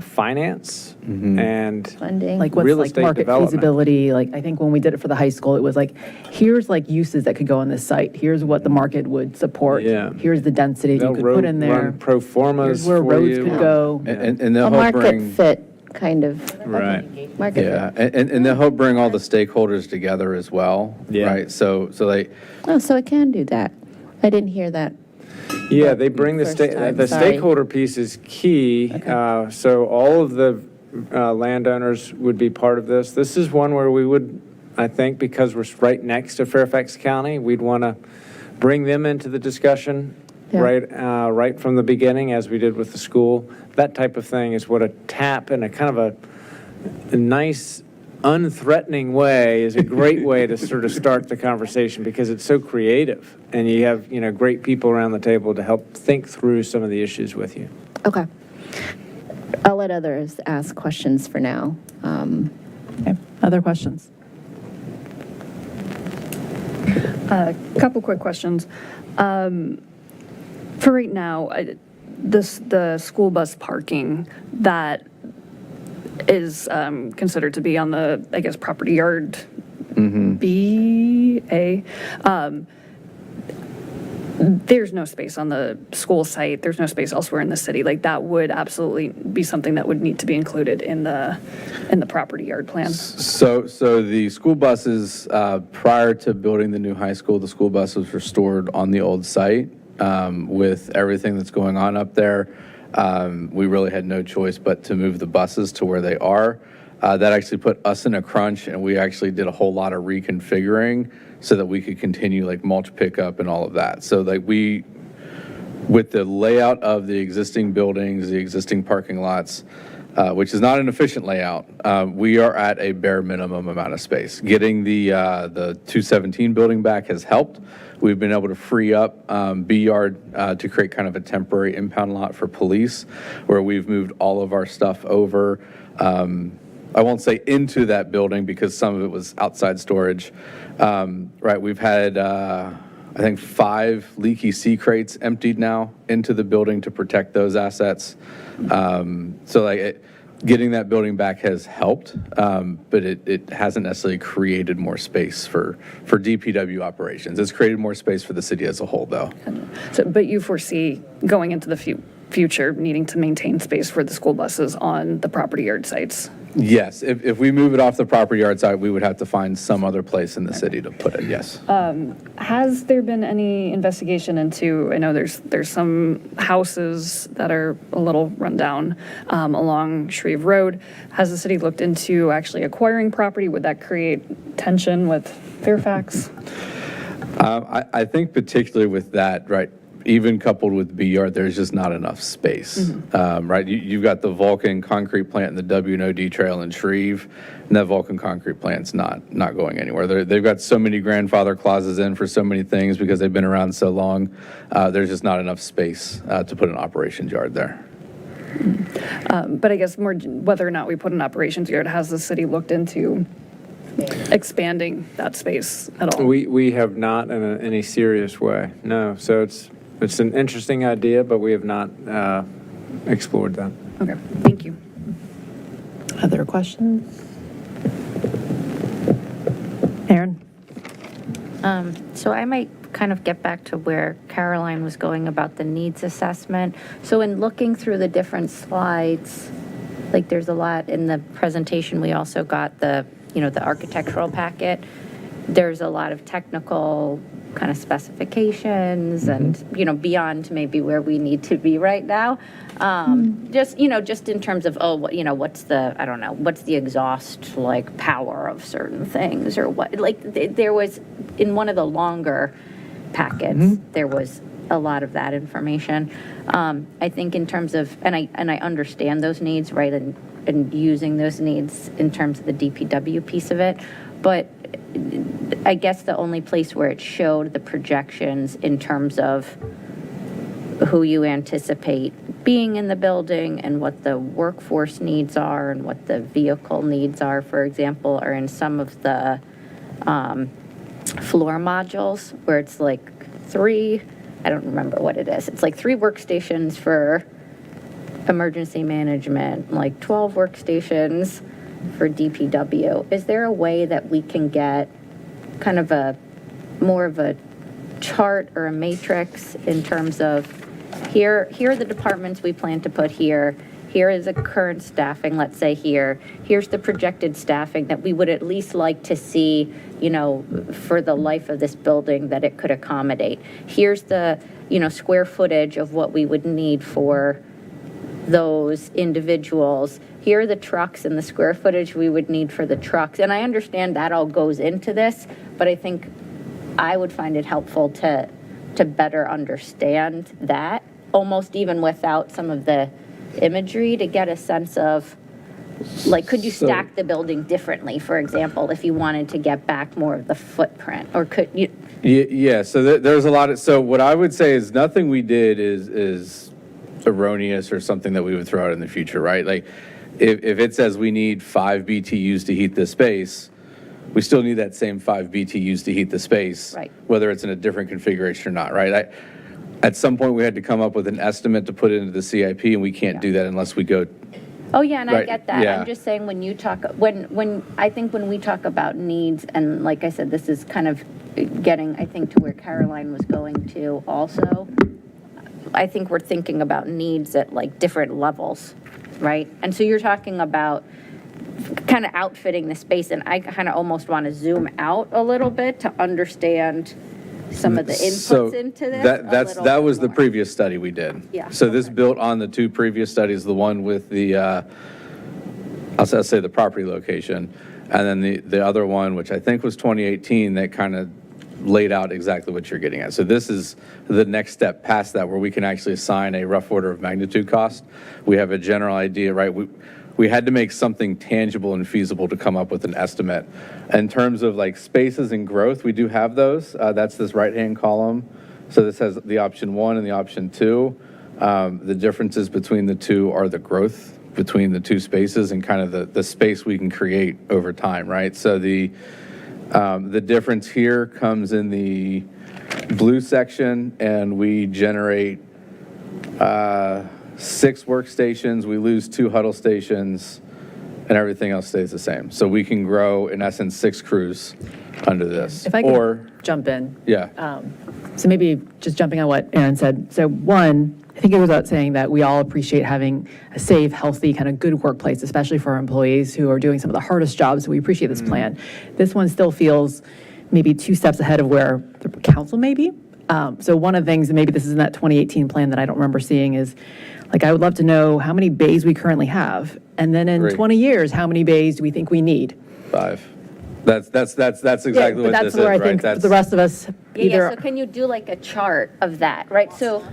finance and funding, Like what's real like estate market development. feasibility, like I think when we did it for the high school, it was like, here's like uses that could go on this site, here's what the market would support, Yeah. here's the density you They'll could put in there, run pro formas here's where for roads you. could go. And a they'll help market bring, fit kind of. Right. Market yeah, fit. and they'll help bring all the stakeholders together as well, Yeah. right? So they, Oh, so it can do that. I didn't hear that. Yeah, they bring the First time, the sorry. stakeholder piece is key. So all of the landowners would be part of this. This is one where we would, I think, because we're right next to Fairfax County, we'd want to bring them into the discussion Yeah. right from the beginning, as we did with the school. That type of thing is what a TAP and a kind of a nice, unthreatening way is a great way to sort of start the conversation, because it's so creative, and you have great people around the table to help think through some of the issues with you. Okay. I'll let others ask questions for now. Okay. Other questions? A couple quick questions. For right now, the school bus parking that is considered to be on the, I guess, property yard B, A. There's no space on the school site. There's no space elsewhere in the city. Like, that would absolutely be something that would need to be included in the property yard plan. So the school buses, prior to building the new high school, the school buses were stored on the old site. With everything that's going on up there, we really had no choice but to move the buses to where they are. That actually put us in a crunch, and we actually did a whole lot of reconfiguring so that we could continue like mulch pickup and all of that. So like with the layout of the existing buildings, the existing parking lots, which is not an efficient layout, we are at a bare minimum amount of space. Getting the 217 building back has helped. We've been able to free up B Yard to create kind of a temporary impound lot for police, where we've moved all of our stuff over. I won't say into that building because some of it was outside storage. Right, we've had, I think, 5 leaky sea crates emptied now into the building to protect those assets. So like getting that building back has helped, but it hasn't necessarily created more space for DPW operations. It's created more space for the city as a whole, though. So, but you foresee going into the future needing to maintain space for the school buses on the property yard sites? Yes, if we move it off the property yard side, we would have to find some other place in the city to put it, yes. Has there been any investigation into, I know there's some houses that are a little rundown along Shreve Road. Has the city looked into actually acquiring property? Would that create tension with Fairfax? I think particularly with that, right, even coupled with B Yard, there's just not enough space, right? You've got the Vulcan concrete plant and the W&OD trail in Shreve, and that Vulcan concrete plant's not going anywhere. They've got so many grandfather clauses in for so many things because they've been around so long. There's just not enough space to put an operations yard there. But I guess more whether or not we put an operations yard, has the city looked into expanding that space at all? We have not in any serious way, no. So it's an interesting idea, but we have not explored that. Okay, thank you. Other questions? Aaron? So I might kind of get back to where Caroline was going about the needs assessment. So in looking through the different slides, like there's a lot in the presentation, we also got the architectural packet. There's a lot of technical kind of specifications and, beyond maybe where we need to be right now. Just in terms of, what's the exhaust like power of certain things or what, like there was in one of the longer packets, there was a lot of that information. I think in terms of, and I understand those needs, right, and using those needs in terms of the DPW piece of it, but I guess the only place where it showed the projections in terms of who you anticipate being in the building and what the workforce needs are and what the vehicle needs are, for example, are in some of the floor modules where it's like I don't remember what it is. It's like 3 workstations for emergency management, like 12 workstations for DPW. Is there a way that we can get kind of more of a chart or a matrix in terms of here are the departments we plan to put here. Here is the current staffing, let's say here. Here's the projected staffing that we would at least like to see, for the life of this building that it could accommodate. Here's the, square footage of what we would need for those individuals. Here are the trucks and the square footage we would need for the trucks. And I understand that all goes into this, but I think I would find it helpful to better understand that, almost even without some of the imagery, to get a sense of, like, could you stack the building differently, for example, if you wanted to get back more of the footprint, or could you? Yeah, so there's a lot of, so what I would say is nothing we did is erroneous or something that we would throw out in the future, right? Like, if it says we need 5 BTUs to heat this space, we still need that same 5 BTUs to heat the space, right, whether it's in a different configuration or not, right? At some point, we had to come up with an estimate to put into the CIP, and we can't do that unless we go. Oh, yeah, and I Right, get that. yeah. I'm just saying, when you talk, I think when we talk about needs, and like I said, this is kind of getting, I think, to where Caroline was going to also. I think we're thinking about needs at like different levels, right? And so you're talking about kind of outfitting the space, and I kind of almost want to zoom out a little bit to understand some of the inputs into this. That was the previous study we did. Yeah. So this built on the 2 previous studies, the one with the, I'll say the property location, and then the other one, which I think was 2018, that kind of laid out exactly what you're getting at. So this is the next step past that, where we can actually assign a rough order of magnitude cost. We have a general idea, right? We had to make something tangible and feasible to come up with an estimate. In terms of like spaces and growth, we do have those. That's this right-hand column. So this has the option 1 and the option 2. The differences between the two are the growth between the 2 spaces and kind of the space we can create over time, right? So the difference here comes in the blue section, and we generate 6 workstations, we lose 2 huddle stations, and everything else stays the same. So we can grow, in essence, 6 crews under this. If I could jump in. Yeah. So maybe just jumping on what Aaron said. So one, I think it was about saying that we all appreciate having a safe, healthy, kind of good workplace, especially for our employees who are doing some of the hardest jobs. So we appreciate this plan. This one still feels maybe 2 steps ahead of where the council may be. So one of the things, and maybe this is in that 2018 plan that I don't remember seeing, is like, I would love to know how many bays we currently have. And then in 20 years, how many bays do we think we need? 5. That's exactly what this is, where I right? think the rest of us Yeah, so can you do like a chart of that, right? So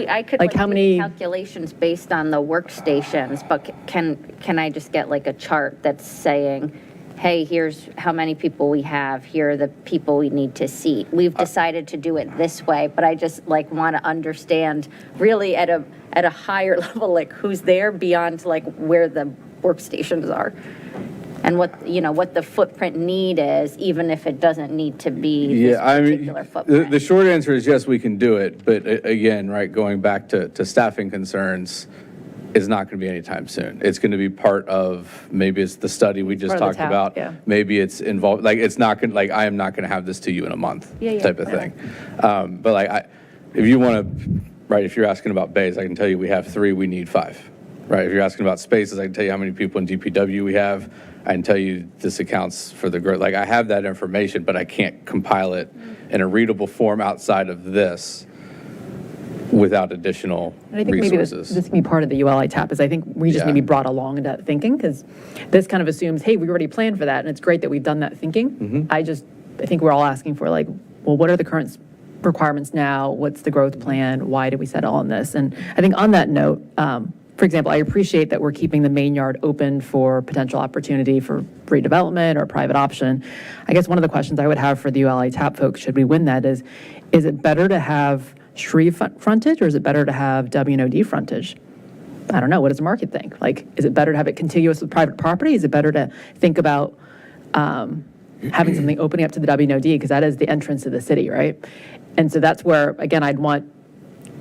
I could Like how many- do calculations based on the workstations, but can I just get like a chart that's saying, hey, here's how many people we have, here are the people we need to seat. We've decided to do it this way, but I just like want to understand really at a higher level, like who's there beyond like where the workstations are. And what the footprint need is, even if it doesn't need to be this particular footprint. The short answer is yes, we can do it. But again, right, going back to staffing concerns, is not going to be anytime soon. It's going to be part of, maybe it's the study we just talked about. Yeah. Maybe it's involved, like it's not going to, like I am not going to have this to you in a month type of thing. But like if you want to, right, if you're asking about bays, I can tell you we have 3, we need 5. Right, if you're asking about spaces, I can tell you how many people in DPW we have. I can tell you this accounts for the growth. Like I have that information, but I can't compile it in a readable form outside of this without additional And I think maybe this can be part of the ULI TAP, is I think we just need to be brought along in that thinking, because this kind of assumes, hey, we already planned for that, and it's great that we've done that thinking. I think we're all asking for like, well, what are the current requirements now? What's the growth plan? Why did we settle on this? And I think on that note, for example, I appreciate that we're keeping the main yard open for potential opportunity for redevelopment or private option. I guess one of the questions I would have for the ULI TAP folks, should we win that, is it better to have Shreve frontage or is it better to have WNOD frontage? I don't know. What does the market think? Like, is it better to have it contiguous with private property? Is it better to think about having something opening up to the WNOD, because that is the entrance to the city, right? And so that's where, again, I'd want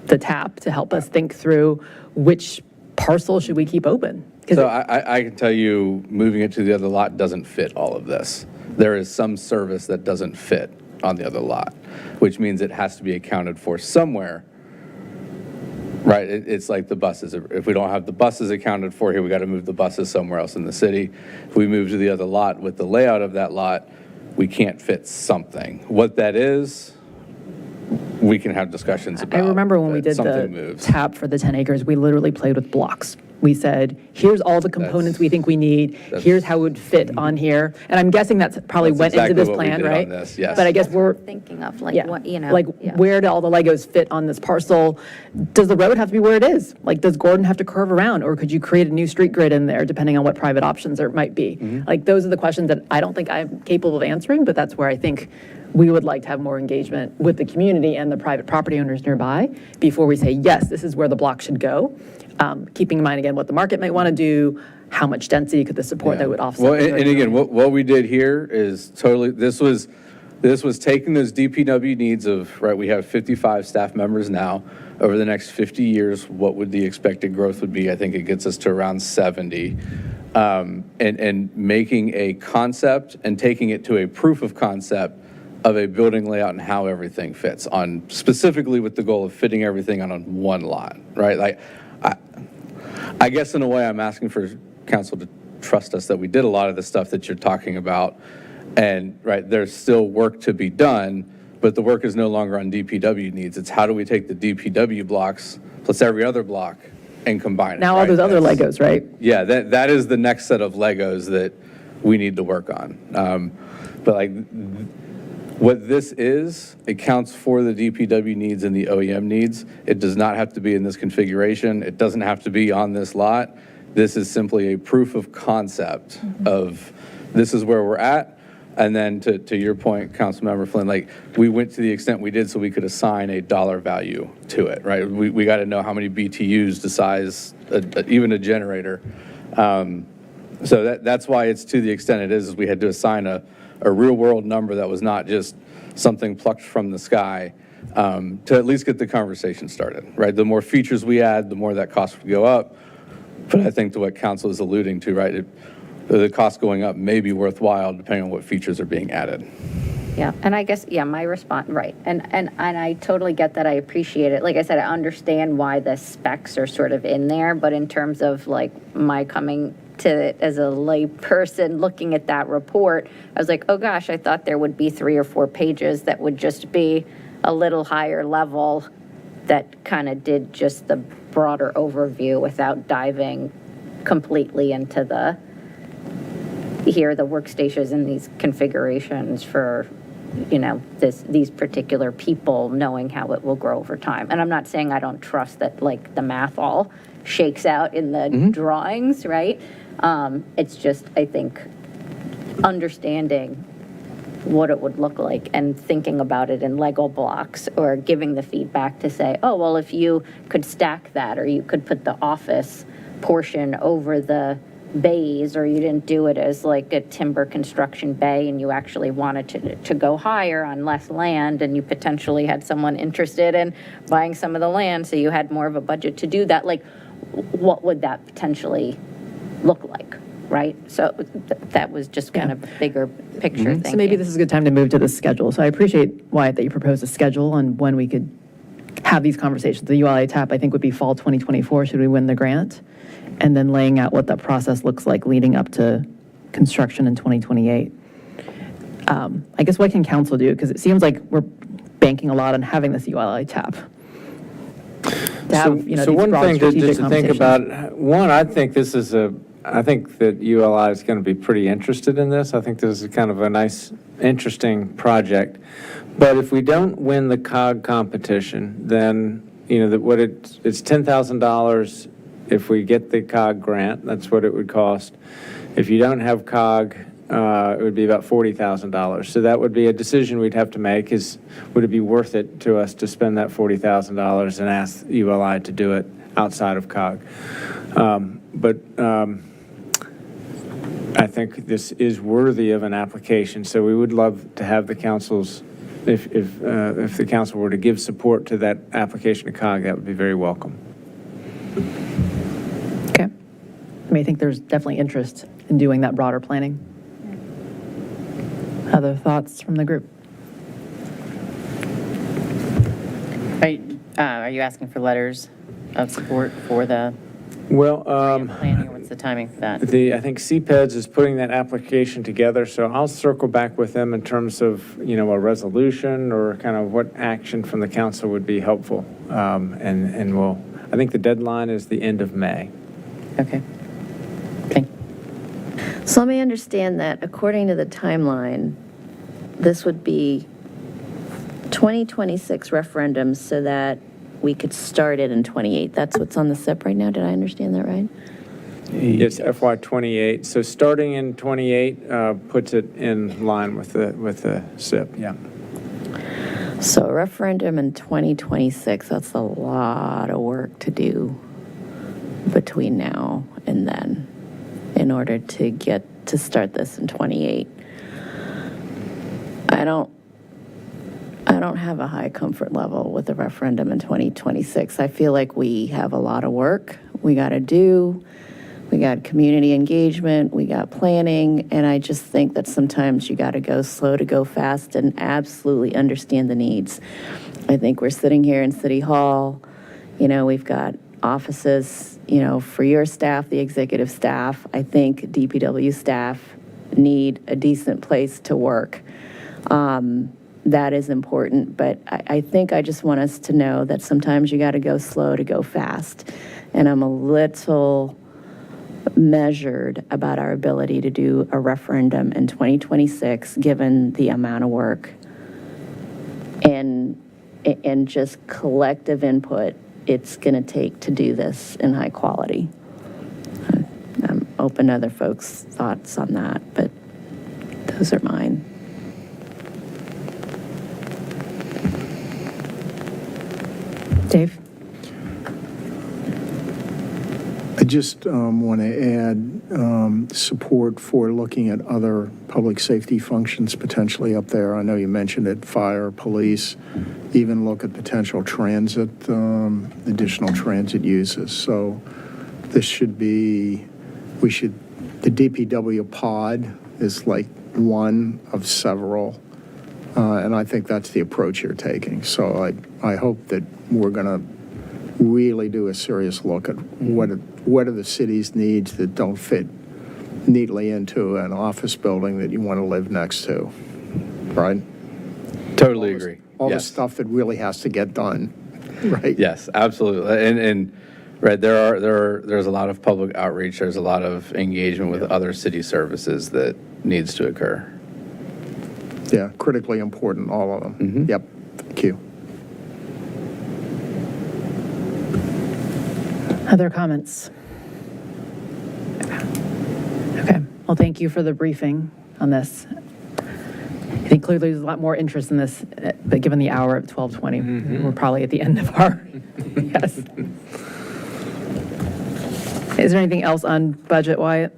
the TAP to help us think through which parcel should we keep open. So I can tell you, moving it to the other lot doesn't fit all of this. There is some service that doesn't fit on the other lot, which means it has to be accounted for somewhere. Right, it's like the buses. If we don't have the buses accounted for here, we got to move the buses somewhere else in the city. If we move to the other lot with the layout of that lot, we can't fit something. What that is, we can have discussions about. I remember when we did the TAP for the 10 acres, we literally played with blocks. We said, here's all the components we think we need. Here's how it would fit on here. And I'm guessing that's probably went into this plan, right? Yes. But I guess we're Thinking of like, what, you know. like, where do all the Legos fit on this parcel? Does the road have to be where it is? Like, does Gordon have to curve around, or could you create a new street grid in there, depending on what private options there might be? Like, those are the questions that I don't think I'm capable of answering, but that's where I think we would like to have more engagement with the community and the private property owners nearby before we say, yes, this is where the block should go. Keeping in mind, again, what the market might want to do, how much density could the support that would offset. Well, and again, what we did here is totally, this was taking those DPW needs of, right, we have 55 staff members now. Over the next 50 years, what would the expected growth would be? I think it gets us to around 70. And making a concept and taking it to a proof of concept of a building layout and how everything fits on, specifically with the goal of fitting everything on one lot, right? Like, I guess in a way I'm asking for council to trust us that we did a lot of the stuff that you're talking about, and right, there's still work to be done, but the work is no longer on DPW needs. It's how do we take the DPW blocks plus every other block and combine it. Now all those other Legos, right? Yeah, that is the next set of Legos that we need to work on. But like, what this is, it counts for the DPW needs and the OEM needs. It does not have to be in this configuration. It doesn't have to be on this lot. This is simply a proof of concept of this is where we're at. And then to your point, Councilmember Flynn, like, we went to the extent we did so we could assign a dollar value to it, right? We got to know how many BTUs to size even a generator. So that's why it's to the extent it is we had to assign a real world number that was not just something plucked from the sky, to at least get the conversation started, right? The more features we add, the more that cost would go up. But I think to what council is alluding to, right, the cost going up may be worthwhile depending on what features are being added. Yeah, and I guess, yeah, my response, right, and I totally get that, I appreciate it. Like I said, I understand why the specs are sort of in there, but in terms of like my coming to it as a lay person looking at that report, I was like, oh gosh, I thought there would be 3 or 4 pages that would just be a little higher level that kind of did just the broader overview without diving completely into the, here are the workstations and these configurations for, you know, these particular people, knowing how it will grow over time. And I'm not saying I don't trust that, like, the math all shakes out in the drawings, right? It's just, I think, understanding what it would look like and thinking about it in Lego blocks, or giving the feedback to say, oh, well, if you could stack that, or you could put the office portion over the bays, or you didn't do it as like a timber construction bay and you actually wanted to go higher on less land, and you potentially had someone interested in buying some of the land, so you had more of a budget to do that, like, what would that potentially look like, right? So that was just kind of a bigger picture thing. So maybe this is a good time to move to the schedule. So I appreciate, Wyatt, that you proposed a schedule on when we could have these conversations. The ULI TAP, I think, would be fall 2024, should we win the grant, and then laying out what that process looks like leading up to construction in 2028. I guess what can council do? Because it seems like we're banking a lot on having this ULI TAP. So one thing just to think about, one, I think that ULI is going to be pretty interested in this. I think this is kind of a nice, interesting project. But if we don't win the COG competition, then, it's $10,000 if we get the COG grant, that's what it would cost. If you don't have COG, it would be about $40,000. So that would be a decision we'd have to make would it be worth it to us to spend that $40,000 and ask ULI to do it outside of COG? I think this is worthy of an application, so we would love to have the council's, if the council were to give support to that application to COG, that would be very welcome. Okay. I think there's definitely interest in doing that broader planning. Other thoughts from the group? Are you asking for letters of support for the Well, planning, or what's the timing for that? I think CPEDS is putting that application together, so I'll circle back with them in terms of, a resolution or kind of what action from the council would be helpful. I think the deadline is the end of May. Okay. So let me understand that according to the timeline, this would be 2026 referendums so that we could start it in 28. That's what's on the SIP right now. Did I understand that right? It's FY '28, so starting in '28 puts it in line with the SIP, yeah. So a referendum in 2026, that's a lot of work to do between now and then in order to get to start this in 28. I don't have a high comfort level with the referendum in 2026. I feel like we have a lot of work we got to do. We got community engagement, we got planning, and I just think that sometimes you got to go slow to go fast and absolutely understand the needs. I think we're sitting here in City Hall, we've got offices, for your staff, the executive staff. I think DPW staff need a decent place to work. That is important, but I think I just want us to know that sometimes you got to go slow to go fast. And I'm a little measured about our ability to do a referendum in 2026, given the amount of work and just collective input it's going to take to do this in high quality. I'm open to other folks' thoughts on that, but those are mine. Dave? I just want to add support for looking at other public safety functions potentially up there. I know you mentioned it, fire, police, even look at potential transit, additional transit uses. So this should be, the DPW pod is like one of several, and I think that's the approach you're taking. So I hope that we're going to really do a serious look at what are the city's needs that don't fit neatly into an office building that you want to live next to, right? Totally agree. All the Yes. stuff that really has to get done, right? Yes, absolutely. And right, there's a lot of public outreach, there's a lot of engagement with other city services that needs to occur. Yeah, critically important, all of them. Yep, thank you. Other comments? Okay, well, thank you for the briefing on this. I think clearly there's a lot more interest in this, but given the hour at 12:20, we're probably at the end of our, yes. Is there anything else on budget, Wyatt?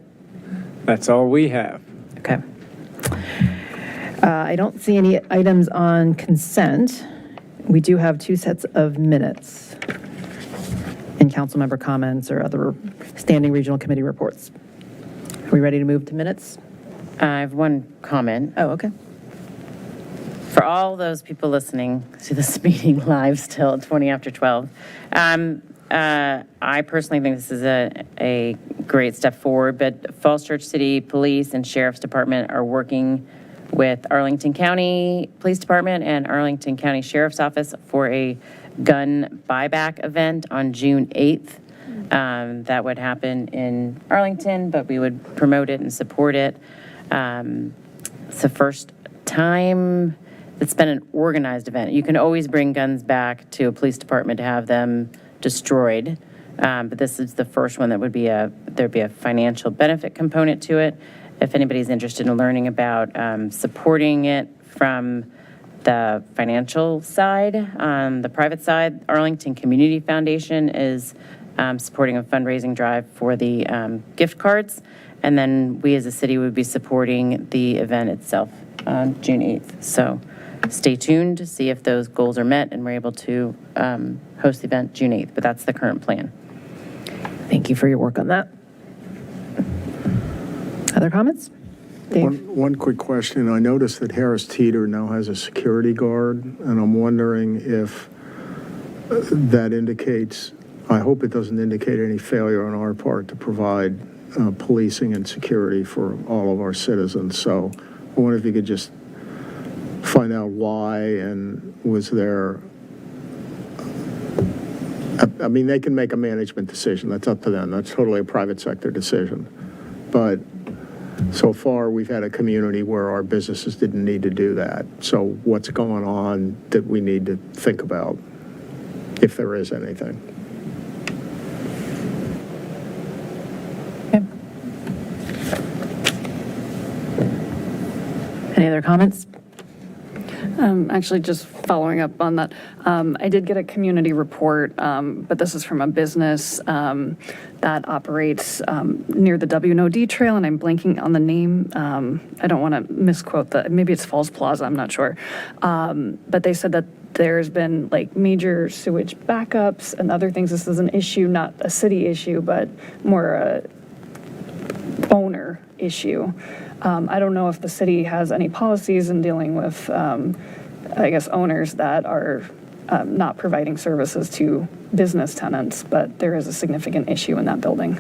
That's all we have. Okay. I don't see any items on consent. We do have 2 sets of minutes and council member comments or other standing regional committee reports. Are we ready to move to minutes? I have one comment. Oh, okay. For all those people listening to this meeting live still at 20 after 12, I personally think this is a great step forward, but Falls Church City Police and Sheriff's Department are working with Arlington County Police Department and Arlington County Sheriff's Office for a gun buyback event on June 8th. That would happen in Arlington, but we would promote it and support it. It's the first time it's been an organized event. You can always bring guns back to a police department to have them destroyed, but this is the first one that would be there'd be a financial benefit component to it. If anybody's interested in learning about supporting it from the financial side, the private side, Arlington Community Foundation is supporting a fundraising drive for the gift cards. And then we as a city would be supporting the event itself on June 8th. So stay tuned to see if those goals are met and we're able to host the event June 8th. But that's the current plan. Thank you for your work on that. Other comments? Dave? One quick question. I noticed that Harris Teeter now has a security guard, and I'm wondering if that indicates, I hope it doesn't indicate any failure on our part to provide policing and security for all of our citizens. So I wonder if you could just find out why, and was there, I mean, they can make a management decision. That's up to them. That's totally a private sector decision. But so far, we've had a community where our businesses didn't need to do that. So what's going on that we need to think about, if there is anything? Any other comments? Actually, just following up on that, I did get a community report, but this is from a business that operates near the W&OD trail, and I'm blanking on the name. I don't want to misquote maybe it's Falls Plaza, I'm not sure. But they said that there's been like major sewage backups and other things. This is an issue, not a city issue, but more a owner issue. I don't know if the city has any policies in dealing with, I guess, owners that are not providing services to business tenants, but there is a significant issue in that building.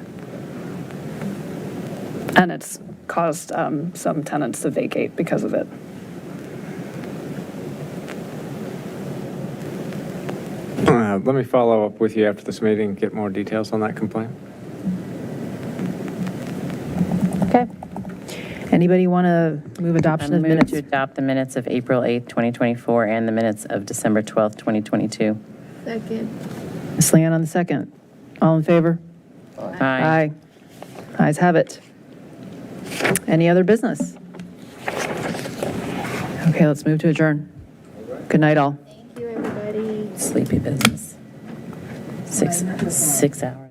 And it's caused some tenants to vacate because of it. Let me follow up with you after this meeting, get more details on that complaint. Okay. Anybody want to move adoption of Move minutes? to adopt the minutes of April 8th, 2024, and the minutes of December 12th, 2022. Second. Ms. Leon on the second. All in favor? Aye. Ayes have it. Any other business? Okay, let's move to adjourn. Good night, all. Thank you, everybody. Sleepy business. 6 hours.